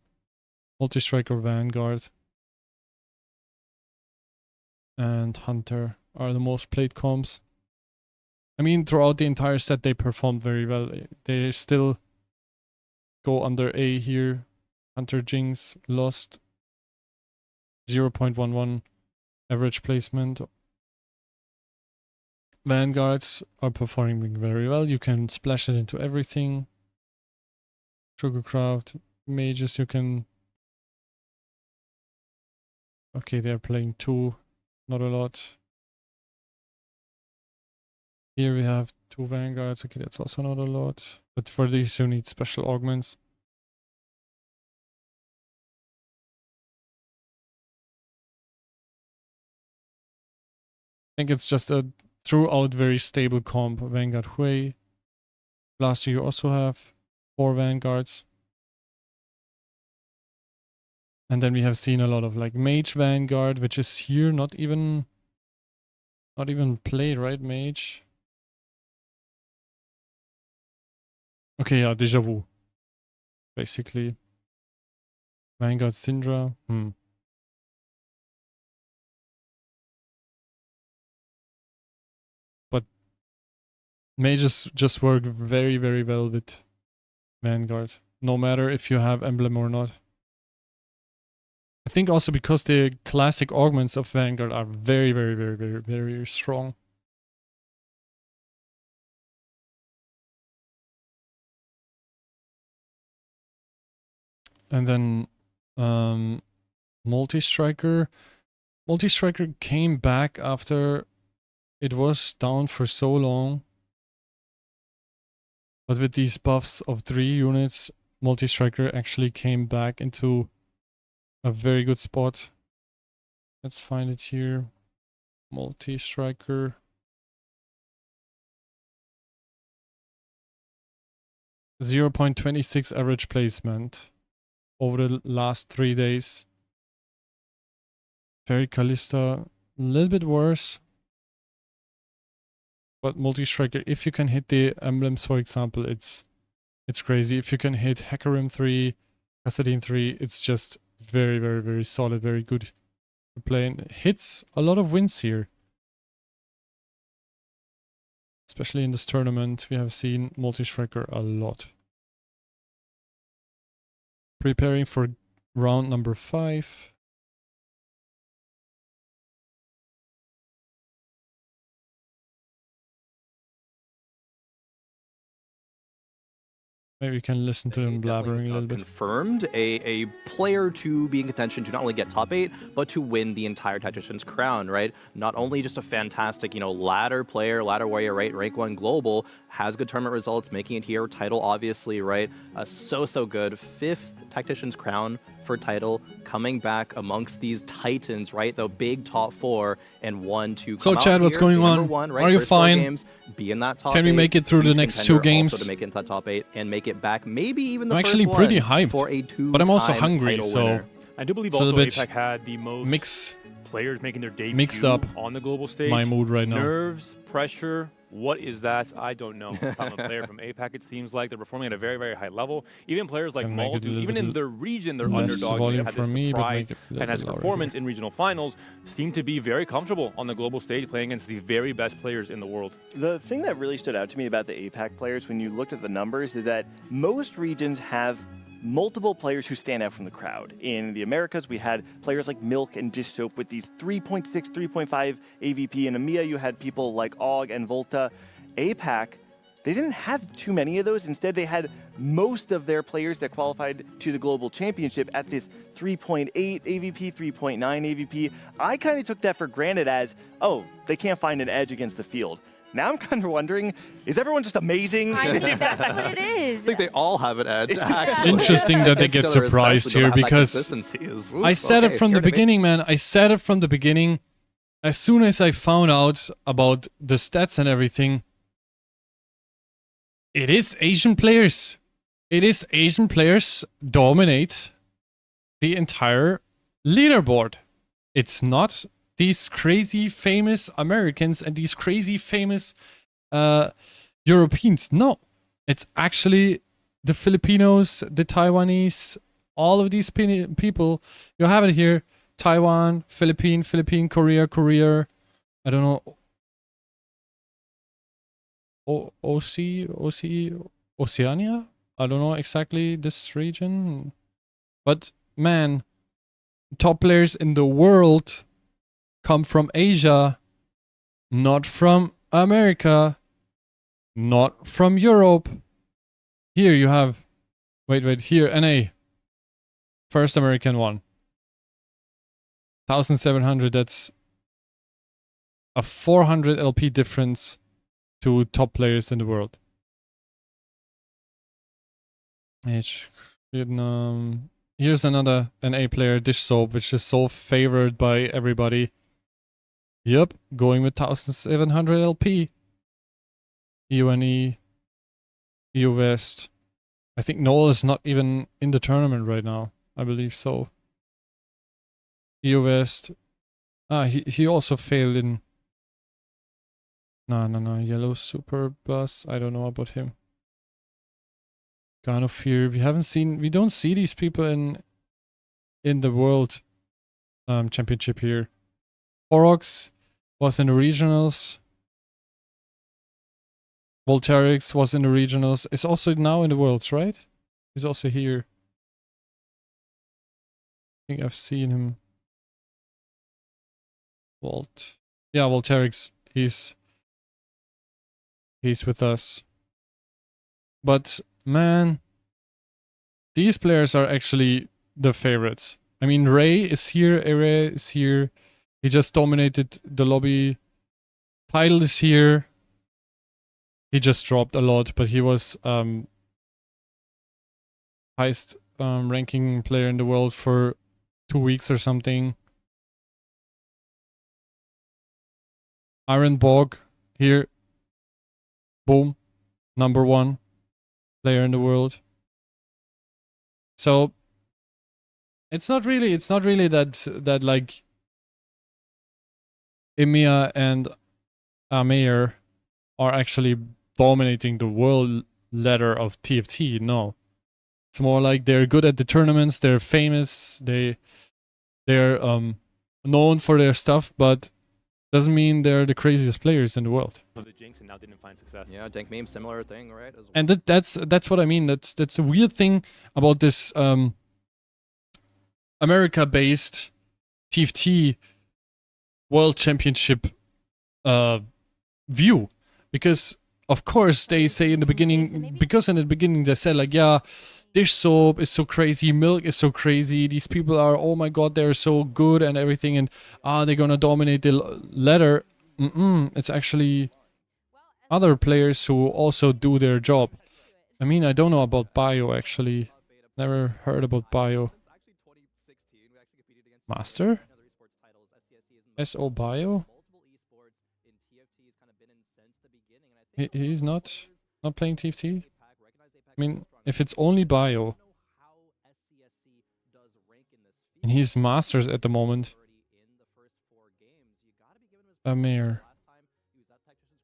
Multi-Striker Vanguard, and Hunter are the most played comps. I mean, throughout the entire set they performed very well. They still go under A here. Hunter Jinx lost 0.11 average placement. Vanguards are performing very well. You can splash it into everything. Sugarcraft, mages you can... Okay, they're playing 2, not a lot. Here we have 2 Vanguards. Okay, that's also not a lot. But for these you need special augments. I think it's just a throughout very stable comp. Vanguard Hui. Last year you also have 4 Vanguards. And then we have seen a lot of like Mage Vanguard, which is here not even played, right? Mage. Okay, yeah, Deja Vu. Basically. Vanguard Syndra. But mages just work very, very well with Vanguard. No matter if you have emblem or not. I think also because the classic augments of Vanguard are very, very, very, very, very strong. And then Multi-Striker. Multi-Striker came back after it was down for so long. But with these buffs of 3 units, Multi-Striker actually came back into a very good spot. Let's find it here. Multi-Striker. 0.26 average placement over the last 3 days. Fairy Callista, a little bit worse. But Multi-Striker, if you can hit the emblems, for example, it's crazy. If you can hit Hecarim 3, Kassadin 3, it's just very, very, very solid, very good to play. And hits a lot of wins here. Especially in this tournament, we have seen Multi-Striker a lot. Preparing for round number 5. Maybe we can listen to him blabbering a little bit. Confirmed a player to be in contention to not only get top 8, but to win the entire Tactician's crown, right? Not only just a fantastic, ladder player, ladder warrior, right? Rank 1 global, has good tournament results, making it here. Title, obviously, right? So good. 5th Tactician's crown for title, coming back amongst these titans, right? The big top 4 and 1 to come So Chad, what's going on? One, right? Are you First 4 fine? games, be in that top Can we 8, make it through the huge next 2 contender games? Also to make it into that top 8 and make it back, maybe even the I'm first actually one pretty hyped, for a but I'm also 2-time hungry, title so winner. I do believe it's a also little bit APAC had the most players making their debut mixed up on the global stage. my mood right now. Nerves, pressure, what is that? I don't know. If I'm a player from APAC, it seems like they're performing at a very, very high level. Even players like Malt, even in their region, they're underdogs. They had this surprise fantastic performance in regional finals, seem to be very comfortable on the global stage playing against the very best players in the world. The thing that really stood out to me about the APAC players when you looked at the numbers is that most regions have multiple players who stand out from the crowd. In the Americas, we had players like Milk and Dish Soap with these 3.6, 3.5 AVP. In EMEA, you had people like Og and Volta. APAC, they didn't have too many of those. Instead, they had most of their players that qualified to the global championship at this 3.8 AVP, 3.9 AVP. I kind of took that for granted as, oh, they can't find an edge against the field. Now I'm kind of wondering, is everyone just amazing? I think that's what it is. I think they all have an edge, actually. Interesting that they get surprised here because I said it from the beginning, man. I said it from the beginning. As soon as I found out about the stats and everything, it is Asian players. It is Asian players dominate the entire leaderboard. It's not these crazy famous Americans and these crazy famous Europeans. No, it's actually the Filipinos, the Taiwanese, all of these people. You have it here. Taiwan, Philippine, Korea, I don't know. Oceania? I don't know exactly this region. But man, top players in the world come from Asia, not from America, not from Europe. Here you have, wait, here, NA. First American one. 1,700, that's a 400 LP difference to top players in the world. Vietnam. Here's another NA player, Dish Soap, which is so favored by everybody. Yep, going with 1,700 LP. UNE, EU West. I think Noel is not even in the tournament right now. I believe so. EU West. He also failed in... No. Yellow Super Bus. I don't know about him. God of Fear. We don't see these people in the World Championship here. Orox was in the regionals. Volterix was in the regionals. Is also now in the Worlds, right? He's also here. think I've seen him. Yeah, Volterix. He's with us. But man, these players are actually the favorites. I mean, Ray is here, Ray is here. He just dominated the lobby. Tidal is here. He just dropped a lot, but he was highest ranking player in the world for 2 weeks or something. Iron Bog here. Boom. #1 player in the world. So it's not really that like EMEA and Ameir are actually dominating the world ladder of TFT. No. It's more like they're good at the tournaments, they're famous, they're known for their stuff, but doesn't mean they're the craziest players in the world. The Jinx and now didn't find success. Yeah, Dank Meme, similar thing, right? As well. And that's what I mean. That's a weird thing about this America-based TFT World Championship view, because of course they say in the beginning, they said like, yeah, Dish Soap is so crazy, Milk is so crazy, these people are, oh my god, they're so good and everything, and they're gonna dominate the ladder. It's actually other players who also do their job. I mean, I don't know about Bio actually. Never heard about Bio. Master? SO Bio? He's not playing TFT? I mean, if it's only Bio, and he's Masters at the moment. Amir.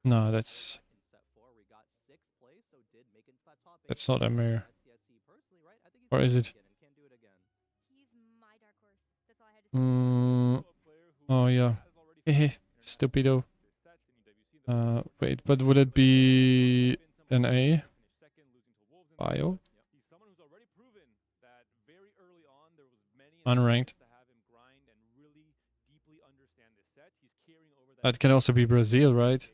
No, that's not Amir. Or is it? Oh yeah. Stupido. Wait, but would it be an A? Bio? Unranked. That can also be Brazil, right?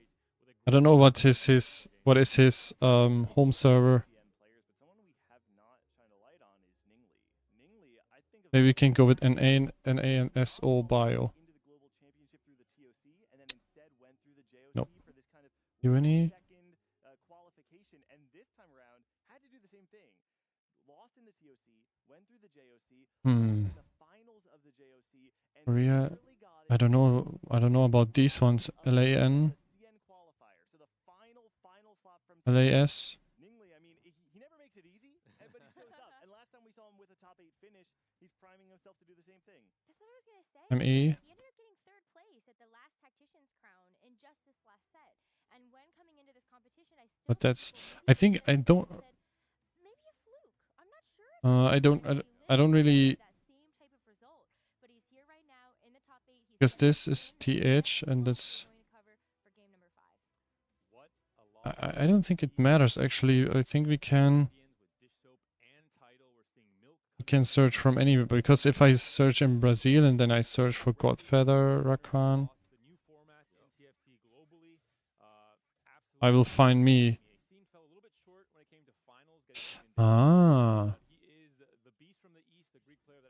I don't know what is his home server. Maybe we can go with NA and SO Bio. Nope. UNE? Korea. I don't know about these ones. LAN. LAS. ME. But that's, I think I don't really, because this is TH and that's, I don't think it matters actually. I think we can search from anywhere, because if I search in Brazil and then I search for GodfeatherRakan, I will find me.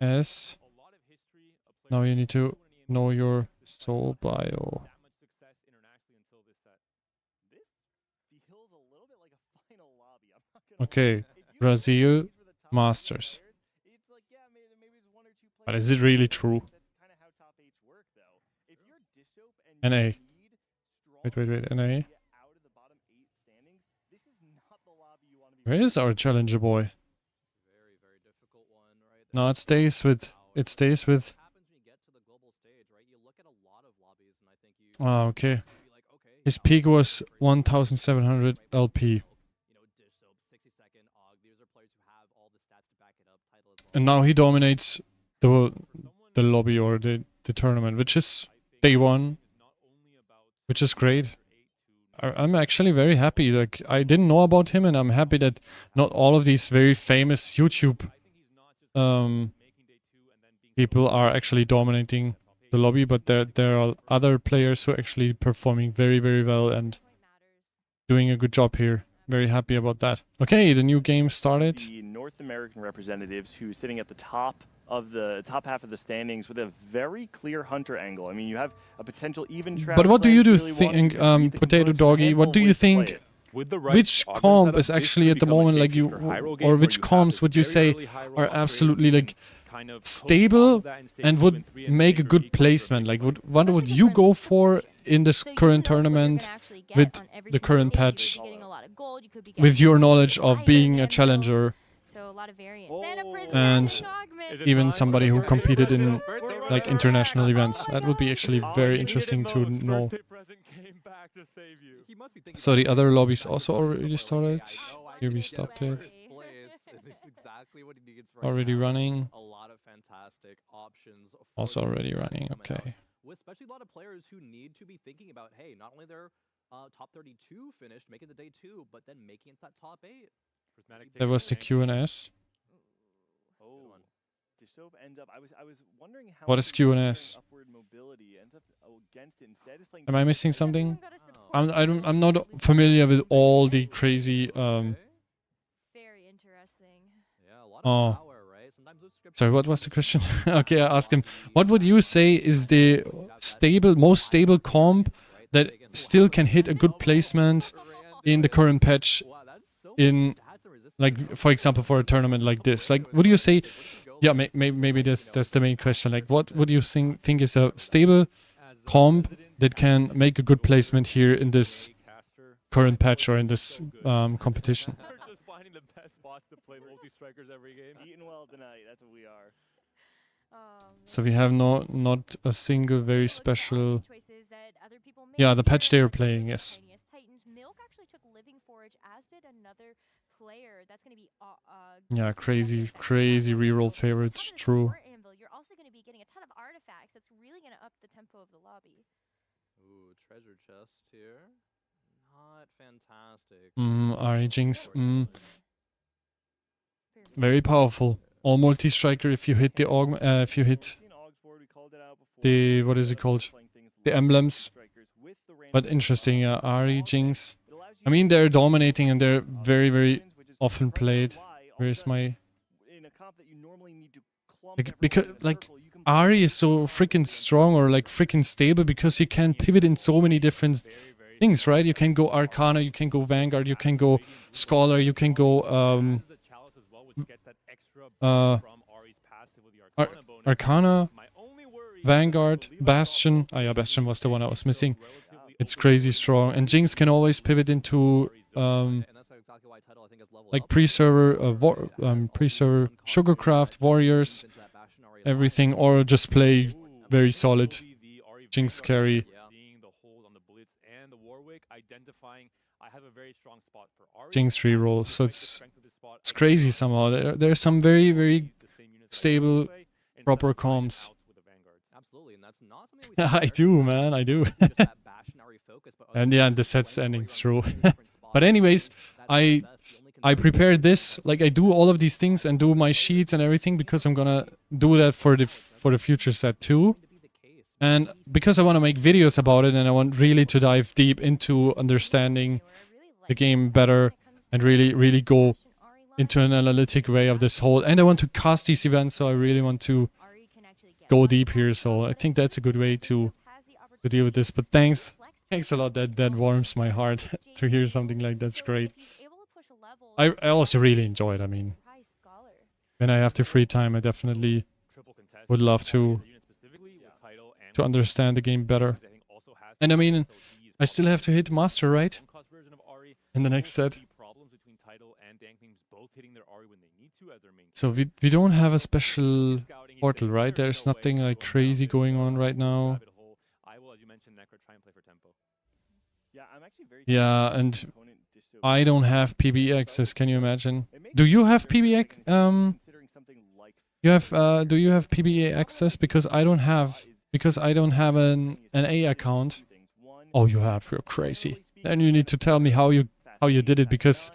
S. Now you need to know your soul bio. Okay, Brazil Masters. But is it really true? NA. Wait, NA. Where is our challenger boy? No, it stays with. Oh, okay. His peak was 1,700 LP. And now he dominates the lobby or the tournament, which is day one, which is great. I'm actually very happy. Like, I didn't know about him, and I'm happy that not all of these very famous YouTube people are actually dominating the lobby, but there are other players who are actually performing very, very well and doing a good job here. Very happy about that. Okay, the new game started. The North American representatives who are sitting at the top half of the standings with a very clear hunter angle. I mean, you have a potential even. But what do you think, Potato Doggy? What do you think? Which comp is actually at the moment like you, or which comps would you say are absolutely like stable and would make a good placement? Like, what would you go for in this current tournament with the current patch, with your knowledge of being a challenger and even somebody who competed in like international events? That would be actually very interesting to know. So the other lobbies also already started. Here we stopped it. Already running. Also already running, okay. With especially a lot of players who need to be thinking about, hey, not only their top 32 finished, making the day 2, but then making it that top 8. That was the Q&S. What is Q&S? Am I missing something? I'm not familiar with all the crazy Very interesting. oh. Sorry, what was the question? Okay, I asked him, what would you say is the most stable comp that still can hit a good placement in the current patch in, like, for example, for a tournament like this? Like, would you say, yeah, maybe that's the main question. Like, what would you think is a stable comp that can make a good placement here in this current patch or in this competition? So we have not a single very special. Yeah, the patch they are playing, yes. Yeah, crazy reroll favorites, true. You're also going to be getting a ton of artifacts. That's really going to up the tempo of the lobby. Ooh, treasure chest here. Not fantastic. Ari Jinx. Very powerful. All multi-striker if you hit the if you hit the, what is it called? The emblems. But interesting, Ari, Jinx. I mean, they're dominating and they're very, very often played. Where's my... Because, like, Ari is so freaking strong or, like, freaking stable because you can pivot in so many different things, right? You can go Arcana, you can go Vanguard, you can go Scholar, you can go... Arcana, Vanguard, Bastion. Ah, yeah, Bastion was the one I was missing. It's crazy strong. And Jinx can always pivot into like pre-server, pre-server Sugarcraft, Warriors, everything, or just play very solid Jinx carry. Jinx reroll, so it's crazy somehow. There's some very, very stable, proper comms. I do, man, I do. And yeah, the set's ending through. But anyways, I prepared this, like I do all of these things and do my sheets and everything because I'm gonna do that for the future set too. And because I want to make videos about it and I want really to dive deep into understanding the game better and really go into an analytic way of this whole, and I want to cast these events, so I really want to go deep here. So I think that's a good way to deal with this. But thanks a lot. That warms my heart to hear something like that's great. I also really enjoy it. I mean, when I have the free time, I definitely would love to understand the game better. And I mean, I still have to hit Master, right? In the next set. So we don't have a special portal, right? There's nothing like crazy going on right now. Yeah, and I don't have PB access. Can you imagine? Do you have PB do you have PBA access? Because I don't have an A account. Oh, you have. You're crazy. Then you need to tell me how you did it, because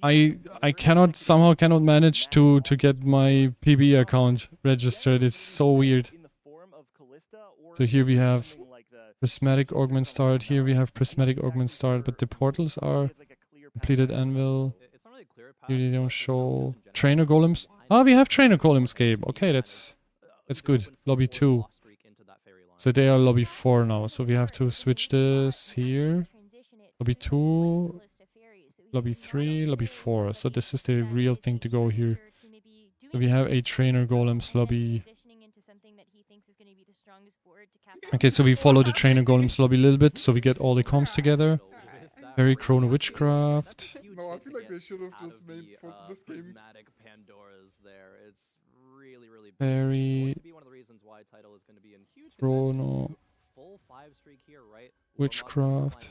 I somehow cannot manage to get my PB account registered. It's so weird. So here we have prismatic augment start. Here we have prismatic augment start, but the portals are completed anvil. Here they don't show trainer golems. Ah, we have trainer golems, Gabe. Okay, that's good. Lobby 2. So they are lobby 4 now. So we have to switch this here. Lobby 2, lobby 3, lobby 4. So this is the real thing to go here. So we have 8 trainer golems lobby. Okay, so we follow the trainer golems lobby a little bit, so we get all the comps together. Very Chrono Witchcraft. No, I feel like they should have just made for this game. Very Chrono Witchcraft.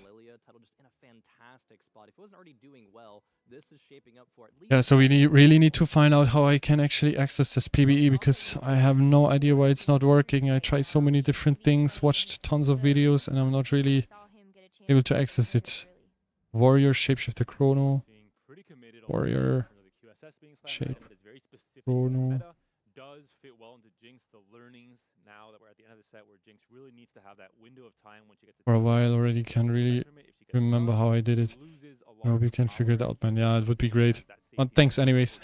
Yeah, so we really need to find out how I can actually access this PBE, because I have no idea why it's not working. I tried so many different things, watched tons of videos, and I'm not really able to access it. Warrior, Shapeshifter, Chrono. Warrior, Shape, Chrono. Does fit well into Jinx. The learnings now that we're at the end of the set, where Jinx really needs to have that window of time when she gets For a while already, can't really remember how I did it. I hope you can figure it out, man. Yeah, it would be great. But thanks anyways.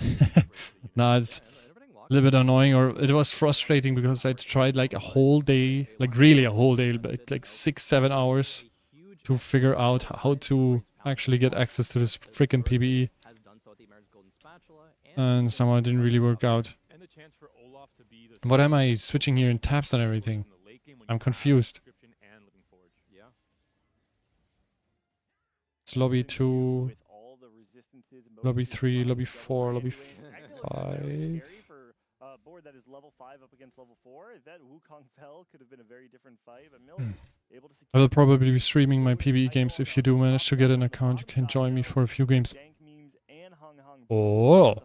Nah, it's a little bit annoying, or it was frustrating because I tried like a whole day, like really a whole day, like 6-7 hours to figure out how to actually get access to this freaking PBE. And somehow it didn't really work out. What am I switching here in tabs and everything? I'm confused. It's lobby 2, lobby 3, lobby 4, lobby 5. Board that is level 5 up against level 4. If that Wukong fell, could have been a very different fight. I will probably be streaming my PBE games. If you do manage to get an account, you can join me for a few games. Oh,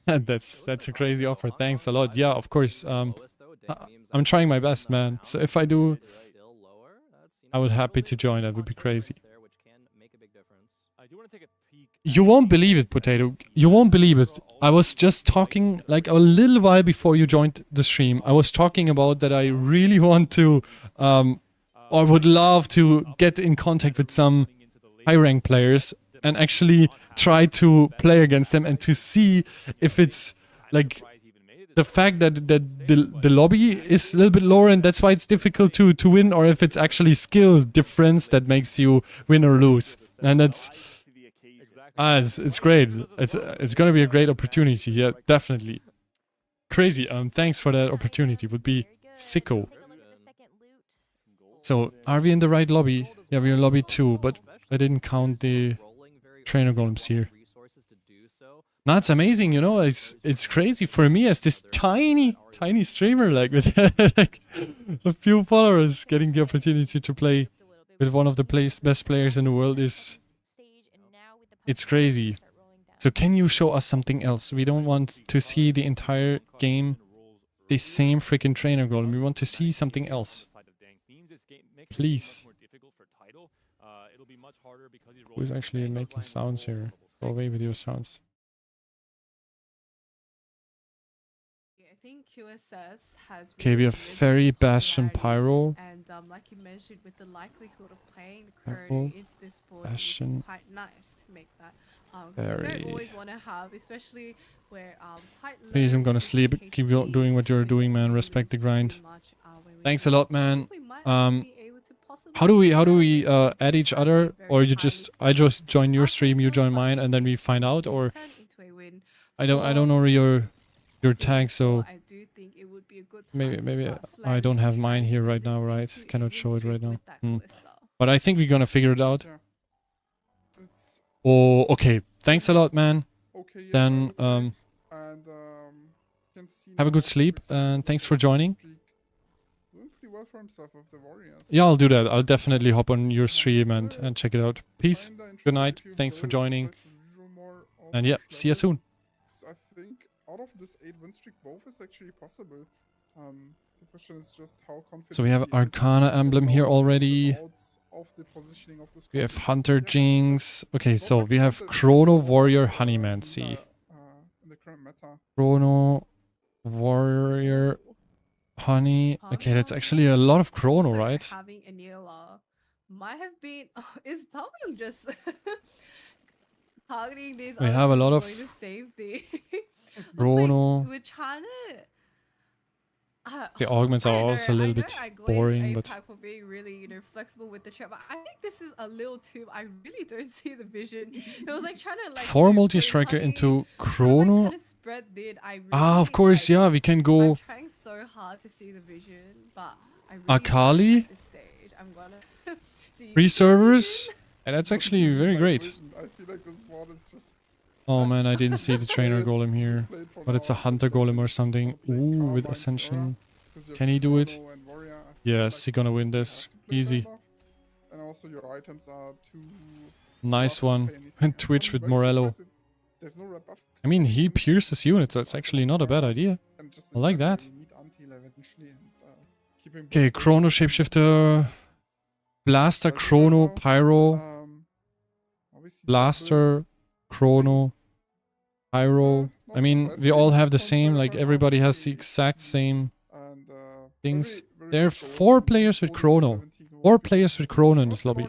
that's a crazy offer. Thanks a lot. Yeah, of course. I'm trying my best, man. So if I do, I would happy to join. That would be crazy. You won't believe it, Potato. You won't believe it. I was just talking like a little while before you joined the stream. I was talking about that I really want to, or would love to get in contact with some high rank players and actually try to play against them and to see if it's like the fact that the lobby is a little bit lower and that's why it's difficult to win, or if it's actually skill difference that makes you win or lose. And that's it's great. It's gonna be a great opportunity. Yeah, definitely. Crazy. Thanks for that opportunity. Would be sicko. So are we in the right lobby? Yeah, we're in lobby 2, but I didn't count the trainer golems here. Now it's amazing, you know. It's crazy for me as this tiny streamer, like with like a few followers, getting the opportunity to play with one of the best players in the world it's crazy. So can you show us something else? We don't want to see the entire game the same freaking trainer golem. We want to see something else. Please. Who's actually making sounds here? Go away with your sounds. I think QSS has Okay, we have Fairy, Bastion, Pyro. And like you mentioned, with the likelihood of playing the Curry into this board, Bastion, it's quite nice to make that. Fairy. You don't always want to have, especially where quite low. Please, I'm gonna sleep. Keep doing what you're doing, man. Respect the grind. Thanks a lot, man. How do we add each other, or I just join your stream, you join mine, and then we find out, or I don't know your tag, so maybe I don't have mine here right now, right? Cannot show it right now. But I think we're gonna figure it out. Oh, okay. Thanks a lot, man. Then have a good sleep, and thanks for joining. Yeah, I'll do that. I'll definitely hop on your stream and check it out. Peace. Good night. Thanks for joining. And yeah, see you soon. I think out of this 8-win streak, both is actually possible. The question is just how confident. So we have Arcana emblem here already. the positioning of the We have Scorpion. Hunter Jinx. Okay, so we have Chrono Warrior Honeymancy. In the current meta. Chrono Warrior Honey. Okay, that's actually a lot of Chrono, right? Having Anila might have been. Is Palmium just targeting these? We have a lot of doing the same thing. Chrono. We're trying to. The augments are also a little bit boring, but for being really, flexible with the trap. But I think this is a little too. I really don't see the vision. It was like trying to like. 4 multi-striker into Chrono. Kind of spread did. Of course, yeah, we can go. I'm trying so hard to see the vision, but I really Akali. at this stage, I'm gonna. 3 servers, and that's actually very great. I feel like this board is just. Oh man, I didn't see the trainer golem here. But it's a hunter golem or something. Ooh, with ascension. Can he do it? Yes, he's gonna win this. Easy. And also your items are too. Nice one. And Twitch with Morello. There's no rebuff. I mean, he pierces units, so it's actually not a bad idea. I like that. Okay, Chrono Shapeshifter. Blaster, Chrono, Pyro. Blaster, Chrono, Pyro. I mean, we all have the same, like everybody has the exact same things. There are 4 players with Chrono. 4 players with Chrono in this lobby.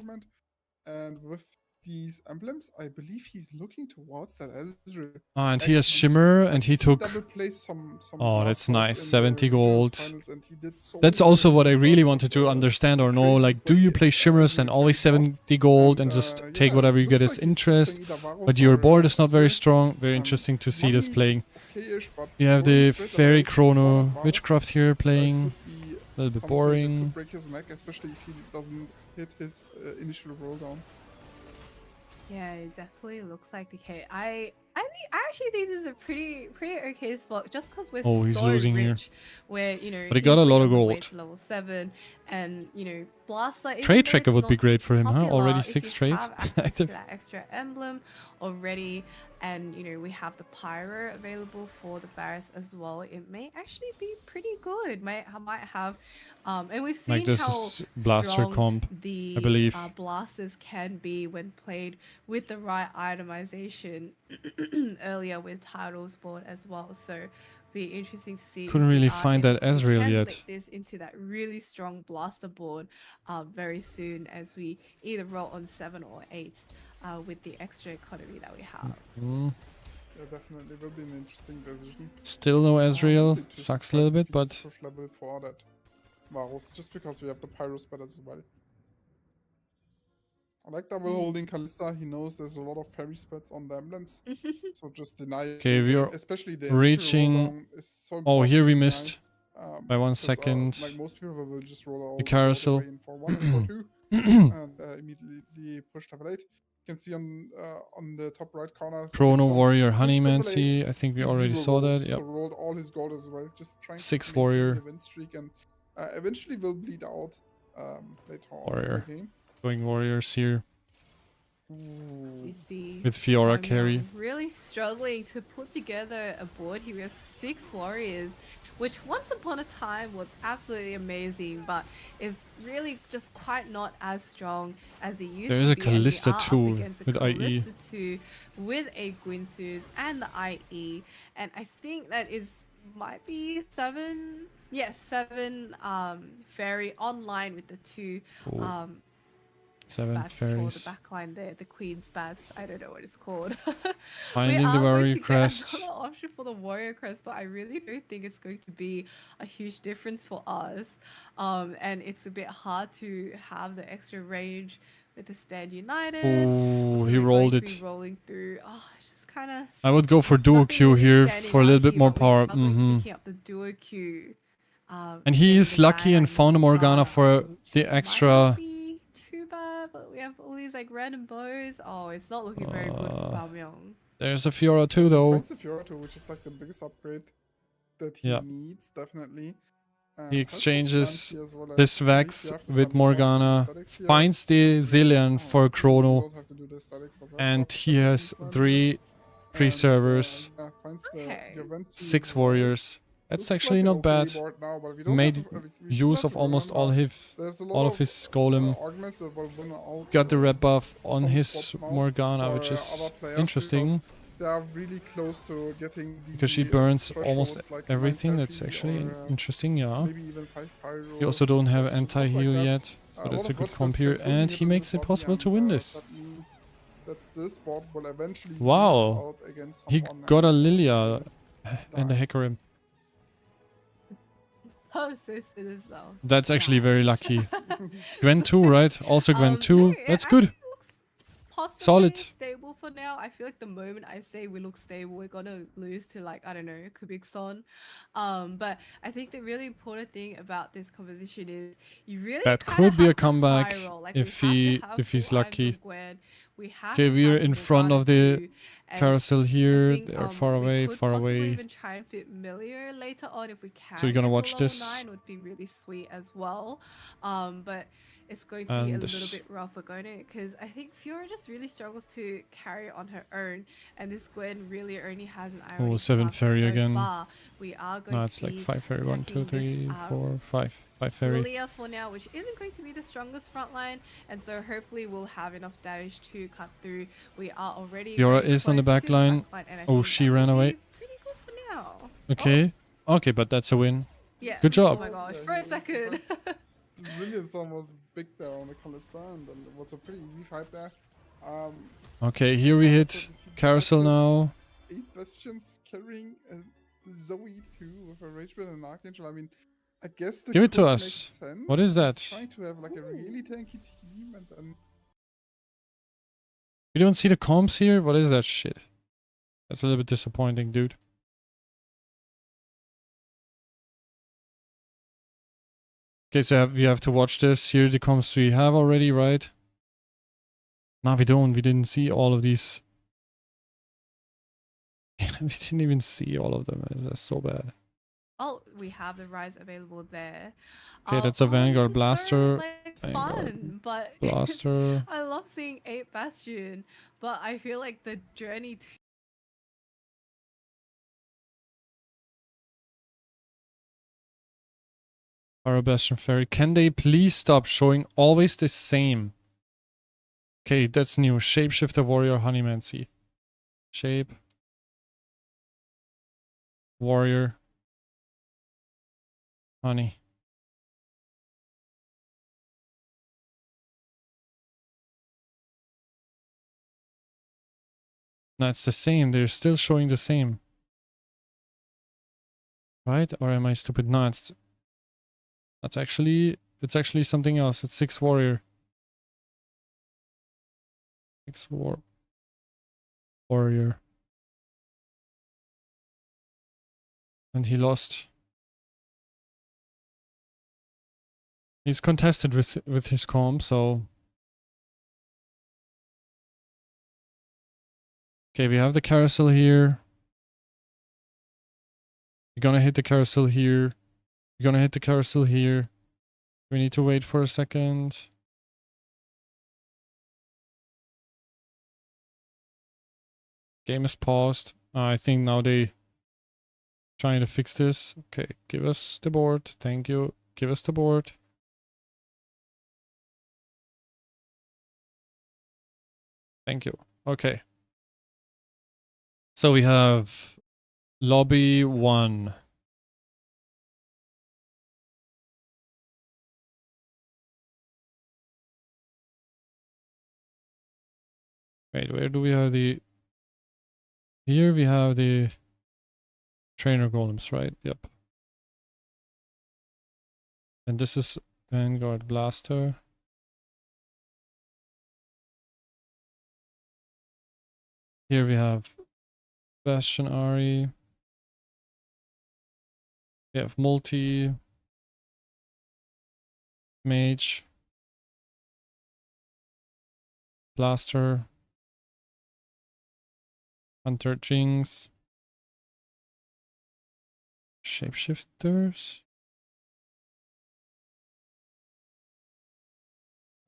And with these emblems, I believe he's looking towards that Ezreal. And he has Shimmer, and he took... Some Oh, that's nice. 70 gold. That's also what I really wanted to understand or know. Like, do you play Shimmers and always 70 gold and just take whatever you get as interest? But your board is not very strong. Very interesting to see this playing. We have the Fairy Chrono Witchcraft here playing. A little bit boring. Break his neck, especially if he doesn't hit his initial roll down. Yeah, it definitely looks like the case. I actually think this is a pretty okay spot just because we're he's so losing rich. Here. Where But he got a lot of gold. Level 7, and Blaster. Trade tracker would be great for him, huh? Already 6 trades active. That extra emblem already, and we have the Pyro available for the Varus as well. It may actually be pretty good. Might have, and we've seen like this how is Blaster strong comp, the I believe. blasters can be when played with the right itemization earlier with titles board as well. So be interesting to see. Couldn't really find that Ezreal yet. Translate this into that really strong blaster board very soon as we either roll on 7 or 8 with the extra economy that we have. Mm. Yeah, definitely will be an interesting decision. Still no Ezreal. Sucks a little bit, but push level for that Varus, just because we have the Pyro spell as well. I like double holding Kalista. He knows there's a lot of fairy spells on the emblems, so just deny. Okay, we are especially the reaching. So oh, here we missed by 1 because, second. Like most people will just roll all the carousel. In for 1 and for 2, and immediately push level 8. You can see on the top right corner. Chrono Warrior Honeymancy. I think we already saw that. So Yep. rolled all his gold as well. Just trying 6 to Warrior. the win streak, and eventually will bleed out later on Warrior. in the game. Going Warriors here. As we see with Fiora carry. Really struggling to put together a board here. We have 6 warriors, which once upon a time was absolutely amazing, but is really just quite not as strong as it used to be. There is a Kalista too with IE. Kalista 2 with a Gwynsus and the IE, and I think that might be 7. Yes, 7 fairy online with the 2 7 spats fairies. for the backline there, the queen spats. I don't know what it's called. Finding the warrior crest. Another option for the warrior crest, but I really don't think it's going to be a huge difference for us. And it's a bit hard to have the extra range with the Stand United. Oh, he rolled it. Rolling through. Oh, just kind of. I would go for duo Q here for a little bit more power. Picking up the duo Q. And he is lucky and found a Morgana for the extra. But we have all these like random bows. Oh, it's not looking very good for Balmyong. There's a Fiora too, though. Finds the Fiora too, which is like the biggest upgrade that he needs, definitely. He exchanges this Vex with Morgana, finds the Zillion for Chrono, and he has 3 servers, 6 warriors, That's actually not bad. Made use of almost all of his golem. Got the red buff on his Morgana, which is interesting. They are really close to getting because she burns almost everything. That's actually interesting, yeah. You also don't have anti-heal yet, so that's a good comp here. And he makes it possible to win this. Wow! He got a Lilia and a Hecarim. So silly though. That's actually very lucky. Gwen 2, right? Also Gwen 2. That's good. Possibly solid. Stable for now. I feel like the moment I say we look stable, we're gonna lose to, like, I don't know, Kubikson. But I think the really important thing about this composition is you really That could be a comeback like, if he's lucky. Okay, Okay, we're in front of the carousel here. They're far away, far away. Even try and fit Milieu later on if we can. So you're gonna get to watch level this? 9 would be really sweet as well. But it's going to be a little bit rough. We're going to, because I think Fiora just really struggles to carry on her own, and this Gwen really only has an iron. Oh, 7 fairy again. We are going No, it's to like be 5 fairy. 1, 2, 3, 4, 5. 5 fairy. Lilia for now, which isn't going to be the strongest front line, and so hopefully we'll have enough damage to cut through. We are already. Fiora is on the back line. Oh, she ran away. Pretty good for now. Okay. Okay, but that's a win. Yeah. Good job. Oh my gosh, for a second. Williams almost big there on the Kalista, and then it was a pretty easy fight there. Okay, here we hit carousel now. 8 Bastions carrying Zoe too with a Rage Blade and Archangel. I mean, I guess the Give it to comp us. makes sense. What is that? It's trying to have like a really tanky team and then. You don't see the comps here? What is that shit? That's a little bit disappointing, dude. Okay, so we have to watch this. Here the comps we have already, right? No, we don't. We didn't see all of these. We didn't even see all of them. That's so bad. Oh, we have the Rise available there. Okay, that's a Vanguard Blaster. So, like, Vanguard fun, but Blaster. I love seeing 8 Bastion, but I feel like the journey to Our Bastion Fairy. Can they please stop showing always the same? Okay, that's new. Shapeshifter Warrior Honeymancy. Shape. Warrior. Honey. No, it's the same. They're still showing the same. Right? Or am I stupid? No, it's actually something else. It's 6 warrior. 6 warrior. And he lost. He's contested with his comp, so. Okay, we have the carousel here. You're gonna hit the carousel here. You're gonna hit the carousel here. We need to wait for a second. Game is paused. I think now they trying to fix this. Okay, give us the board. Thank you. Give us the board. Thank you. Okay. So we have lobby 1. Wait, where do we have the... Here we have the trainer golems, right? Yep. And this is Vanguard Blaster. Here we have Bastion Ari. We have Multi. Mage. Blaster. Hunter Jinx. Shapeshifters.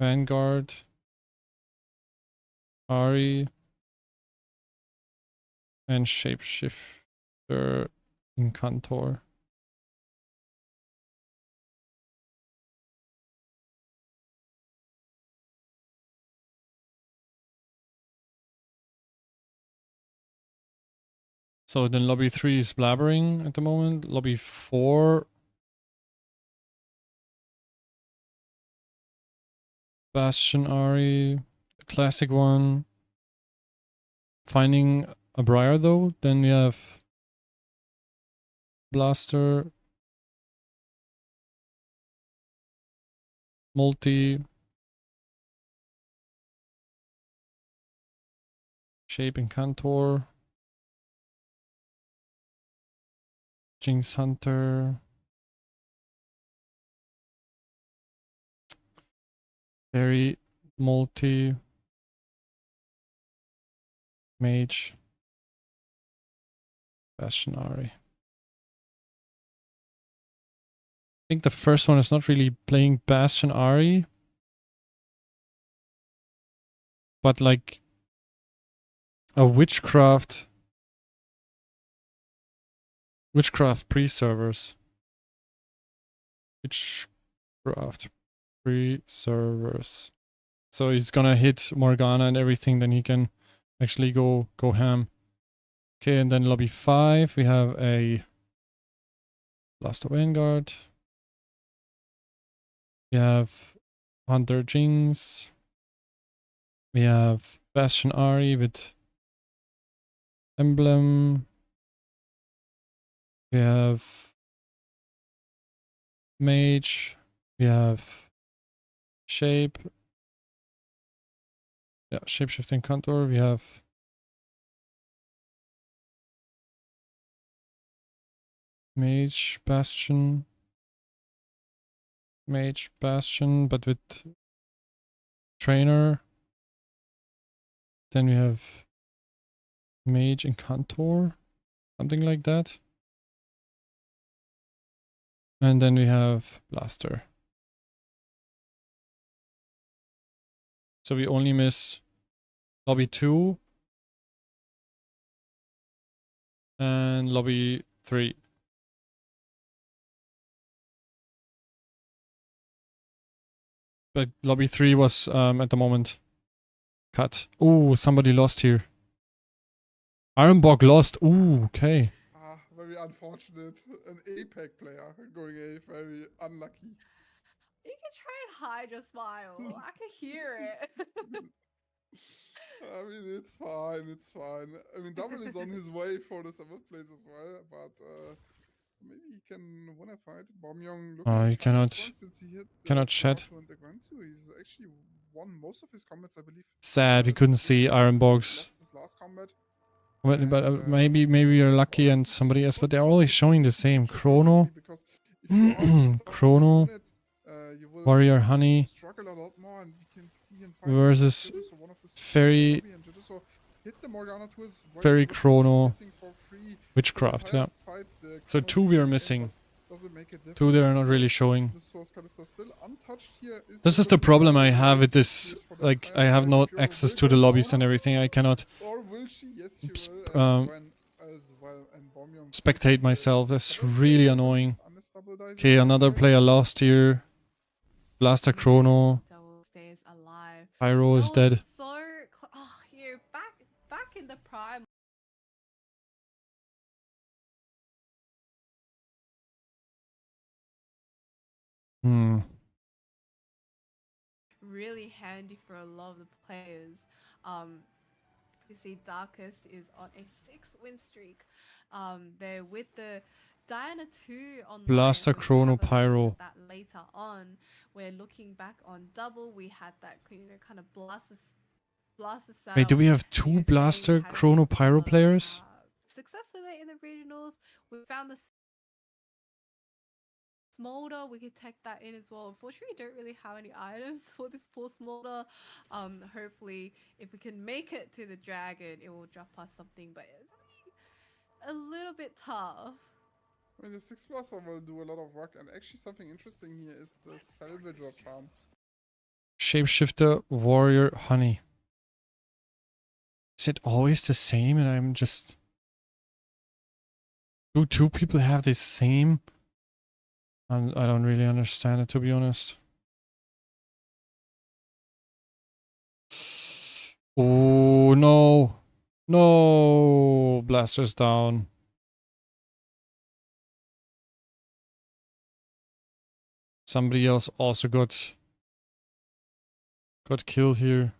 Vanguard. Ari. And Shapeshifter Incantor. So then lobby 3 is blabbering at the moment. Lobby 4. Bastion Ari, the classic one. Finding a Briar though. Then we have Blaster. Multi. Shape and Cantor. Jinx Hunter. Very multi. Mage. Bastion Ari. I think the first one is not really playing Bastion Ari. But like a Witchcraft pre-servers. Witchcraft pre-servers. So he's gonna hit Morgana and everything, then he can actually go ham. Okay, and then lobby 5 we have a Blaster Vanguard. We have Hunter Jinx. We have Bastion Ari with Emblem. We have Mage. We have Shape. Yeah, Shapeshifting Contour. We have Mage, Bastion. Mage, Bastion, but with Trainer. Then we have Mage and Contour. Something like that. And then we have Blaster. So we only miss lobby 2 and lobby 3. But lobby 3 was at the moment cut. Ooh, somebody lost here. Ironbog lost. Ooh, okay. Very unfortunate. An APEC player going A, very unlucky. You can try and hide your smile. I can hear it. I mean, it's fine, it's fine. I mean, Double is on his way for the 7th place as well, but maybe he can win a fight. Bombyong looking You cannot since he hit chat. He's actually won most of his combats, I believe. Sad we couldn't see Ironbogs. Lost his last combat. But maybe you're lucky and somebody else, but they're always showing the same. Chrono. Chrono. Warrior Honey. Versus Fairy. Fairy Chrono. Witchcraft, yeah. So 2 we are missing. 2 they are not really showing. This is the problem I have with this. Like, I have no access to the lobbies and everything. I cannot spectate myself. That's really annoying. Okay, another player lost here. Blaster Chrono. Pyro is dead. You're back in the prime. Really handy for a lot of the players. You see Darkest is on a 6-win streak. They're with the Diana 2 on Blaster Chrono Pyro. That later on, we're looking back on double. We had that kind of blaster setup. Wait, do we have 2 Blaster Chrono Pyro players? Successfully in the regionals, we found the Smolder. We could take that in as well. Unfortunately, we don't really have any items for this poor Smolder. Hopefully, if we can make it to the Dragon, it will drop us something, but it's a little bit tough. I mean, the 6 Blaster will do a lot of work, and actually something interesting here is the Salvager charm. Shapeshifter, Warrior, Honey. Is it always the same and I'm just... Do 2 people have the same? I don't really understand it, to be honest. Oh, no. No. blasters down. Somebody else also got killed here.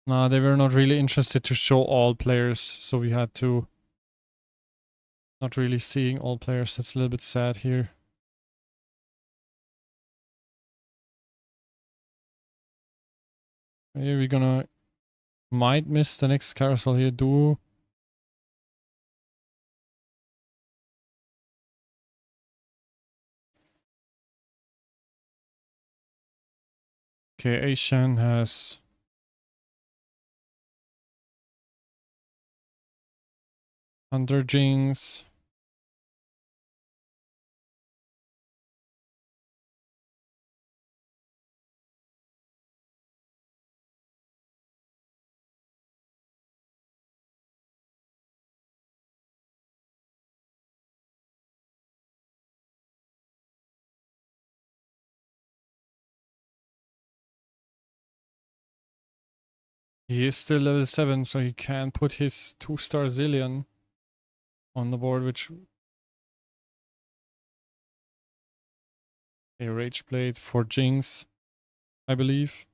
Nah, they were not really interested to show all players, so we had to not really seeing all players. That's a little bit sad here. Maybe we're gonna might miss the next carousel here. Duo. Okay, Asian has Under Jinx. He is still level 7, so he can put his 2-star Zillion on the board, which... A Rage Blade for Jinx, I believe.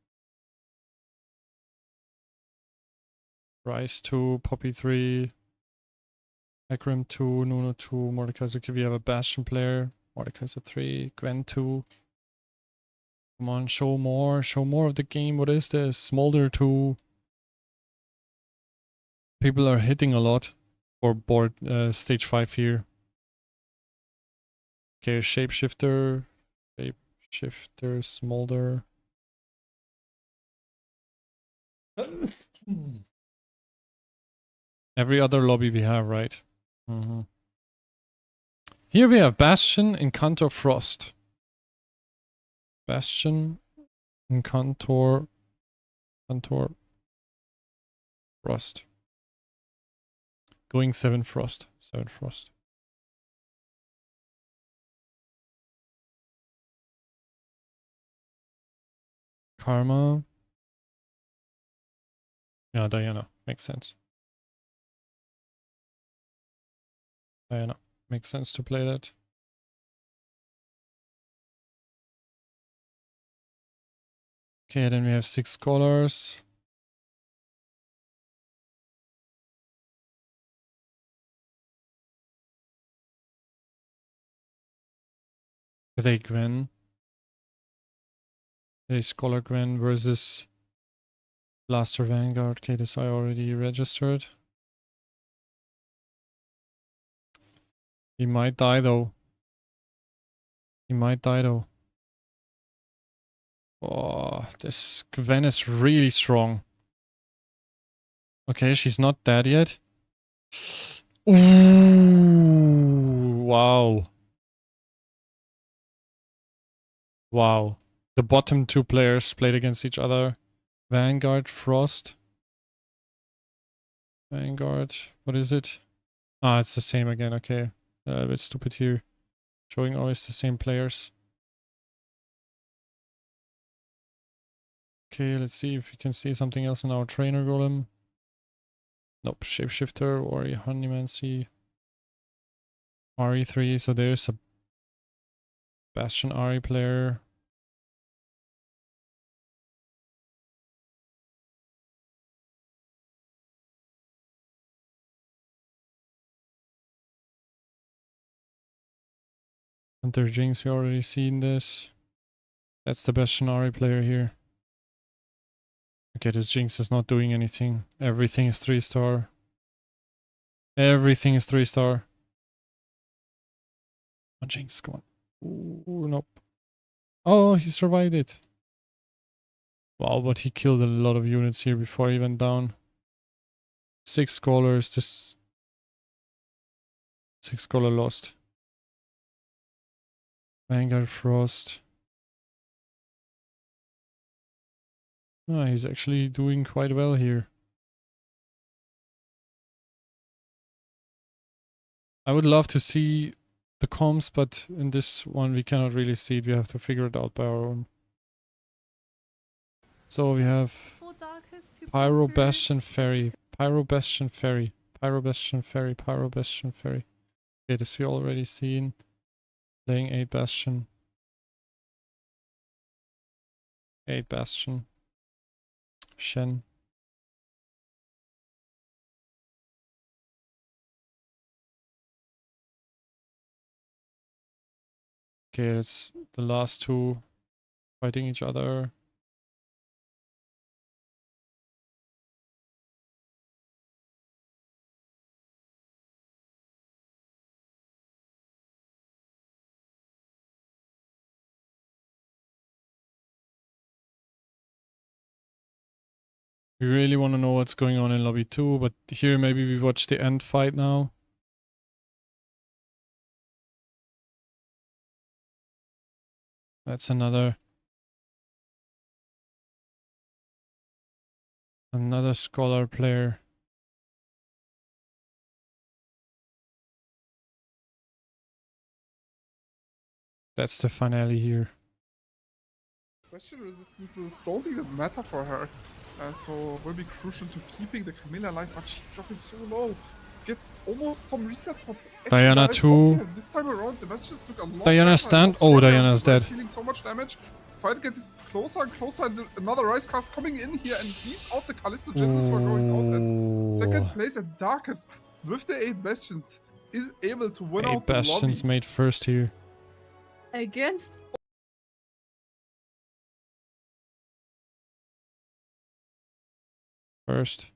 Rice 2, Poppy 3, Akram 2, Nuno 2, Mordekaiser. Okay, we have a Bastion player. Mordekaiser 3, Gwen 2. Come on, show more of the game. What is this? Smolder 2. People are hitting a lot for board stage 5 here. Okay, Shapeshifter, Smolder. Every other lobby we have, right? Here we have Bastion, Incantor, Frost. Bastion, Incantor, Frost. Going 7 Frost. Karma. Yeah, Diana. Makes sense. Diana. Makes sense to play that. Okay, then we have 6 Scholars. With a Gwen. A Scholar Gwen versus Blaster Vanguard. Okay, this I already registered. He might die though. Oh, this Gwen is really strong. Okay, she's not dead yet. Ooh, wow. Wow. The bottom 2 players played against each other. Vanguard, Frost. Vanguard, what is it? Ah, it's the same again, okay. A bit stupid here. Showing always the same players. Okay, let's see if we can see something else in our trainer golem. Nope, Shapeshifter, Ori, Honeymancy. RE3, so there's a Bastion Ari player. Hunter Jinx, we already seen this. That's the Bastion Ari player here. Okay, this Jinx is not doing anything. Everything is 3-star. Everything is 3-star. Oh, Jinx, come on. Ooh, nope. Oh, he survived it. Wow, but he killed a lot of units here before he went down. 6 Scholars, this 6 Scholar lost. Vanguard, Frost. Ah, he's actually doing quite well here. I would love to see the comms, but in this one we cannot really see it. We have to figure it out by our own. So we have Pyro Bastion Ferry, Pyro Bastion Ferry, Pyro Bastion Ferry, Pyro Bastion Ferry. Okay, this we already seen. Playing 8 Bastion. 8 Bastion. Shen. Okay, it's the last two fighting each other. We really want to know what's going on in lobby 2, but here maybe we watch the end fight now. That's another Scholar player. That's the finale here. Question resistances don't even matter for her. So will be crucial to keeping the Camilla alive, but she's dropping so low. Gets almost some resets, but Diana 2. This time around, the messages look a lot Diana better, stand. a lot Oh, stronger. Diana's dead. Feeling so much damage. Fight gets closer and closer, and another Rise cast coming in here and beats out the Callisto Generals for going out as second place at Darkest with the 8 Bastions is able to win 8 out the Bastions lobby. made first here. Against First.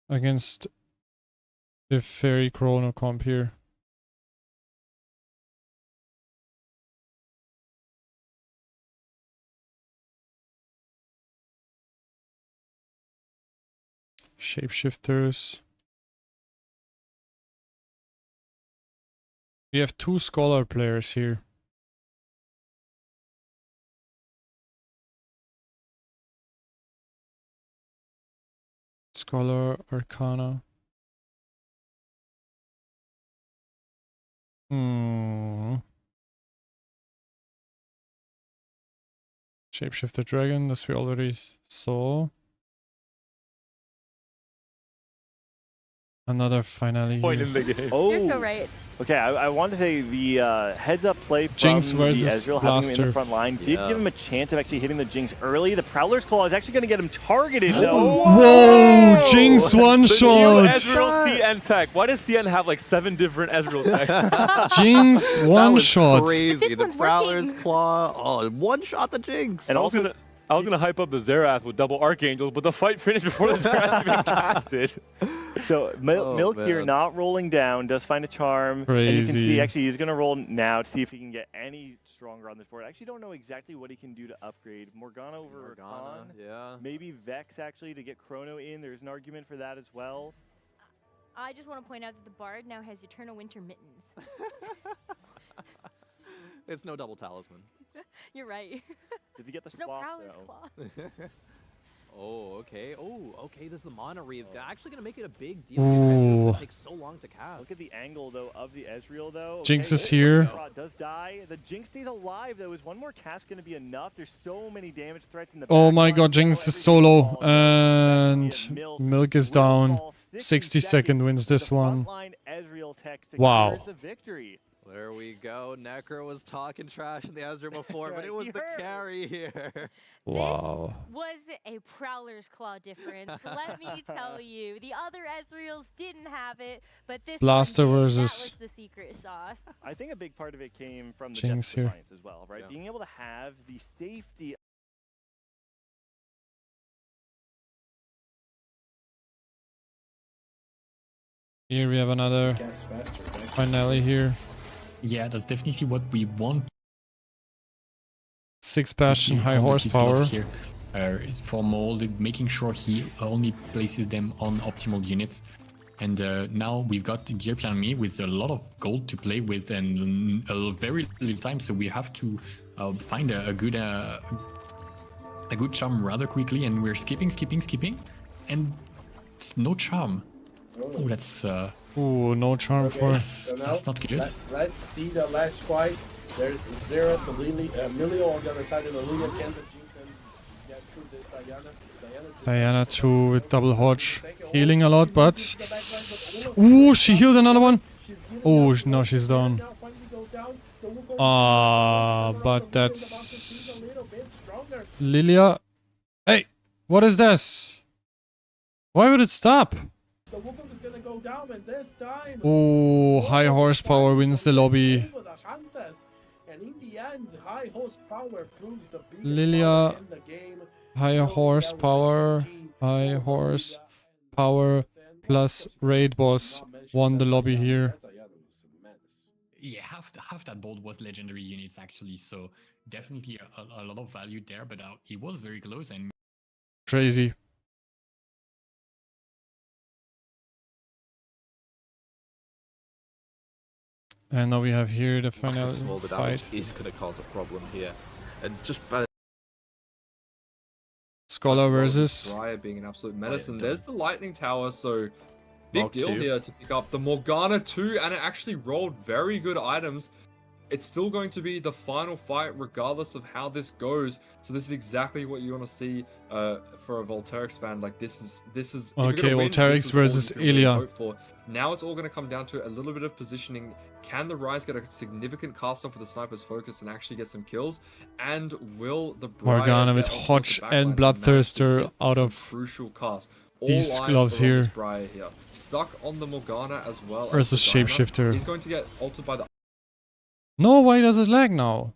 Against the Fairy Chrono comp here. Shapeshifters. We have 2 Scholar players here. Scholar Arcana. Shapeshifter Dragon, this we already saw. Another finale Point here. in the game. You're so right. Okay, I want to say the heads-up play from Jinx the versus Ezreal having him in the Blaster. front line did give him a chance of actually hitting the Jinx early. The Prowler's Claw is actually going to get him targeted, though. Whoa! Jinx one shot! Ezreal CN tech. Why does CN have like 7 different Ezreal techs? Jinx one shot. Crazy. The Prowler's Claw. Oh, one shot the Jinx. And I was gonna hype up the Xerath with double Archangels, but the fight finished before the Xerath even casted. So Milk here not rolling down, does find a charm. And you can see actually he's going to roll now to see if he can get any stronger on this board. I actually don't know exactly what he can do to upgrade. Morgana over Rakan. Yeah. Maybe Vex actually to get Chrono in. There's an argument for that as well. I just want to point out that the Bard now has Eternal Winter Mittens. It's no double talisman. You're right. Does he get the No swap, Prowler's though? Claw. Oh, okay. Oh, okay. This is the Mana Reave. Actually going to make it a big deal. It's going to take so long to cast. Look at the angle, though, of the Ezreal, though. Jinx is here. Does die. The Jinx stays alive, though. Is one more cast going to be enough? There's so many damage threats in the Oh my god, Jinx is solo. And Milk is down. 60-second wins this one. Wow. There we go. Necro was talking trash in the Ezreal before, but it was the carry here. Wow. Was a Prowler's Claw difference. Let me tell you, the other Ezreals didn't have it, but this Blaster one did. versus That was the secret sauce. I think a big part of it came from the Jinx depth here. of Defiance as well, right? Being able to have the safety. Here we have another finale here. Yeah, that's definitely what we want. 6 Bastion, high on the key slots horsepower. here. For mold, making sure he only places them on optimal units. And now we've got Gear Plan Me with a lot of gold to play with and a very little time, so we have to find a good charm rather quickly. And we're skipping, and it's no charm. Ooh, that's no charm for. That's not good. Let's see the last fight. There's Zero to Lily, Milio on the other side, and Lilia can the Jinx and get through this Diana too with double Hodge. Healing a lot, but... Ooh, she healed another one. Oh, no, she's down. But that's... Lilia. Hey, what is this? Why would it stop? Oh, high horsepower wins the lobby. Lilia, high horsepower plus raid boss won the lobby here. Yeah, half that board was legendary units actually, so definitely a lot of value there, but he was very close and crazy. And now we have here the final fight. Is going to cause a problem here, and just by Scholar versus Riot being an absolute menace, and there's the Lightning Tower, so big deal here to pick up the Morgana 2, and it actually rolled very good items. It's still going to be the final fight regardless of how this goes, so this is exactly what you want to see for a Volterix fan. Like this is okay, Volterix versus Ilya. Now it's all going to come down to a little bit of positioning. Can the Rise get a significant cast off with the sniper's focus and actually get some kills? And will the Morgana with Hodge and Bloodthirster out of crucial cast? These gloves here. Here. Stuck on the Morgana as well versus Shapeshifter. He's going to get altered by the... No, why does it lag now?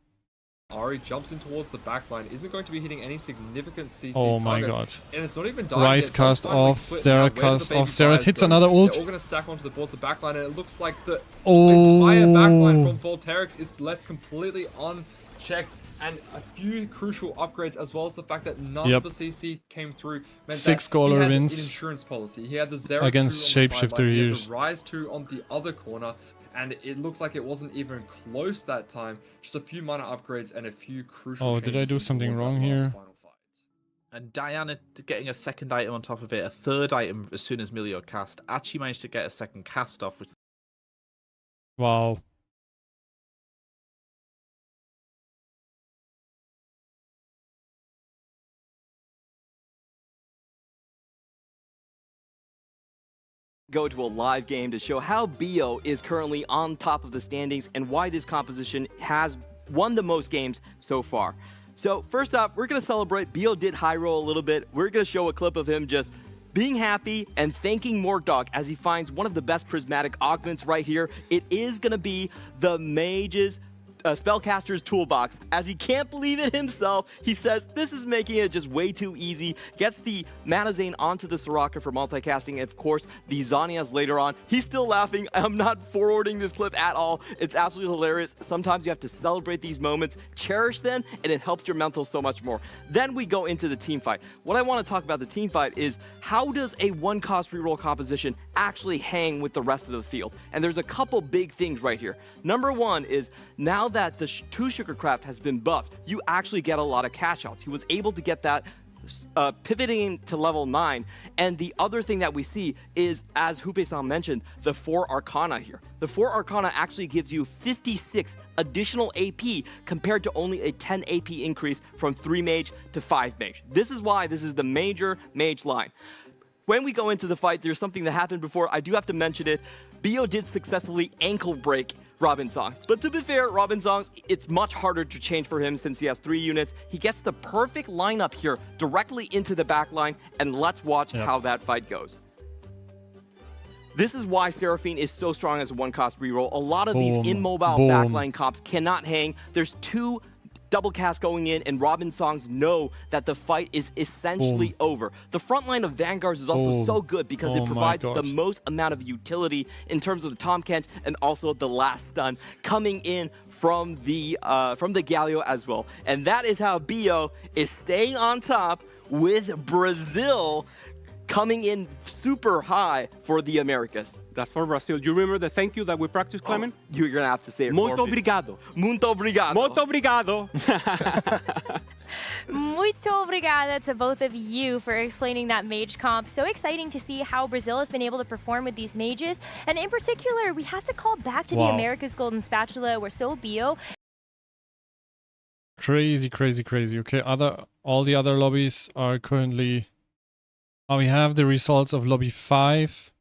Ahri jumps in towards the backline, isn't going to be hitting any significant CC oh my targets, god. And it's not even dying Rise yet. cast off, Xerath cast off, Xerath hits another ult. They're all going to stack onto the boards of the backline, and it looks like the entire backline from Volterix is left completely unchecked. And a few crucial upgrades, as well as the fact that none of the CC came through, meant 6 that Scholar he had wins an insurance policy. He had the Xerath against 2 on the Shapeshifter sideline, he had years. the Rise 2 on the other corner. And it looks like it wasn't even close that time. Just a few minor upgrades and a few crucial Oh, did I do something wrong here? And Diana getting a second item on top of it, a third item as soon as Milio cast. Actually managed to get a second cast off. Which... Wow. Go to a live game to show how Bio is currently on top of the standings and why this composition has won the most games so far. So first off, we're going to celebrate. Bio did high roll a little bit. We're going to show a clip of him just being happy and thanking Morgdog as he finds one of the best prismatic augments right here. It is going to be the Mage's Spellcaster's Toolbox. As he can't believe it himself, he says this is making it just way too easy. Gets the Mana Zane onto the Soraka for multicasting, and of course the Zhonya's later on. He's still laughing. I'm not forwarding this clip at all. It's absolutely hilarious. Sometimes you have to celebrate these moments, cherish them, and it helps your mental so much more. Then we go into the team fight. What I want to talk about the team fight is how does a one-cost reroll composition actually hang with the rest of the field? And there's a couple big things right here. Number one is now that the 2 Sugarcraft has been buffed, you actually get a lot of cash outs. He was able to get that pivoting to level 9. And the other thing that we see is, as Hupe-san mentioned, the 4 Arcana here. The 4 Arcana actually gives you 56 additional AP compared to only a 10 AP increase from 3 Mage to 5 Mage. This is why this is the major Mage line. When we go into the fight, there's something that happened before. I do have to mention it. Bio did successfully ankle break Robin Songs. But to be fair, Robin Songs, it's much harder to change for him since he has 3 units. He gets the perfect lineup here directly into the backline, and let's watch how that fight goes. This is why Seraphine is so strong as a one-cost reroll. A lot of these immobile backline comps cannot hang. There's 2 double cast going in, and Robin Songs know that the fight is essentially over. The front line of Vanguards is also so good because it provides the most amount of utility in terms of the Tom Kent and also the last stun coming in from the Galio as well. And that is how Bio is staying on top with Brazil coming in super high for the Americas. That's for Brazil. You remember the thank you that we practiced, Clement? You're going to have to say it. Muito obrigado. Muito obrigado. Muito obrigado. Muito obrigada to both of you for explaining that mage comp. So exciting to see how Brazil has been able to perform with these mages. And in particular, we have to call back to the America's Golden Spatula, where Bio. Crazy, crazy, crazy. Okay, all the other lobbies are currently... we have the results of lobby 5,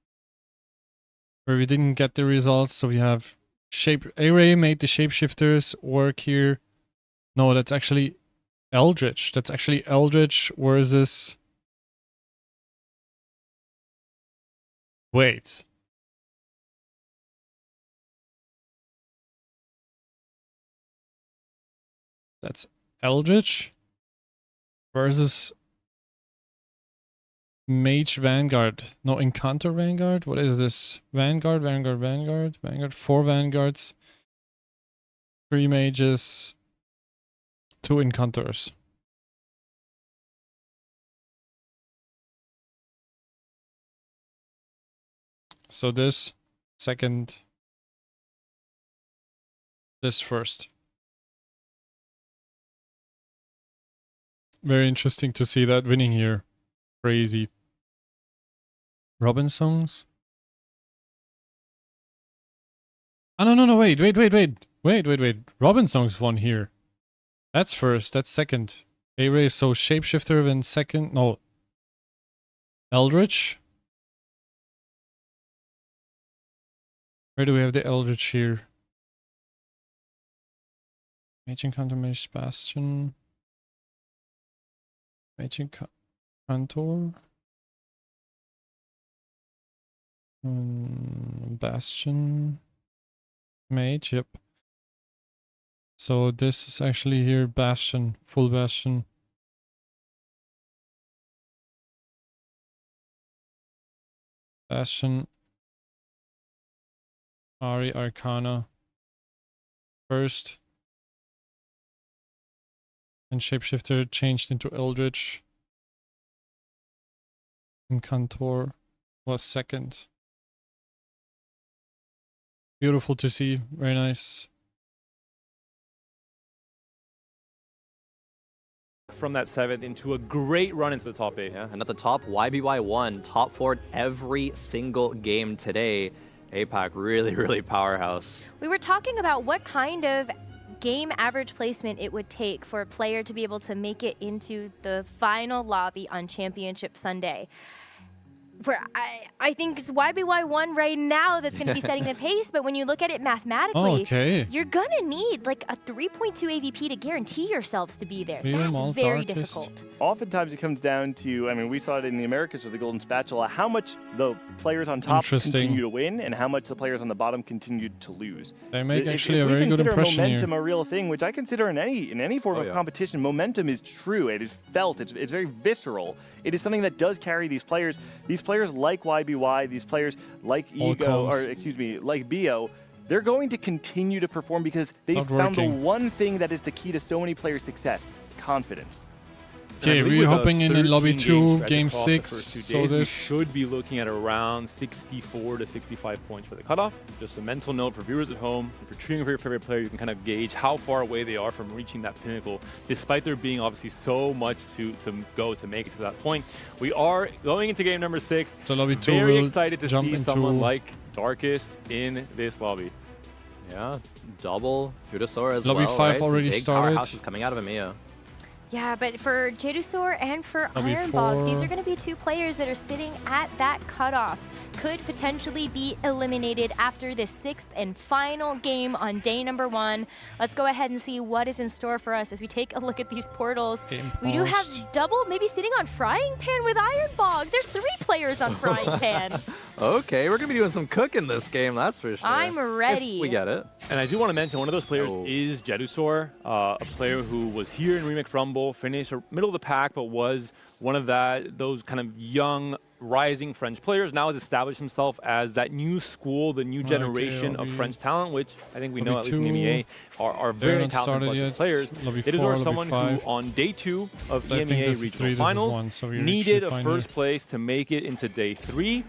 where we didn't get the results. So we have A-Ray made the shapeshifters work here. No, that's actually Eldritch. That's actually Eldritch versus... Wait. That's Eldritch versus Mage Vanguard. No, Encounter Vanguard? What is this? Vanguard, Vanguard, Vanguard, Vanguard. 4 Vanguards. 3 Mages. 2 Encounters. So this second. This first. Very interesting to see that winning here. Crazy. Robin songs? Oh, no, wait. Robin songs won here. That's first, that's second. A-Ray, so Shapeshifter then second. No. Eldritch? Where do we have the Eldritch here? Mage Encounter, Mage Bastion. Mage Encounter. Bastion. Mage, yep. So this is actually here Bastion, full Bastion. Bastion. Ari Arcana. First. And Shapeshifter changed into Eldritch. And Cantor was second. Beautiful to see, very nice. From that 7th into a great run into the top 8. Yeah, and at the top, YBY won top 4 every single game today. APAC really powerhouse. We were talking about what kind of game average placement it would take for a player to be able to make it into the final lobby on Championship Sunday. Where I think it's YBY1 right now that's going to be setting the pace, but when you look at it mathematically, you're going to need like a 3.2 AVP to guarantee yourselves to be there. That's very difficult. Oftentimes it comes down to, I mean, we saw it in the Americas with the Golden Spatula, how much the players on top continue to win and how much the players on the bottom continue to lose. They make actually a very good impression here. If we consider momentum a real thing, which I consider in any form of competition, momentum is true. It is felt. It's very visceral. It is something that does carry these players. These players like YBY, these players like like Bio, they're going to continue to perform because they've found the one thing that is the key to so many players' success: confidence. Okay, we're hopping in lobby 2, game 6. So we should be looking at around 64 to 65 points for the cutoff. Just a mental note for viewers at home: if you're cheering for your favorite player, you can kind of gauge how far away they are from reaching that pinnacle, despite there being obviously so much to go to make it to that point. We are going into game number 6. So lobby 2 very excited to see someone like Darkest in this lobby. Yeah, double Judasaur as lobby well. Lobby 5 right? already started. Powerhouse is coming out of EMEA. Yeah, but for Jedusaur and for Lobby Ironbog, 4. these are going to be 2 players that are sitting at that cutoff. Could potentially be eliminated after this 6th and final game on day number 1. Let's go ahead and see what is in store for us as we take a look at these portals. We do have double, maybe sitting on Frying Pan with Ironbog. There's 3 players on Frying Pan. Okay, we're going to be doing some cooking this game, that's for sure. I'm ready. If we get it. And I do want to mention one of those players is Jedusaur, a player who was here in Remix Rumble, finished middle of the pack, but was one of those kind of young, rising French players. Now has established himself as that new school, the new generation of French talent, which I think we know, at least in EMEA, are very talented bunch of players. Jedusaur is someone who, on day 2 of EMEA regional finals, needed a first place to make it into day 3.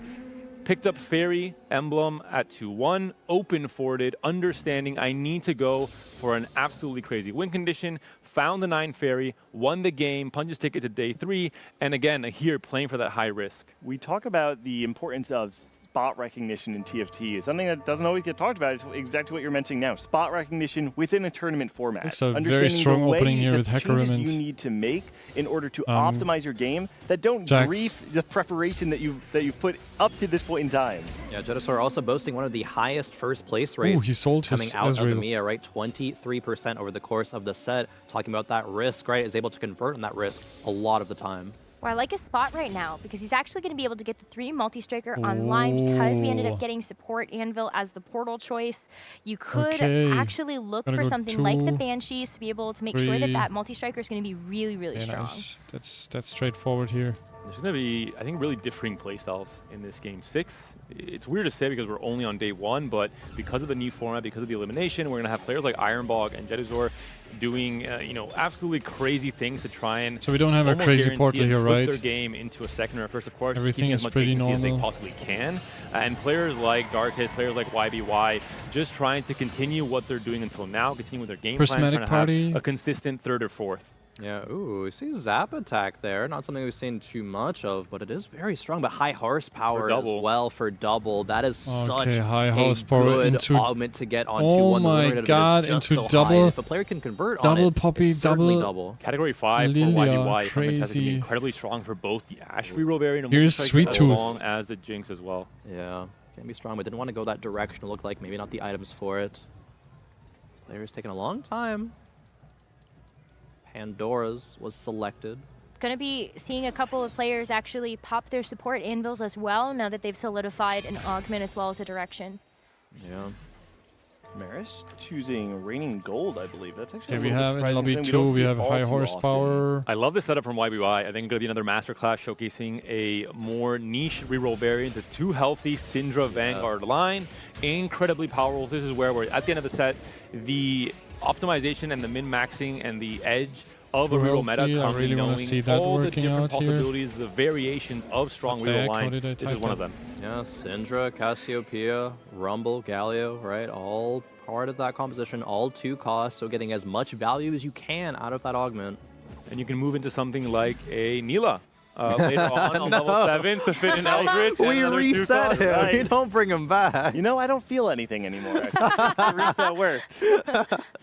picked up Fairy Emblem at 2-1, open-forwarded, understanding I need to go for an absolutely crazy win condition, found the 9 Fairy, won the game, punches ticket to day 3, and again, here playing for that high risk. We talk about the importance of spot recognition in TFT. It's something that doesn't always get talked about. It's exactly what you're mentioning now. Spot recognition within a tournament format. It's a very strong opening here with Hacker you need to make in order to optimize your game that don't grief the preparation that you've put up to this point in time. Yeah, Jetasaur also boasting one of the highest first place rates he sold coming out of EMEA, right? 23% over the course of the set. Talking about that risk, right? Is able to convert on that risk a lot of the time. Well, I like his spot right now because he's actually going to be able to get the 3 multi-striker online because we ended up getting support Anvil as the portal choice. You could actually look for something like the Banshees to be able to make sure that that multi-striker is going to be really, really strong. Nice. That's straightforward here. There's going to be, I think, really differing playstyles in this game 6. It's weird to say because we're only on day 1, but because of the new format, because of the elimination, we're going to have players like Ironbog and Jetasaur doing, absolutely crazy things to try and so we don't have a crazy portal here, right? Their game into a second or a first, of course. Everything is as much pretty normal as they possibly can, and players like Darkest, players like YBY, just trying to continue what they're doing until now, continue with their game plan, trying to have a consistent 3rd or 4th. Yeah, ooh, we see Zap attack there. Not something we've seen too much of, but it is very strong. But high horsepower as well for double. That is such high horsepower a good into augment to get onto. Oh one. My God, into so double. If a player can convert double on it, Poppy, double. Category 5 Lilia, for YBY. crazy. Incredibly strong for both the Ash reroll variant and Here's Sweet Tooth. as long as the Jinx as well. Yeah, can be strong, but didn't want to go that direction. It looked like maybe not the items for it. Player's taking a long time. Pandora's was selected. Going to be seeing a couple of players actually pop their support Anvils as well now that they've solidified an augment as well as a direction. Yeah. Maris choosing Raining Gold, I believe. That's actually we have in lobby 2, we have high horsepower. I love this setup from YBY. I think it's going to be another masterclass showcasing a more niche reroll variant, a 2 healthy Syndra Vanguard line. Incredibly powerful. This is where we're at the end of the set. The optimization and the min-maxing and the edge of a reroll meta comes really knowing see that all the working different out possibilities, the variations of strong reroll lines. This is one of them. Yeah, Syndra, Cassiopeia, Rumble, Galio, right? All part of that composition, all 2 costs, so getting as much value as you can out of that augment. And you can move into something like a Neela. Later on level 7 to fit in Eldritch. We reset him. Right. We don't bring him back. You know, I don't feel anything anymore. The reset worked.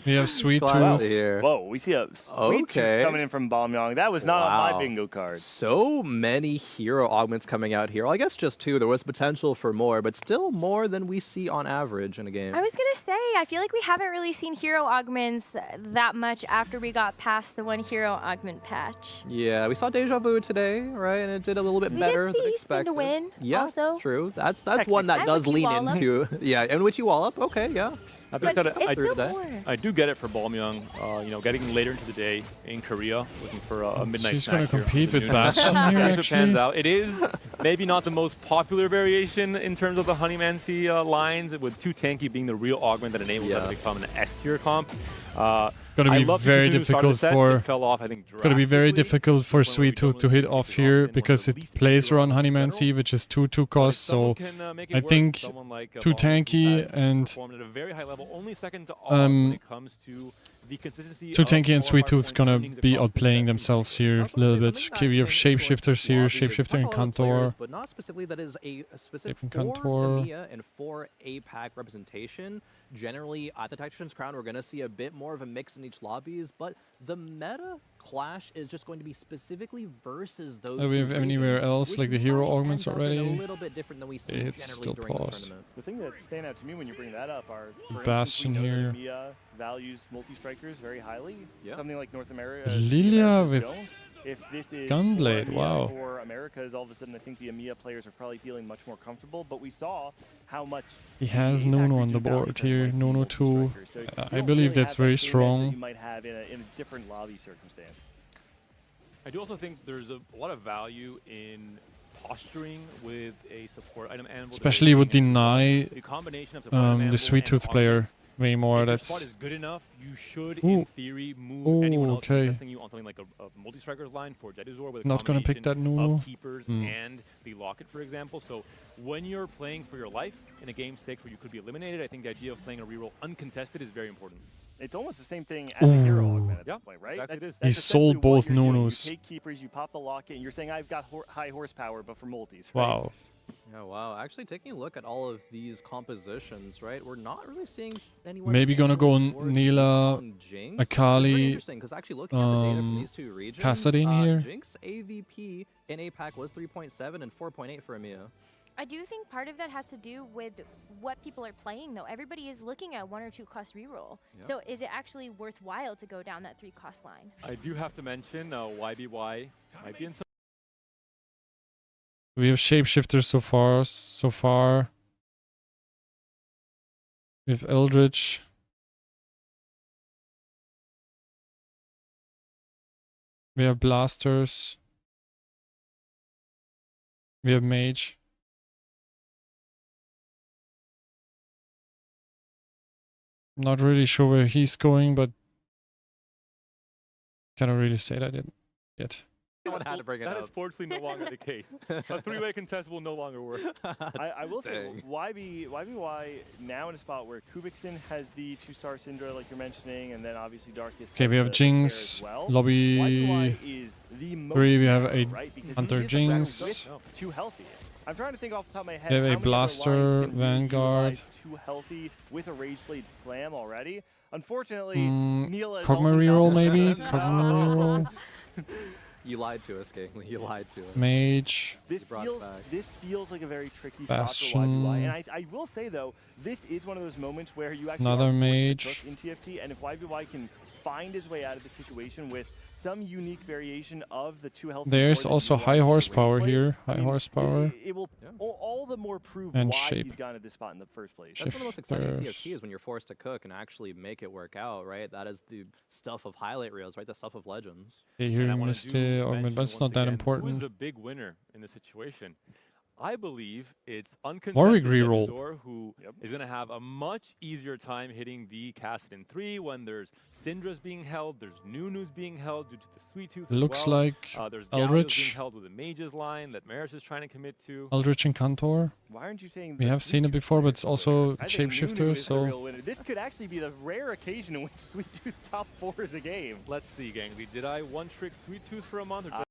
We have Sweet Tooth here. Whoa, we see a Sweet Tooth coming in from Bombyong. That was not on my bingo card. So many hero augments coming out here. Well, I guess just 2. There was potential for more, but still more than we see on average in a game. I was going to say, I feel like we haven't really seen hero augments that much after we got past the 1 hero augment patch. Yeah, we saw Deja Vu today, right? And it did a little bit better than expected. To win yeah, also. True. That's one that does lean into. Yeah, and Witchy Wallop. Okay, yeah. I do get it for Balmyung, getting later into the day in Korea, looking for a midnight She's snack. She's going to compete with Bastion here, actually. Pans out. It is maybe not the most popular variation in terms of the Honeymancy lines, with 2 tanky being the real augment that enables them to become an S tier comp. Going to be very difficult for. Going to be very difficult for Sweet Tooth to hit off here because it plays around Honeymancy, which is 2 costs. So I think 2 tanky and 2 tanky and Sweet Tooth gonna be outplaying themselves here a little bit. Okay, we have Shapeshifters here, Shapeshifter and Kantor. But not specifically that is a specific for EMEA and for APAC representation. Generally, at the Tactician'S Crown, we're going to see a bit more of a mix in each lobbies, but the meta clash is just going to be specifically versus those. Do we have anywhere else, like the hero augments already? A little bit different than we see it's generally still during paused. the tournament. The thing that stand out to me when you bring that up are, for Bastion instance, we know here. that EMEA values multi-strikers very highly. Yeah. Something like North America. Lilia with don't. If this is Gunblade, for EMEA wow. For Americas, all of a sudden I think the EMEA players are probably feeling much more comfortable, but we saw how much he has Nuno on the board here, Nuno 2. I believe that's very strong. You might have in a different lobby circumstance. I do also think there's a lot of value in posturing with a support item, and Especially would deny the Sweet Tooth player. way more. If your That's spot is good enough, you should, in theory, move anyone else testing you on something like a multi-strikers line for Jeduzor with a Not gonna pick that combination Nunu. of keepers and the locket, for example. So when you're playing for your life in a game 6 where you could be eliminated, I think the idea of playing a reroll uncontested is very important. It's almost the same thing as a hero augment at this point, right? Exactly it is. He sold both Nunus. You take keepers, you pop the locket, and you're saying I've got high horsepower, but for multis. Right? Wow. Oh wow! Actually, taking a look at all of these compositions, right? We're not really seeing anyone. Maybe gonna go Nila, Akali, interesting because actually looking at the data from these two regions, Kassadin here. Jinx AVP in APAC was 3.7 and 4.8 for EMEA. I do think part of that has to do with what people are playing, though. Everybody is looking at 1 or 2 cost reroll. Yep. So is it actually worthwhile to go down that 3 cost line? I do have to mention YBY might be in some. We have shapeshifters so far. We have Eldritch. We have blasters. We have mage. Not really sure where he's going, but cannot really say that yet. Someone had to bring it That up. is fortunately no longer the case. A 3-way contest will no longer work. I will say, YBY now in a spot where Kubikson has the 2-star Syndra, like you're mentioning, and then obviously Darkest. Okay, we have Jinx, Lobby 3, we have a Hunter Jinx. Too healthy. I'm trying to think off the top of my head. We have a how many other Blaster, lines can really Vanguard. utilize Too healthy with a Rageblade Slam already. Unfortunately, Neela is Kog'Maw also reroll not- maybe? Kog'Maw reroll. You lied to us, King. You lied to us. Mage. This feels like a very tricky spot Bastion. for YBY. And I will say, though, this is one of those moments where you actually Another are forced mage. to cook in TFT. And if YBY can find his way out of the situation with some unique variation of the 2 health. There's also high horsepower here. High horsepower. It will all the more prove And why shape. he's gotten to this spot in the first place. That's one of the most exciting Shifters. TFT is when you're forced to cook and actually make it work out, right? That is the stuff of highlight reels, right? The stuff of legends. Okay, here we missed the augment, but it's not that Who is important. the big winner in this situation? I believe it's Warwick uncontested reroll. Jeduzor, who is going to have a much easier time hitting the Kassadin 3 when there's Syndra's being held, there's Nunu's being held due to the Sweet Tooth. Looks as well. like There's Galio's Eldritch. being held with a Mage's line that Maris is trying to commit to. Eldritch and Kantor. Why aren't you saying We the have seen it before, but it's also I think Nunu shapeshifter, is the real so winner. This could actually be the rare occasion in which Sweet Tooth top 4s a game. Let's see, Gangly. Did I one-trick Sweet Tooth for a month? Or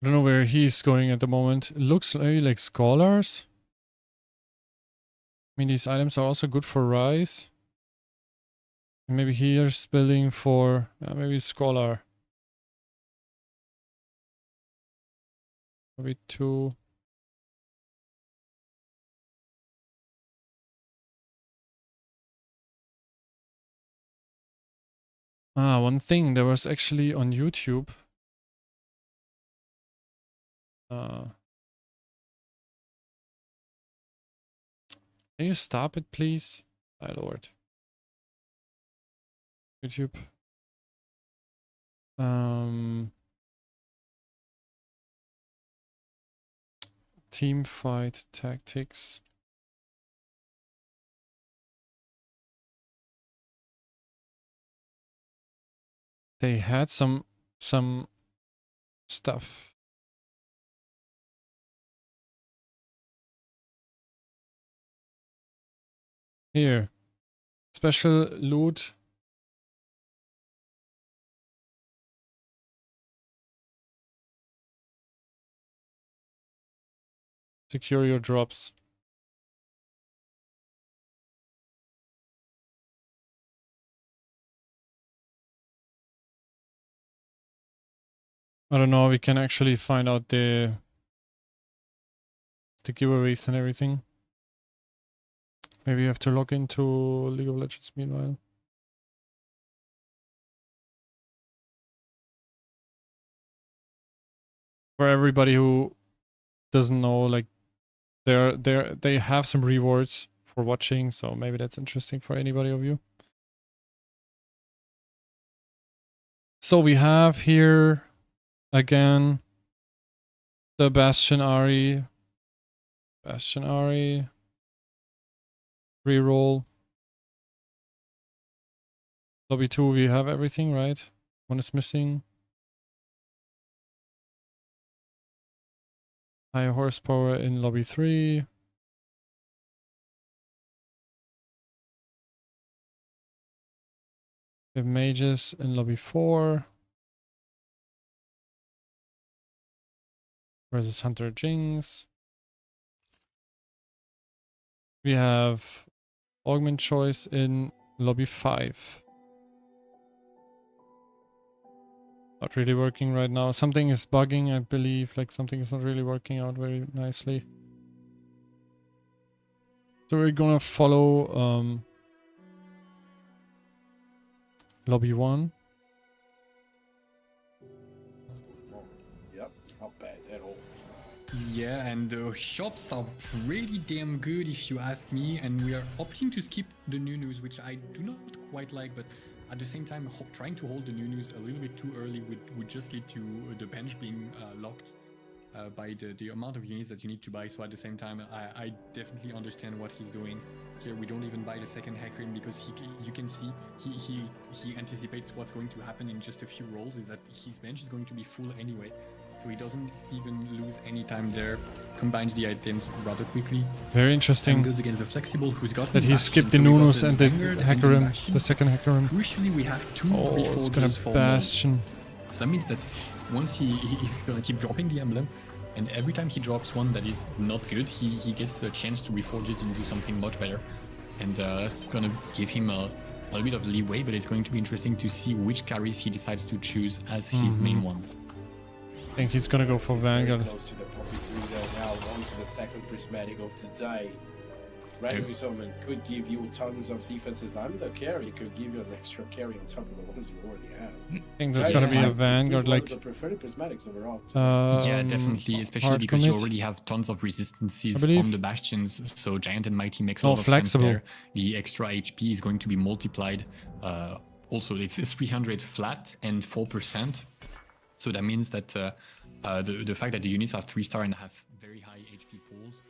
I don't know where he's going at the moment. It looks maybe like scholars. I mean, these items are also good for Rise. And maybe here's building for maybe scholar. Maybe 2. One thing, there was actually on YouTube. Can you stop it, please? My lord. YouTube. Team fight tactics. They had some stuff. Here. Special loot. Secure your drops. I don't know, we can actually find out the giveaways and everything. Maybe you have to log into League of Legends meanwhile. For everybody who doesn't know, like they have some rewards for watching, so maybe that's interesting for anybody of you. So we have here again the Bastion Ari. Reroll. Lobby 2, we have everything, right? One is missing. High horsepower in lobby 3. We have mages in lobby 4. Versus Hunter Jinx. We have Augment Choice in lobby 5. Not really working right now. Something is bugging, I believe. Like something is not really working out very nicely. So we're gonna follow lobby 1. Yep, not bad at all. Yeah, and the shops are pretty damn good if you ask me, and we are opting to skip the new news, which I do not quite like, but at the same time, trying to hold the new news a little bit too early would just lead to the bench being locked by the amount of units that you need to buy. So at the same time, I definitely understand what he's doing. Here we don't even buy the second Hecarim because you can see he anticipates what's going to happen in just a few rolls, is that his bench is going to be full anyway. So he doesn't even lose any time there, combines the items rather quickly. Very interesting. And goes against the flexible who's got that he skipped the Nunus and the Hecarim, the second Hecarim. Crucially, we have two it's gonna Bastion. So that means that once he's gonna keep dropping the emblem, and every time he drops one that is not good, he gets a chance to reforge it into something much better. And that's gonna give him a little bit of leeway, but it's going to be interesting to see which carries he decides to choose as his main one. I think he's gonna go for Vanguard. Close to the Poppy 2 there now, on to the second prismatic of today. Randomly Summon could give you tons of defenses and the carry could give you an extra carry on top of the ones you already have. I think there's gonna be a Vanguard, like the preferred prismatics overall. Yeah, definitely, especially because you already have tons of resistances on the bastions, so Giant and Mighty makes a lot of sense there. The extra HP is going to be multiplied. Also, it's 300 flat and 4%. So that means that the fact that the units are 3-star and have very high HP pools.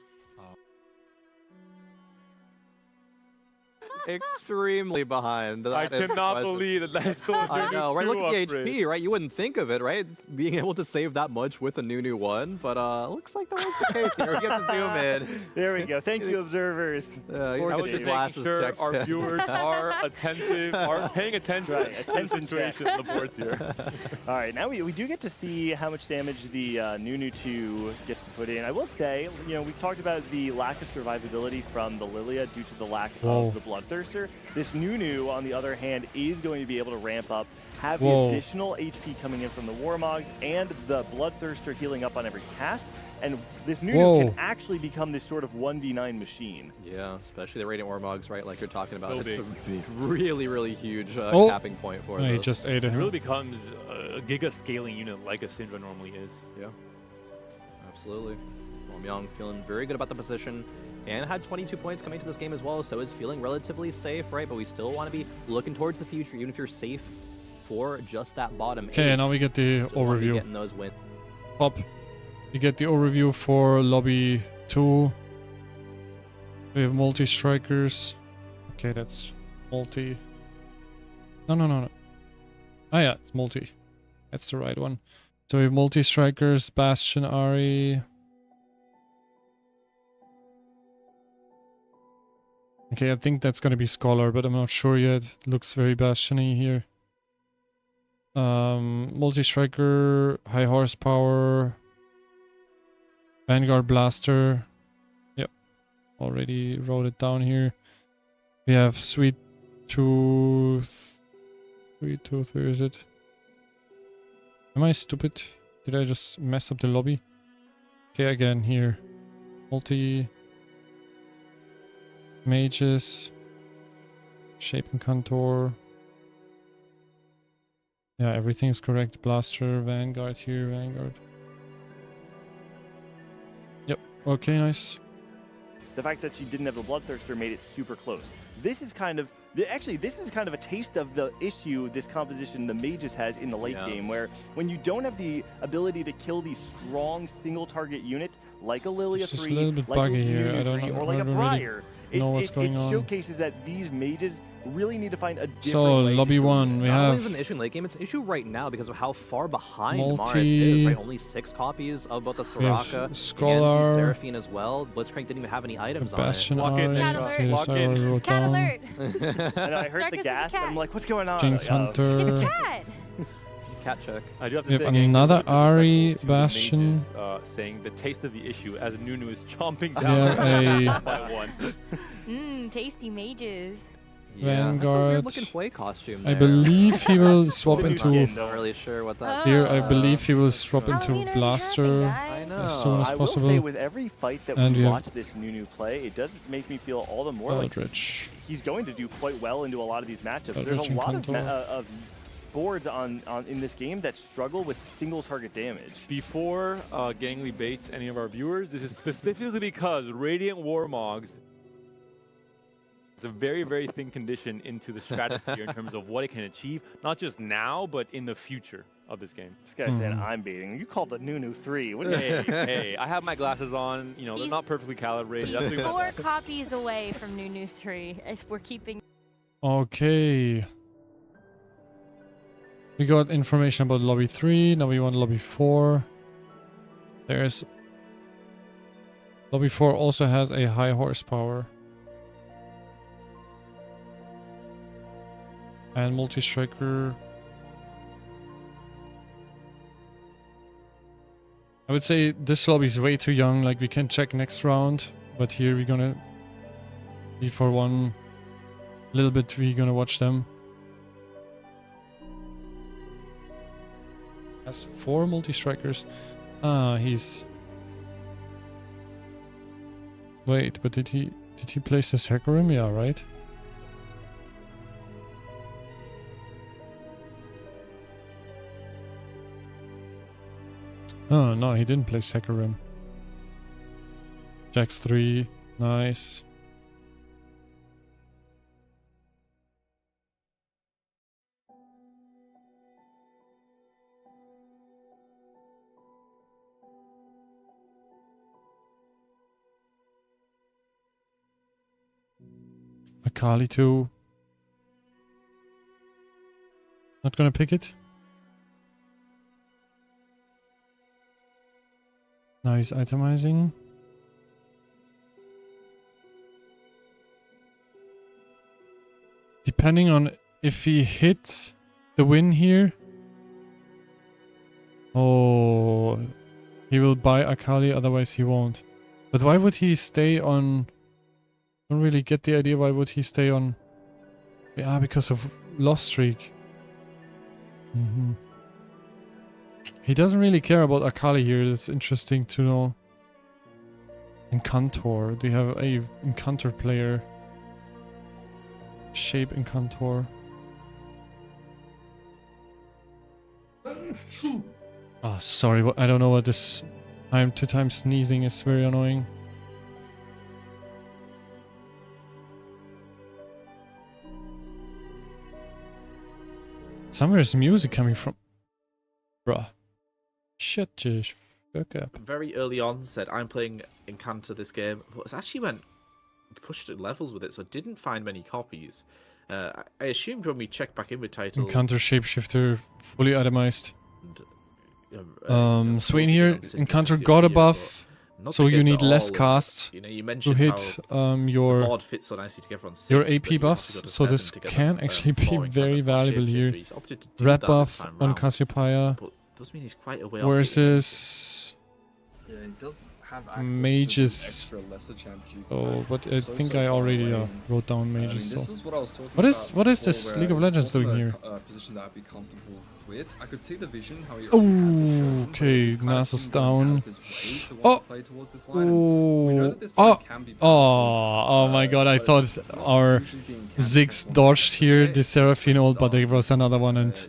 Extremely behind. I cannot believe that is still a I know, right? Look at the upgrade. HP, right? You wouldn't think of it, right? Being able to save that much with a new one, but looks like that was the case here. We get to zoom in. There we go. Thank you, observers. I was just making sure our viewers are attentive, are paying attention to the situation on the boards here. All right, now we do get to see how much damage the Nunu 2 gets to put in. I will say, you know, we talked about the lack of survivability from the Lilia due to the lack of the Bloodthirster. This Nunu, on the other hand, is going to be able to ramp up, have the additional HP coming in from the Warmogs and the Bloodthirster healing up on every cast, and this Nunu can actually become this sort of 1v9 machine. Yeah, especially the Radiant Warmogs, right, like you're talking about. It's a really, really huge capping point for he just ate it. It really becomes a giga scaling unit like a Syndra normally is. Yeah, absolutely. Young feeling very good about the position. And had 22 points coming to this game as well, so is feeling relatively safe, right? But we still want to be looking towards the future, even if you're safe for just that bottom. Okay, now we get the overview. Getting those wins. Pop. We get the overview for lobby 2. We have multi-strikers. Okay, that's multi. No. Ah, yeah, it's multi. That's the right one. So we have multi-strikers, Bastion, Ahri. Okay, I think that's gonna be Scholar, but I'm not sure yet. Looks very Bastion-y here. Multi-striker, high horsepower, Vanguard Blaster. Yep, already wrote it down here. We have Sweet Tooth. Sweet Tooth, where is it? Am I stupid? Did I just mess up the lobby? Okay, again here. Multi... Mages, Shape and Contour. Yeah, everything is correct. Blaster, Vanguard here, Vanguard. Yep, okay, nice. The fact that she didn't have the Bloodthirster made it super close. This is kind of a taste of the issue this composition the mages has in the late game, where when you don't have the ability to kill these strong single target units like a Lilia 3, a little bit like a buggy here. Nunu I don't 3, know, or like a Briar, know what's going on. It showcases that these mages really need to find a different So way lobby to kill one, we Not have only is it an issue in late game, it's an issue right now because of how far behind Mars multi- is, right? Only 6 copies of both the We have Soraka and Scholar, the Seraphine as well. Blitzcrank didn't even have any items on it. Bastion Lock in, Ari, Lock okay, in. this Lock I in. already wrote Cat down. alert! And I heard Darkness the is a gas, and cat. I'm like, what's going on? Jinx Hunter. It's a cat! Cat check. I do have to We say, have again, another disrespectful Ari, to the Bastion. mages, saying the taste of the issue as Nunu is chomping Yeah, down a- one by one. Tasty mages. Yeah, that's a Vanguard. weird looking play costume I there. believe he will swap into. Not really sure what that. Here, I believe he will swap into Halloween already Blaster happened, guys. as soon as I will possible. say, with every fight that And we we have watch this Nunu play, it does make me feel all the more like Eldritch. he's going to do quite well into a lot of these matchups. Eldritch There's a and lot Contour. of boards on in this game that struggle with single target damage. Before Gangly baits any of our viewers, this is specifically because Radiant Warmogs is a very, very thin condition into the stratosphere in terms of what it can achieve, not just now, but in the future of this game. This guy said I'm baiting. You called the Nunu 3. What do you Hey, I have my glasses on. You know, they're not perfectly calibrated. That's He's doing my 4 best. copies away from Nunu 3. We're keeping... Okay. We got information about lobby 3. Now we want lobby 4. There's... Lobby 4 also has a high horsepower. And multi-striker. I would say this lobby is way too young, like we can check next round, but here we're gonna be for one little bit, we're gonna watch them. Has 4 multi-strikers. Ah, he's... Wait, but did he place his Hecarim? Yeah, right? Oh, no, he didn't play Hecarim. Jax 3, nice. Akali 2. Not gonna pick it. Now he's itemizing. Depending on if he hits the win here. Oh, he will buy Akali, otherwise he won't. But why would he stay on... I don't really get the idea why would he stay on... Yeah, because of loss streak. He doesn't really care about Akali here, that's interesting to know. Encantor, do you have a Encantor player? Shape Encantor. Oh, sorry, I don't know what this... I'm 2 times sneezing is very annoying. Somewhere's music coming from. Bruh. Shut just fuck up. Very early on said I'm playing Encanto this game, but actually pushed at levels with it, so didn't find many copies. I assumed when we checked back in with title... Encanto Shapeshifter fully itemized. Swain here, Encanto got a buff, so you need less casts you to mentioned hit how your the board fits so nicely together on 6, your that you AP have to buffs, go to so 7 this to get the, can actually be flooring very valuable here. He's opted to do Red that buff this time on round, Cassiopeia but does mean he's quite a way off it. versus Yeah, he does have access mages. to the extra lesser champ GP. Oh, but I So think far I already away. wrote down I mean, mages. this So is what I was talking what is about what is before, this where League of it's Legends also doing here? a position that I'd be comfortable with. I could see the vision how he Oh, okay, Nasus down. Oh, oh my god! I thought our Ziggs dodged here the Seraphine ult, but there was another one, and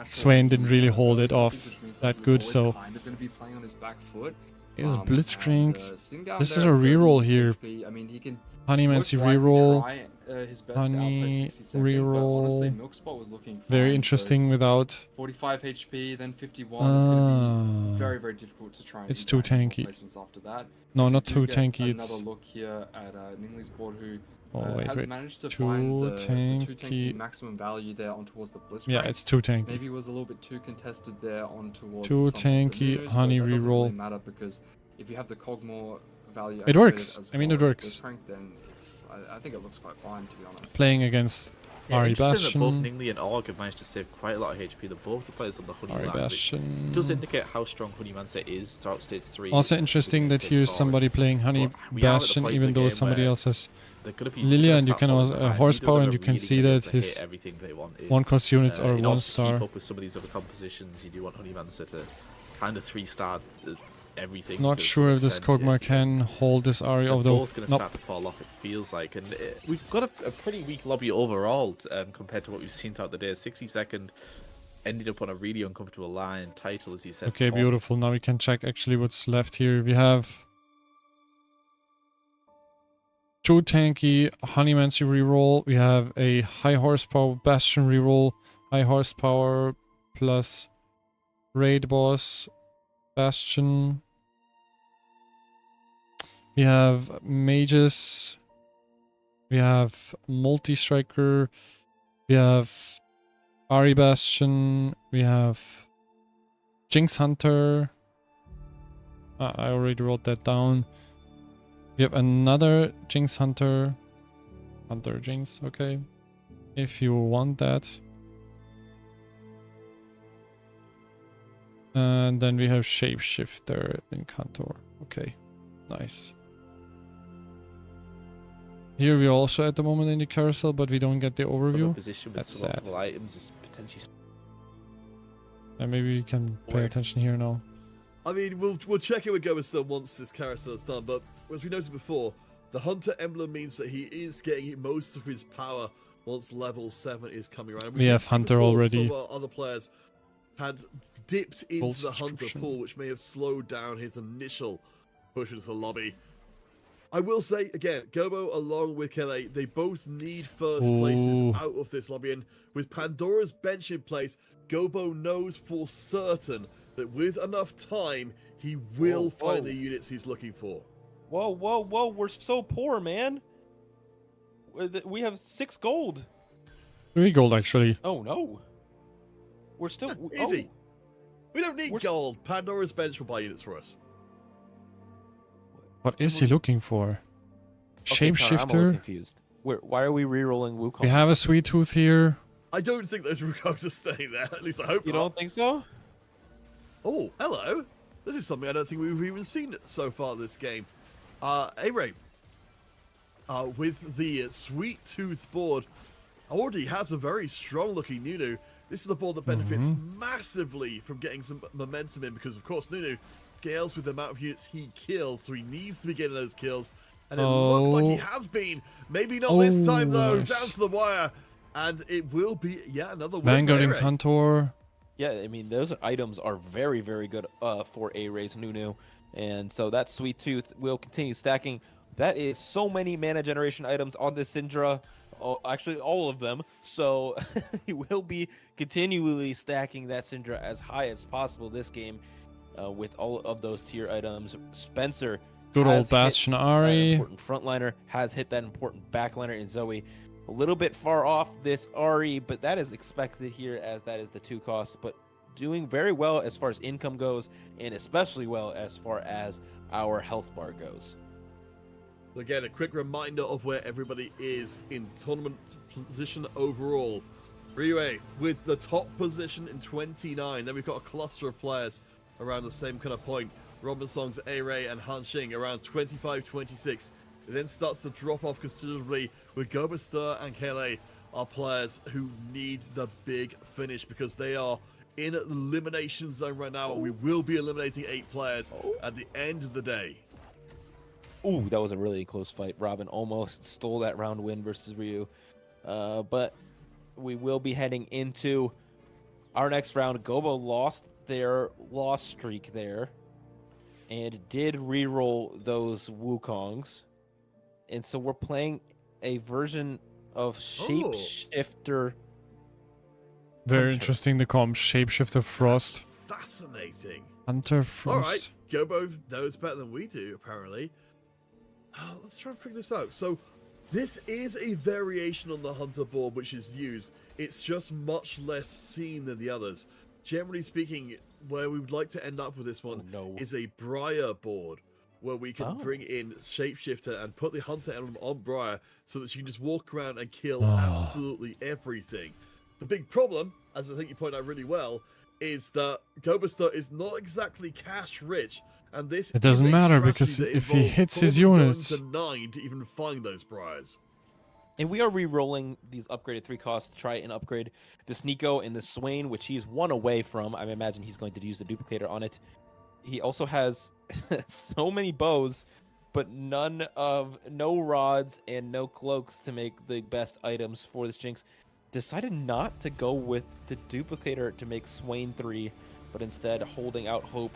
Swain didn't really hold it off that good. So kind of going to be playing on his back foot. Is Blitzcrank. Sitting down This there is a at 30 reroll here. HP, I mean, he can Honeymancy most likely reroll. try, his best to outplay Honey 60 second, but honestly, reroll. Milkspot was looking fine, Very so interesting without. 45 HP, then 51. It's going to be very, very difficult to try and It's eat too back any more tanky. placements after that. No, As we not do too get tanky. Another It's look here at Ningli's board, who wait, has wait. managed to Too find the tanky. too tanky maximum value there on towards the Blitzcrank. Yeah, it's too tanky. Maybe it was a little bit too contested there on towards Too some of the tanky, Nunus, honey but that doesn't reroll. really matter because if you have the Cogmore value It works. activated as I mean, well it as works. Blitzcrank, then it's I think it looks quite fine, to be honest. Playing against Yeah, Ari interesting that both Bastion. Ningli and Org have managed to save quite a lot of HP. They're both the players on the Honey Ari line, which Bastion. does indicate how strong Honey Mancer is throughout stage 3. Also interesting that here's somebody playing Honey Bastion, even though somebody else has Lilia, and you can also horsepower, and you can see that his one cost units are in 1 order to star. keep up with some of these other compositions, you do want Honey Mancer to kind of 3-star everything. Not to sure some if this extent, Kog'Maw can hold this Ari, They're although both going to nope. start to fall off, it feels like. And we've got a pretty weak lobby overall compared to what we've seen throughout the day. 60-second ended up on a really uncomfortable line. Title, as he said. Okay, beautiful. Now we can check actually what's left here. We have True Tanky, Honeymancy reroll. We have a high horsepower Bastion reroll. High horsepower plus Raid Boss Bastion. We have Mages. We have Multi-Striker. We have Ari Bastion. We have Jinx Hunter. I already wrote that down. We have another Jinx Hunter. Hunter Jinx, okay. If you want that. And then we have Shapeshifter in Kantor. Okay, nice. Here we are also at the moment in the carousel, but we don't get the overview. Position with That's some sad. multiple items is potentially. And maybe we can pay attention here now. I mean, we'll check it with Gober still once this carousel is done, but as we noted before, the Hunter emblem means that he is getting most of his power once level 7 is coming around. We have Hunter before already. Some of our other players had dipped into the Hunter pool, which may have slowed down his initial push into the lobby. I will say, again, Gobo along with Kele, they both need first places out of this lobby, and with Pandora's bench in place, Gobo knows for certain that with enough time, he will find the units he's looking for. Whoa, whoa, whoa, we're so poor, man. We have 6 gold. 3 gold, actually. Oh, no. We're still... Easy. We don't need gold. Pandora's bench will buy units for us. What is he looking for? Okay, Connor, I'm a little Shapeshifter? confused. Why are we re-rolling Wukong? We have a Sweet Tooth here. I don't think those Wukongs are staying there. At least I hope You not. don't think so? Oh, hello. This is something I don't think we've even seen so far this game. A-Ray, with the Sweet Tooth board, already has a very strong-looking Nunu. This is the board that benefits massively from getting some momentum in because, of course, Nunu scales with the amount of units he kills, so he needs to be getting those kills. And it looks like he has been. Maybe not this time, though. nice. Down to the wire. And it will be, another win Vanguard for in A-Ray. Kantor. Yeah, I mean, those items are very, very good for A-Ray's Nunu. And so that Sweet Tooth will continue stacking. That is so many mana generation items on this Syndra. Oh, actually, all of them. So he will be continually stacking that Syndra as high as possible this game with all of those tier items. Spencer, Good has old Bastion hit that Ari. important frontliner, has hit that important backliner in Zoe. A little bit far off this Ari, but that is expected here as that is the 2 cost. But doing very well as far as income goes, and especially well as far as our health bar goes. Again, a quick reminder of where everybody is in tournament position overall. Riue with the top position in 29. Then we've got a cluster of players around the same kind of point. Robinson's A-Ray and Han Xing around 25-26. It then starts to drop off considerably with Gobester and Kele are players who need the big finish because they are in elimination zone right now, and we will be eliminating 8 players at the end of the day. Ooh, that was a really close fight. Robin almost stole that round win versus Ryu. But we will be heading into our next round. Gobo lost their loss streak there. and did re-roll those Wukongs. And so we're playing a version of Shapeshifter. Very interesting to call him Shapeshifter Frost. Fascinating. Hunter Frost. All right, Gobo knows better than we do, apparently. Let's try and figure this out. So, this is a variation on the Hunter board which is used. It's just much less seen than the others. Generally speaking, where we would like to end up with this one is a Briar board, where we can bring in Shapeshifter and put the Hunter emblem on Briar so that you can just walk around and kill absolutely everything. The big problem, as I think you pointed out really well, is that Gobester is not exactly cash rich, and this It doesn't matter because if he hits his units, to 9 to even find those Briars. And we are re-rolling these upgraded 3 costs to try and upgrade this Nico and the Swain, which he's 1 away from. I imagine he's going to use the duplicator on it. He also has so many bows, but no rods and no cloaks to make the best items for this Jinx. Decided not to go with the duplicator to make Swain 3, but instead holding out hope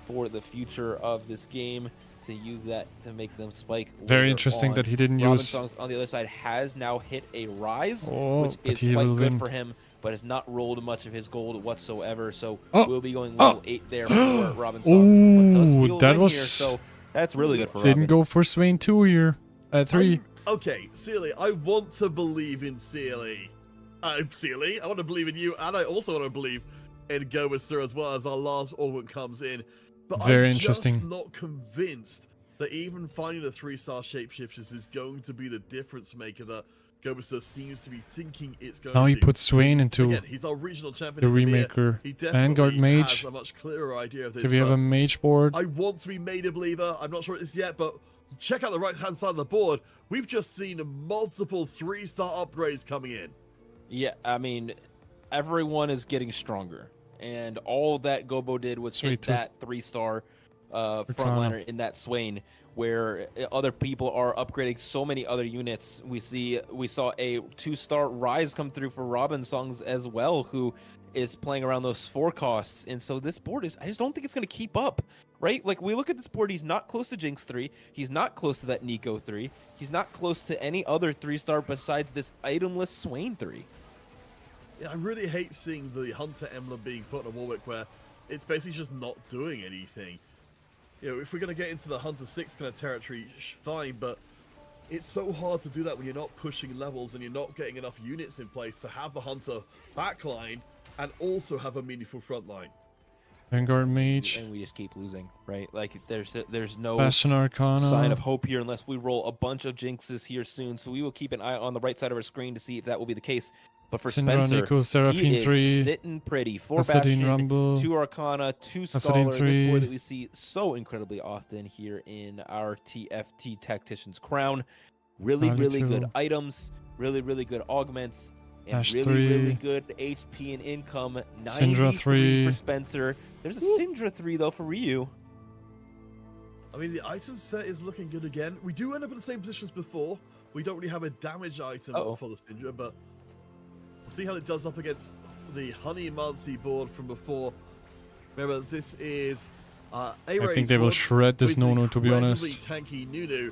for the future of this game to use that to make them spike. Very interesting that he didn't use. Songs on the other side has now hit a rise, which but is quite good win. for him, but has not rolled much of his gold whatsoever. So we'll be going level 8 there for Robin Songs. Ooh, that was. Here, so that's really good for Didn't Robin. go for Swain 2 here. 3. Okay, Sealy, I want to believe in Sealy. Sealy, I want to believe in you, and I also want to believe in Gobester as well as our last augment comes in. But Very I'm interesting. just not convinced that even finding the 3-star shapeshifters is going to be the difference maker that Gobester seems to be thinking it's going Now to. he puts Swain into Again, he's our regional champion the in EMEA. remaker. He Vanguard definitely Mage. has a much clearer idea of this. Do we have but a mage board? I want to be made a believer. I'm not sure it is yet, but check out the right-hand side of the board. We've just seen multiple 3-star upgrades coming in. Yeah, I mean, everyone is getting stronger, and all that Gobo did was hit that 3-star frontliner in that Swain, where other people are upgrading so many other units. We saw a 2-star rise come through for Robin Songs as well, who is playing around those 4 costs. And so this board I just don't think it's going to keep up, right? Like, we look at this board, he's not close to Jinx 3, he's not close to that Nico 3, he's not close to any other 3-star besides this itemless Swain 3. Yeah, I really hate seeing the Hunter emblem being put on a Warwick where it's basically just not doing anything. You know, if we're going to get into the Hunter 6 kind of territory, fine, but it's so hard to do that when you're not pushing levels and you're not getting enough units in place to have the Hunter backline and also have a meaningful front line. Vanguard Mage. And we just keep losing, right? Like, there's no Bastion Arcana. sign of hope here unless we roll a bunch of Jinxes here soon. So we will keep an eye on the right side of our screen to see if that will be the case. But for Syndra, Spencer, Nico, Seraphine he is 3, sitting pretty. 4 Assadine Bastion, Rumble, 2 Arcana, 2 Assadine Scholar. This 3. board that we see so incredibly often here in our TFT Tactician's Crown. Really, Rally really 2. good items. Really, really good augments. And Ash really, 3. really good HP and income. Syndra 93 3. for Spencer. There's a Syndra 3, though, for Ryu. I mean, the item set is looking good again. We do end up in the same position as before. We don't really have a damage item for the Syndra, but we'll see how it does up against the Honey Muncie board from before. Remember, this is I think they will shred this Nunu, to be honest. Tanky Nunu.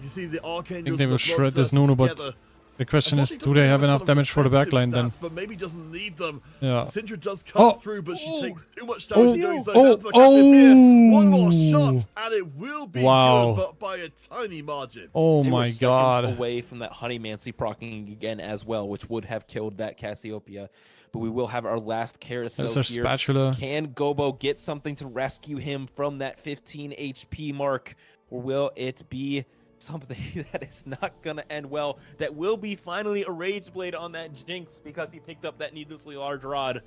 You see the Arcane. I think they will shred this Nunu, but the question is, do they have enough damage for the backline then? But maybe doesn't need them. Yeah. Syndra does come through, but she takes too much damage doing so. Oh, Down to the Cassiopeia. One more shot, and it will be Wow. good, but by a tiny margin. Oh They were my seconds god. away from that Honey Mancy proccing again as well, which would have killed that Cassiopeia. But we will have our last carousel That's our here. spatula. Can Gobo get something to rescue him from that 15 HP mark? Or will it be something that is not going to end well? That will be finally a Rage Blade on that Jinx because he picked up that needlessly large rod.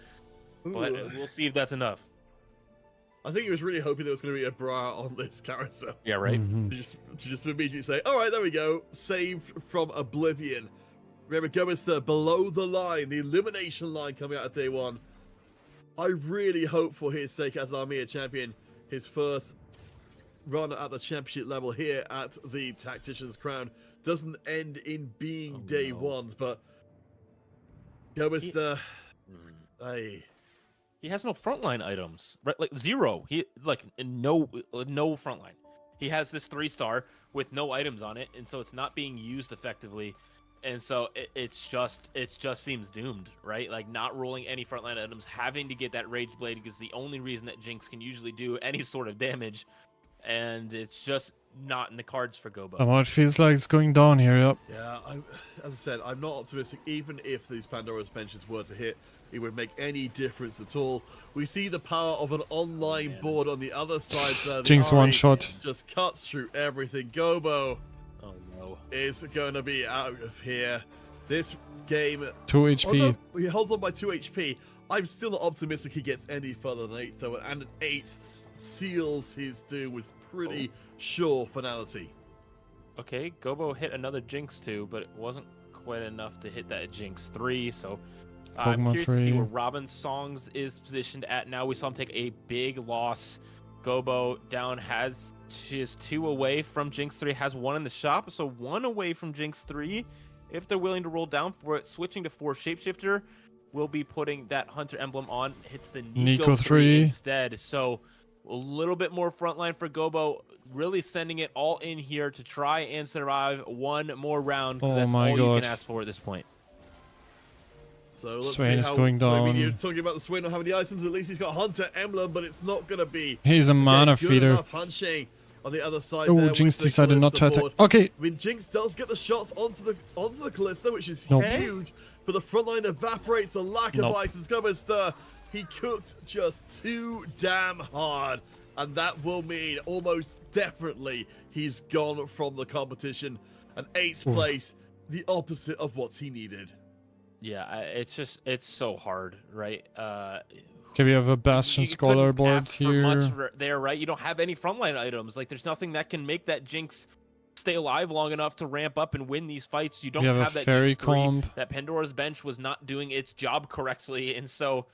But we'll see if that's enough. I think he was really hoping there was going to be a bra on this carousel. Yeah, right. Mm-hmm. To just immediately say, all right, there we go. Saved from oblivion. Remember, Gobester below the line, the elimination line coming out of day 1. I really hope for his sake as Armia champion, his first run at the championship level here at the Tactician's Crown doesn't end in being day 1s, but Gobester, he has no frontline items, right? Like 0. He like no frontline. He has this 3-star with no items on it, and so it's not being used effectively. And so it just seems doomed, right? Like not rolling any frontline items, having to get that Rage Blade is the only reason that Jinx can usually do any sort of damage, and it's just not in the cards for Gobo. It feels like it's going down here. Yep. Yeah, as I said, I'm not optimistic. Even if these Pandora's benches were to hit, it would make any difference at all. We see the power of an online board on the other side. Jinx one shot. Just cuts through everything. Gobo. Oh no. Is going to be out of here. This game... 2 HP. He holds on by 2 HP. I'm still not optimistic he gets any further than 8, though. And an 8 seals his doom with pretty sure finality. Okay, Gobo hit another Jinx 2, but it wasn't quite enough to hit that Jinx 3, so... I'm curious to see where Robin_Songs is positioned at now. We saw him take a big loss. Gobo down has is 2 away from Jinx 3, has 1 in the shop, so 1 away from Jinx 3. If they're willing to roll down for it, switching to 4 Shapeshifter, will be putting that Hunter emblem on. Hits the Nico 3 instead, so a little bit more frontline for Gobo, really sending it all in here to try and survive one more round. Oh that's my all God. you can ask for at this point. So let's Swain see is how, going down. I mean, you're talking about the Swain not having the items. At least he's got Hunter Emblem, but it's not going to be. He's a mana good feeder. enough punching on the other side. Oh, there Jinx with the decided not to Callisto attack. board. Okay. I mean, Jinx does get the shots onto the Callisto, which is Nope. huge. But the front line evaporates. The lack of Nope. items. Gobo, he cooked just too damn hard, and that will mean almost definitely he's gone from the competition. An 8th Oof. place, the opposite of what he needed. Yeah, it's so hard, right? Okay, we have a Bastion Scholar board ask for here. much there, right? You don't have any frontline items. Like, there's nothing that can make that Jinx stay alive long enough to ramp up and win these fights. You don't We have a have that Fairy Jinx 3. Comb. That Pandora's Bench was not doing its job correctly, and so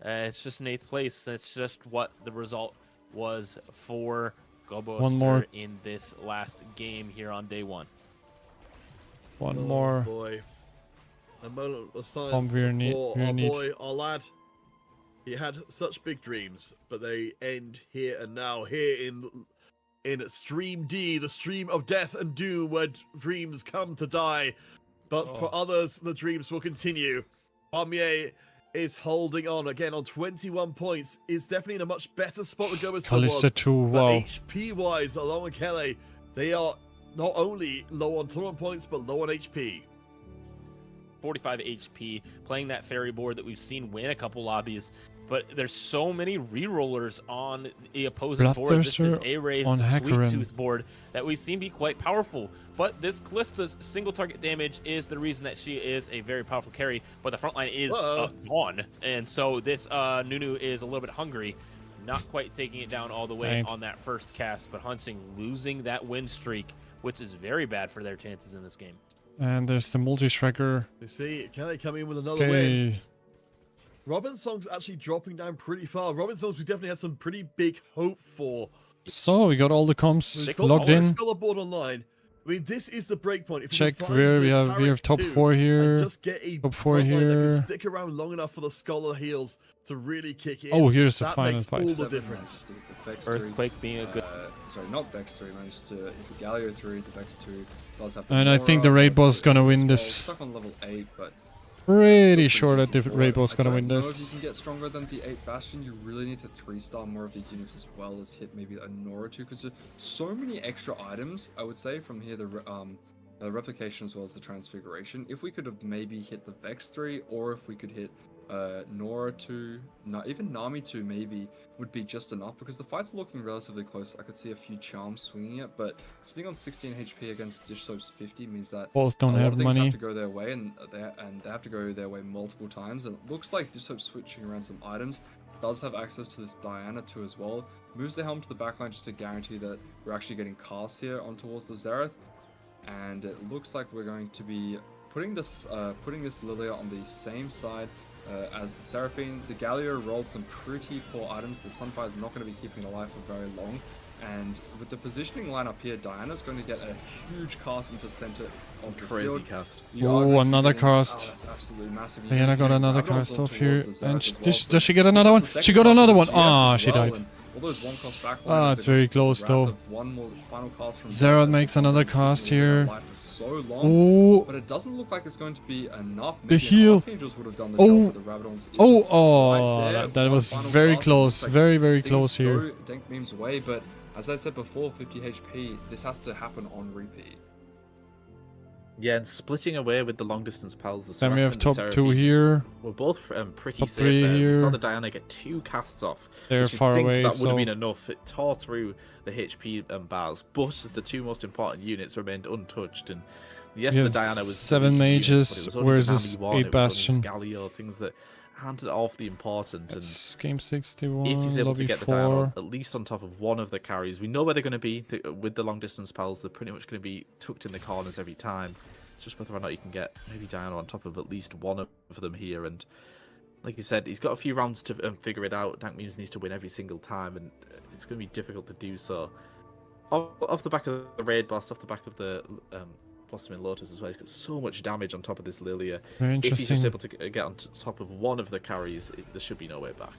it's just an 8th place. That's just what the result was for Gobo One more. in this last game here on day 1. One more. Boy. A moment of silence We're need- for we're our need- boy, our lad. He had such big dreams, but they end here and now, here in Stream D, the stream of death and doom, where dreams come to die. But for others, the dreams will continue. Pommier is holding on again on 21 points. Is definitely in a much better spot than Gobo still was. Callisto 2, But wow. HP-wise, along with Kelly, they are not only low on tournament points, but low on HP. 45 HP, playing that fairy board that we've seen win a couple lobbies, but there's so many rerollers on the opposing board. This is A-Ray's on Sweet Hecarim. Tooth board that we've seen be quite powerful, but this Callista's single target damage is the reason that she is a very powerful carry, but the front line is gone, and so this Nunu is a little bit hungry, not quite taking it down all the way on that first cast, but Hunting losing that win streak, which is very bad for their chances in this game. And there's the multi-striker. You see, Kelly coming in with another win. Okay. Robin_Songs actually dropping down pretty far. Robin_Songs we definitely had some pretty big hope for. So we got all the comps We've got logged the in. Scholar board online. I mean, this is the break point. If you Check can find where the we have top Tarek 2 4 here. and just get a Top 4 front line that can here. stick around long enough for the Scholar heals to really kick in. Oh, here's the that final makes fight. all the difference. Earthquake being a good. Sorry, not Vex 3 managed to hit the Galio 3, the Vex 2 does have. And I think the raid boss gonna win this. Stuck on level 8, but Pretty sure that the raid boss I gonna don't win know if you this. can get stronger than the 8 Bastion. You really need to 3-star more of these units as well as hit maybe a Nora 2, because there's so many extra items, I would say, from here, the replication as well as the transfiguration. If we could have maybe hit the Vex 3, or if we could hit Nora 2, even Nami 2 maybe, would be just enough, because the fights are looking relatively close. I could see a few charms swinging it, but sitting on 16 HP against Dish Soap's 50 means that Both don't a lot have of things money. have to go their way, and they have to go their way multiple times. And it looks like Dish Soap's switching around some items. Does have access to this Diana 2 as well. Moves the helm to the backline just to guarantee that we're actually getting casts here on towards the Xerath. And it looks like we're going to be putting this Lilia on the same side as the Seraphine. The Galio rolled some pretty poor items. The Sunfire is not going to be keeping it alive for very long. And with the positioning lineup here, Diana's going to get a huge cast into center of the Crazy field. cast. You are another getting- cast. Oh, that's absolutely massive. Diana got another Abaddon's cast gone off towards here. the Zerg And as well, does she get another the one? second She got cast another from one. GS Ah, as she well, died. and all those one cost back Ah, liners, it's they're very going to close wrath though. of one more final cast from Zerod Zerg makes another who's been cast keeping them here. alive for so long, Ooh. but it doesn't look like it's going to be enough. The Maybe heal. Archangels would have done the job, Oh. but the Rabadons Oh, isn't oh, right there. that One was final very cast, close. looks like Very, very things close here. go Dank Meme's way, but as I said before, 50 HP, this has to happen on repeat. Yeah, and splitting away with the long distance pals. The Then we Rakan have and top two Seraphine here. We're both pretty Top safe three there. We saw here. the Diana get 2 casts off. They're which you'd far think away, that would so- have been enough. It tore through the HP bars, but the 2 most important units remained untouched. And yes, We the have Diana was 7 elite units, mages, but it was only whereas the this Nami 1, 8 it was only Bastion. Galio, things that aren't awfully important. It's game 61, if he's able to lobby get the 4. Diana at least on top of one of the carries, we know where they're going to be. With the long distance pals, they're pretty much going to be tucked in the corners every time. It's just whether or not you can get maybe Diana on top of at least one of them here. And like you said, he's got a few rounds to figure it out. Dank Memes needs to win every single time, and it's going to be difficult to do so. Off the back of the raid boss, off the back of the Blossoming Lotus as well, he's got so much damage on top of this Lilia. Very If he's just interesting. able to get on top of one of the carries, there should be no way back.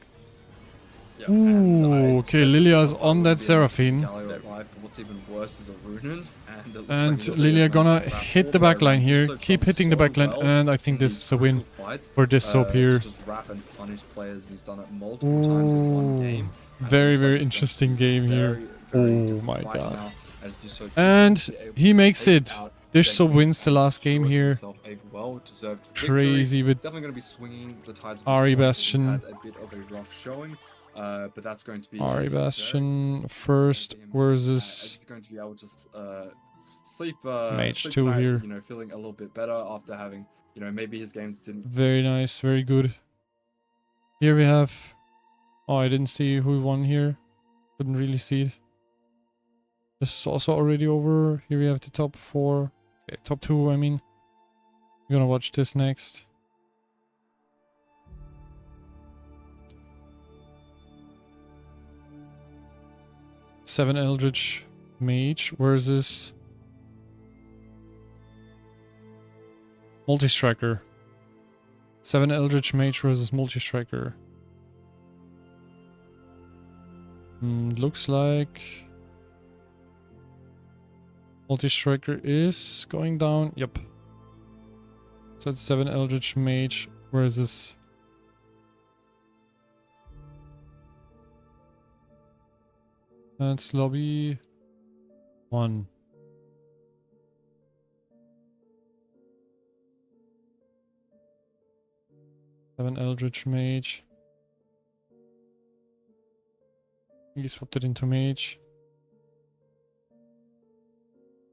Ooh, okay, Lilia's on that Seraphine. Galio alive, but what's even worse is a Runans, and it looks And like Lilia gonna managed to wrap hit all the way backline around. here. Also Keep done hitting the so backline, well and I think in this these is a win crucial fights, for this soap here. to just wrap and punish players, and he's done it multiple times in one game. Very, very interesting game here. very Oh my fight god. now, as this Soap And is able he to makes take it. out This Dank soap Memes wins the and last game secure here. himself a well-deserved victory. Crazy with He's definitely going to be swinging the tides of Ari his points. He's Bastion. had a bit of a rough showing, but that's going to be Ari a Bastion first versus he's going to be able to sleep Mage sleep 2 tonight, here. you know, feeling a little bit better after having, you know, maybe his games didn't. Very nice, very good. Here we have... Oh, I didn't see who won here. Couldn't really see it. This is also already over. Here we have the top 4. Okay, top 2, I mean. We're gonna watch this next. Seven Eldritch Mage versus Multi-Striker. 7 Eldritch Mage versus Multi-Striker. Looks like Multi-Striker is going down. Yep. So it's 7 Eldritch Mage versus that's lobby 1. Seven Eldritch Mage. He swapped it into Mage.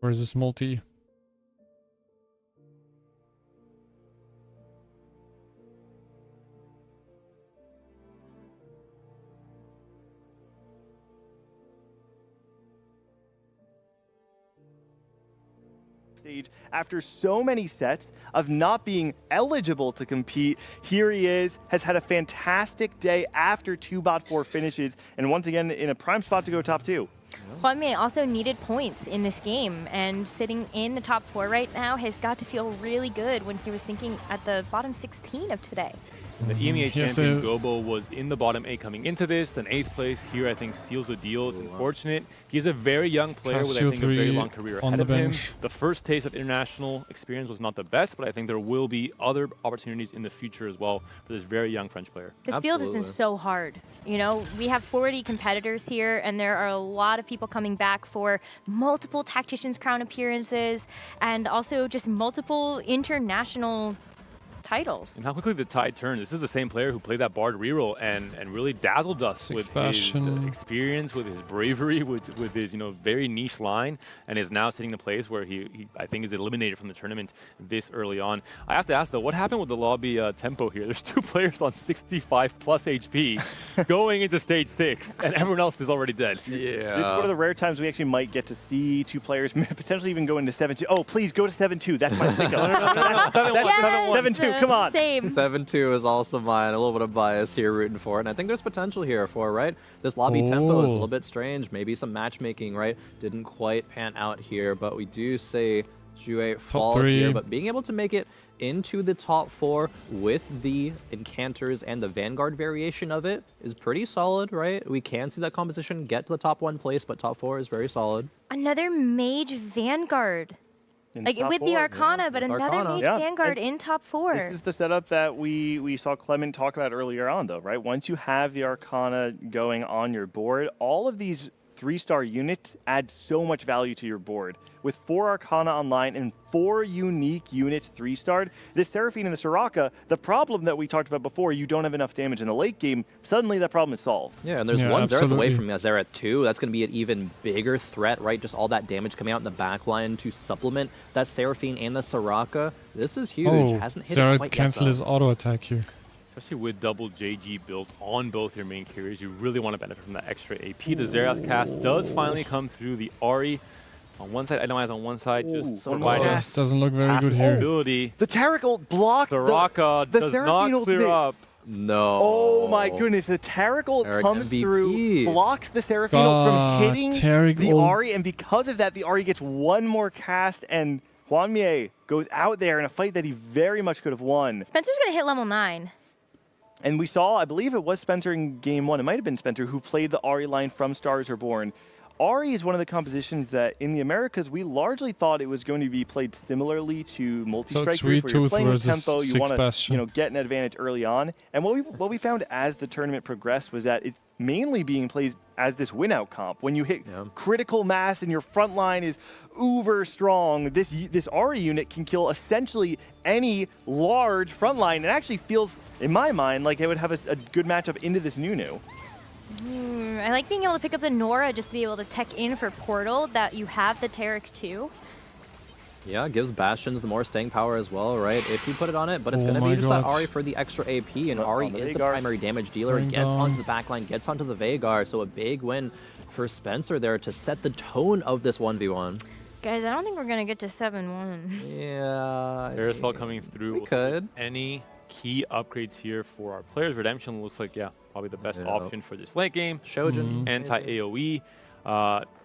Versus Multi. Stage after so many sets of not being eligible to compete. Here he is, has had a fantastic day after 2 bot 4 finishes, and once again in a prime spot to go top 2. Huanmei also needed points in this game, and sitting in the top 4 right now has got to feel really good when he was thinking at the bottom 16 of today. The EMEA Yes, champion Gobo was in the bottom 8 coming into this, and 8th place here I think seals the deal. It's unfortunate. He's a very young player with I think a very long career ahead of him. The first taste of international experience was not the best, but I think there will be other opportunities in the future as well for this very young French player. This field has been so hard. You know, we have 40 competitors here, and there are a lot of people coming back for multiple Tactician's Crown appearances, and also just multiple international titles. And how quickly the tide turned. This is the same player who played that Bard reroll and really dazzled us with his experience, with his bravery, with his very niche line, and is now sitting in a place where he I think is eliminated from the tournament this early on. I have to ask though, what happened with the lobby tempo here? There's 2 players on 65 plus HP going into stage 6, and everyone else is already dead. Yeah. This is one of the rare times we actually might get to see 2 players potentially even go into 7-2. Oh, please go to 7-2. That's my pickup. 7-1. come on. Same. 7-2 is also mine. A little bit of bias here rooting for it. And I think there's potential here for, right? This lobby tempo is a little bit strange. Maybe some matchmaking, right? Didn't quite pan out here, but we do say Jue fall here. But being able to make it into the top 4 with the Encanters and the Vanguard variation of it is pretty solid, right? We can see that competition get to the top 1 place, but top 4 is very solid. Another Mage Vanguard. Like with the Arcana, but another Mage Vanguard in top 4. This is the setup that we saw Clement talk about earlier on, though, right? Once you have the Arcana going on your board, all of these 3-star units add so much value to your board. With 4 Arcana online and 4 unique units 3-starred, this Seraphine and the Soraka, the problem that we talked about before, you don't have enough damage in the late game, suddenly that problem is solved. Yeah, and there's one Xerath away from Xerath too. That's going to be an even bigger threat, right? Just all that damage coming out in the back line to supplement that Seraphine and the Soraka. This is huge. Hasn't hit it quite yet, cancel his auto attack here. Especially with double JG built on both your main carriers, you really want to benefit from that extra AP. The Xerath cast does finally come through. The Ahri on one side, Itemized on one side, just providing doesn't look very good here. Ability. The Taracle blocked Soraka the does not clear up. No. Oh my goodness, the Taracle comes MVP. through, blocks the Seraphine from hitting the Ahri, and because of that, the Ahri gets one more cast, and Hwangmie goes out there in a fight that he very much could have won. Spencer's going to hit level 9. And we saw, I believe it was Spencer in game 1, it might have been Spencer, who played the Ahri line from Stars Are Born. Ahri is one of the compositions that in the Americas we largely thought it was going to be played similarly to multi-strikers, where you're playing with tempo, you want to get an advantage early on. And what we found as the tournament progressed was that it's mainly being played as this win-out comp. When you hit critical mass and your front line is uber strong, this Ahri unit can kill essentially any large front line, and actually feels, in my mind, like it would have a good matchup into this Nunu. I like being able to pick up the Nora just to be able to tech in for Portal, that you have the Taric too. Yeah, gives Bastions the more staying power as well, right? If you put it on it, but it's going to be just that Ahri for the extra AP, and Ahri is the primary damage dealer. Gets onto the backline, gets onto the Veigar, so a big win for Spencer there to set the tone of this 1v1. Guys, I don't think we're going to get to 7-1. Yeah. Aerosol coming through. We could. Any key upgrades here for our players? Redemption looks like, probably the best option for this late game. Shojin. Anti-AoE.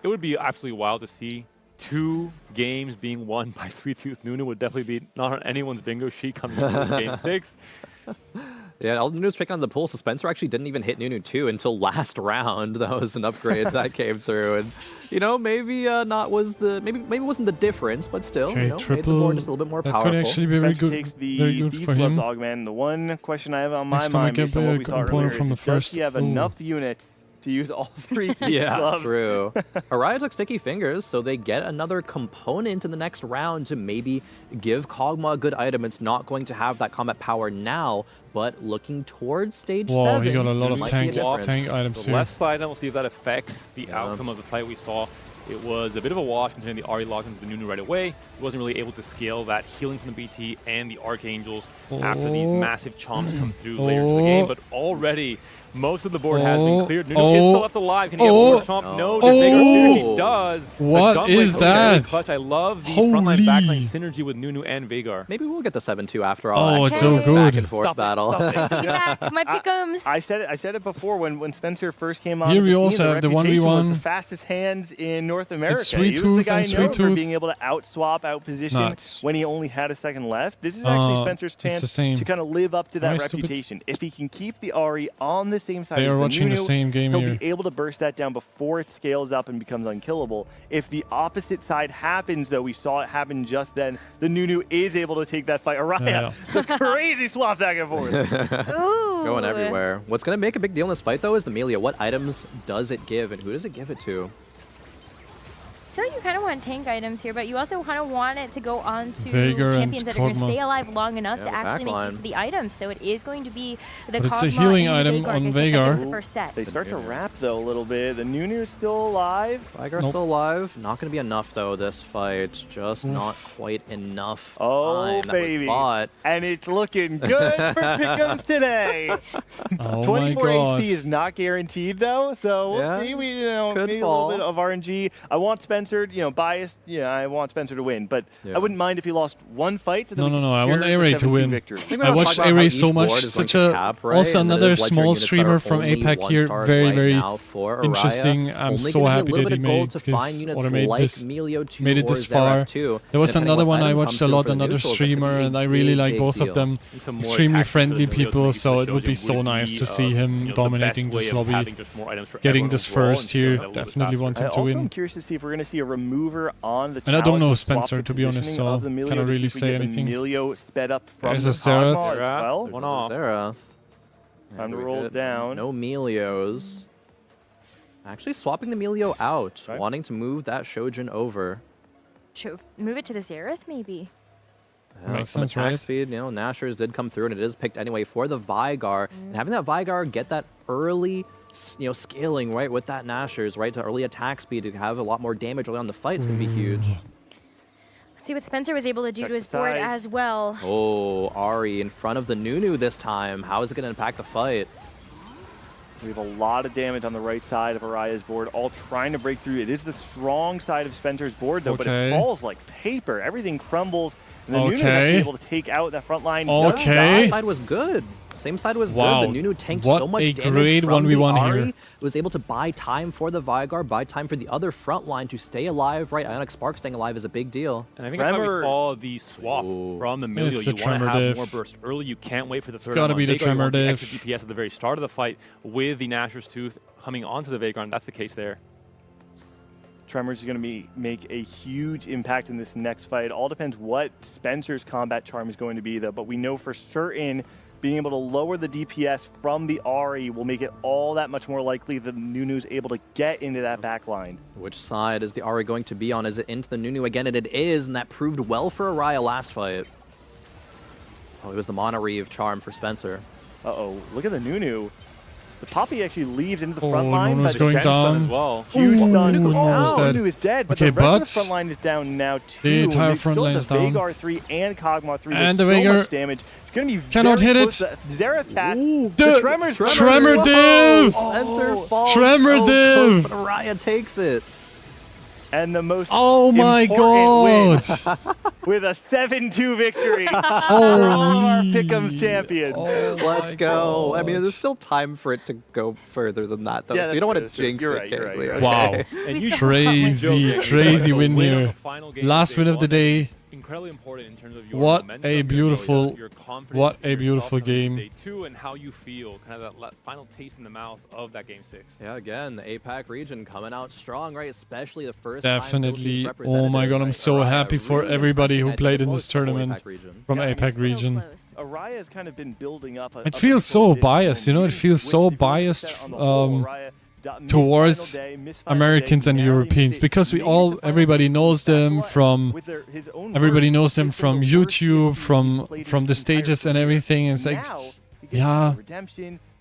It would be absolutely wild to see 2 games being won by Sweet Tooth Nunu. Would definitely be not on anyone's bingo sheet coming into this game 6. Yeah, all the Nunu's picking on the pool, so Spencer actually didn't even hit Nunu 2 until last round. That was an upgrade that came through, and maybe maybe wasn't the difference, but still, made the board just a little bit more powerful. That could actually be very good. Takes the Thieves Gloves augment. The one question I have on my mind based on what we saw earlier is, does he have enough units to use all 3 gloves? True. Araya took Sticky Fingers, so they get another component in the next round to maybe give Kog'Maw a good item. It's not going to have that combat power now, but looking towards stage 7. He got a lot of tank items here. Left side, we'll see if that affects the outcome of the fight we saw. It was a bit of a wash considering the Ahri locked into the Nunu right away. He wasn't really able to scale that healing from the BT and the Archangels after these massive chomps come through later in the game. But already, most of the board has been cleared. Nunu is still left alive. Can he get one more chomp? No. Does Veigar clear? He does. What is that? Clutch. I love the frontline backline synergy with Nunu and Veigar. Maybe we'll get the 7-2 after all. Oh, it's so good. Back and forth battle. My pickums. I said it before when Spencer first came on. Here we also have the 1v1. The fastest hands in North America. Sweet he was the guy and known for being able to out-swap, out-position when he only had a second left. This is actually Spencer's chance to kind of live up to that reputation. If he can keep the Ahri on the same side as the Nunu, he'll be able to burst that down before it scales up and becomes unkillable. If the opposite side happens, though, we saw it happen just then, the Nunu is able to take that fight. Araya, the crazy swap back and forth. Going everywhere. What's going to make a big deal in this fight, though, is the Melia. What items does it give, and who does it give it to? I feel like you kind of want tank items here, but you also kind of want it to go on to Veigar champions that are going to Kog'Maw. stay alive long enough to actually make use of the items. So it is going to be the But it's a Kog'Maw healing and item Veigar. on I think that's Veigar. the first set. They start to wrap, though, a little bit. The Nunu's still alive. Veigar's still alive. Not going to be enough, though, this fight. Just not quite enough time. That baby. was bought. And it's looking good for Pick'ems today. 24 HP is not guaranteed, though. So we'll see. Maybe a little bit of RNG. I want Spencer Spencer, biased. Yeah, I want Spencer to win, but I wouldn't mind if he lost one fight. So no. I want A-Ray to win. I watched A-Ray so much. Such a also another small streamer from APAC here. Very, very interesting. I'm so happy that he made it this far. There was another one I watched a lot, another streamer, and I really like both of them. Extremely friendly people, so it would be so nice to see him dominating this lobby, getting this first here. Definitely want him to win. I'm curious to see if we're going to see a remover on the. And I don't know Spencer, to be honest, so cannot really say anything. Sped up from There's a Sarah. Well. One off. Sarah. Time to roll down. No Melios. Actually swapping the Melio out, wanting to move that Shojin over. Move it to the Xerath, maybe. Makes some sense, attack right? speed, Nashers did come through, and it is picked anyway for the Vygar. And having that Vygar get that early, scaling, right, with that Nashers, right, to early attack speed to have a lot more damage early on the fight is going to be huge. Let's see what Spencer was able to do to his board as well. Oh, Ari in front of the Nunu this time. How is it going to impact the fight? We have a lot of damage on the right side of Araya's board, all trying to break through. It is the strong side of Spencer's board, though, but it falls like paper. Everything crumbles, and the Nunu is actually able to take out that front line. The side was good. Same side was good. The Nunu tanked so much damage from the Ari. Was able to buy time for the Vygar, buy time for the other front line to stay alive, right? Ionic Spark staying alive is a big deal. And I think that's how we saw the swap from the Melio. You want to have more burst early. You can't wait for the third. It's got to be the Tremor Div. Extra DPS at the very start of the fight with the Nashor's Tooth coming onto the Vagar, and that's the case there. Tremors is going to make a huge impact in this next fight. It all depends what Spencer's combat charm is going to be, though. But we know for certain being able to lower the DPS from the Ari will make it all that much more likely that Nunu's able to get into that back line. Which side is the Ari going to be on? Is it into the Nunu again? And it is, and that proved well for Araya last fight. Oh, it was the Mono Reeve charm for Spencer. Uh-oh, look at the Nunu. The Poppy actually leaves into the front line, Nunu's but going down as well. Huge stun. Nunu is dead, but okay, the rest of the front line is down now too. The entire front line is down. Vagar 3 and Kog'Maw 3 and the so Vagar much damage. It's going to be cannot hit it. Xerath Cat. The Tremor Div. Spencer falls Tremor so Div. close, but Araya takes it. And the most my God. win with a 7-2 victory for all of our Pick'ems champions. Let's go. I mean, there's still time for it to go further than that, though. Yeah, so you don't want to jinx you're it. Right, you're right. Wow. Crazy win here. Last win of the day. Incredibly important in terms of your What momentum, a beautiful, your confidence in yourself game. Day 2 and how you feel, kind of that final taste in the mouth of that game 6. Yeah, again, the APAC region coming out strong, right? Especially the first Definitely. time. Oh my God, I'm so happy for everybody who played in this tournament from APAC region. Araya has kind of been building up. It feels so biased, it feels so biased towards Americans and Europeans because everybody knows them from YouTube, from the stages and everything. It's like, yeah,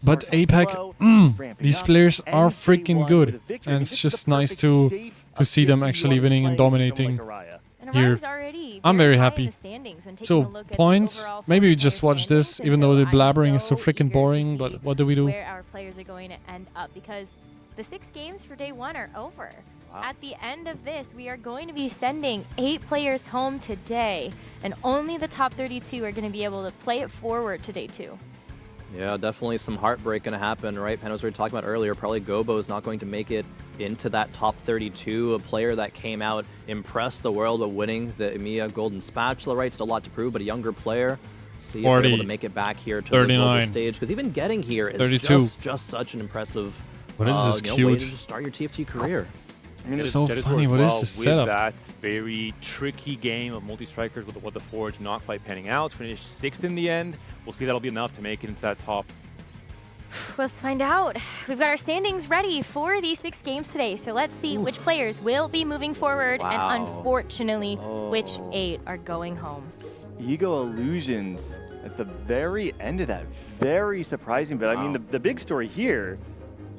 but APAC, these players are freaking good, and it's just nice to see them actually winning and dominating here. I'm very happy. So points, maybe we just watch this, even though the blabbering is so freaking boring. But what do we do? Where our players are going to end up, because the 6 games for day 1 are over. Wow. At the end of this, we are going to be sending 8 players home today, and only the top 32 are going to be able to play it forward to day 2. Yeah, definitely some heartbreak going to happen, right? Pen, as we were talking about earlier, probably Gobo is not going to make it into that top 32. A player that came out, impressed the world with winning the EMEA Golden Spatula, right? Still a lot to prove, but a younger player. See if they're able to make it back here to 39. the global stage, because even getting here is 32. just such an impressive what is this way to just start your TFT career. I mean, it's so funny. What is this setup? With that very tricky game of multi-strikers with the Forge not quite panning out, finished 6th in the end. We'll see if that'll be enough to make it into that top. Let's find out. We've got our standings ready for these 6 games today, so let's see which players will be moving forward, and unfortunately, which 8 are going home. Ego Illusions at the very end of that. Very surprising, but I mean, the big story here,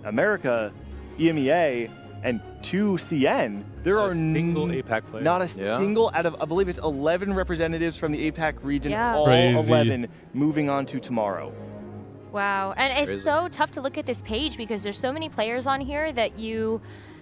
America, EMEA, and 2 CN. There are single APAC player. Not a single out of, I believe it's 11 representatives from the APAC region, all Crazy. 11 moving on to tomorrow. Wow, and it's so tough to look at this page because there's so many players on here that you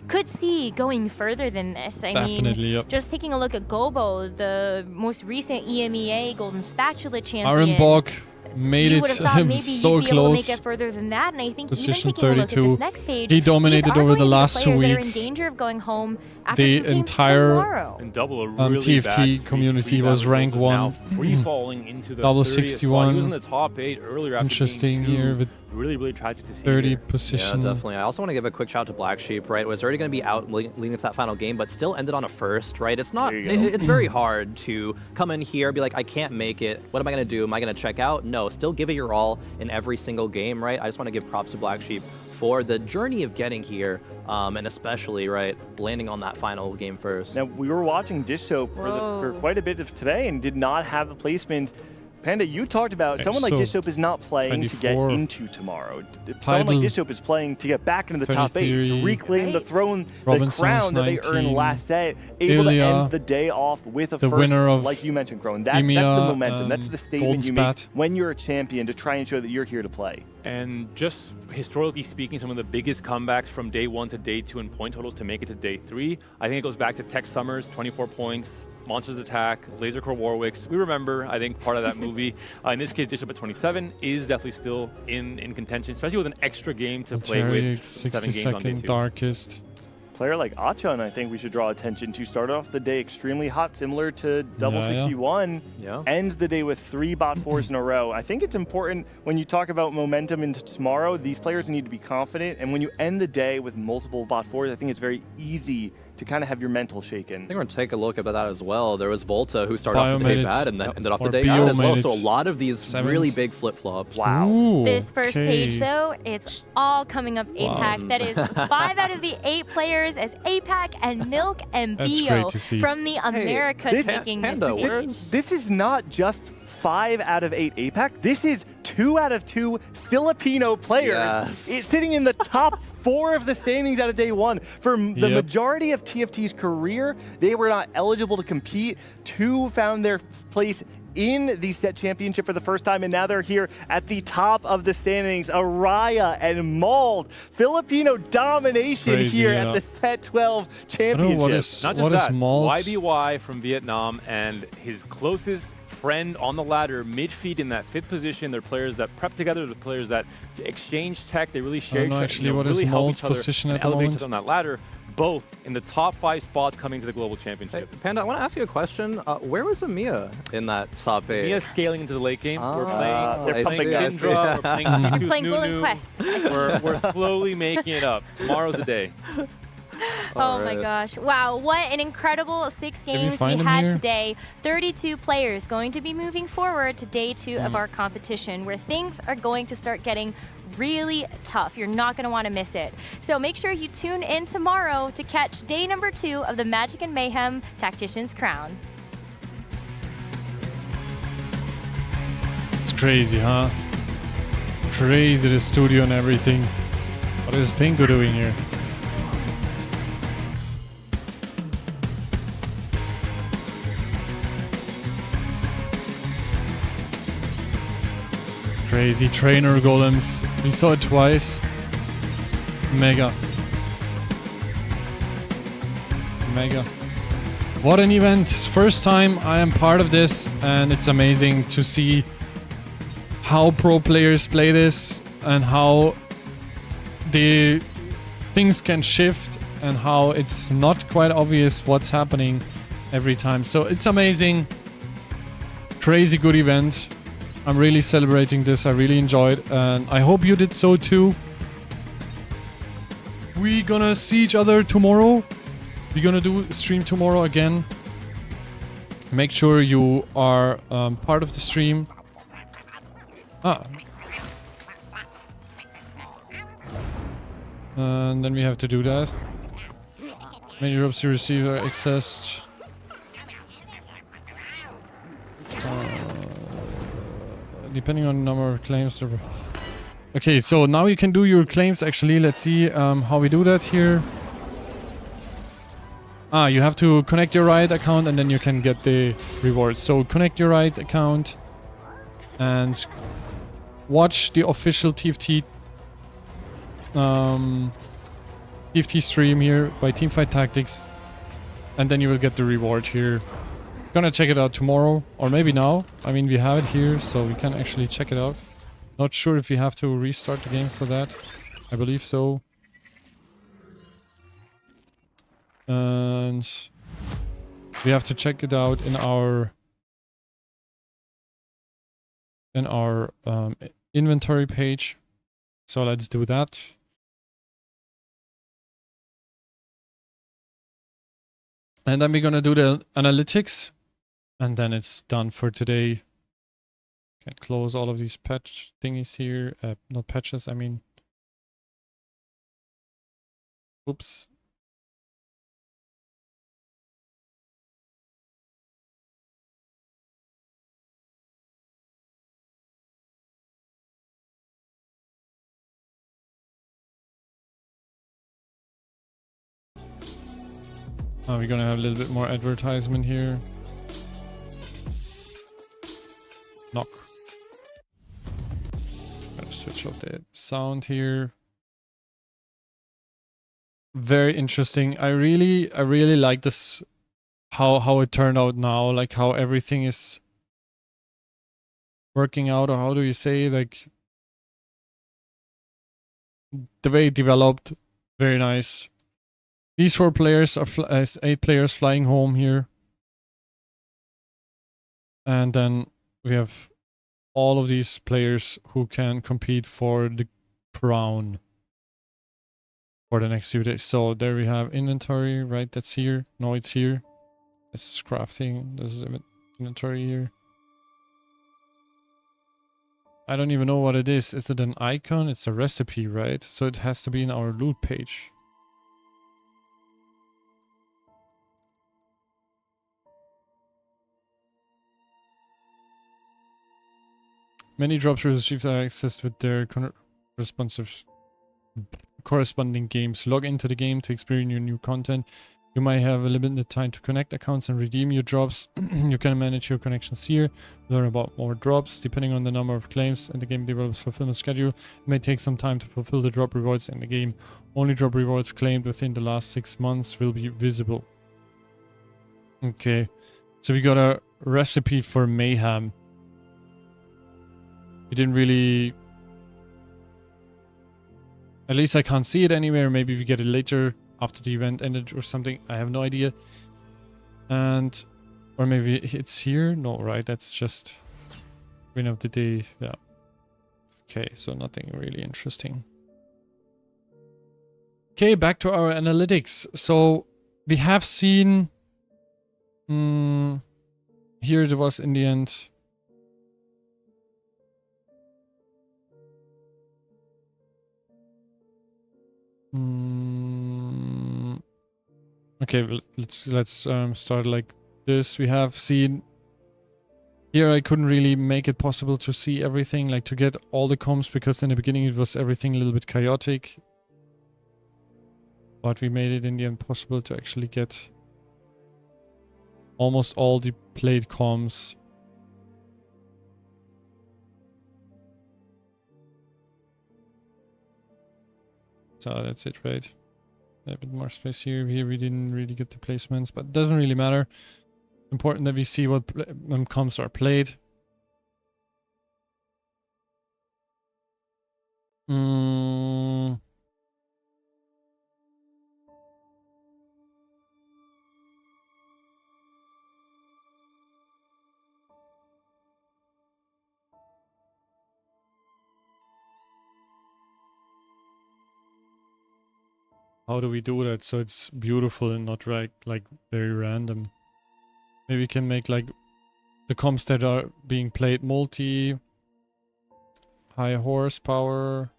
could see going further than this. I mean, just taking a look at Gobo, the most recent EMEA Golden Spatula champion. Arenborg made it him so close. Make it further than that, and I think Position even taking 32. a look at this next page, he dominated over the last 2 weeks. That are in danger of going home after the entire TFT community was rank 1. Free falling into the double 61. He was in the top 8 earlier. Interesting here with really tragic to see. 30 here. position. Yeah, definitely. I also want to give a quick shout out to Black Sheep. Right, was already going to be out leading into that final game, but still ended on a first. Right, it's not. It's very hard to come in here, be like, I can't make it. What am I going to do? Am I going to check out? No, still give it your all in every single game. Right. I just want to give props to Black Sheep for the journey of getting here, and especially, right, landing on that final game first. Now, we were watching Dish Soap for quite a bit of today and did not have the placements. Panda, you talked about someone like Dish Soap is not playing to get into tomorrow. Someone like Dish Soap is playing to get back into the top 8, to reclaim the throne, the crown that they earned last set, able to end the day off with a first, like you mentioned, Crone. That's the momentum. That's the statement you make when you're a champion to try and show that you're here to play. And just historically speaking, some of the biggest comebacks from day 1 to day 2 in point totals to make it to day 3, I think it goes back to Tech Summers, 24 points, Monsters Attack, Laser Core Warwicks. We remember, I think, part of that movie. In this case, Dish Up at 27 is definitely still in contention, especially with an extra game to play with. 7 games on day 2. Darkest. Player like Achan, I think we should draw attention to. Started off the day extremely hot, similar to Double 61. Ends the day with 3 bot 4s in a row. I think it's important when you talk about momentum into tomorrow, these players need to be confident. And when you end the day with multiple bot 4s, I think it's very easy to kind of have your mental shaken. I think we're going to take a look at that as well. There was Volta who started off the day bad and then ended off the day out as well. So a lot of these really big flip-flops. Wow. Ooh, this first page, though, it's all coming up APAC. That is 5 out of the 8 players as APAC and Milk and Bio from the Americas taking this. This is not just 5 out of 8 APAC. This is 2 out of 2 Filipino players. It's sitting in the top 4 of the standings out of day 1. For the majority of TFT's career, they were not eligible to compete. 2 found their place in the set championship for the first time, and now they're here at the top of the standings. Araya and Mauled. Filipino domination here at the set 12 championship. Not just that, YBY from Vietnam and his closest friend on the ladder, mid-feed in that 5th position. They're players that prep together, they're players that exchange tech, they really share each other, actually what really is Mauld's position at the elevate moment? on that ladder, both in the top 5 spots coming to the global championship. Hey, Panda, I want to ask you a question. Where was Amia in that top 8? Mia's scaling into the late game. We're they're playing Syndra, we're playing Golden Quest. We're slowly making it up. Tomorrow's the day. Oh my gosh. Wow, what an incredible 6 games we had today. 32 players going to be moving forward to day 2 of our competition, where things are going to start getting really tough. You're not going to want to miss it. So make sure you tune in tomorrow to catch day number 2 of the Magic and Mayhem Tactician's Crown. It's crazy, huh? Crazy, the studio and everything. What is Pingu doing here? Crazy trainer golems. We saw it twice. Mega. What an event. First time I am part of this, and it's amazing to see how pro players play this and how the things can shift and how it's not quite obvious what's happening every time. So it's amazing. Crazy good event. I'm really celebrating this. I really enjoyed, and I hope you did so too. We're gonna see each other tomorrow. We're gonna do a stream tomorrow again. Make sure you are part of the stream. And then we have to do that. Many drops to receive are accessed. Depending on the number of claims. Okay, so now you can do your claims actually. Let's see how we do that here. You have to connect your Riot account and then you can get the rewards. So connect your Riot account and watch the official TFT TFT stream here by Teamfight Tactics, and then you will get the reward here. Gonna check it out tomorrow, or maybe now. I mean, we have it here, so we can actually check it out. Not sure if we have to restart the game for that. I believe so. And we have to check it out in our inventory page. So let's do that. And then we're gonna do the analytics, and then it's done for today. Can close all of these patch thingies here. Not patches, I mean. Oops. We're gonna have a little bit more advertisement here. Knock. Gotta switch off the sound here. Very interesting. I really like this, how it turned out now, like how everything is working out, or how do you say, like the way it developed. Very nice. These 4 players are 8 players flying home here. And then we have all of these players who can compete for the crown for the next few days. So there we have inventory, right? That's here. No, it's here. This is crafting. This is inventory here. I don't even know what it is. Is it an icon? It's a recipe, right? So it has to be in our loot page. Many drops received are accessed with their corresponding games. Log into the game to experience your new content. You might have a limited time to connect accounts and redeem your drops. You can manage your connections here. Learn about more drops. Depending on the number of claims and the game develops fulfillment schedule, it may take some time to fulfill the drop rewards in the game. Only drop rewards claimed within the last 6 months will be visible. Okay, so we got a recipe for mayhem. We didn't really... At least I can't see it anywhere. Maybe we get it later after the event ended or something. I have no idea. And... Or maybe it's here? No, right? That's just... Win of the day. Yeah. Okay, so nothing really interesting. Okay, back to our analytics. So, we have seen... here it was in the end... Okay, let's start like this. We have seen here I couldn't really make it possible to see everything, like to get all the comps, because in the beginning it was everything a little bit chaotic. But we made it in the end possible to actually get almost all the played comps. So that's it, right? A bit more space here. Here we didn't really get the placements, but it doesn't really matter. Important that we see what comps are played. How do we do that so it's beautiful and not like very random? Maybe we can make like the comps that are being played multi, high horsepower,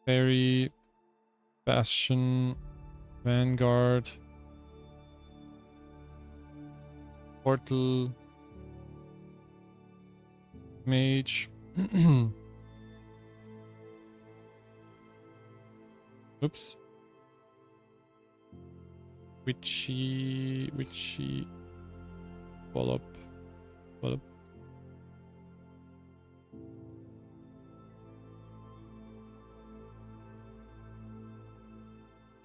Fairy, Bastion, Vanguard, Portal, Mage. Oops. Witchy, Wallop.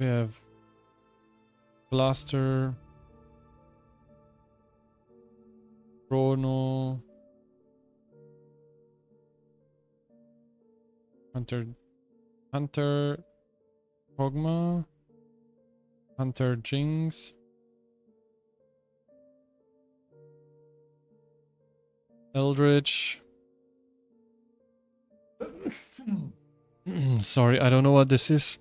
We have Blaster, Chrono, Hunter, Kog'Maw, Hunter Jinx, Eldritch. Sorry, I don't know what this is.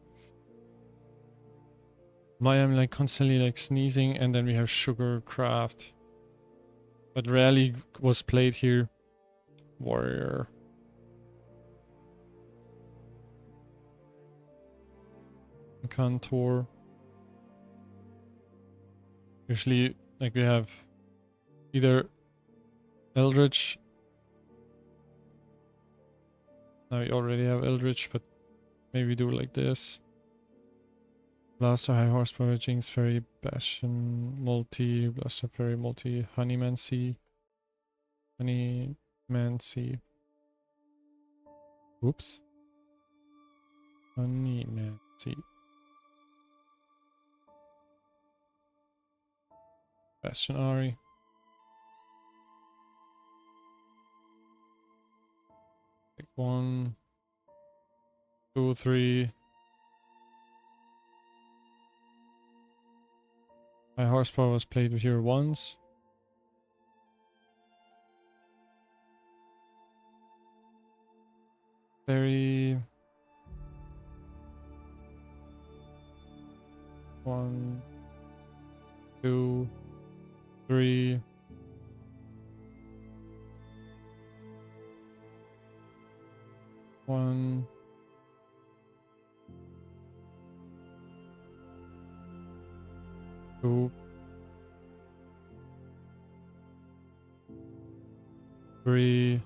Why I'm like constantly like sneezing, and then we have Sugarcraft. But rarely was played here. Warrior. Contour. Usually like we have either Eldritch. Now we already have Eldritch, but maybe do like this. Blaster, High Horsepower, Jinx, Fairy, Bastion, Multi, Blaster, Fairy, Multi, Honeymancy. Honeymancy. Oops. Honeymancy. Bastion Ari. Like 1, 2, 3. High Horsepower was played here once. Very 1, 2, 3. One. 2. 3.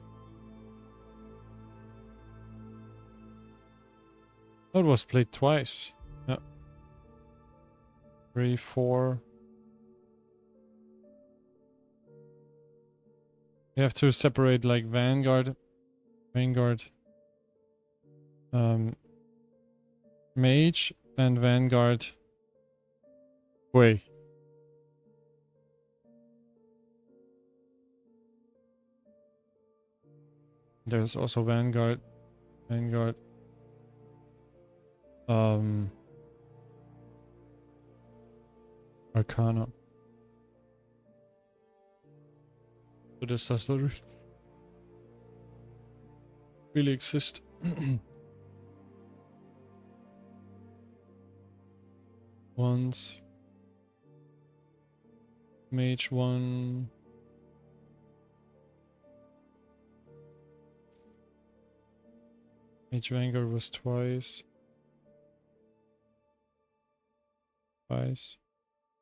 That was played twice. Yeah. 3, 4. You have to separate like Vanguard, Mage, and Vanguard. Wait. There's also Vanguard. Arcana. So this does not really exist. Once. Mage 1. Mage Vanguard was twice.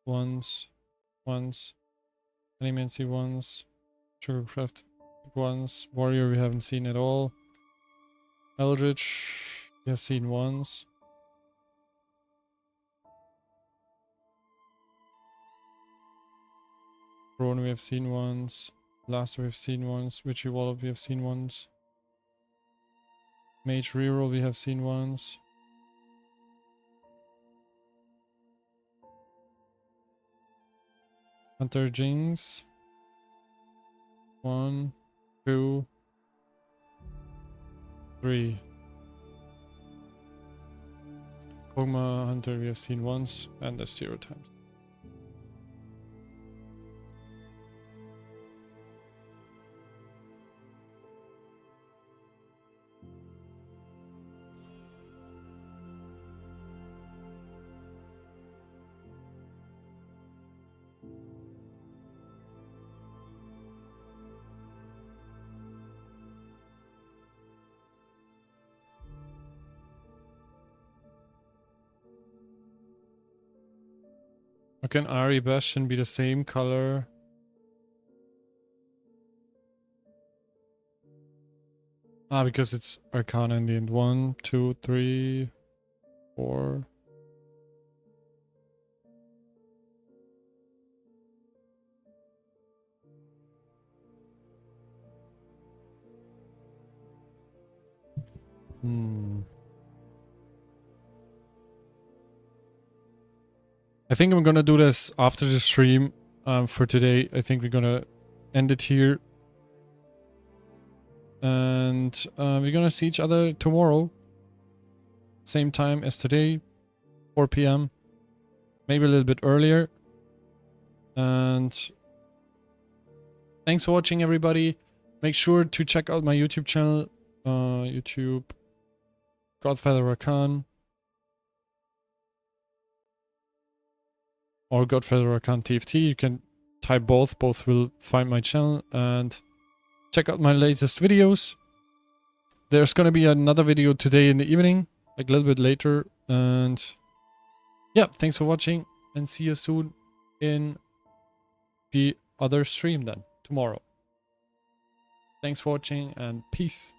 Once. Animancy once. Sugarcraft once. Warrior we haven't seen at all. Eldritch we have seen once. Chrono we have seen once. Blaster we have seen once. Witchy Wallop we have seen once. Mage Reroll we have seen once. Hunter Jinx. 1, 2, 3. Kog'Maw Hunter we have seen once, and that's 0 times. How can Ari Bastion be the same color? Ah, because it's Arcana in the end. 1, 2, 3, 4. I think I'm gonna do this after the stream for today. I think we're gonna end it here. And we're gonna see each other tomorrow. Same time as today, 4 p.m. Maybe a little bit earlier. And thanks for watching, everybody. Make sure to check out my YouTube channel. YouTube, GodfeatherRakan. Or GodfeatherRakan TFT. You can type both. Both will find my channel. And check out my latest videos. There's gonna be another video today in the evening, like a little bit later. And yeah, thanks for watching, and see you soon in the other stream then, tomorrow. Thanks for watching, and peace.